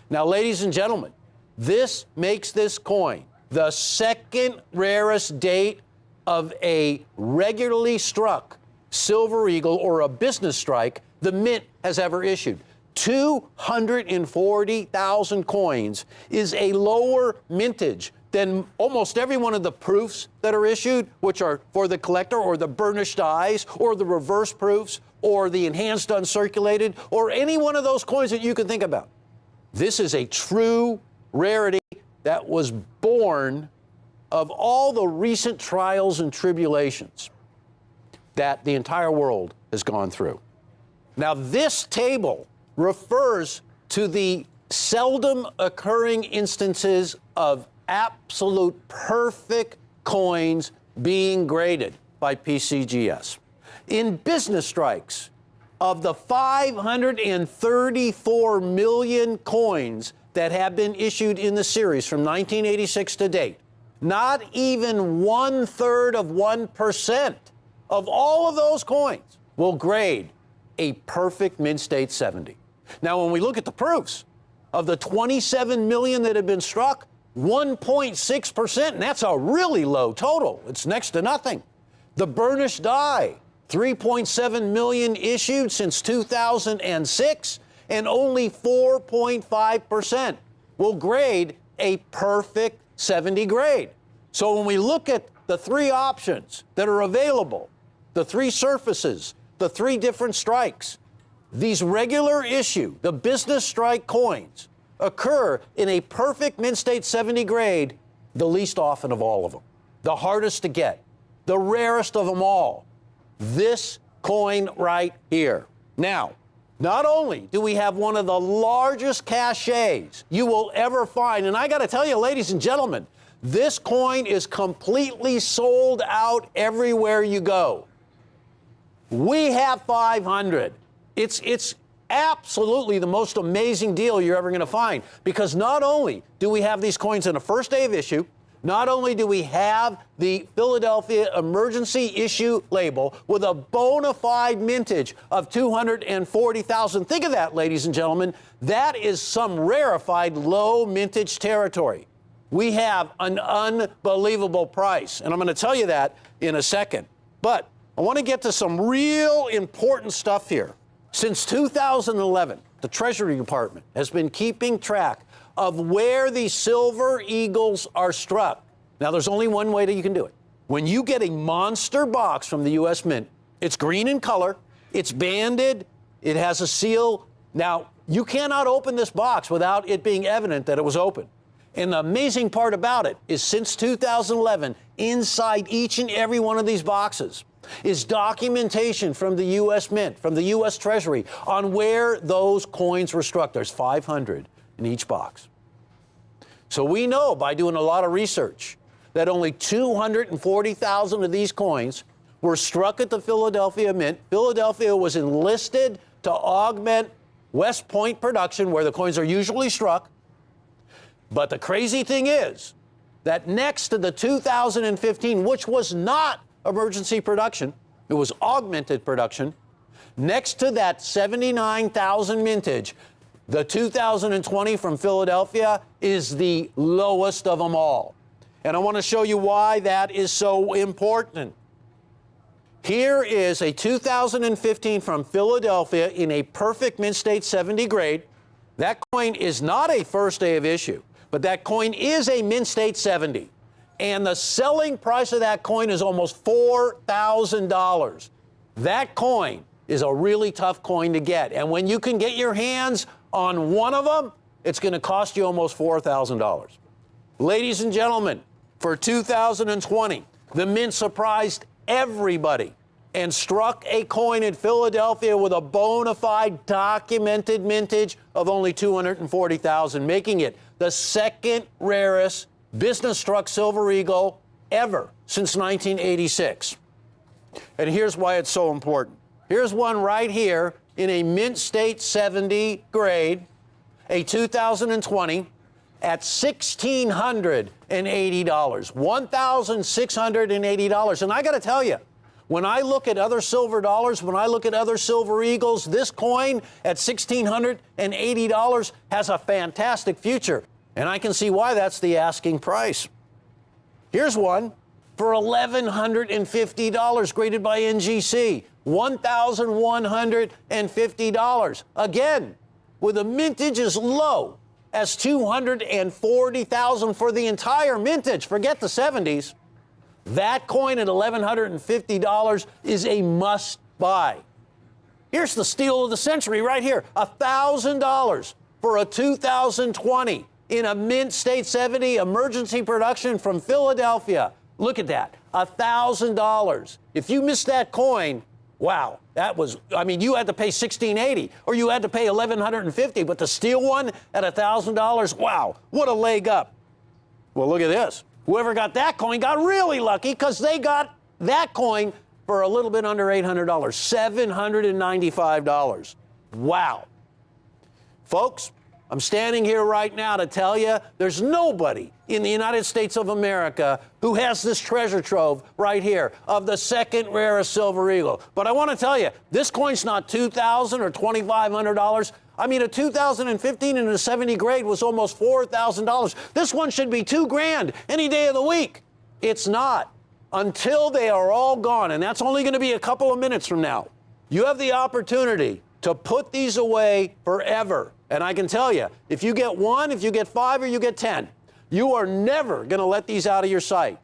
Now, ladies and gentlemen, this makes this coin the second rarest date of a regularly struck Silver Eagle or a business strike the Mint has ever issued. 240,000 coins is a lower mintage then almost every one of the proofs that are issued, which are for the collector, or the burnished dies, or the reverse proofs, or the enhanced uncirculated, or any one of those coins that you can think about. This is a true rarity that was born of all the recent trials and tribulations that the entire world has gone through. Now, this table refers to the seldom occurring instances of absolute perfect coins being graded by PCGS. In business strikes, of the 534 million coins that have been issued in the series from 1986 to date, not even 1/3 of all of those coins will grade a perfect mint state 70. Now, when we look at the proofs, of the 27 million that have been struck, 1.6%, and that's a really low total. It's next to nothing. The burnished die, 3.7 million issued since 2006, and only 4.5% will grade a perfect 70 grade. So when we look at the three options that are available, the three surfaces, the three different strikes, these regular issue, the business strike coins, occur in a perfect mint state 70 grade the least often of all of them, the hardest to get, the rarest of them all. This coin right here. Now, not only do we have one of the largest caches you will ever find, and I got to tell you, ladies and gentlemen, this coin is completely sold out everywhere you go. We have 500. It's absolutely the most amazing deal you're ever going to find, because not only do we have these coins in a first day of issue, not only do we have the Philadelphia emergency issue label with a bona fide mintage of 240,000. Think of that, ladies and gentlemen. That is some rarefied low mintage territory. We have an unbelievable price, and I'm going to tell you that in a second. But I want to get to some real important stuff here. Since 2011, the Treasury Department has been keeping track of where these silver eagles are struck. Now, there's only one way that you can do it. When you get a monster box from the U.S. Mint, it's green in color, it's banded, it has a seal. Now, you cannot open this box without it being evident that it was open. And the amazing part about it is since 2011, inside each and every one of these boxes is documentation from the U.S. Mint, from the U.S. Treasury, on where those coins were struck. There's 500 in each box. So we know by doing a lot of research that only 240,000 of these coins were struck at the Philadelphia Mint. Philadelphia was enlisted to augment West Point production, where the coins are usually struck. But the crazy thing is that next to the 2015, which was not emergency production, it was augmented production, next to that 79,000 mintage, the 2020 from Philadelphia is the lowest of them all. And I want to show you why that is so important. Here is a 2015 from Philadelphia in a perfect mint state 70 grade. That coin is not a first day of issue, but that coin is a mint state 70. And the selling price of that coin is almost $4,000. That coin is a really tough coin to get. And when you can get your hands on one of them, it's going to cost you almost $4,000. Ladies and gentlemen, for 2020, the Mint surprised everybody and struck a coin in Philadelphia with a bona fide documented mintage of only 240,000, making it the second rarest business struck silver eagle ever since 1986. And here's why it's so important. Here's one right here in a mint state 70 grade, a 2020 at $1,680, $1,680. And I got to tell you, when I look at other silver dollars, when I look at other silver eagles, this coin at $1,680 has a fantastic future. And I can see why that's the asking price. Here's one for $1,150, graded by NGC, $1,150. Again, with a mintage as low as $240,000 for the entire mintage. Forget the 70s. That coin at $1,150 is a must buy. Here's the steal of the century right here, $1,000 for a 2020 in a Mint State 70 emergency production from Philadelphia. Look at that, $1,000. If you missed that coin, wow, that was, I mean, you had to pay $1,680 or you had to pay $1,150, but to steal one at $1,000, wow, what a leg up. Well, look at this. Whoever got that coin got really lucky because they got that coin for a little bit under $800, $795. Wow. Folks, I'm standing here right now to tell you there's nobody in the United States of America who has this treasure trove right here of the second rarest silver eagle. But I want to tell you, this coin's not $2,000 or $2,500. I mean, a 2015 and a 70 grade was almost $4,000. This one should be $2,000 any day of the week. It's not. Until they are all gone, and that's only going to be a couple of minutes from now. You have the opportunity to put these away forever. And I can tell you, if you get one, if you get 5, or you get 10, you are never going to let these out of your sight.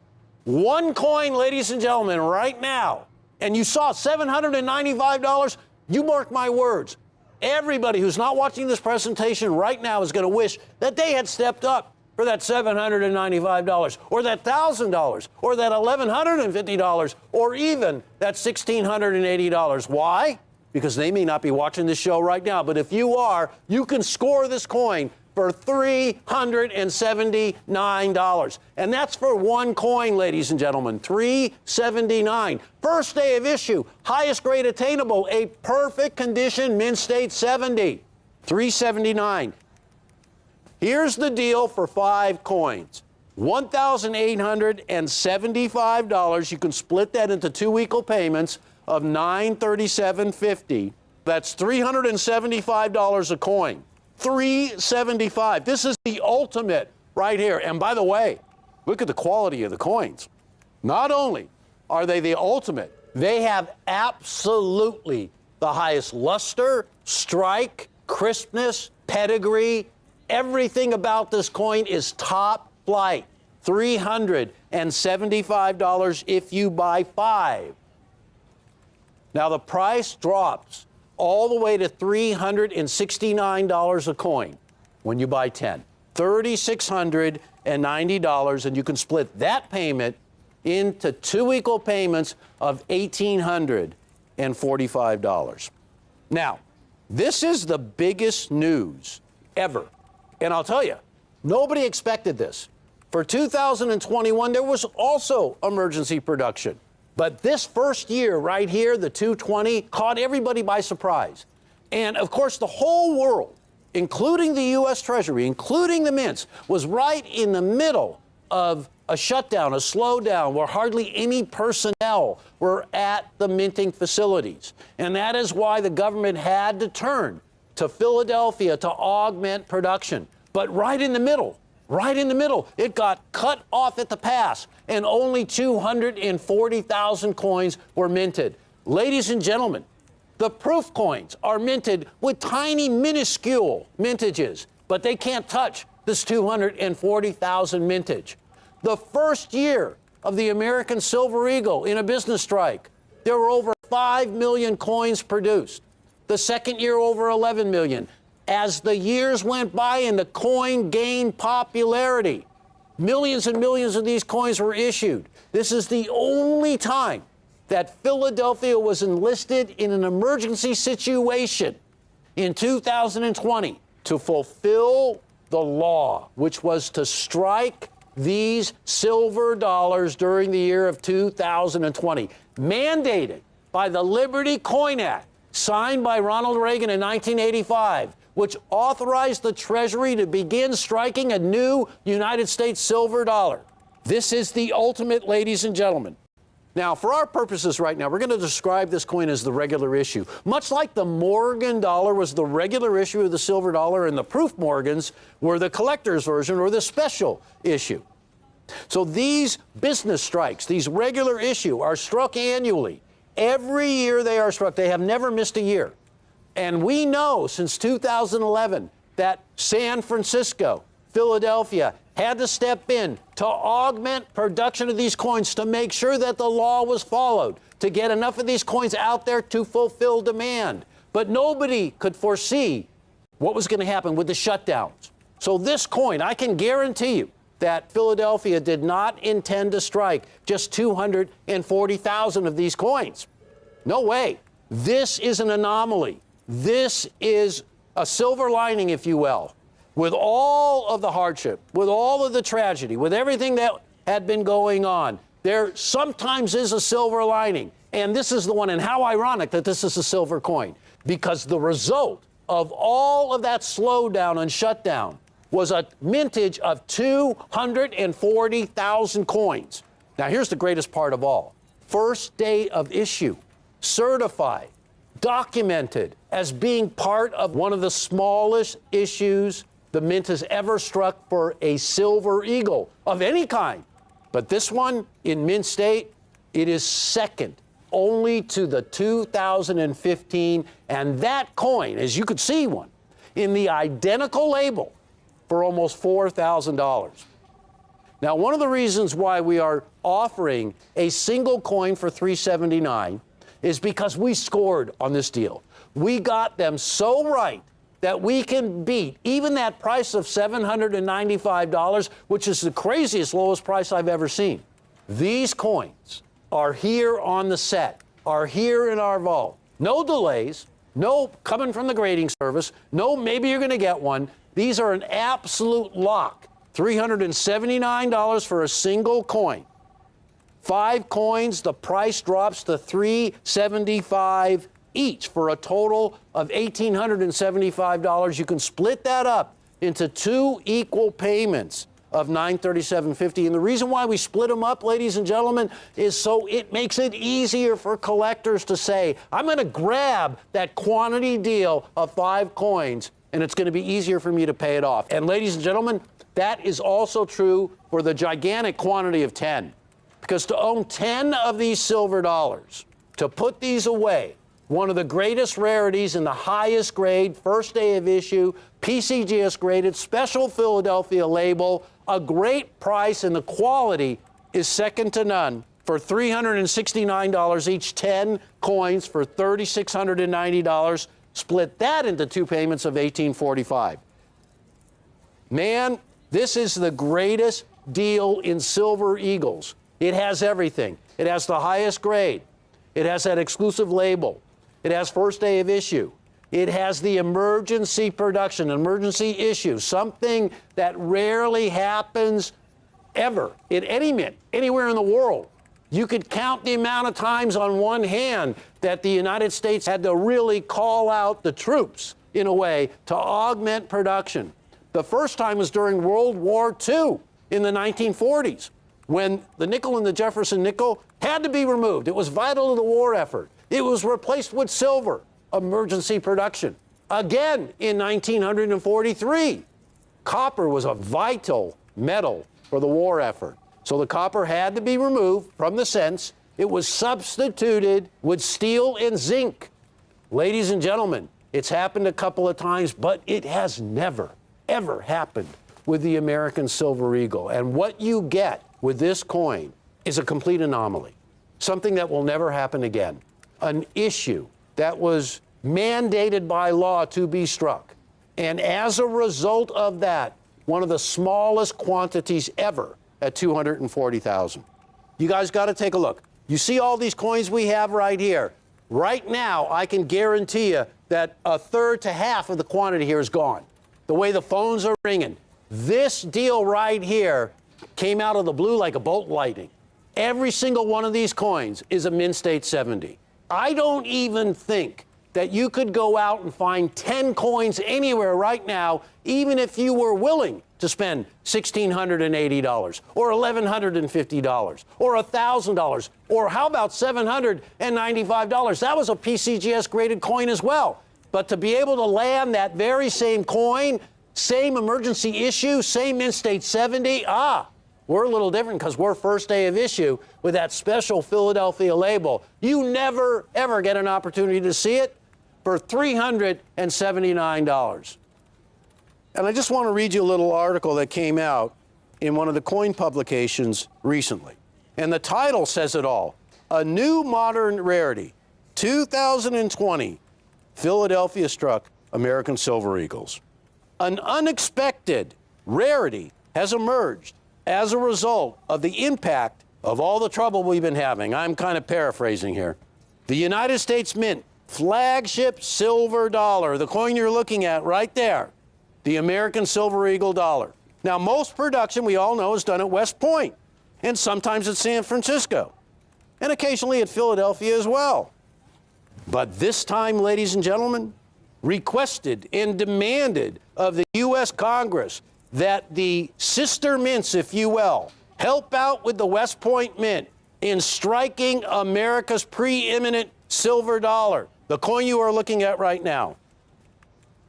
One coin, ladies and gentlemen, right now, and you saw $795, you mark my words. Everybody who's not watching this presentation right now is going to wish that they had stepped up for that $795, or that $1,000, or that $1,150, or even that $1,680. Why? Because they may not be watching this show right now, but if you are, you can score this coin for $379. And that's for one coin, ladies and gentlemen, $379. First day of issue, highest grade attainable, a perfect condition Mint State 70, $379. Here's the deal for 5 coins, $1,875. You can split that into 2 equal payments of $937.50. That's $375 a coin. $375. This is the ultimate right here. And by the way, look at the quality of the coins. Not only are they the ultimate, they have absolutely the highest luster, strike, crispness, pedigree. Everything about this coin is top flight. $375 if you buy 5. Now the price drops all the way to $369 a coin when you buy 10. $3,690, and you can split that payment into 2 equal payments of $1,845. Now, this is the biggest news ever. And I'll tell you, nobody expected this. For 2021, there was also emergency production. But this first year right here, the 220, caught everybody by surprise. And of course, the whole world, including the U.S. Treasury, including the mints, was right in the middle of a shutdown, a slowdown, where hardly any personnel were at the minting facilities. And that is why the government had to turn to Philadelphia to augment production. But right in the middle, it got cut off at the pass, and only 240,000 coins were minted. Ladies and gentlemen, the proof coins are minted with tiny, minuscule mintages, but they can't touch this 240,000 mintage. The first year of the American Silver Eagle in a business strike, there were over 5 million coins produced. The second year, over 11 million. As the years went by and the coin gained popularity, millions and millions of these coins were issued. This is the only time that Philadelphia was enlisted in an emergency situation in 2020 to fulfill the law, which was to strike these silver dollars during the year of 2020, mandated by the Liberty Coin Act, signed by Ronald Reagan in 1985, which authorized the Treasury to begin striking a new United States silver dollar. This is the ultimate, ladies and gentlemen. Now, for our purposes right now, we're going to describe this coin as the regular issue. Much like the Morgan dollar was the regular issue of the silver dollar, and the proof Morgans were the collector's version or the special issue. So these business strikes, these regular issue, are struck annually. Every year they are struck. They have never missed a year. And we know since 2011, that San Francisco, Philadelphia had to step in to augment production of these coins to make sure that the law was followed, to get enough of these coins out there to fulfill demand. But nobody could foresee what was going to happen with the shutdowns. So this coin, I can guarantee you that Philadelphia did not intend to strike just 240,000 of these coins. No way. This is an anomaly. This is a silver lining, if you will. With all of the hardship, with all of the tragedy, with everything that had been going on, there sometimes is a silver lining. And this is the one, and how ironic that this is a silver coin, because the result of all of that slowdown and shutdown was a mintage of 240,000 coins. Now, here's the greatest part of all. First day of issue, certified, documented as being part of one of the smallest issues the Mint has ever struck for a silver eagle of any kind. But this one in Mint State, it is second only to the 2015, and that coin, as you could see one, in the identical label for almost $4,000. Now, one of the reasons why we are offering a single coin for $379 is because we scored on this deal. We got them so right that we can beat even that price of $795, which is the craziest, lowest price I've ever seen. These coins are here on the set, are here in our vault. No delays, no coming from the grading service, no maybe you're going to get one. These are an absolute lock. $379 for a single coin. 5 coins, the price drops to $375 each for a total of $1,875. You can split that up into 2 equal payments of $937.50. And the reason why we split them up, ladies and gentlemen, is so it makes it easier for collectors to say, I'm going to grab that quantity deal of 5 coins, and it's going to be easier for me to pay it off. And ladies and gentlemen, that is also true for the gigantic quantity of 10. Because to own 10 of these silver dollars, to put these away, one of the greatest rarities in the highest grade, first day of issue, PCGS graded, special Philadelphia label, a great price, and the quality is second to none. For $369 each, 10 coins for $3,690. Split that into 2 payments of $1,845. Man, this is the greatest deal in Silver Eagles. It has everything. It has the highest grade. It has that exclusive label. It has first day of issue. It has the emergency production, emergency issue, something that rarely happens ever in any mint, anywhere in the world. You could count the amount of times on one hand that the United States had to really call out the troops, in a way, to augment production. The first time was during World War II in the 1940s, when the nickel and the Jefferson nickel had to be removed. It was vital to the war effort. It was replaced with silver, emergency production. Again, in 1943, copper was a vital metal for the war effort. So the copper had to be removed from the cents. It was substituted with steel and zinc. Ladies and gentlemen, it's happened a couple of times, but it has never, ever happened with the American Silver Eagle. And what you get with this coin is a complete anomaly, something that will never happen again. An issue that was mandated by law to be struck. And as a result of that, one of the smallest quantities ever at 240,000. You guys got to take a look. You see all these coins we have right here. Right now, I can guarantee you that a third to half of the quantity here is gone. The way the phones are ringing. This deal right here came out of the blue like a bolt lightning. Every single one of these coins is a Mint State 70. I don't even think that you could go out and find 10 coins anywhere right now, even if you were willing to spend $1,680 or $1,150 or $1,000, or how about $795? That was a PCGS graded coin as well. But to be able to land that very same coin, same emergency issue, same Mint State 70, we're a little different because we're first day of issue with that special Philadelphia label. You never, ever get an opportunity to see it for $379. And I just want to read you a little article that came out in one of the coin publications recently. And the title says it all. A new modern rarity. 2020, Philadelphia struck American silver eagles. An unexpected rarity has emerged as a result of the impact of all the trouble we've been having. I'm kind of paraphrasing here. The United States Mint flagship silver dollar, the coin you're looking at right there, the American Silver Eagle dollar. Now, most production, we all know, is done at West Point, and sometimes at San Francisco, and occasionally at Philadelphia as well. But this time, ladies and gentlemen, requested and demanded of the U.S. Congress that the sister mints, if you will, help out with the West Point Mint in striking America's preeminent silver dollar, the coin you are looking at right now.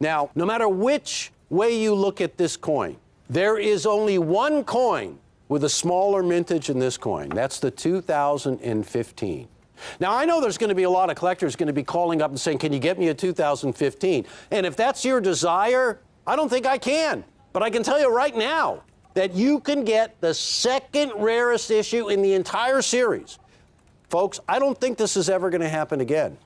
Now, no matter which way you look at this coin, there is only one coin with a smaller mintage in this coin. That's the 2015. Now, I know there's going to be a lot of collectors going to be calling up and saying, can you get me a 2015? And if that's your desire, I don't think I can. But I can tell you right now that you can get the second rarest issue in the entire series. Folks, I don't think this is ever going to happen again.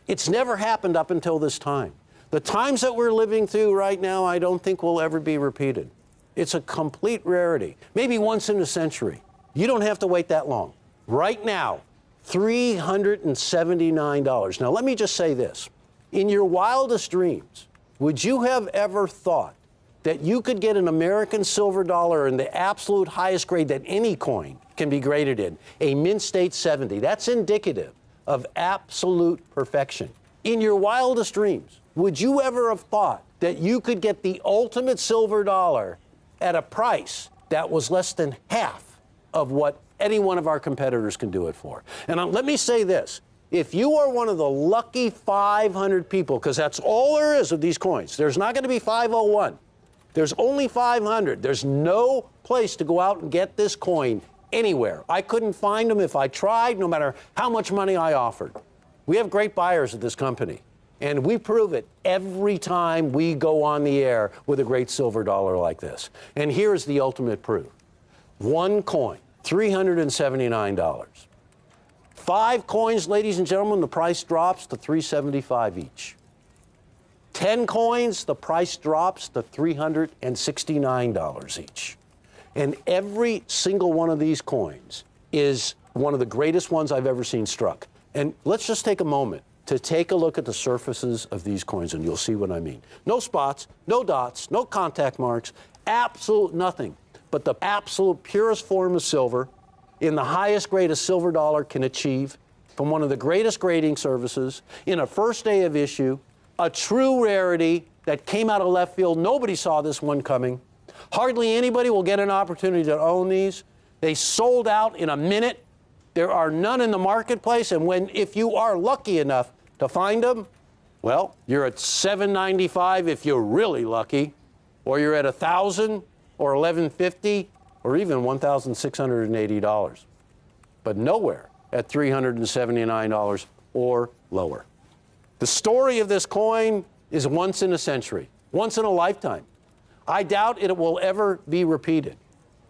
It's never happened up until this time. The times that we're living through right now, I don't think will ever be repeated. It's a complete rarity, maybe once in a century. You don't have to wait that long. Right now, $379. Now, let me just say this. In your wildest dreams, would you have ever thought that you could get an American silver dollar in the absolute highest grade that any coin can be graded in, a Mint State 70? That's indicative of absolute perfection. In your wildest dreams, would you ever have thought that you could get the ultimate silver dollar at a price that was less than half of what any one of our competitors can do it for? And let me say this. If you are one of the lucky 500 people, because that's all there is of these coins, there's not going to be 501. There's only 500. There's no place to go out and get this coin anywhere. I couldn't find them if I tried, no matter how much money I offered. We have great buyers at this company, and we prove it every time we go on the air with a great silver dollar like this. And here's the ultimate proof. One coin, $379. 5 coins, ladies and gentlemen, the price drops to $375 each. 10 coins, the price drops to $369 each. And every single one of these coins is one of the greatest ones I've ever seen struck. And let's just take a moment to take a look at the surfaces of these coins, and you'll see what I mean. No spots, no dots, no contact marks, absolute nothing, but the absolute purest form of silver in the highest grade a silver dollar can achieve from one of the greatest grading services in a first day of issue, a true rarity that came out of left field. Nobody saw this one coming. Hardly anybody will get an opportunity to own these. They sold out in a minute. There are none in the marketplace, and if you are lucky enough to find them, well, you're at $795 if you're really lucky, or you're at $1,000 or $1,150 or even $1,680, but nowhere at $379 or lower. The story of this coin is once in a century, once in a lifetime. I doubt it will ever be repeated.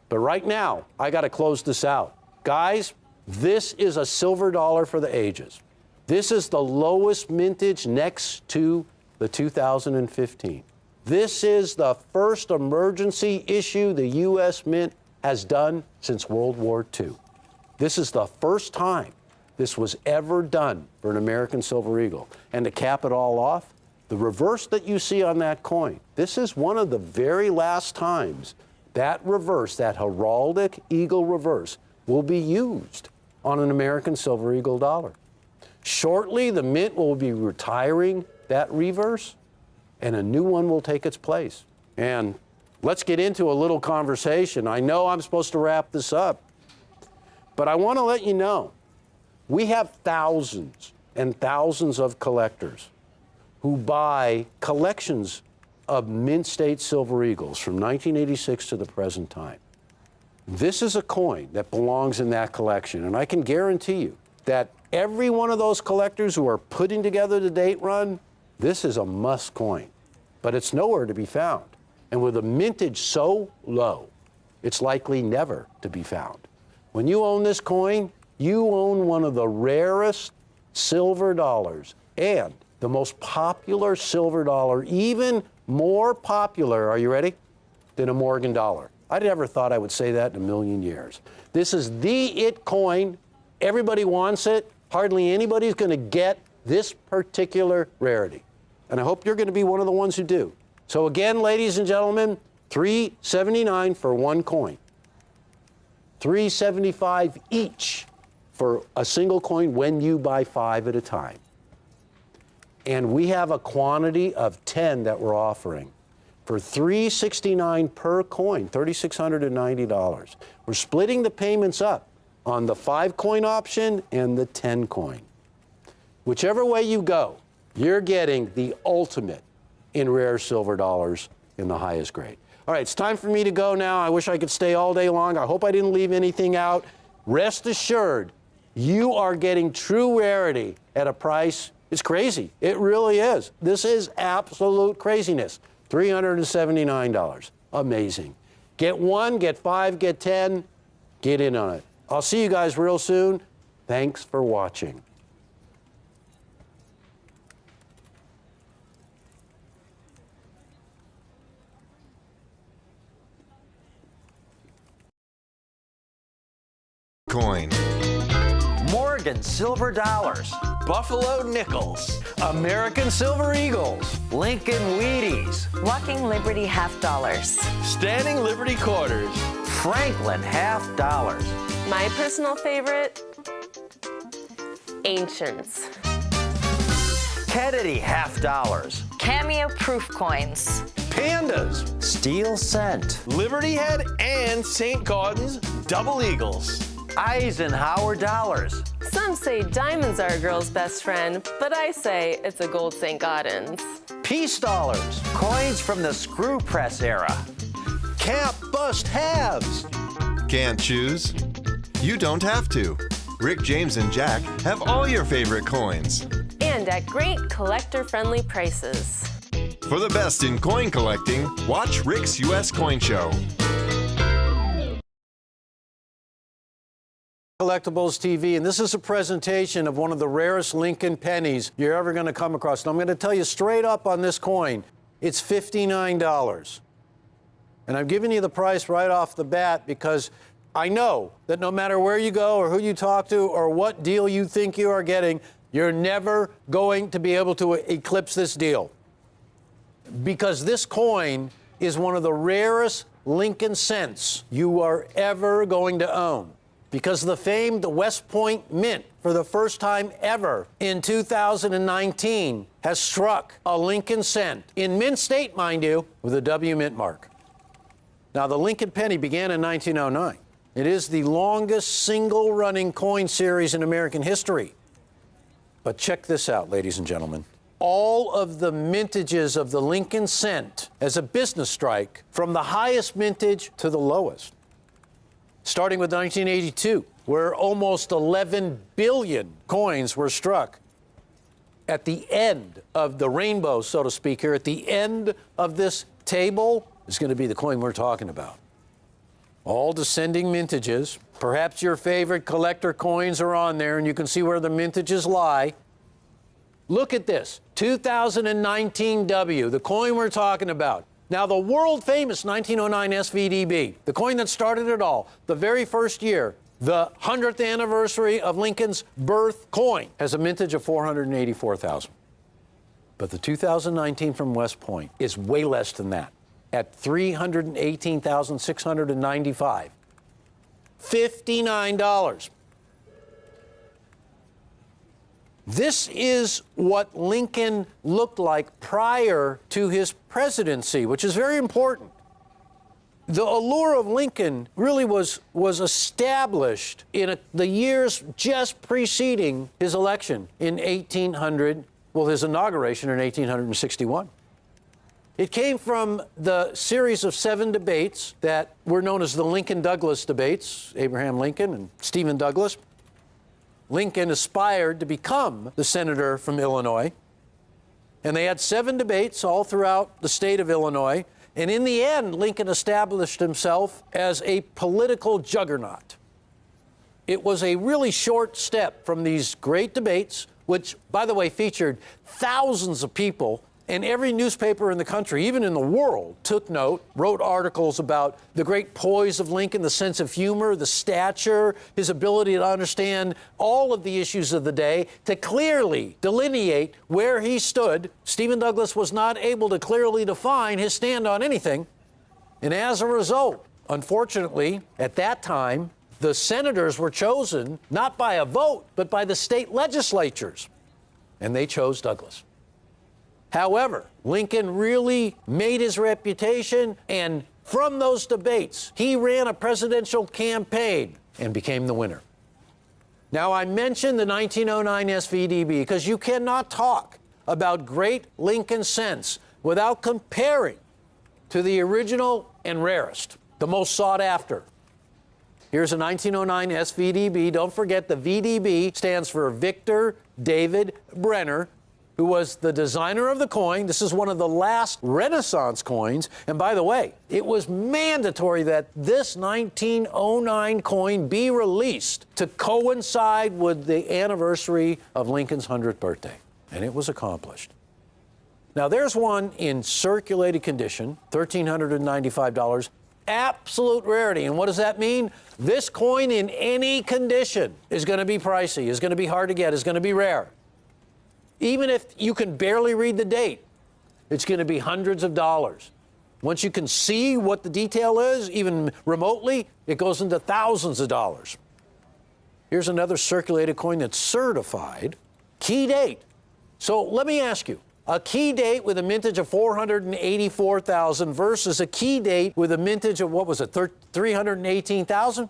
But right now, I got to close this out. Guys, this is a silver dollar for the ages. This is the lowest mintage next to the 2015. This is the first emergency issue the U.S. Mint has done since World War II. This is the first time this was ever done for an American Silver Eagle. And to cap it all off, the reverse that you see on that coin, this is one of the very last times that reverse, that heraldic eagle reverse, will be used on an American Silver Eagle dollar. Shortly, the Mint will be retiring that reverse, and a new one will take its place. And let's get into a little conversation. I know I'm supposed to wrap this up, but I want to let you know, we have thousands and thousands of collectors who buy collections of Mint State Silver Eagles from 1986 to the present time. This is a coin that belongs in that collection, and I can guarantee you that every one of those collectors who are putting together the date run, this is a must coin, but it's nowhere to be found. And with a mintage so low, it's likely never to be found. When you own this coin, you own one of the rarest silver dollars and the most popular silver dollar, even more popular, are you ready, than a Morgan dollar. I never thought I would say that in a million years. This is the it coin. Everybody wants it. Hardly anybody's going to get this particular rarity. And I hope you're going to be one of the ones who do. So again, ladies and gentlemen, $3.79 for one coin. $3.75 each for a single coin when you buy 5 at a time. And we have a quantity of 10 that we're offering for $3.69 per coin, $3,690. We're splitting the payments up on the 5 coin option and the 10 coin. Whichever way you go, you're getting the ultimate in rare silver dollars in the highest grade. All right, it's time for me to go now. I wish I could stay all day long. I hope I didn't leave anything out. Rest assured, you are getting true rarity at a price. It's crazy. It really is. This is absolute craziness. $379. Amazing. Get 1, get 5, get 10. Get in on it. I'll see you guys real soon. Thanks for watching. Coin. Morgan silver dollars. Buffalo nickels. American Silver Eagles. Lincoln Wheaties. Walking Liberty half dollars. Standing Liberty quarters. Franklin half dollars. My personal favorite, Ancients. Kennedy half dollars. Cameo proof coins. Pandas. Steel cent. Liberty Head and St. Gaudens double eagles. Eisenhower dollars. Some say diamonds are a girl's best friend, but I say it's a gold St. Gaudens. Peace dollars. Coins from the screw press era. Cap bust halves. Can't choose? You don't have to. Rick, James, and Jack have all your favorite coins. And at great collector-friendly prices. For the best in coin collecting, watch Rick's U.S. Coin Show. Collectibles TV, and this is a presentation of one of the rarest Lincoln pennies you're ever going to come across. And I'm going to tell you straight up on this coin, it's $59. And I'm giving you the price right off the bat because I know that no matter where you go or who you talk to or what deal you think you are getting, you're never going to be able to eclipse this deal. Because this coin is one of the rarest Lincoln cents you are ever going to own. Because the famed West Point Mint, for the first time ever in 2019, has struck a Lincoln cent, in mint state, mind you, with a W mint mark. Now, the Lincoln penny began in 1909. It is the longest single-running coin series in American history. But check this out, ladies and gentlemen. All of the mintages of the Lincoln cent as a business strike, from the highest mintage to the lowest. Starting with 1982, where almost 11 billion coins were struck. At the end of the rainbow, so to speak, here, at the end of this table is going to be the coin we're talking about. All descending mintages. Perhaps your favorite collector coins are on there, and you can see where the mintages lie. Look at this, 2019 W, the coin we're talking about. Now, the world-famous 1909 SVDB, the coin that started it all, the very first year, the 100th anniversary of Lincoln's birth coin, has a mintage of 484,000. But the 2019 from West Point is way less than that, at 318,695. $59. This is what Lincoln looked like prior to his presidency, which is very important. The allure of Lincoln really was established in the years just preceding his election in his inauguration in 1861. It came from the series of 7 debates that were known as the Lincoln-Douglas debates, Abraham Lincoln and Stephen Douglas. Lincoln aspired to become the senator from Illinois. And they had 7 debates all throughout the state of Illinois. And in the end, Lincoln established himself as a political juggernaut. It was a really short step from these great debates, which, by the way, featured thousands of people, and every newspaper in the country, even in the world, took note, wrote articles about the great poise of Lincoln, the sense of humor, the stature, his ability to understand all of the issues of the day, to clearly delineate where he stood. Stephen Douglas was not able to clearly define his stand on anything. And as a result, unfortunately, at that time, the senators were chosen not by a vote, but by the state legislatures. And they chose Douglas. However, Lincoln really made his reputation, and from those debates, he ran a presidential campaign and became the winner. Now, I mentioned the 1909 SVDB because you cannot talk about great Lincoln sense without comparing to the original and rarest, the most sought after. Here's a 1909 SVDB. Don't forget the VDB stands for Victor David Brenner, who was the designer of the coin. This is one of the last Renaissance coins. And by the way, it was mandatory that this 1909 coin be released to coincide with the anniversary of Lincoln's 100th birthday. And it was accomplished. Now, there's one in circulated condition, $1,395. Absolute rarity. And what does that mean? This coin in any condition is going to be pricey, is going to be hard to get, is going to be rare. Even if you can barely read the date, it's going to be hundreds of dollars. Once you can see what the detail is, even remotely, it goes into thousands of dollars. Here's another circulated coin that's certified. Key date. So let me ask you, a key date with a mintage of 484,000 versus a key date with a mintage of, what was it, 318,000?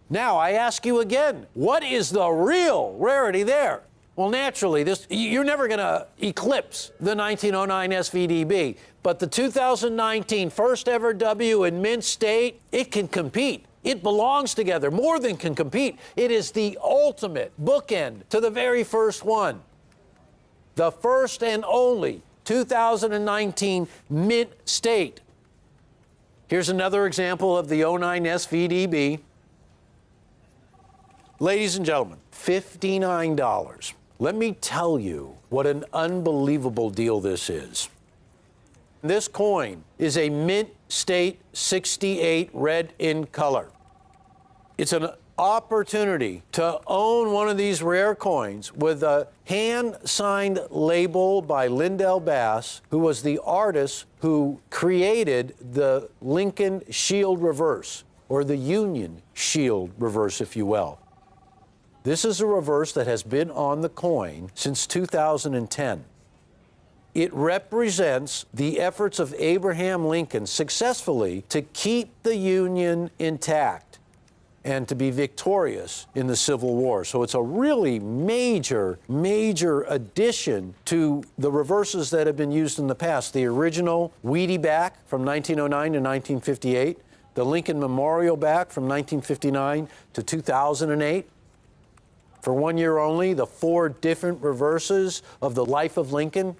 Now, I ask you again, what is the real rarity there? Well, naturally, you're never going to eclipse the 1909 SVDB, but the 2019 first ever W in mint state, it can compete. It belongs together, more than can compete. It is the ultimate bookend to the very first one. The first and only 2019 mint state. Here's another example of the 09 SVDB. Ladies and gentlemen, $59. Let me tell you what an unbelievable deal this is. This coin is a mint state 68 red in color. It's an opportunity to own one of these rare coins with a hand-signed label by Lindell Bass, who was the artist who created the Lincoln Shield reverse, or the Union Shield reverse, if you will. This is a reverse that has been on the coin since 2010. It represents the efforts of Abraham Lincoln successfully to keep the Union intact and to be victorious in the Civil War. So it's a really major, major addition to the reverses that have been used in the past. The original Wheatie back from 1909 to 1958, the Lincoln Memorial back from 1959 to 2008. For 1 year only, the 4 different reverses of the life of Lincoln.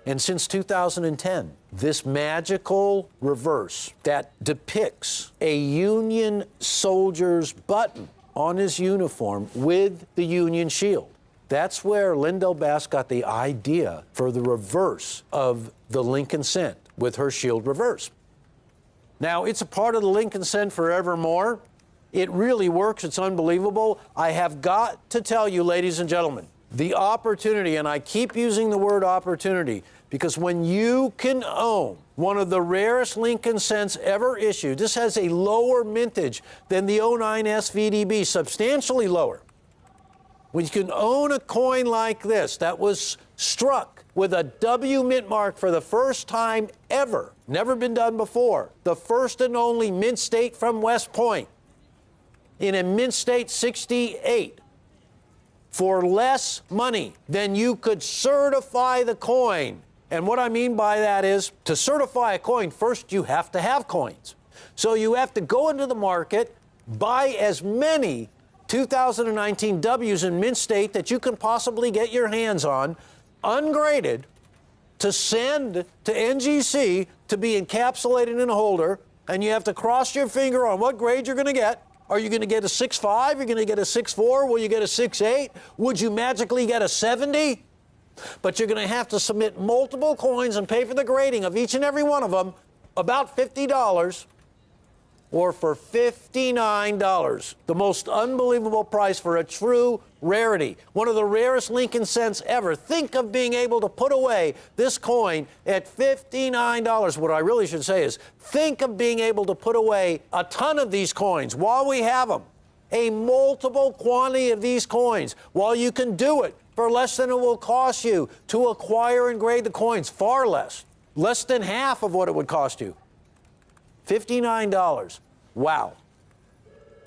And since 2010, this magical reverse that depicts a Union soldier's button on his uniform with the Union shield. That's where Lindell Bass got the idea for the reverse of the Lincoln cent with her shield reverse. Now, it's a part of the Lincoln cent forevermore. It really works. It's unbelievable. I have got to tell you, ladies and gentlemen, the opportunity, and I keep using the word opportunity, because when you can own one of the rarest Lincoln cents ever issued, this has a lower mintage than the 09 SVDB, substantially lower. When you can own a coin like this that was struck with a W mint mark for the first time ever, never been done before, the first and only mint state from West Point, in a mint state 68, for less money than you could certify the coin. And what I mean by that is, to certify a coin, first you have to have coins. So you have to go into the market, buy as many 2019 W's in mint state that you can possibly get your hands on, ungraded, to send to NGC to be encapsulated in a holder, and you have to cross your finger on what grade you're going to get. Are you going to get a 6.5? You're going to get a 6.4? Will you get a 6.8? Would you magically get a 70? But you're going to have to submit multiple coins and pay for the grading of each and every one of them, about $50, or for $59. The most unbelievable price for a true rarity. One of the rarest Lincoln cents ever. Think of being able to put away this coin at $59. What I really should say is, think of being able to put away a ton of these coins while we have them. A multiple quantity of these coins while you can do it for less than it will cost you to acquire and grade the coins. Far less. Less than half of what it would cost you. $59. Wow.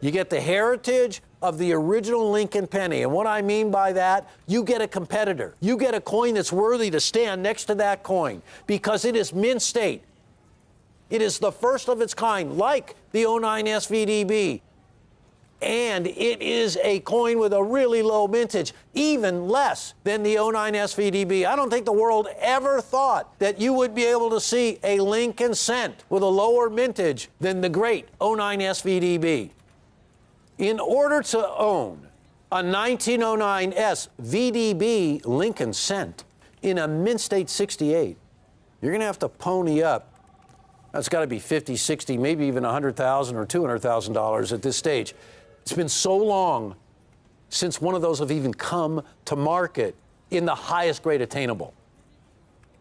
You get the heritage of the original Lincoln penny. And what I mean by that, you get a competitor. You get a coin that's worthy to stand next to that coin because it is mint state. It is the first of its kind, like the 09 SVDB. And it is a coin with a really low mintage, even less than the 09 SVDB. I don't think the world ever thought that you would be able to see a Lincoln cent with a lower mintage than the great 09 SVDB. In order to own a 1909 SVDB Lincoln cent in a mint state 68, you're going to have to pony up. That's got to be 50, 60, maybe even $100,000 or $200,000 at this stage. It's been so long since one of those have even come to market in the highest grade attainable.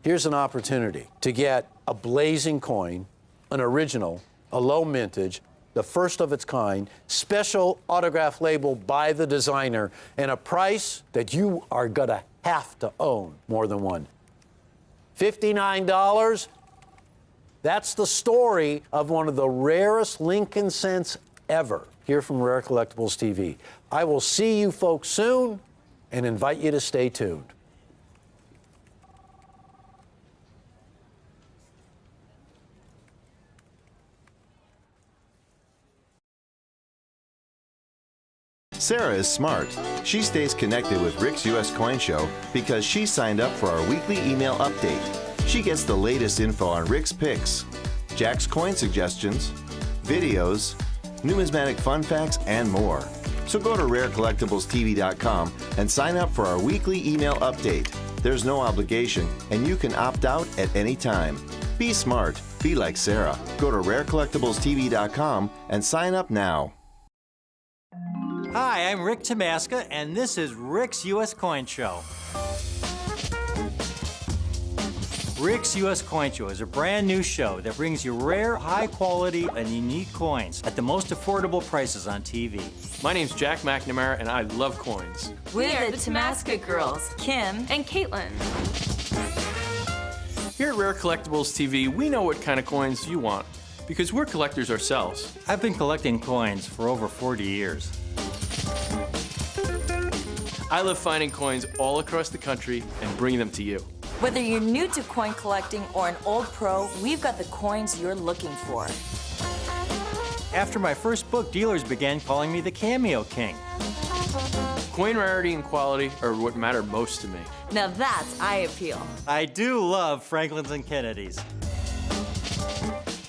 Here's an opportunity to get a blazing coin, an original, a low mintage, the first of its kind, special autograph label by the designer, and a price that you are gonna have to own more than one. $59, that's the story of one of the rarest Lincoln cents ever. Here from Rare Collectibles TV. I will see you folks soon and invite you to stay tuned. Sarah is smart. She stays connected with Rick's US Coin Show because she signed up for our weekly email update. She gets the latest info on Rick's picks, Jack's coin suggestions, videos, numismatic fun facts, and more. So go to rarecollectiblestv.com and sign up for our weekly email update. There's no obligation, and you can opt out at any time. Be smart. Be like Sarah. Go to rarecollectiblestv.com and sign up now. Hi, I'm Rick Tamaska, and this is Rick's U.S. Coin Show. Rick's U.S. Coin Show is a brand new show that brings you rare, high quality, and unique coins at the most affordable prices on TV. My name's Jack McNamara, and I love coins. We're the Tamaska girls, Kim And Caitlin. Here at Rare Collectibles TV, we know what kind of coins you want because we're collectors ourselves. I've been collecting coins for over 40 years. I love finding coins all across the country and bringing them to you. Whether you're new to coin collecting or an old pro, we've got the coins you're looking for. After my first book, dealers began calling me the Cameo King. Coin rarity and quality are what matter most to me. Now that's eye appeal. I do love Franklin's and Kennedy's.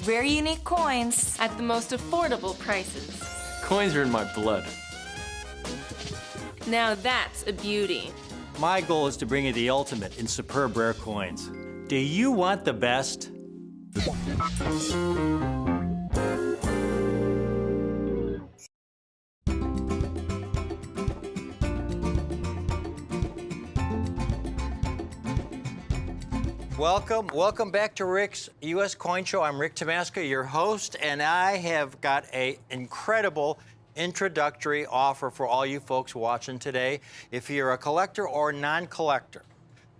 Rare unique coins. At the most affordable prices. Coins are in my blood. Now that's a beauty. My goal is to bring you the ultimate in superb rare coins. Do you want the best? Welcome back to Rick's U.S. Coin Show. I'm Rick Tamaska, your host, and I have got an incredible introductory offer for all you folks watching today. If you're a collector or non-collector,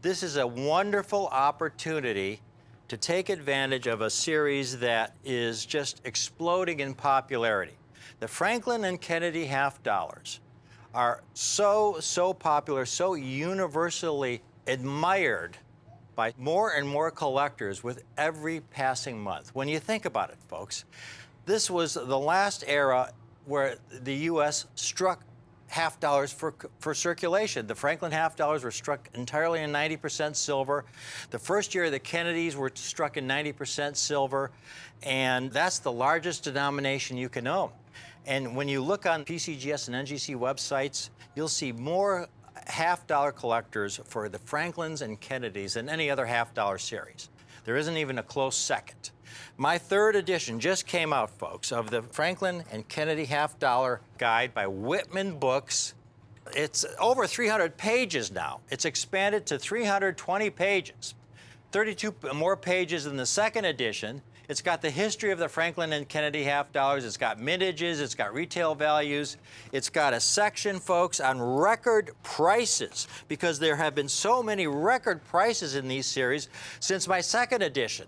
this is a wonderful opportunity to take advantage of a series that is just exploding in popularity. The Franklin and Kennedy half dollars are so popular, so universally admired by more and more collectors with every passing month. When you think about it, folks, this was the last era where the U.S. struck half dollars for circulation. The Franklin half dollars were struck entirely in 90% silver. The first year the Kennedys were struck in 90% silver, and that's the largest denomination you can own. And when you look on PCGS and NGC websites, you'll see more half-dollar collectors for the Franklins and Kennedys than any other half-dollar series. There isn't even a close second. My third edition just came out, folks, of the Franklin and Kennedy half-dollar guide by Whitman Books. It's over 300 pages now. It's expanded to 320 pages, 32 more pages than the second edition. It's got the history of the Franklin and Kennedy half dollars. It's got mintages. It's got retail values. It's got a section, folks, on record prices, because there have been so many record prices in these series since my second edition.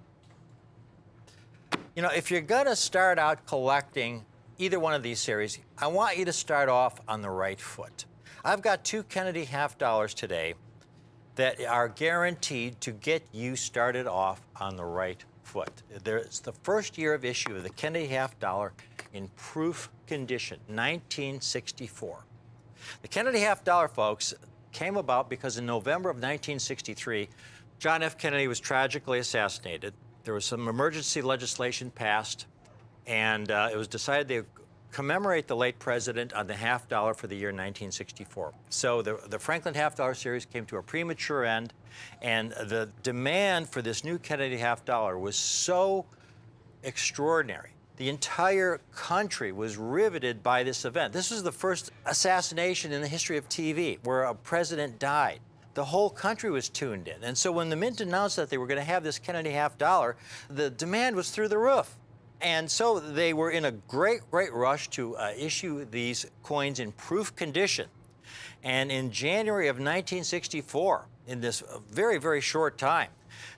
You know, if you're going to start out collecting either one of these series, I want you to start off on the right foot. I've got 2 Kennedy half dollars today that are guaranteed to get you started off on the right foot. It's the first year of issue of the Kennedy half dollar in proof condition, 1964. The Kennedy half dollar, folks, came about because in November of 1963, John F. Kennedy was tragically assassinated. There was some emergency legislation passed, and it was decided they would commemorate the late president on the half dollar for the year 1964. So the Franklin half dollar series came to a premature end, and the demand for this new Kennedy half dollar was so extraordinary. The entire country was riveted by this event. This was the first assassination in the history of TV where a president died. The whole country was tuned in. And so when the Mint announced that they were going to have this Kennedy half dollar, the demand was through the roof. And so they were in a great rush to issue these coins in proof condition. And in January of 1964, in this very short time,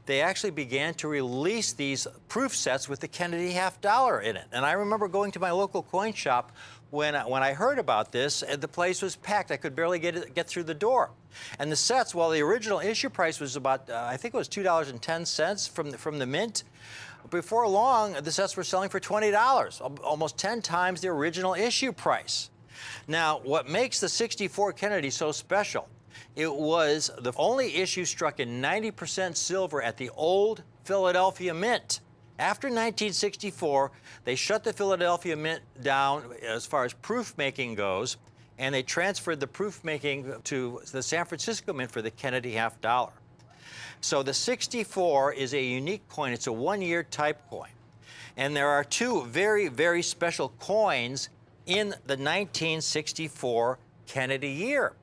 they actually began to release these proof sets with the Kennedy half dollar in it. And I remember going to my local coin shop when I heard about this, and the place was packed. I could barely get through the door. And the sets, while the original issue price was about, I think it was $2.10 from the Mint, before long, the sets were selling for $20, almost 10 times the original issue price. Now, what makes the 64 Kennedy so special, it was the only issue struck in 90% silver at the old Philadelphia Mint. After 1964, they shut the Philadelphia Mint down as far as proof making goes, and they transferred the proof making to the San Francisco Mint for the Kennedy half dollar. So the 64 is a unique coin. It's a one-year type coin. And there are 2 very special coins in the 1964 Kennedy year.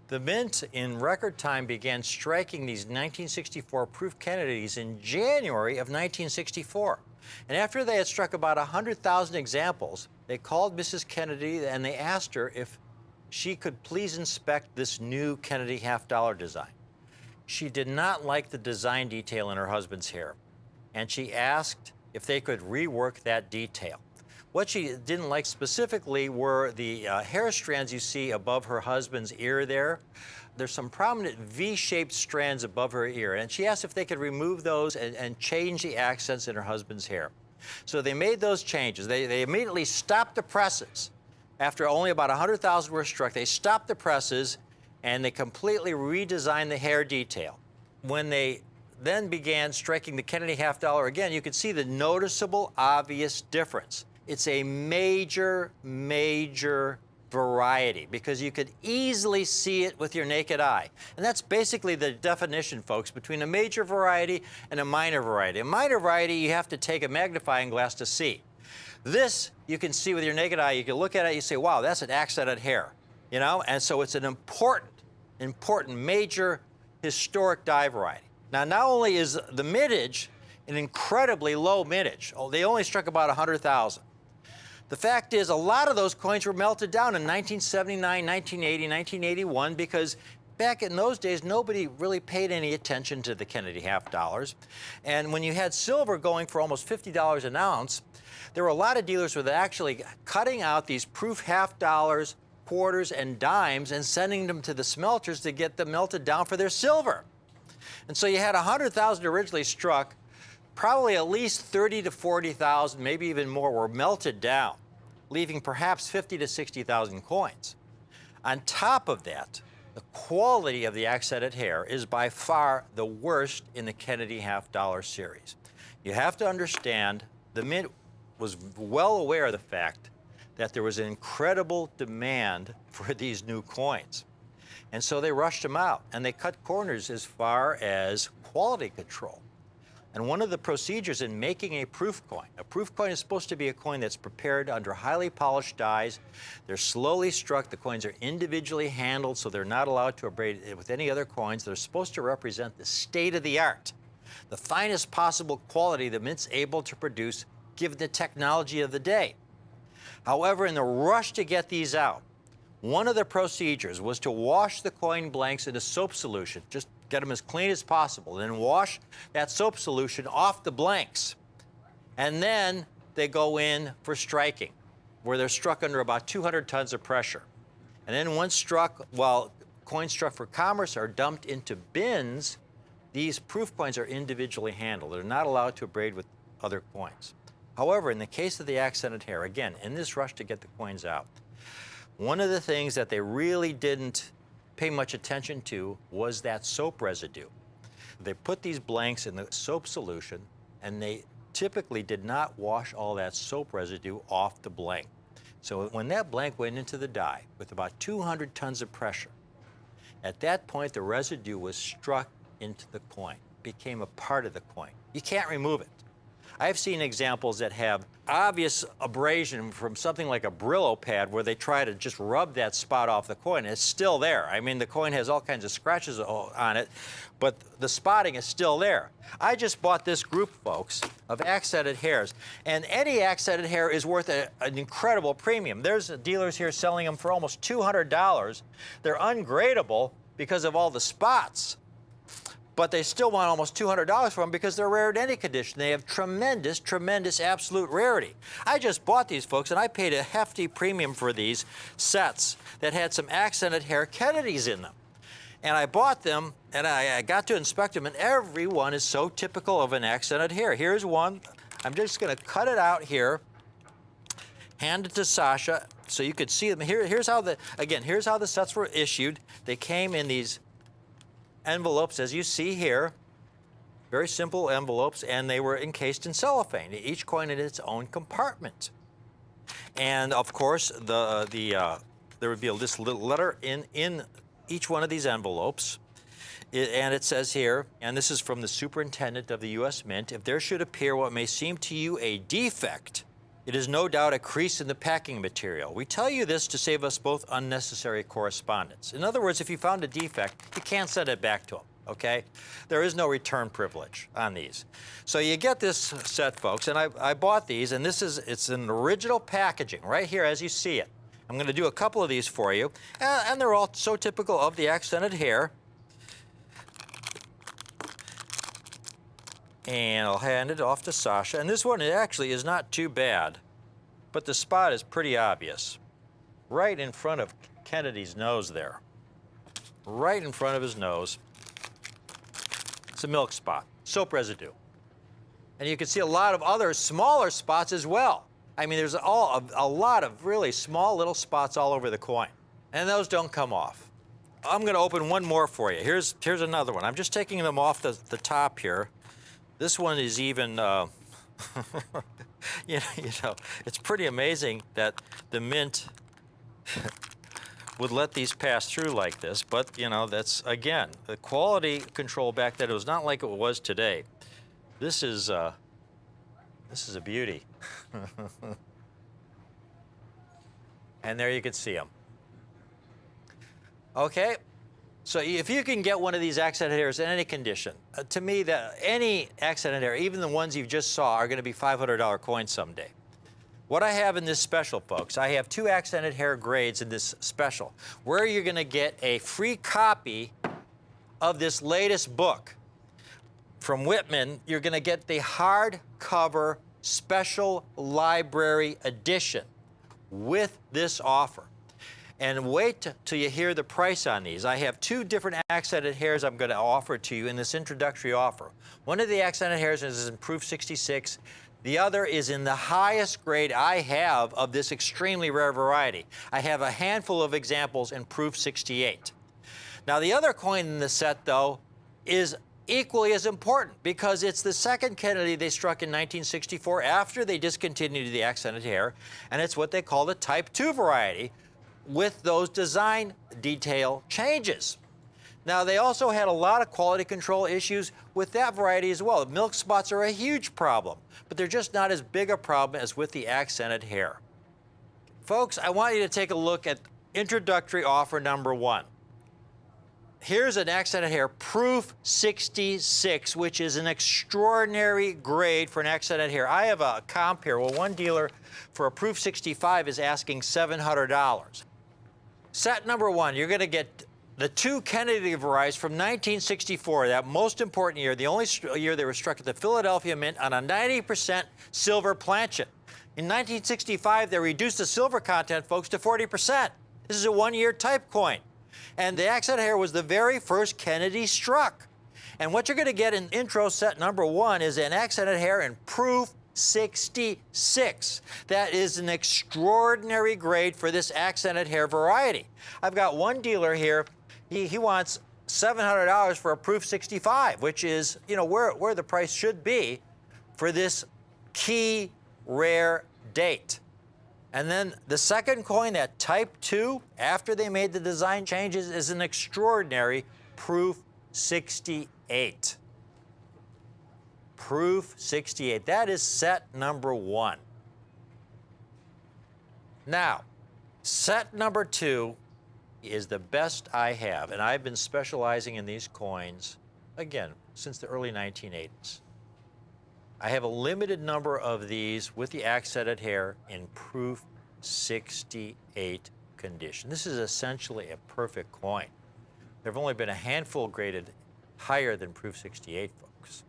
The Mint, in record time, began striking these 1964 proof Kennedys in January of 1964. And after they had struck about 100,000 examples, they called Mrs. Kennedy and they asked her if she could please inspect this new Kennedy half dollar design. She did not like the design detail in her husband's hair, and she asked if they could rework that detail. What she didn't like specifically were the hair strands you see above her husband's ear there. There's some prominent V-shaped strands above her ear, and she asked if they could remove those and change the accents in her husband's hair. So they made those changes. They immediately stopped the presses. After only about 100,000 were struck, they stopped the presses and they completely redesigned the hair detail. When they then began striking the Kennedy half dollar again, you could see the noticeable, obvious difference. It's a major variety because you could easily see it with your naked eye. And that's basically the definition, folks, between a major variety and a minor variety. A minor variety, you have to take a magnifying glass to see. This, you can see with your naked eye. You can look at it, you say, wow, that's an accented hair, you know? And so it's an important, major historic die variety. Now, not only is the mintage an incredibly low mintage, they only struck about 100,000. The fact is, a lot of those coins were melted down in 1979, 1980, 1981, because back in those days, nobody really paid any attention to the Kennedy half dollars. And when you had silver going for almost $50 an ounce, there were a lot of dealers who were actually cutting out these proof half dollars, quarters, and dimes and sending them to the smelters to get them melted down for their silver. And so you had 100,000 originally struck. Probably at least 30 to 40,000, maybe even more, were melted down, leaving perhaps 50 to 60,000 coins. On top of that, the quality of the accented hair is by far the worst in the Kennedy half-dollar series. You have to understand, the Mint was well aware of the fact that there was an incredible demand for these new coins. And so they rushed them out, and they cut corners as far as quality control. And one of the procedures in making a proof coin is supposed to be a coin that's prepared under highly polished dies. They're slowly struck. The coins are individually handled, so they're not allowed to abrade with any other coins. They're supposed to represent the state of the art, the finest possible quality the Mint's able to produce given the technology of the day. However, in the rush to get these out, one of the procedures was to wash the coin blanks in a soap solution, just get them as clean as possible, then wash that soap solution off the blanks. And then they go in for striking, where they're struck under about 200 tons of pressure. And then once struck, while coins struck for commerce are dumped into bins, these proof coins are individually handled. They're not allowed to abrade with other coins. However, in the case of the accented hair, again, in this rush to get the coins out, one of the things that they really didn't pay much attention to was that soap residue. They put these blanks in the soap solution, and they typically did not wash all that soap residue off the blank. So when that blank went into the die with about 200 tons of pressure, at that point the residue was struck into the coin, became a part of the coin. You can't remove it. I've seen examples that have obvious abrasion from something like a Brillo pad where they try to just rub that spot off the coin, and it's still there. I mean, the coin has all kinds of scratches on it, but the spotting is still there. I just bought this group, folks, of accented hairs, and any accented hair is worth an incredible premium. There's dealers here selling them for almost $200. They're ungradable because of all the spots, but they still want almost $200 for them because they're rare in any condition. They have tremendous, tremendous absolute rarity. I just bought these, folks, and I paid a hefty premium for these sets that had some accented hair Kennedys in them. And I bought them, and I got to inspect them, and every one is so typical of an accented hair. Here's one. I'm just going to cut it out here, hand it to Sasha so you could see them. Here's how the sets were issued. They came in these envelopes, as you see here, very simple envelopes, and they were encased in cellophane, each coin in its own compartment. And of course, there would be this little letter in each one of these envelopes, and it says here, and this is from the superintendent of the U.S. Mint, if there should appear what may seem to you a defect, it is no doubt a crease in the packing material. We tell you this to save us both unnecessary correspondence. In other words, if you found a defect, you can't send it back to them, okay? There is no return privilege on these. So you get this set, folks, and I bought these, and it's an original packaging right here as you see it. I'm going to do a couple of these for you, and they're all so typical of the accented hair. And I'll hand it off to Sasha. And this one actually is not too bad, but the spot is pretty obvious. Right in front of Kennedy's nose there. Right in front of his nose. It's a milk spot, soap residue. And you can see a lot of other smaller spots as well. I mean, there's a lot of really small little spots all over the coin. And those don't come off. I'm going to open one more for you. Here's another one. I'm just taking them off the top here. This one is even, you know, it's pretty amazing that the Mint would let these pass through like this. But, you know, that's, again, the quality control back then, it was not like it was today. This is a beauty. And there you can see them. Okay. So if you can get one of these accented hairs in any condition, to me, any accented hair, even the ones you just saw, are going to be $500 coins someday. What I have in this special, folks, I have 2 accented hair grades in this special, where you're going to get a free copy of this latest book. From Whitman, you're going to get the hardcover special library edition with this offer. And wait till you hear the price on these. I have 2 different accented hairs I'm going to offer to you in this introductory offer. One of the accented hairs is in proof 66. The other is in the highest grade I have of this extremely rare variety. I have a handful of examples in proof 68. Now, the other coin in the set, though, is equally as important because it's the second Kennedy they struck in 1964 after they discontinued the accented hair, and it's what they call the Type 2 variety with those design detail changes. Now, they also had a lot of quality control issues with that variety as well. Milk spots are a huge problem, but they're just not as big a problem as with the accented hair. Folks, I want you to take a look at introductory offer number 1. Here's an accented hair, proof 66, which is an extraordinary grade for an accented hair. I have a comp here. Well, one dealer for a proof 65 is asking $700. Set number 1, you're going to get the 2 Kennedy varieties from 1964, that most important year, the only year they were struck at the Philadelphia Mint on a 90% silver planchet. In 1965, they reduced the silver content, folks, to 40%. This is a one-year type coin. And the accented hair was the very first Kennedy struck. And what you're going to get in intro set number 1 is an accented hair in proof 66. That is an extraordinary grade for this accented hair variety. I've got one dealer here. He wants $700 for a proof 65, which is, you know, where the price should be for this key rare date. And then the second coin, that Type 2, after they made the design changes, is an extraordinary proof 68. Proof 68. That is set number 1. Now, set number 2 is the best I have, and I've been specializing in these coins, again, since the early 1980s. I have a limited number of these with the accented hair in proof 68 condition. This is essentially a perfect coin. There have only been a handful graded higher than proof 68, folks.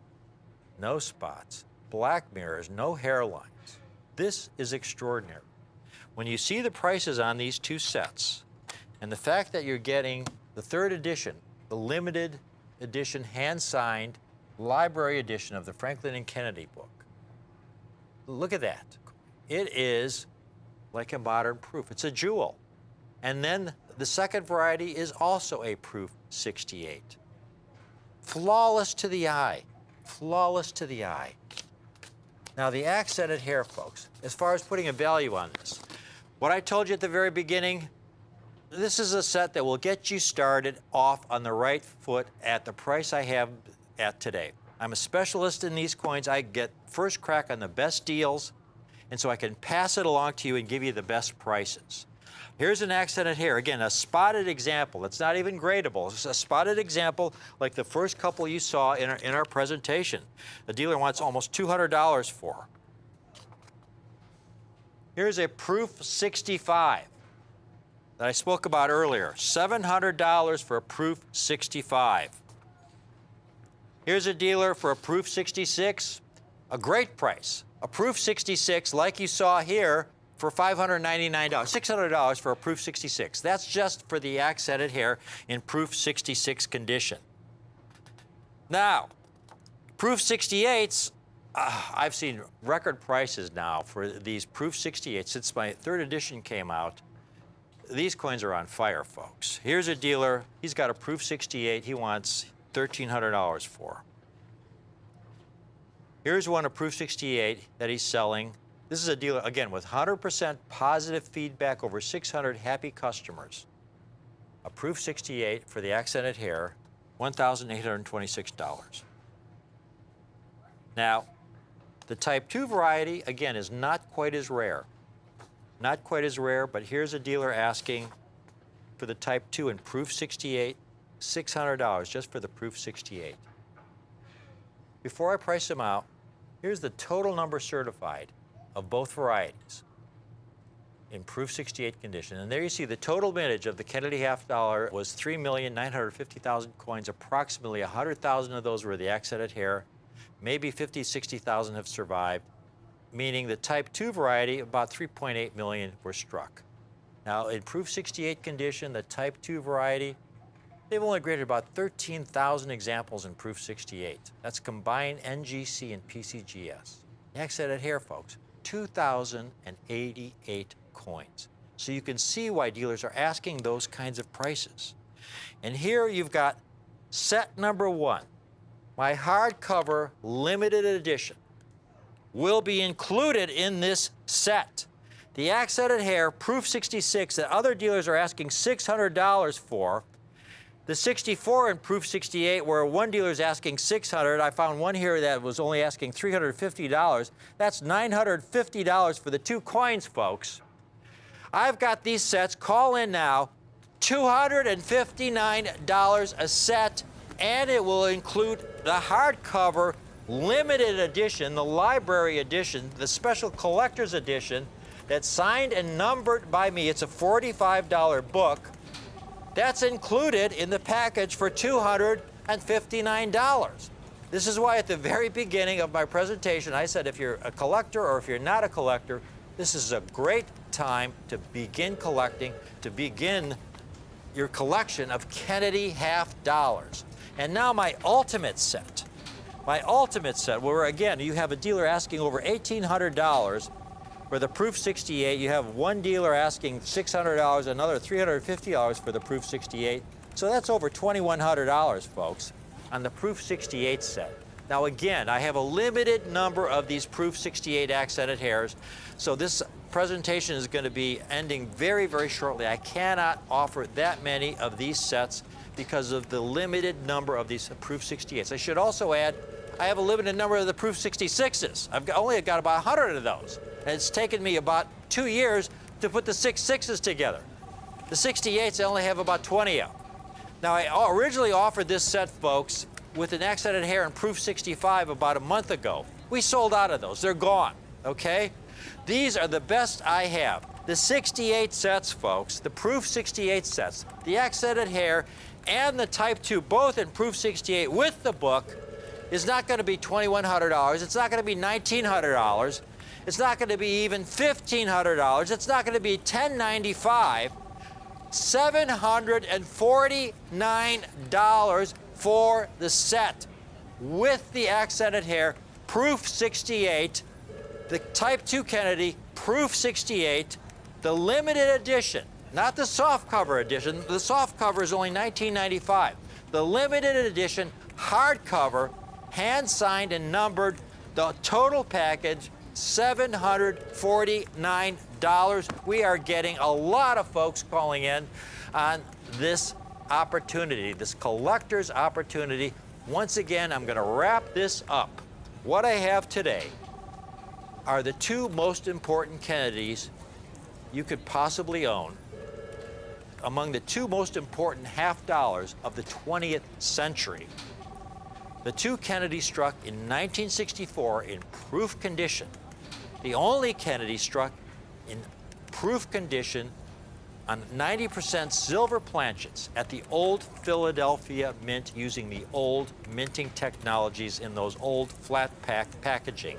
No spots, black mirrors, no hairlines. This is extraordinary. When you see the prices on these 2 sets, and the fact that you're getting the 3rd edition, the limited edition, hand-signed, library edition of the Franklin and Kennedy book. Look at that. It is like a modern proof. It's a jewel. And then the second variety is also a proof 68. Flawless to the eye. Flawless to the eye. Now, the accented hair, folks, as far as putting a value on this, what I told you at the very beginning, this is a set that will get you started off on the right foot at the price I have at today. I'm a specialist in these coins. I get first crack on the best deals, and so I can pass it along to you and give you the best prices. Here's an accented hair. Again, a spotted example. It's not even gradable. It's a spotted example like the first couple you saw in our presentation. The dealer wants almost $200 for. Here's a proof 65 that I spoke about earlier. $700 for a proof 65. Here's a dealer for a proof 66, a great price. A proof 66, like you saw here, for $599, $600 for a proof 66. That's just for the accented hair in proof 66 condition. Now, proof 68s, I've seen record prices now for these proof 68s. Since my 3rd edition came out, these coins are on fire, folks. Here's a dealer. He's got a proof 68. He wants $1,300 for. Here's one, a proof 68, that he's selling. This is a dealer, again, with 100% positive feedback, over 600 happy customers. A proof 68 for the accented hair, $1,826. Now, the Type 2 variety, again, is not quite as rare. Not quite as rare, but here's a dealer asking for the Type 2 in proof 68, $600 just for the proof 68. Before I price them out, here's the total number certified of both varieties in proof 68 condition. And there you see the total mintage of the Kennedy half dollar was 3,950,000 coins. Approximately 100,000 of those were the accented hair. Maybe 50, 60,000 have survived, meaning the Type 2 variety, about 3.8 million were struck. Now, in proof 68 condition, the Type 2 variety, they've only graded about 13,000 examples in proof 68. That's combined NGC and PCGS. accented hair, folks, 2,088 coins. So you can see why dealers are asking those kinds of prices. And here you've got set number 1, my hardcover limited edition, will be included in this set. The accented hair Proof 66 that other dealers are asking $600 for, the 64 and Proof 68 where one dealer is asking $600, I found one here that was only asking $350. That's $950 for the 2 coins, folks. I've got these sets. Call in now. $259 a set, and it will include the hardcover limited edition, the library edition, the special collector's edition that's signed and numbered by me. It's a $45 book. That's included in the package for $259. This is why at the very beginning of my presentation I said if you're a collector or if you're not a collector, this is a great time to begin collecting, to begin your collection of Kennedy half dollars. And now my ultimate set. My ultimate set, where again, you have a dealer asking over $1,800 for the Proof 68. You have one dealer asking $600, another $350 for the Proof 68. So that's over $2,100, folks, on the Proof 68 set. Now again, I have a limited number of these Proof 68 accented hairs, so this presentation is going to be ending very, very shortly. I cannot offer that many of these sets because of the limited number of these Proof 68s. I should also add, I have a limited number of the Proof 66s. I've only got about 100 of those. And it's taken me about 2 years to put the 66s together. The 68s, I only have about 20 of. Now, I originally offered this set, folks, with an accented hair in Proof 65 about a month ago. We sold out of those. They're gone, okay? These are the best I have. The 68 sets, folks, the Proof 68 sets, the accented hair and the Type 2, both in Proof 68 with the book, is not going to be $2,100. It's not going to be $1,900. It's not going to be even $1,500. It's not going to be $1,095. $749 for the set with the accented hair, Proof 68, the Type 2 Kennedy, Proof 68, the limited edition, not the softcover edition. The softcover is only $19.95. The limited edition, hardcover, hand-signed and numbered, the total package, $749. We are getting a lot of folks calling in on this opportunity, this collector's opportunity. Once again, I'm going to wrap this up. What I have today are the 2 most important Kennedys you could possibly own, among the 2 most important half dollars of the 20th century. The 2 Kennedys struck in 1964 in proof condition. The only Kennedy struck in proof condition on 90% silver planchets at the old Philadelphia Mint using the old minting technologies in those old flat pack packaging.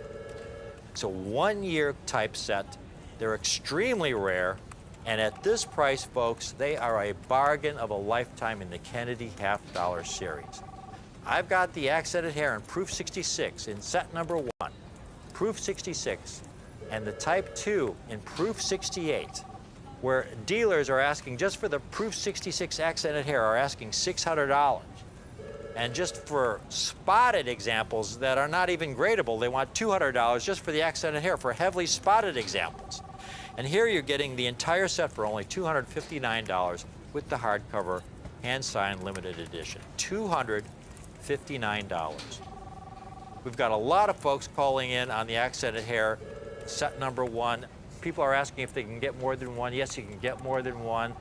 It's a 1-year type set. They're extremely rare. And at this price, folks, they are a bargain of a lifetime in the Kennedy half dollar series. I've got the accented hair in Proof 66 in set number 1, Proof 66, and the Type 2 in Proof 68, where dealers are asking, just for the Proof 66 accented hair, are asking $600. And just for spotted examples that are not even gradable, they want $200 just for the accented hair, for heavily spotted examples. And here you're getting the entire set for only $259 with the hardcover, hand-signed limited edition. $259. We've got a lot of folks calling in on the accented hair, set number 1. People are asking if they can get more than one. Yes, you can get more than one.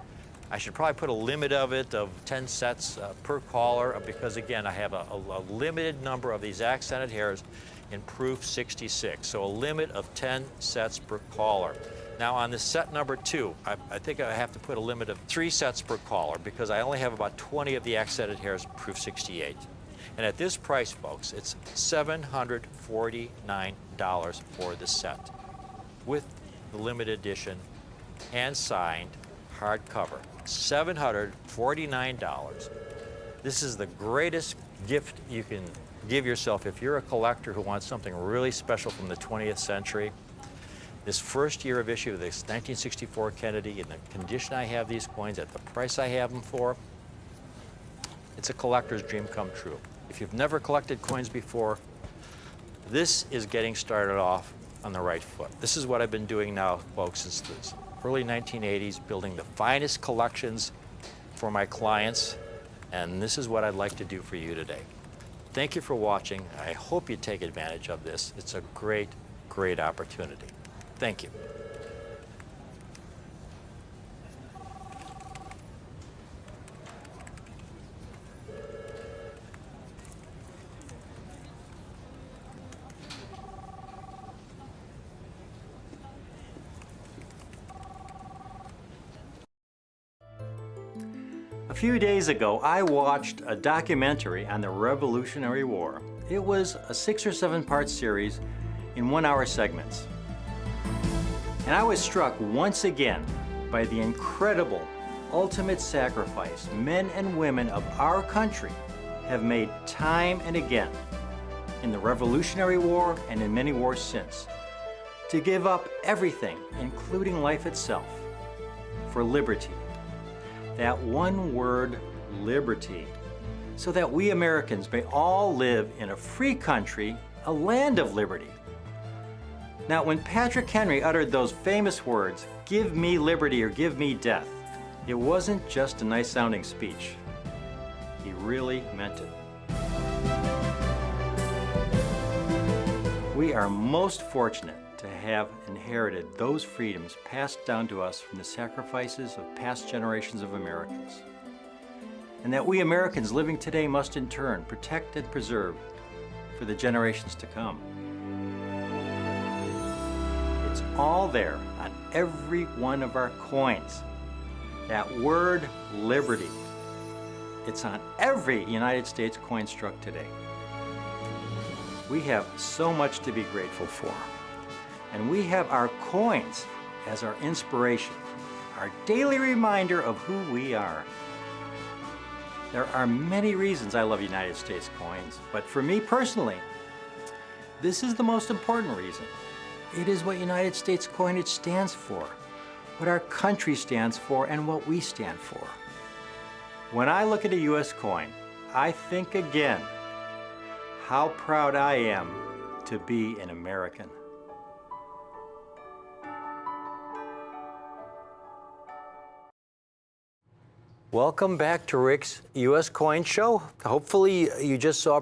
I should probably put a limit of it of 10 sets per caller because, again, I have a limited number of these accented hairs in Proof 66, so a limit of 10 sets per caller. Now, on this set number 2, I think I have to put a limit of 3 sets per caller because I only have about 20 of the accented hairs in Proof 68. And at this price, folks, it's $749 for the set with the limited edition and signed hardcover. $749. This is the greatest gift you can give yourself, if you're a collector who wants something really special from the 20th century, this first year of issue of this 1964 Kennedy, in the condition I have these coins, at the price I have them for, it's a collector's dream come true. If you've never collected coins before, this is getting started off on the right foot. This is what I've been doing now, folks, since the early 1980s, building the finest collections for my clients, and this is what I'd like to do for you today. Thank you for watching. I hope you take advantage of this. It's a great, great opportunity. Thank you. A few days ago, I watched a documentary on the Revolutionary War. It was a 6 or 7 part series in 1-hour segments. And I was struck once again by the incredible, ultimate sacrifice men and women of our country have made time and again in the Revolutionary War and in many wars since, to give up everything, including life itself, for liberty. That one word, liberty, so that we Americans may all live in a free country, a land of liberty. Now, when Patrick Henry uttered those famous words, "Give me liberty or give me death," it wasn't just a nice sounding speech. He really meant it. We are most fortunate to have inherited those freedoms passed down to us from the sacrifices of past generations of Americans, and that we Americans living today must in turn protect and preserve for the generations to come. It's all there on every one of our coins. That word, liberty. It's on every United States coin struck today. We have so much to be grateful for. And we have our coins as our inspiration, our daily reminder of who we are. There are many reasons I love United States coins, but for me personally, this is the most important reason. It is what United States coinage stands for, what our country stands for, and what we stand for. When I look at a U.S. coin, I think again how proud I am to be an American. Welcome back to Rick's U.S. Coin Show. Hopefully you just saw